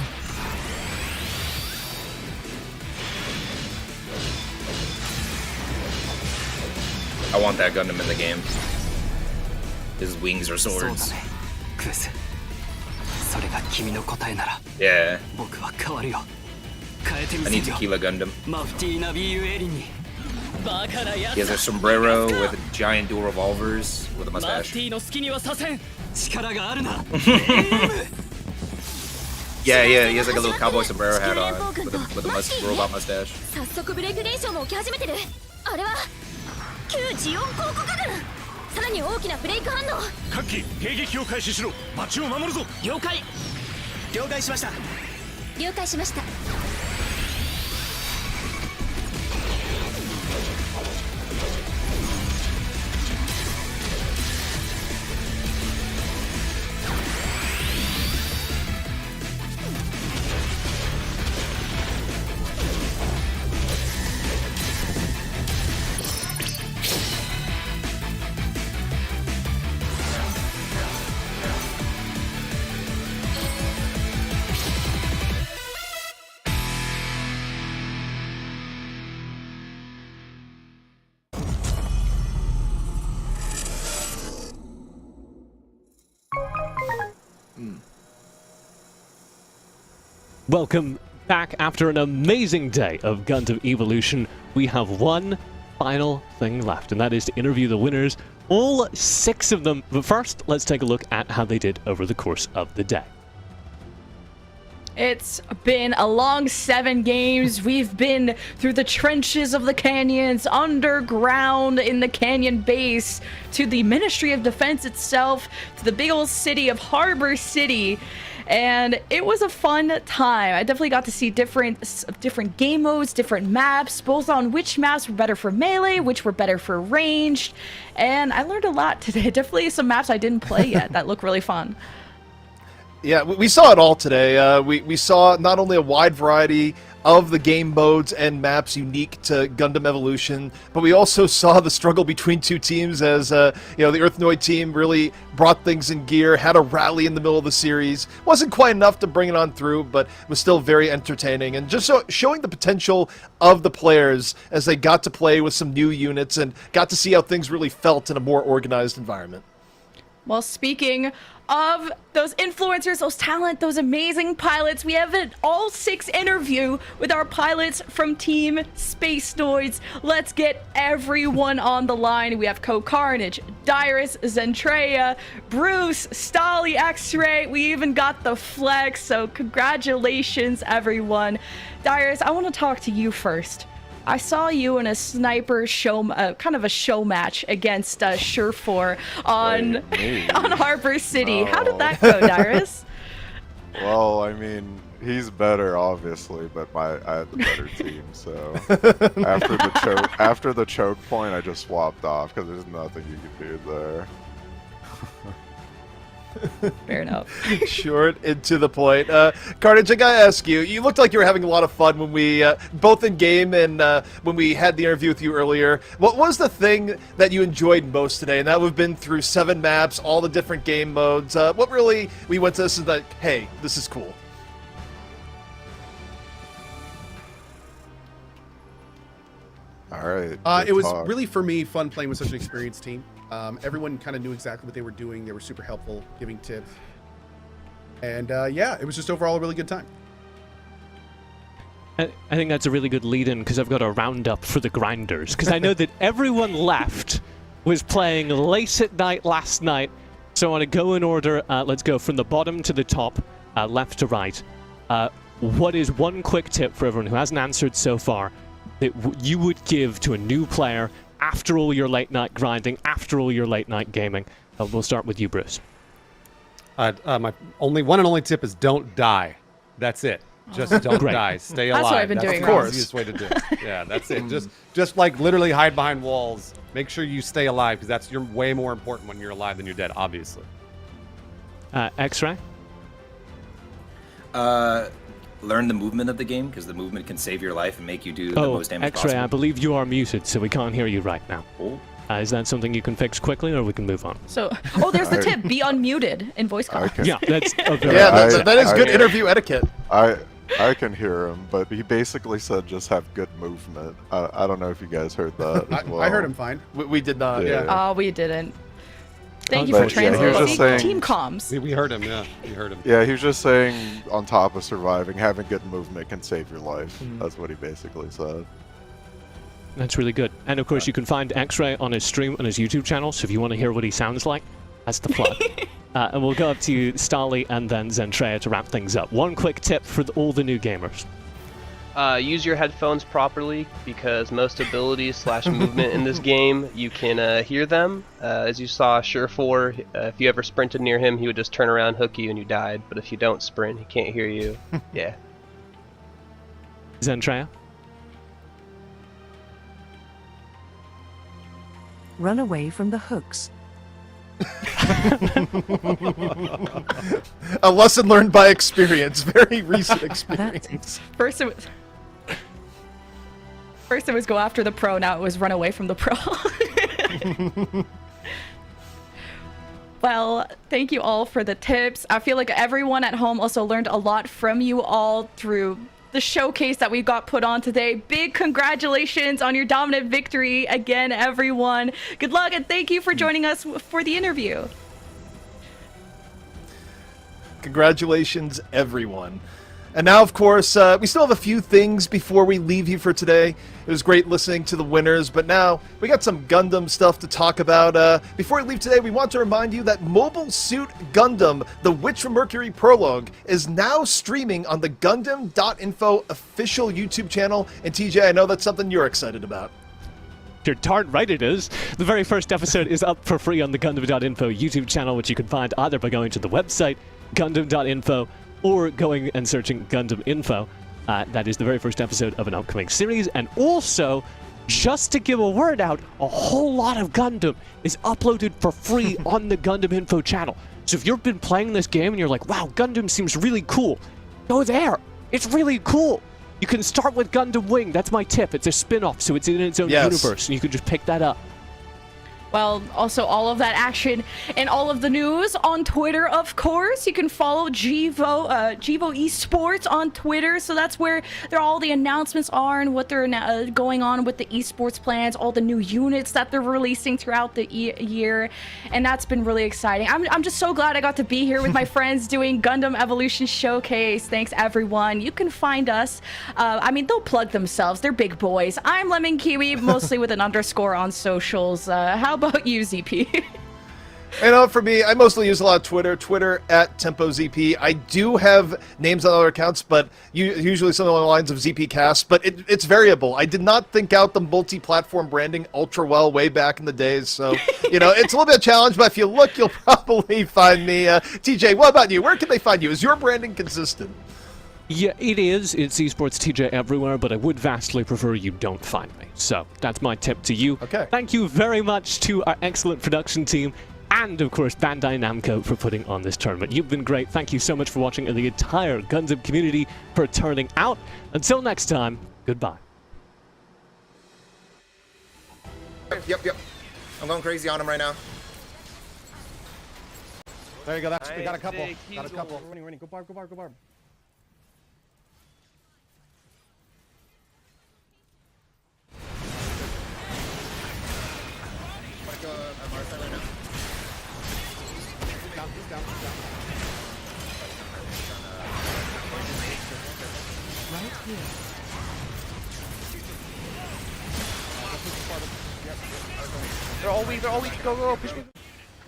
I want that Gundam in the game. His wings are そうだ swords. ねクエス。それが君の答えなら Yeah. 僕は変わるよ。変えてみ I せ need るよ。 Tequila Gundam. マフティーナビーユエリンに。バカなや He つ has a sombrero with giant dual revolvers with a マフ mustache. ティーの好きにはさせん。力があるな。 Yeah, he has like a little cowboy sombrero hat on with a robot mustache. 早速ブレイク現象も起き始めてる。あれは旧ジオン広告軍。さらに大きなブレイク反応。各機迎撃を開始しろ。街を守るぞ。了解。了解しました。了解しました。Welcome back after an amazing day of Gundam Evolution. We have one final thing left, and that is to interview the winners, all 6 of them. But first, let's take a look at how they did over the course of the day. It's been a long 7 games. We've been through the trenches of the canyons, underground in the canyon base, to the Ministry of Defense itself, to the big old city of Harbor City. and it was a fun time. I definitely got to see different game modes, different maps, both on which maps were better for melee, which were better for ranged, and I learned a lot today. Definitely some maps I didn't play yet that look really fun. Yeah, we saw it all today. We saw not only a wide variety of the game modes and maps unique to Gundam Evolution, but we also saw the struggle between two teams as the Earthnoid team really brought things in gear, had a rally in the middle of the series. Wasn't quite enough to bring it on through, but was still very entertaining and just showing the potential of the players as they got to play with some new units and got to see how things really felt in a more organized environment. Well, speaking of those influencers, those talent, those amazing pilots, we have an all-6 interview with our pilots from Team Space Noids. Let's get everyone on the line. We have Co-Carnage, Dyrus, Zentreya, Bruce, Stali, X-Ray. We even got the Flex, so congratulations, everyone. Dyrus, I want to talk to you first. I saw you in a sniper show, kind of a show match against Surefour on on Harbor City. How did that go, Dyrus? Well, I mean, he's better, obviously, but I had the better team. So after the choke point, I just swapped off because there's nothing you can do there. Fair enough. Short and to the point. Carnage, I gotta ask you, you looked like you were having a lot of fun when we, both in game and when we had the interview with you earlier. What was the thing that you enjoyed most today? And that would have been through 7 maps, all the different game modes. What really, we went to this and like, hey, this is cool. All right. It was really, for me, fun playing with such an experienced team. Everyone kind of knew exactly what they were doing. They were super helpful, giving tips. And yeah, it was just overall a really good time. I think that's a really good lead-in because I've got a roundup for the grinders. Because I know that everyone left was playing late at night last night. So I want to go in order. Let's go from the bottom to the top, left to right. What is one quick tip for everyone who hasn't answered so far that you would give to a new player after all your late night grinding, after all your late night gaming? We'll start with you, Bruce. My only tip is don't die. That's it. Just don't die. Stay alive. That's what I've been doing. Of course, the easiest way to do it. Yeah, that's it. Just like literally hide behind walls. Make sure you stay alive because you're way more important when you're alive than you're dead. Obviously. X-Ray. Learn the movement of the game because the movement can save your life and make you do the most damage X-Ray, possible. I believe you are muted, so we can't hear you right now. Is that something you can fix quickly, or we can move on? So, there's the tip: be unmuted in voice call. Yeah, that's that is good interview etiquette. I can hear him, but he basically said just have good movement. I don't know if you guys heard that as well. I heard him fine. We did not. Yeah. Oh, we didn't. Thank you for translating. He was just saying, team comms. We heard him, yeah. We heard him. Yeah, he was just saying on top of surviving, having good movement can save your life. That's what he basically said. That's really good. And of course, you can find X-Ray on his stream on his YouTube channel, so if you want to hear what he sounds like, that's the plug. And we'll go up to Stali and then Zentreya to wrap things up. One quick tip for all the new gamers. Use your headphones properly because most abilities / movement in this game, you can hear them. As you saw Surefour, if you ever sprinted near him, he would just turn around, hook you, and you died. But if you don't sprint, he can't hear you. Yeah. Zentreya? Run away from the hooks. A lesson learned by experience. Very recent experience. First it was go after the pro, now it was run away from the pro. Well, thank you all for the tips. I feel like everyone at home also learned a lot from you all through the showcase that we got put on today. Big congratulations on your dominant victory again, everyone. Good luck and thank you for joining us for the interview. Congratulations, everyone. And now, of course, we still have a few things before we leave you for today. It was great listening to the winners, but now we got some Gundam stuff to talk about. Before we leave today, we want to remind you that Mobile Suit Gundam, The Witch from Mercury Prologue, is now streaming on the Gundam.info official YouTube channel. And TJ, I know that's something you're excited about. You're darn right it is. The very first episode is up for free on the Gundam.info YouTube channel, which you can find either by going to the website, Gundam.info, or going and searching Gundam Info. That is the very first episode of an upcoming series. And also, just to give a word out, a whole lot of Gundam is uploaded for free on the Gundam Info channel. So if you've been playing this game and you're like, wow, Gundam seems really cool, go there. It's really cool. You can start with Gundam Wing. That's my tip. It's a spin-off, so it's in its own universe, and you can just pick that up. Well, also all of that action and all of the news on Twitter, of course. You can follow Givo Esports on Twitter. So that's where all the announcements are and what they're going on with the esports plans, all the new units that they're releasing throughout the year. And that's been really exciting. I'm just so glad I got to be here with my friends doing Gundam Evolution Showcase. Thanks, everyone. You can find us. I mean, they'll plug themselves. They're big boys. I'm Lemon Kiwi, mostly with an underscore on socials. How about you, ZP? And for me, I mostly use a lot of Twitter at TempoZP. I do have names on other accounts, but usually something along the lines of ZPcast, but it's variable. I did not think out the multi-platform branding ultra well way back in the days, so, it's a little bit of a challenge, but if you look, you'll probably find me. TJ, what about you? Where can they find you? Is your branding consistent? Yeah, it is. It's Esports TJ everywhere, but I would vastly prefer you don't find me. So that's my tip to you. Okay. Thank you very much to our excellent production team and, of course, Bandai Namco for putting on this tournament. You've been great. Thank you so much for watching, and the entire Gundam community for turning out. Until next time, goodbye. Yep. I'm going crazy on him right now. There you go. We got a couple. Running. Go barb. Down. Right here. They're all weak. Go. Push me.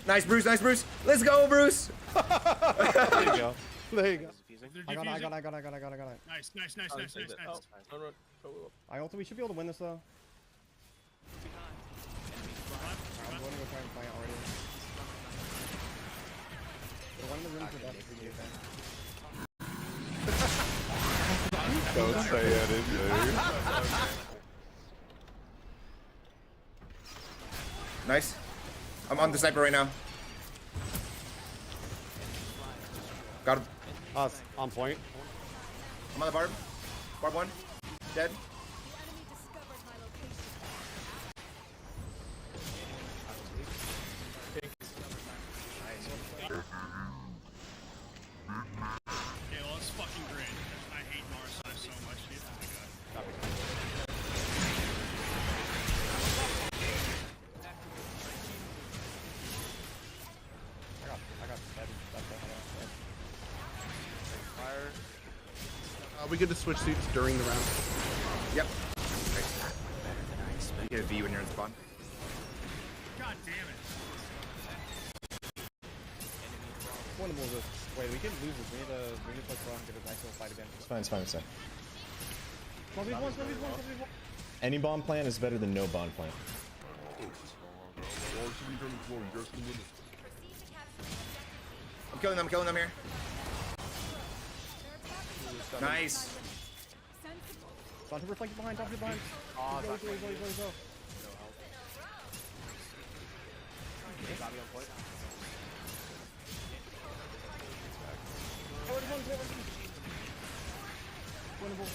Nice, Bruce. Let's go, Bruce. There you go. I got it. Nice. I also, we should be able to win this though. I'm going to go try and fight already. One in the room for that for you, Don't say anything. Nice. I'm on the sniper right now. Got him. On point. I'm on the barb. Barb 1. Dead. Okay, well, it's fucking great. I hate Marsai so much. We get to switch seats during the round. Yep. Nice. You get a V when you're in spawn. God damn it. Wait, we can lose this. We need to play strong and get a nice little fight again. It's fine. 1v1. Any bomb plan is better than no bomb plan. I'm killing them here. Nice. Don't reflect behind. Go. Winnable.